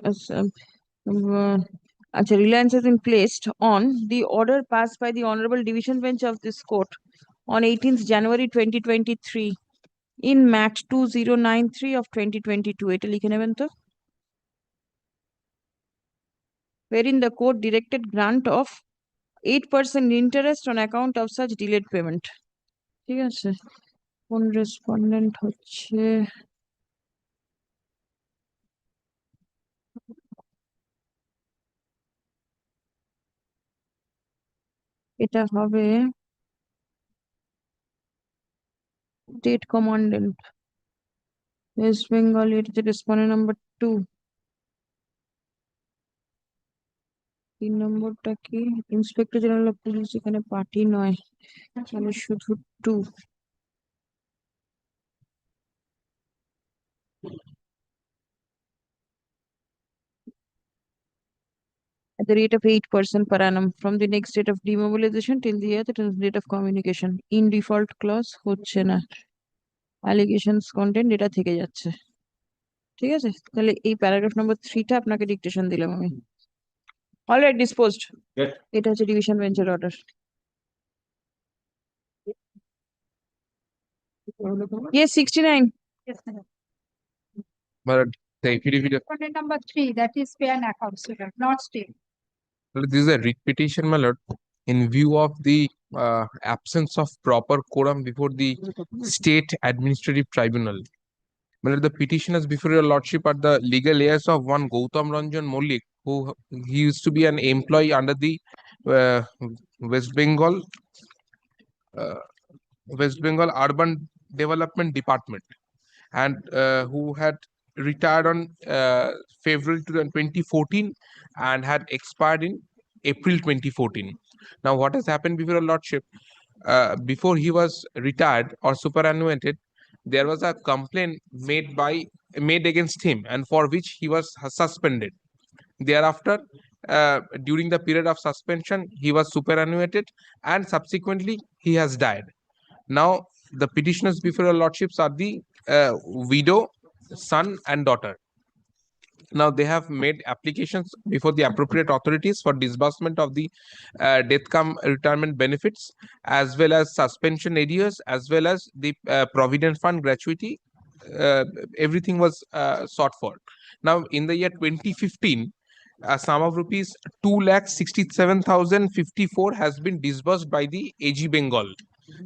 B: as reliance has been placed on the order passed by the Honorable Division Bench of this court on 18th January 2023 in Mat 2093 of 2022. এটা লিখে নেবেন তো, wherein the court directed grant of 8% interest on account of such delayed payment. ঠিক আছে, কোন respondent হচ্ছে এটা হবে স্টেট কমান্ডেন্ট ওয়েস্ট বেঙ্গল। এটা হচ্ছে রেসপন্ডেন্ট নাম্বার 2। 3 নম্বরটা কি? ইন্সপেক্টর জেনারেল অফ পুলিশ, এখানে পার্টি নয়, তাহলে শুধু 2। At the rate of 8% per annum from the next date of demobilization till the date of communication. In default clause হচ্ছে না, allegations content এটা থেকে যাচ্ছে। ঠিক আছে, তাহলে এই প্যারাগ্রাফ নাম্বার 3টা আপনাকে ডিকটেশন দিলাম আমি। Alright, disposed. এটা হচ্ছে ডিভিশন বেঞ্চের order. Yes, 69.
L: Yes, madam.
V: But the affidavit,
L: Respondent number 3, that is pay and accounts, not state.
V: this is a writ petition, my lord, in view of the absence of proper quorum before the state administrative tribunal. My lord, the petitioners before your lordship are the legal heirs of one Gautam Ranjan Mollik, who he used to be an employee under the West Bengal Urban Development Department, and who had retired on February 2014 and had expired in April 2014. Now, what has happened before your lordship? Before he was retired or superannuated, there was a complaint made against him, and for which he was suspended. Thereafter, during the period of suspension, he was superannuated, and subsequently he has died. Now, the petitioners before your lordships are the widow, son, and daughter. Now, they have made applications before the appropriate authorities for disbursement of the death cum retirement benefits, as well as suspension arrears, as well as the provident fund gratuity. Everything was sought for. Now, in the year 2015, a sum of rupees 2,67,054 has been disbursed by the AG Bengal,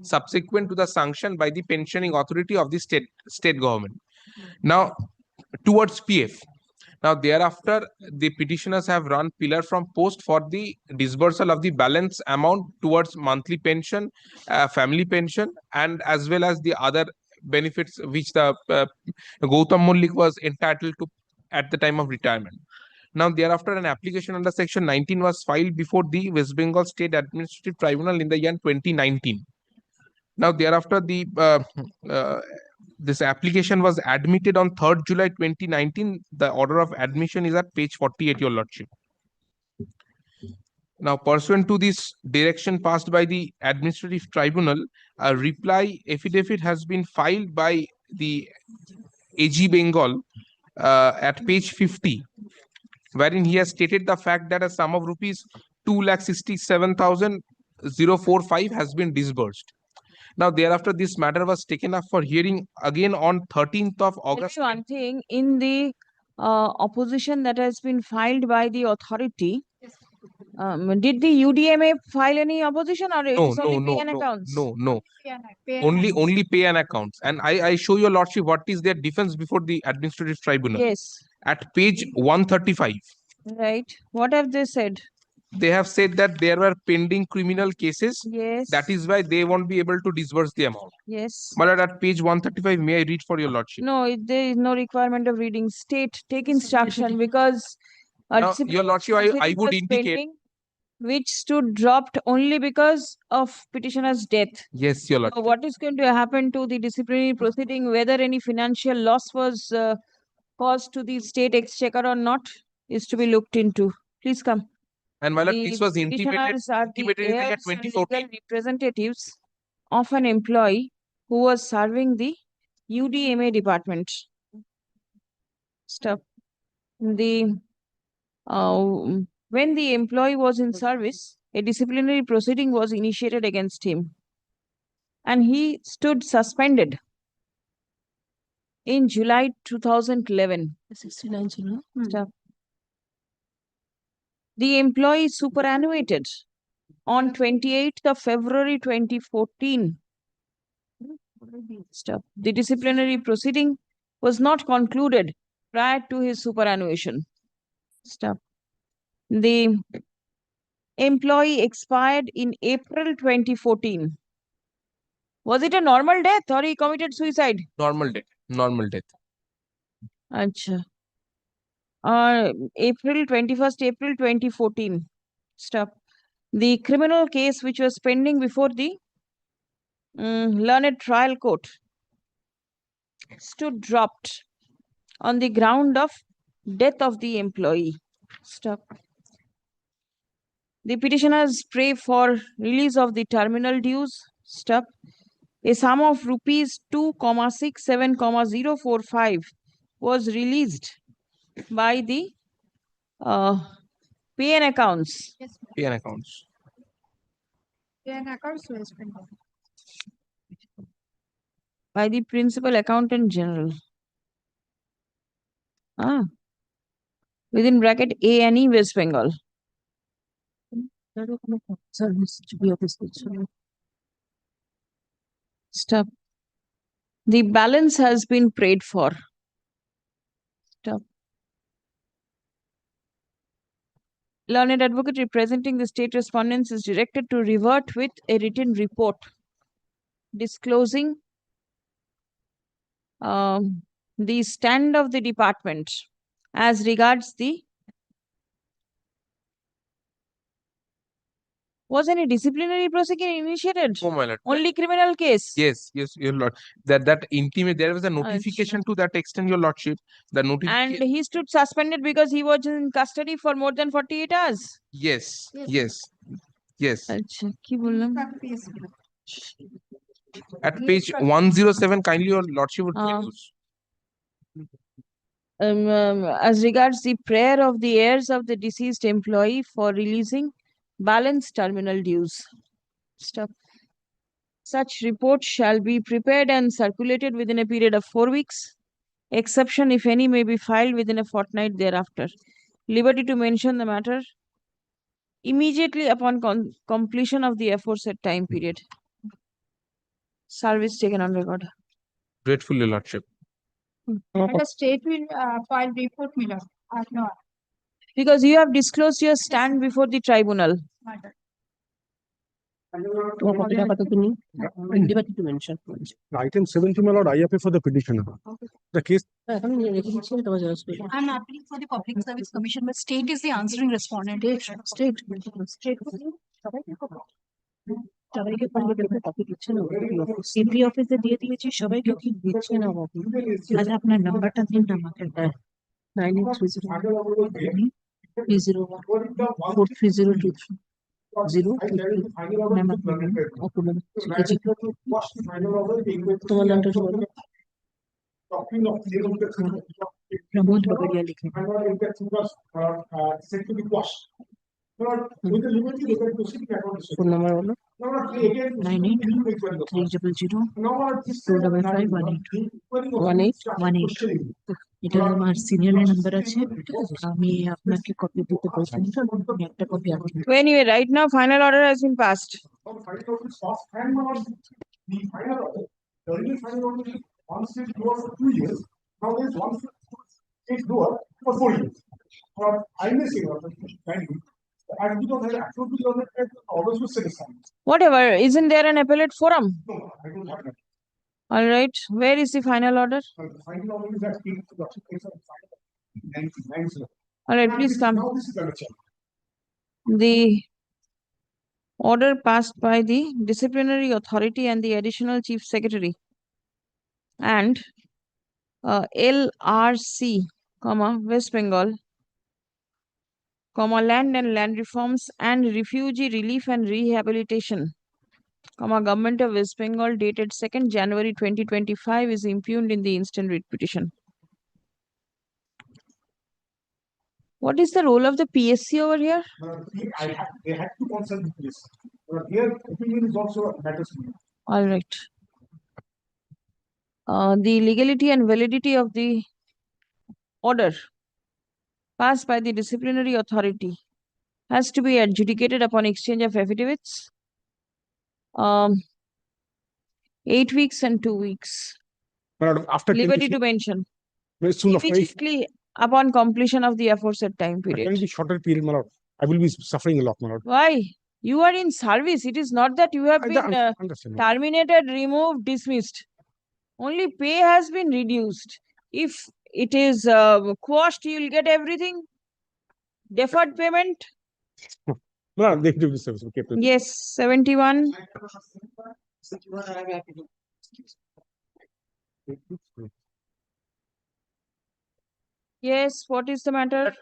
V: subsequent to the sanction by the pensioning authority of the state government. Now, towards PF. Now, thereafter, the petitioners have run pillar from post for the disbursal of the balance amount towards monthly pension, family pension, and as well as the other benefits which the Gautam Mollik was entitled to at the time of retirement. Now, thereafter, an application under Section 19 was filed before the West Bengal State Administrative Tribunal in the year 2019. Now, thereafter, this application was admitted on 3rd July 2019. The order of admission is at page 48, your lordship. Now, pursuant to this direction passed by the administrative tribunal, a reply affidavit has been filed by the AG Bengal at page 50, wherein he has stated the fact that a sum of rupees 2,67,045 has been disbursed. Now, thereafter, this matter was taken up for hearing again on 13th of August.
B: One thing, in the opposition that has been filed by the authority, Did the UDMA file any opposition or it
V: No,
B: is
V: no,
B: only
V: no,
B: pay and
V: no,
B: accounts?
V: no. Only pay and accounts. And I show your lordship what is their defense before the administrative tribunal.
B: Yes,
V: At page 135,
B: right. What have they said?
V: they have said that there were pending criminal cases.
B: Yes.
V: That is why they won't be able to disburse the amount.
B: Yes.
V: My lord, at page 135, may I read for your lordship?
B: No, there is no requirement of reading. State, take instruction because
V: Now,
B: disciplinary
V: your lordship, I
B: proceeding
V: would
B: was
V: indicate.
B: pending, which stood dropped only because of petitioner's death.
V: Yes, your
B: So
V: lordship.
B: what is going to happen to the disciplinary proceeding, whether any financial loss was caused to the state exchequer or not, is to be looked into. Please come.
V: And my lord,
B: The
V: this was intimated
B: petitioners are the
V: in the year
B: heirs and
V: 2014.
B: legal representatives of an employee who was serving the UDMA department. Stop. When the employee was in service, a disciplinary proceeding was initiated against him, and he stood suspended in July 2011.
L: 69 July.
B: Stop. The employee superannuated on 28th of February 2014. Stop. The disciplinary proceeding was not concluded prior to his superannuation. Stop. The employee expired in April 2014. Was it a normal death or he committed suicide?
V: Normal death. Normal death.
B: Acha. April 2014. Stop. The criminal case which was pending before the learned trial court stood dropped on the ground of death of the employee. Stop. The petitioners pray for release of the terminal dues. Stop. A sum of rupees 2,67,045 was released by the pay and accounts.
V: Pay and accounts.
B: By the principal accountant general. Within bracket A&E West Bengal. Stop. The balance has been prayed for. Stop. Learned advocate representing the state respondents is directed to revert with a written report disclosing the stand of the department as regards the was any disciplinary proceeding initiated?
V: Oh, my lord.
B: Only criminal case?
V: Yes, your lord. That intimate, there was a notification to that extent, your lordship. The
B: And
V: notification.
B: he stood suspended because he was in custody for more than 48 hours.
V: Yes.
B: Acha, ki bollam?
V: At page 107, kindly your lordship would produce.
B: As regards the prayer of the heirs of the deceased employee for releasing balance terminal dues. Stop. Such report shall be prepared and circulated within a period of 4 weeks. Exception, if any, may be filed within a fortnight thereafter. Liberty to mention the matter immediately upon completion of the aforesaid time period. Service taken on record.
V: Grateful, your lordship.
E: And the state will file report, Miller. No.
B: Because you have disclosed your stand before the tribunal.
L: Liberty to mention.
H: Item 70, my lord, IFA for the petitioner. The case.
E: I'm appealing for the Public Service Commission, but state is the answering respondent. State.
L: সবাইকে copy দিচ্ছে না CP অফিসে দিয়ে দিয়েছি সবাইকে কি দিচ্ছে না কপি আজ আপনার নাম্বারটা দিন না আমাকে 9830 তোমার নামটা বলো প্রমোদ বাগারিয়া লিখে ফোন নাম্বার বলো এটা আমার সিনিয়র নাম্বার আছে আমি আপনাকে কপি দিতে বলছেন তো আমি একটা কপি আপনি
B: So anyway, right now, final order has been passed. Whatever, isn't there an appellate forum? All right, where is the final order? All right, please come. The order passed by the disciplinary authority and the additional chief secretary and LRC, West Bengal, land and land reforms and refugee relief and rehabilitation, Government of West Bengal, dated 2nd January 2025, is impugned in the instant writ petition. What is the role of the PSC over here?
H: They had to consult the police. But here, opinion is also matters to me.
B: All right. The legality and validity of the order passed by the disciplinary authority has to be adjudicated upon exchange of affidavits. 8 weeks and 2 weeks.
O: After
B: Liberty to mention.
O: very soon after
B: Immediately upon completion of the aforesaid time
O: it can
B: period.
O: be shorter period, my lord. I will be suffering a lot, my lord.
B: Why? You are in service. It is not that you have
O: I
B: been
O: understand.
B: terminated, removed, dismissed. Only pay has been reduced. If it is quashed, you will get everything. Deferred payment.
O: My lord, they do this service. Okay, please.
B: Yes, 71. Yes, what is the matter?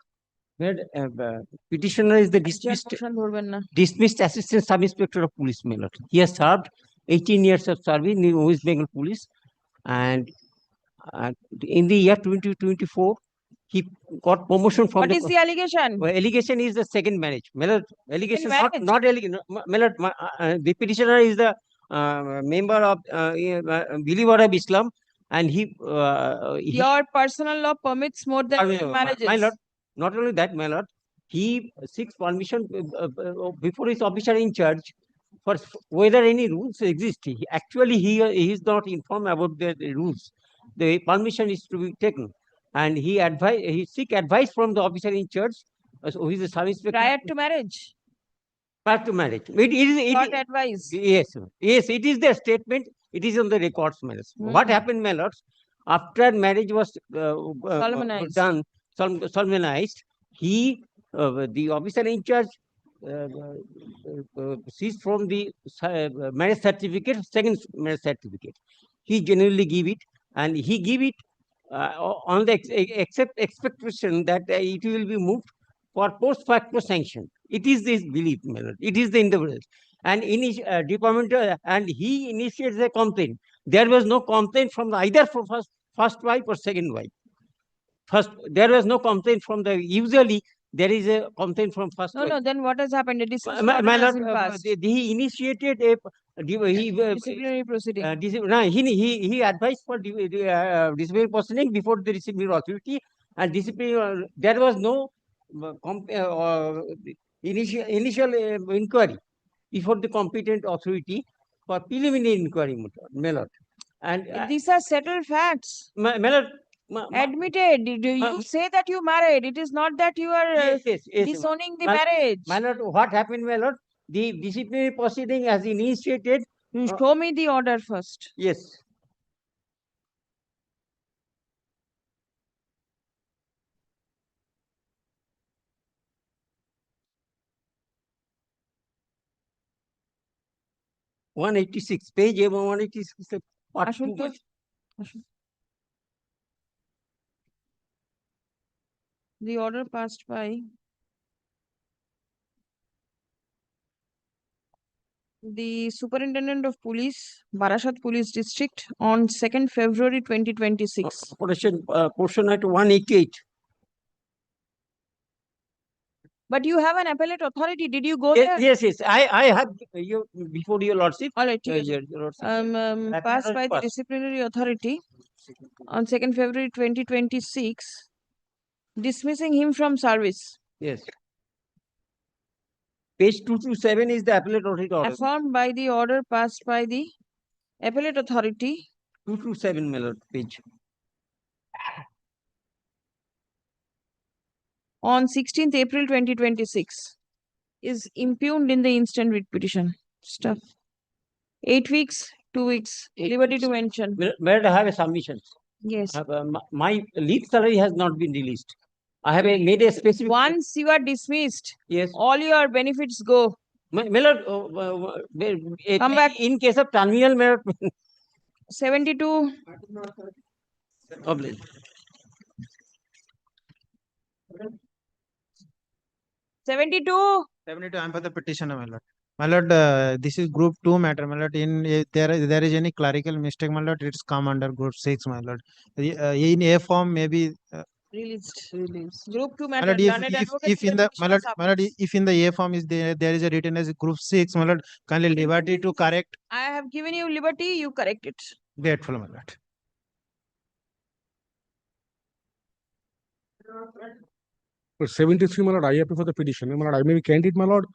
N: Petitioner is the dismissed assistant sub-inspector of police, my lord. He has served 18 years of service in the West Bengal Police, and in the year 2024, he got promotion from
B: What is the allegation?
N: Well, allegation is the second marriage. My lord, allegation
B: marriage?
N: not allegation. My lord, the petitioner is the member of believer of Islam, and he
B: Your personal law permits more than two marriages.
N: my lord, not only that, my lord, he seeks permission before his officer in charge for whether any rules exist. He is not informed about the rules. The permission is to be taken, and he seek advice from the officer in charge, who is the sub-inspector.
B: Prior to marriage.
N: Prior to marriage.
B: Got advice.
N: Yes, yes, it is their statement. It is on the records, my lords. What happened, my lords? After marriage was solemnized, the officer in charge seized from the marriage certificate, second marriage certificate. He genuinely give it, and he give it on the expectation that it will be moved for post facto sanction. It is this belief, my lord. It is the individual. And department, and he initiates a complaint. There was no complaint from either from first wife or second wife. There was no complaint from usually there is a complaint from first wife.
B: No, then what has happened? It is
N: My lord, he initiated a
B: disciplinary proceeding.
N: He advised for disciplinary proceeding before the disciplinary authority, and disciplinary there was no initial inquiry before the competent authority for preliminary inquiry, my lord. And
B: these are settled facts.
N: My lord,
B: admitted. You say that you married. It is not that you are disowning the marriage.
N: My lord, what happened, my lord? The disciplinary proceeding has initiated.
B: You show me the order first.
N: Yes. Page 186, part 2.
B: The order passed by the Superintendent of Police, Barashat Police District, on 2nd February 2026.
N: Portion at 188.
B: But you have an appellate authority. Did you go
N: Yes,
B: there?
N: yes. I have you before your lordship.
B: All right.
N: Your lordship.
B: Passed by the
N: Passed.
B: disciplinary authority on 2nd February 2026, dismissing him from service.
N: Yes. Page 227 is the appellate authority order.
B: Affirmed by the order passed by the appellate authority
N: 227, my lord, page.
B: on 16th April 2026 is impugned in the instant writ petition. Stuff. 8 weeks, 2 weeks. Liberty to mention.
N: Where I have a submission.
B: Yes.
N: My leave salary has not been released. I have made a specific.
B: Once you are dismissed,
N: yes,
B: all your benefits go.
N: My lord,
B: Come back.
N: In case of terminal, my lord.
B: 72.
N: Oblige.
B: 72.
T: 72, I am for the petitioner, my lord. My lord, this is group 2 matter, my lord. If there is any clerical mistake, my lord, it's come under group 6, my lord. In A form, maybe.
B: Released. Group 2
T: My
B: matter.
T: lord,
B: Learned advocate
T: if in the my
B: petitioner
T: lord,
B: submits.
T: if in the A form is there is a written as group 6, my lord, kindly liberty to correct.
B: I have given you liberty, you correct it.
T: Grateful, my lord.
A: For 73, my lord, I appeal for the petition. My lord, I may be candid, my lord.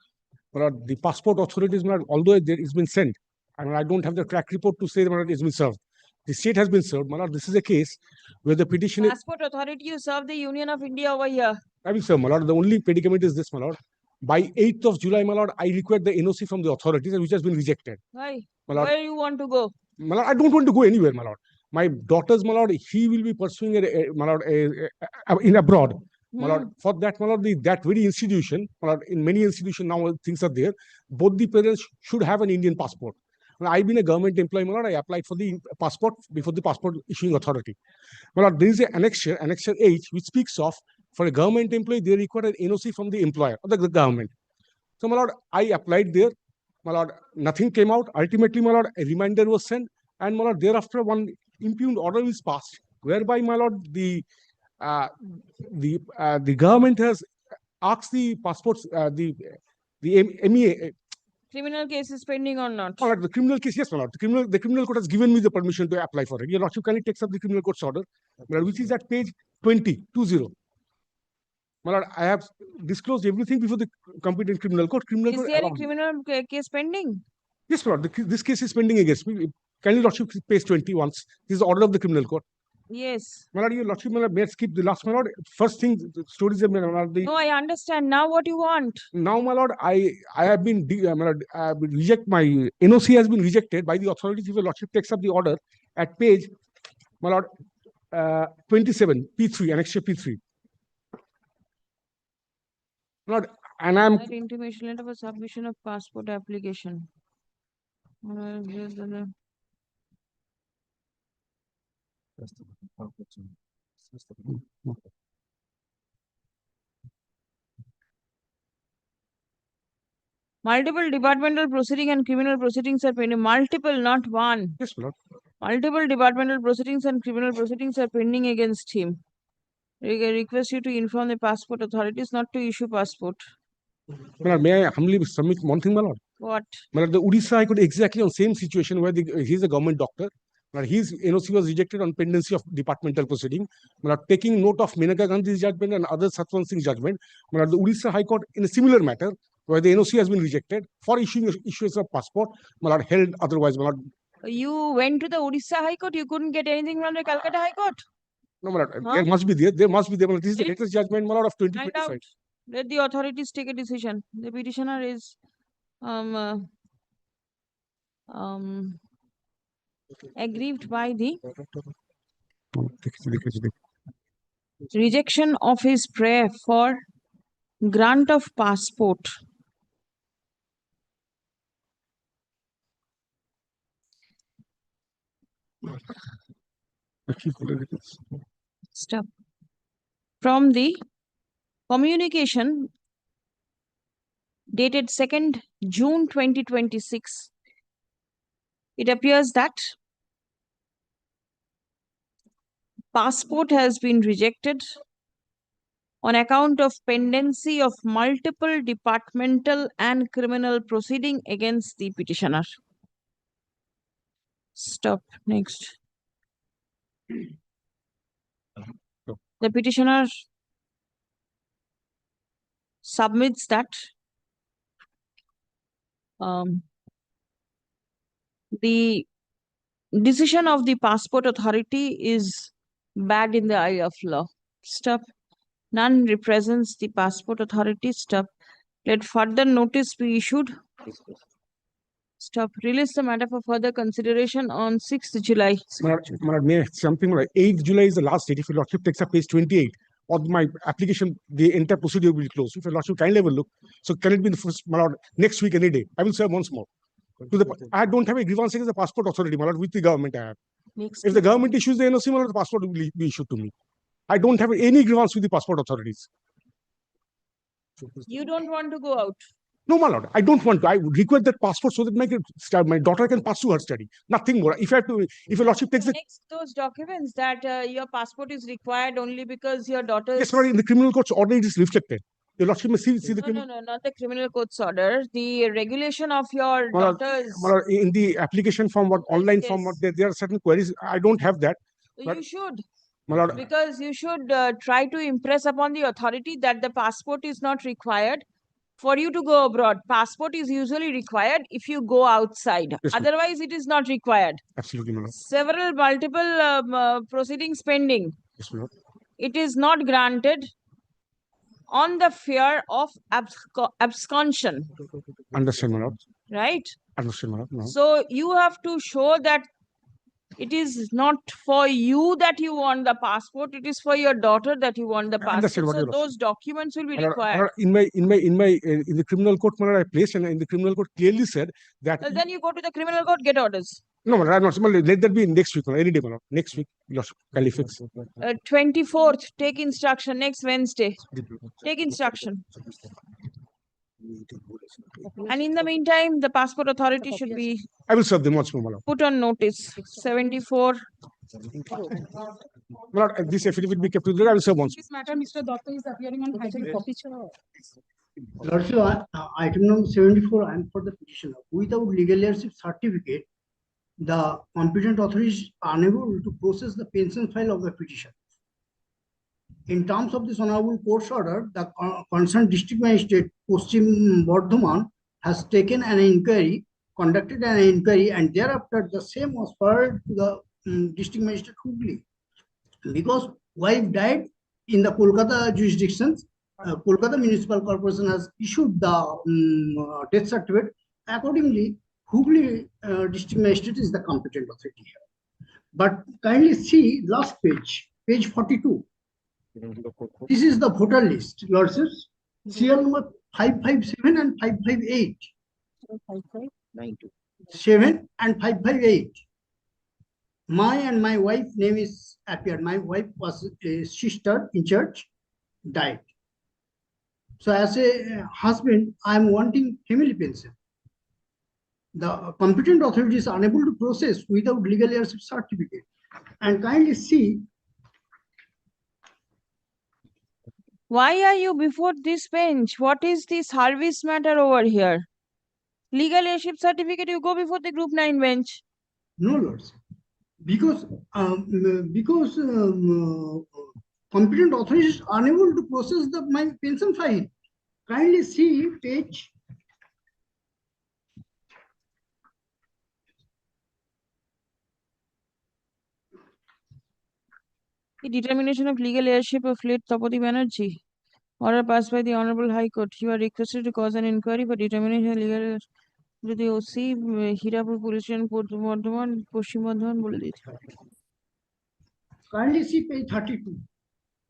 A: My lord, the passport authorities, my lord, although there it's been sent, and I don't have the track report to say that my lord, it's been served. The state has been served, my lord. This is a case where the petitioner.
B: Passport authority, you serve the Union of India over here.
A: I will serve, my lord. The only predicament is this, my lord. By 8th of July, my lord, I required the NOC from the authorities, which has been rejected.
B: Why?
A: My lord,
B: Where you want to go?
A: my lord, I don't want to go anywhere, my lord. My daughters, my lord, he will be pursuing my lord, in abroad. My lord, for that, my lord, that very institution, my lord, in many institutions now things are there. Both the parents should have an Indian passport. Now, I've been a government employee, my lord. I applied for the passport before the passport issuing authority. My lord, there is an annexure H, which speaks of for a government employee, they require an NOC from the employer or the government. So, my lord, I applied there. My lord, nothing came out. Ultimately, my lord, a reminder was sent, and my lord, thereafter one impugned order is passed, whereby, my lord, the government has asked the passports, the MEA.
B: Criminal case is pending or not?
A: My lord, the criminal case, yes, my lord. The criminal court has given me the permission to apply for it. Your lordship, can it takes up the criminal court's order, my lord, which is at page 20. My lord, I have disclosed everything before the competent criminal court.
B: Is there a criminal case pending?
A: Yes, my lord. This case is pending against me. Kindly lordship, page 20 once. This is the order of the criminal court.
B: Yes.
A: My lord, your lordship, my lord, may I skip the last, my lord. First thing, the stories of my lord.
B: No, I understand. Now what you want?
A: Now, my lord, I have been my NOC has been rejected by the authorities. If your lordship takes up the order at page, my lord, 27 P3 annexure P3. Lord, and I'm
B: intimation letter for submission of passport application. Multiple departmental proceeding and criminal proceedings are pending. Multiple, not one.
A: Yes, Lord.
B: Multiple departmental proceedings and criminal proceedings are pending against him. I request you to inform the passport authorities not to issue passport.
A: My lord, may I humbly submit one thing, my lord?
B: What?
A: My lord, the Odisha High Court exactly on same situation where he's a government doctor. My lord, his NOC was rejected on pendency of departmental proceeding. My lord, taking note of Menaka Gandhi's judgment and other Satwan Singh's judgment. My lord, the Odisha High Court in a similar matter where the NOC has been rejected for issuing issuance of passport. My lord, held otherwise. My lord,
B: you went to the Odisha High Court. You couldn't get anything from the Calcutta High Court.
A: No, my lord, there must be there. There must be there. This is the latest judgment, my lord, of 2025.
B: Let the authorities take a decision. The petitioner is aggrieved by the rejection of his prayer for grant of passport. Stop. From the communication dated 2nd June 2026, it appears that passport has been rejected on account of pendency of multiple departmental and criminal proceeding against the petitioner. Stop. Next. The petitioner submits that the decision of the passport authority is bad in the eye of law. Stop. None represents the passport authority. Stop. Let further notice be issued. Stop. Release the matter for further consideration on 6th July.
A: May I say something? 8th July is the last date. If your lordship takes up page 28 of my application, the entire procedure will be closed. If your lordship kindly have a look, so can it be in the first, my lord, next week any day? I will serve once more. I don't have a grievance against the passport authority, my lord, with the government I have. If the government issues the NOC, my lord, the passport will be issued to me. I don't have any grievance with the passport authorities.
B: You don't want to go out.
A: No, my lord, I don't want to. I would request that passport so that my daughter can pursue her study. Nothing more. If your lordship takes
B: Next, those documents that your passport is required only because your daughter.
A: Yes, sorry, in the criminal court's order it is reflected. Your lordship may see the
B: No, not the criminal court's order. The regulation of your
A: my lord,
B: daughter's.
A: my lord, in the application form, online form, there are certain queries. I don't have that.
B: You should.
A: My lord,
B: Because you should try to impress upon the authority that the passport is not required for you to go abroad. Passport is usually required if you go outside.
A: Yes, ma'am.
B: Otherwise, it is not required.
A: Absolutely, my lord.
B: Several multiple proceedings pending.
A: Yes, my lord.
B: It is not granted on the fear of absconsion.
A: Understand, my lord.
B: Right?
A: Understand, my lord. No.
B: So you have to show that it is not for you that you want the passport, it is for your daughter that you want the
A: I understand
B: passport.
A: what
B: So
A: you're
B: those documents will be
A: My lord,
B: required.
A: in the criminal court, my lord, I placed, and in the criminal court clearly said that.
B: Well, then you go to the criminal court, get orders.
A: No, my lord, I'm not. My lord, let that be next week, my lord, any day, my lord. Next week, your lordship, kindly fix.
B: 24th, take instruction. Next Wednesday, take instruction. And in the meantime, the passport authority should be
A: I will serve them once more, my lord.
B: put on notice. 74.
A: My lord, this affidavit be kept with you. I will serve once.
E: This matter, Mr. Datta is appearing on high court.
K: Lordship, item number 74, I am for the petitioner. Without legal heirship certificate, the competent authority is unable to process the pension file of the petition. In terms of this honorable court's order, the concerned district magistrate, Paschim Bardhaman, has taken an inquiry, conducted an inquiry, and thereafter the same was forwarded to the district magistrate HON'BLE. Because wife died in the Kolkata jurisdictions, Kolkata Municipal Corporation has issued the death certificate. Accordingly, HON'BLE district magistrate is the competent authority here. But kindly see last page, page 42. This is the voter list, lordships. Serial number 557 and 558. 7 and 558. My wife name is appeared. My wife was a sister in church, died. So as a husband, I am wanting family pension. The competent authority is unable to process without legal heirship certificate. And kindly see.
B: Why are you before this bench? What is the service matter over here? Legal heirship certificate, you go before the group 9 bench.
K: No, lords. Because competent authority is unable to process my pension file. Kindly see page.
B: The determination of legal heirship of late Tapati Banerjee. Order passed by the Honorable High Court. You are requested to cause an inquiry for determination of legal heirship. The OC, Hirapur Police Station, Bardhaman, Paschim Bardhaman, bole diye.
K: Kindly see page 32.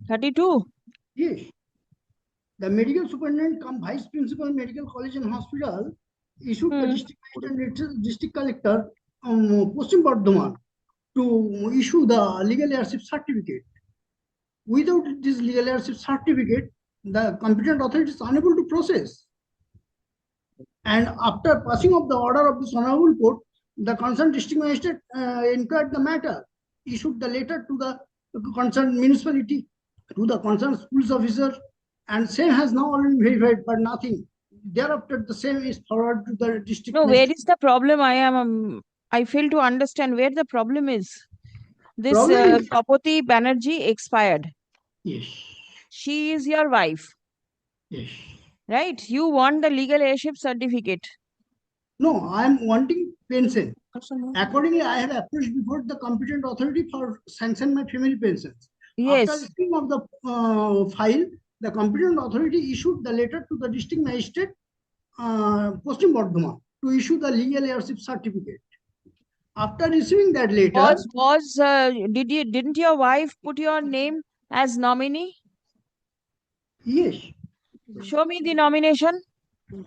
B: 32?
K: Yes. The medical superintendent come vice principal medical college and hospital issued the district magistrate and district collector Paschim Bardhaman to issue the legal heirship certificate. Without this legal heirship certificate, the competent authority is unable to process. And after passing of the order of this honorable court, the concerned district magistrate inquired the matter, issued the letter to the concerned municipality to the concerned schools officer, and same has now already verified, but nothing. Thereafter, the same is forwarded to the district.
B: No, where is the problem? I fail to understand where the problem is. This
K: Problem is-
B: Tapati Banerjee expired.
K: Yes.
B: She is your wife.
K: Yes.
B: Right? You want the legal heirship certificate.
K: No, I am wanting pension. Accordingly, I have approached before the competent authority for sanction my family pensions.
B: Yes.
K: After receipt of the file, the competent authority issued the letter to the district magistrate, Postim Bardhaman, to issue the legal heirship certificate. After receiving that letter,
B: Didn't your wife put your name as nominee?
K: Yes.
B: Show me the nomination.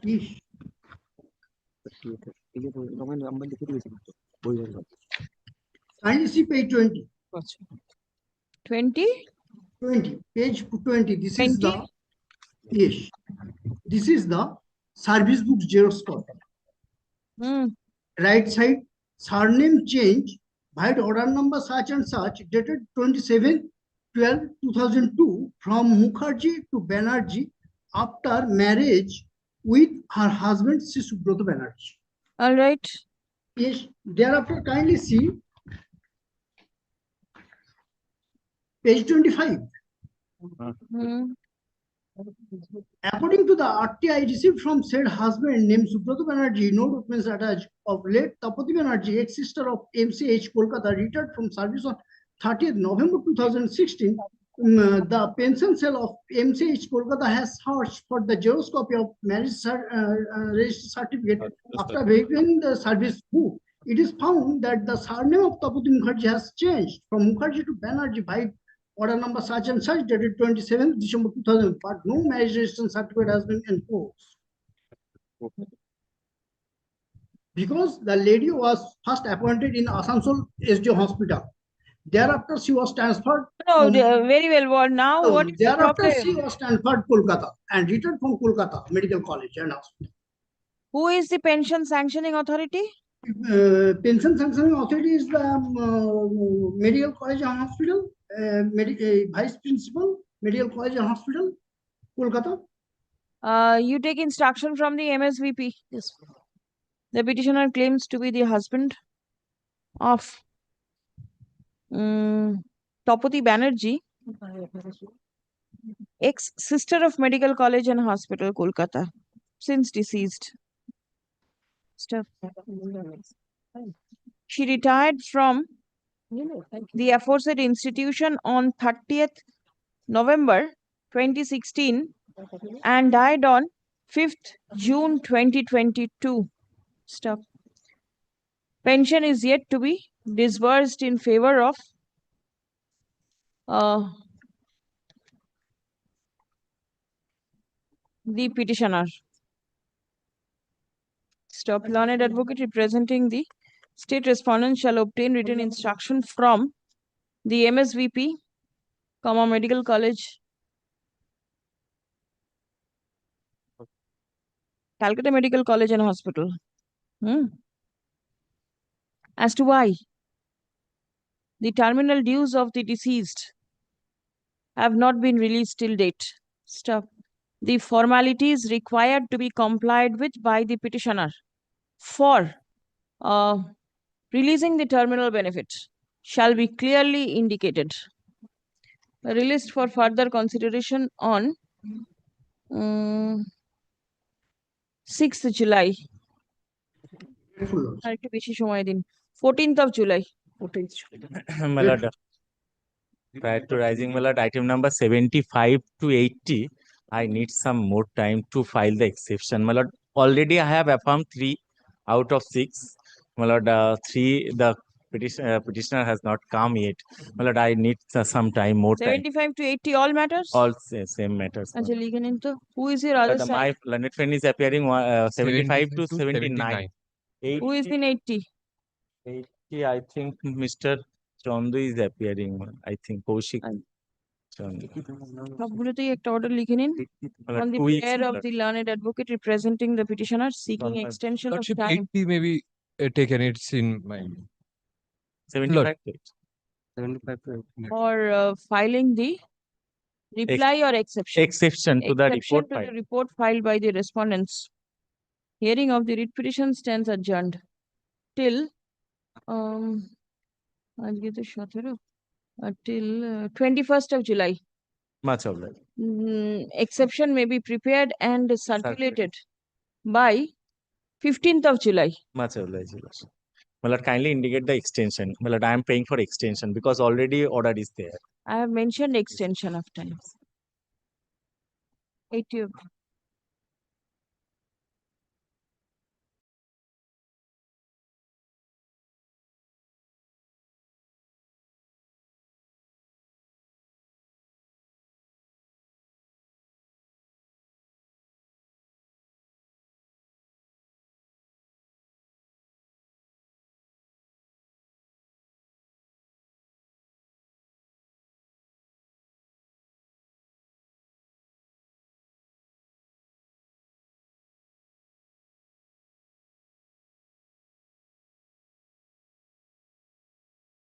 K: Yes. Kindly see page 20.
B: 20?
K: 20, page 20. This
B: 20?
K: is the, yes, this is the service book Xerox copy. Right side, surname change, by order number such and such, dated 27/12/2002 from Mukherjee to Banerjee after marriage with her husband, Sri Subrata Banerjee.
B: All right.
K: Yes, thereafter kindly see page 25. According to the RTI received from said husband named Subrata Banerjee, no documents attached of late Tapati Banerjee, ex-sister of MCH Kolkata, retired from service on 30th November 2016. The pension cell of MCH Kolkata has searched for the Xerox copy of marriage registry certificate. After verifying the service book, it is found that the surname of Tapati Mukherjee has changed from Mukherjee to Banerjee by order number such and such, dated 27th December 2000, but no marriage registration certificate has been enforced. Because the lady was first appointed in Asansol SDO hospital. Thereafter, she was transferred.
B: No, very well. Well, now what is the
K: Thereafter,
B: problem?
K: she was transferred to Kolkata and returned from Kolkata Medical College and Hospital.
B: Who is the pension sanctioning authority?
K: Pension sanctioning authority is the Medical College and Hospital, Vice Principal, Medical College and Hospital, Kolkata.
B: You take instruction from the MSVP. Yes. The petitioner claims to be the husband of Tapati Banerjee, ex-sister of Medical College and Hospital, Kolkata, since deceased. Stuff. She retired from the aforesaid institution on 30th November 2016 and died on 5th June 2022. Stop. Pension is yet to be disbursed in favor of the petitioner. Stop. Learned advocate representing the state respondent shall obtain written instruction from the MSVP, Medical College, Calcutta Medical College and Hospital. As to why the terminal dues of the deceased have not been released till date. Stop. The formalities required to be complied with by the petitioner for releasing the terminal benefit shall be clearly indicated. Released for further consideration on 6th July. 14th of July.
M: My lord, prior to rising, my lord, item number 75 to 80, I need some more time to file the exception. My lord, already I have affirmed 3 out of 6. My lord, 3, the petitioner has not come yet. My lord, I need some time, more time.
B: 75 to 80, all matters?
M: All same matters.
B: Who is your other side?
M: My learned friend is appearing 75 to 79.
B: Who is in 80?
M: 80, I think Mr. Chandu is appearing. I think Kaushik.
B: সবগুলোতেই একটা order লিখে নিন on the
M: 2 weeks,
B: prayer of the learned advocate representing the petitioner seeking extension of
Q: Lordship,
B: time
Q: 80 may be taken, it's in my
M: 75 to 80.
Q: 75 to 80.
B: for filing the Reply or exception?
M: Exception to the
B: Exception
M: report
B: to the
M: file.
B: report filed by the respondents. Hearing of the writ petition stands adjourned till আজকে তো 17 till 21st of July.
M: Much obliged.
B: Exception may be prepared and circulated by 15th of July.
M: Much obliged. My lord, kindly indicate the extension. My lord, I am paying for extension because already order is there.
B: I have mentioned extension of time. 80 of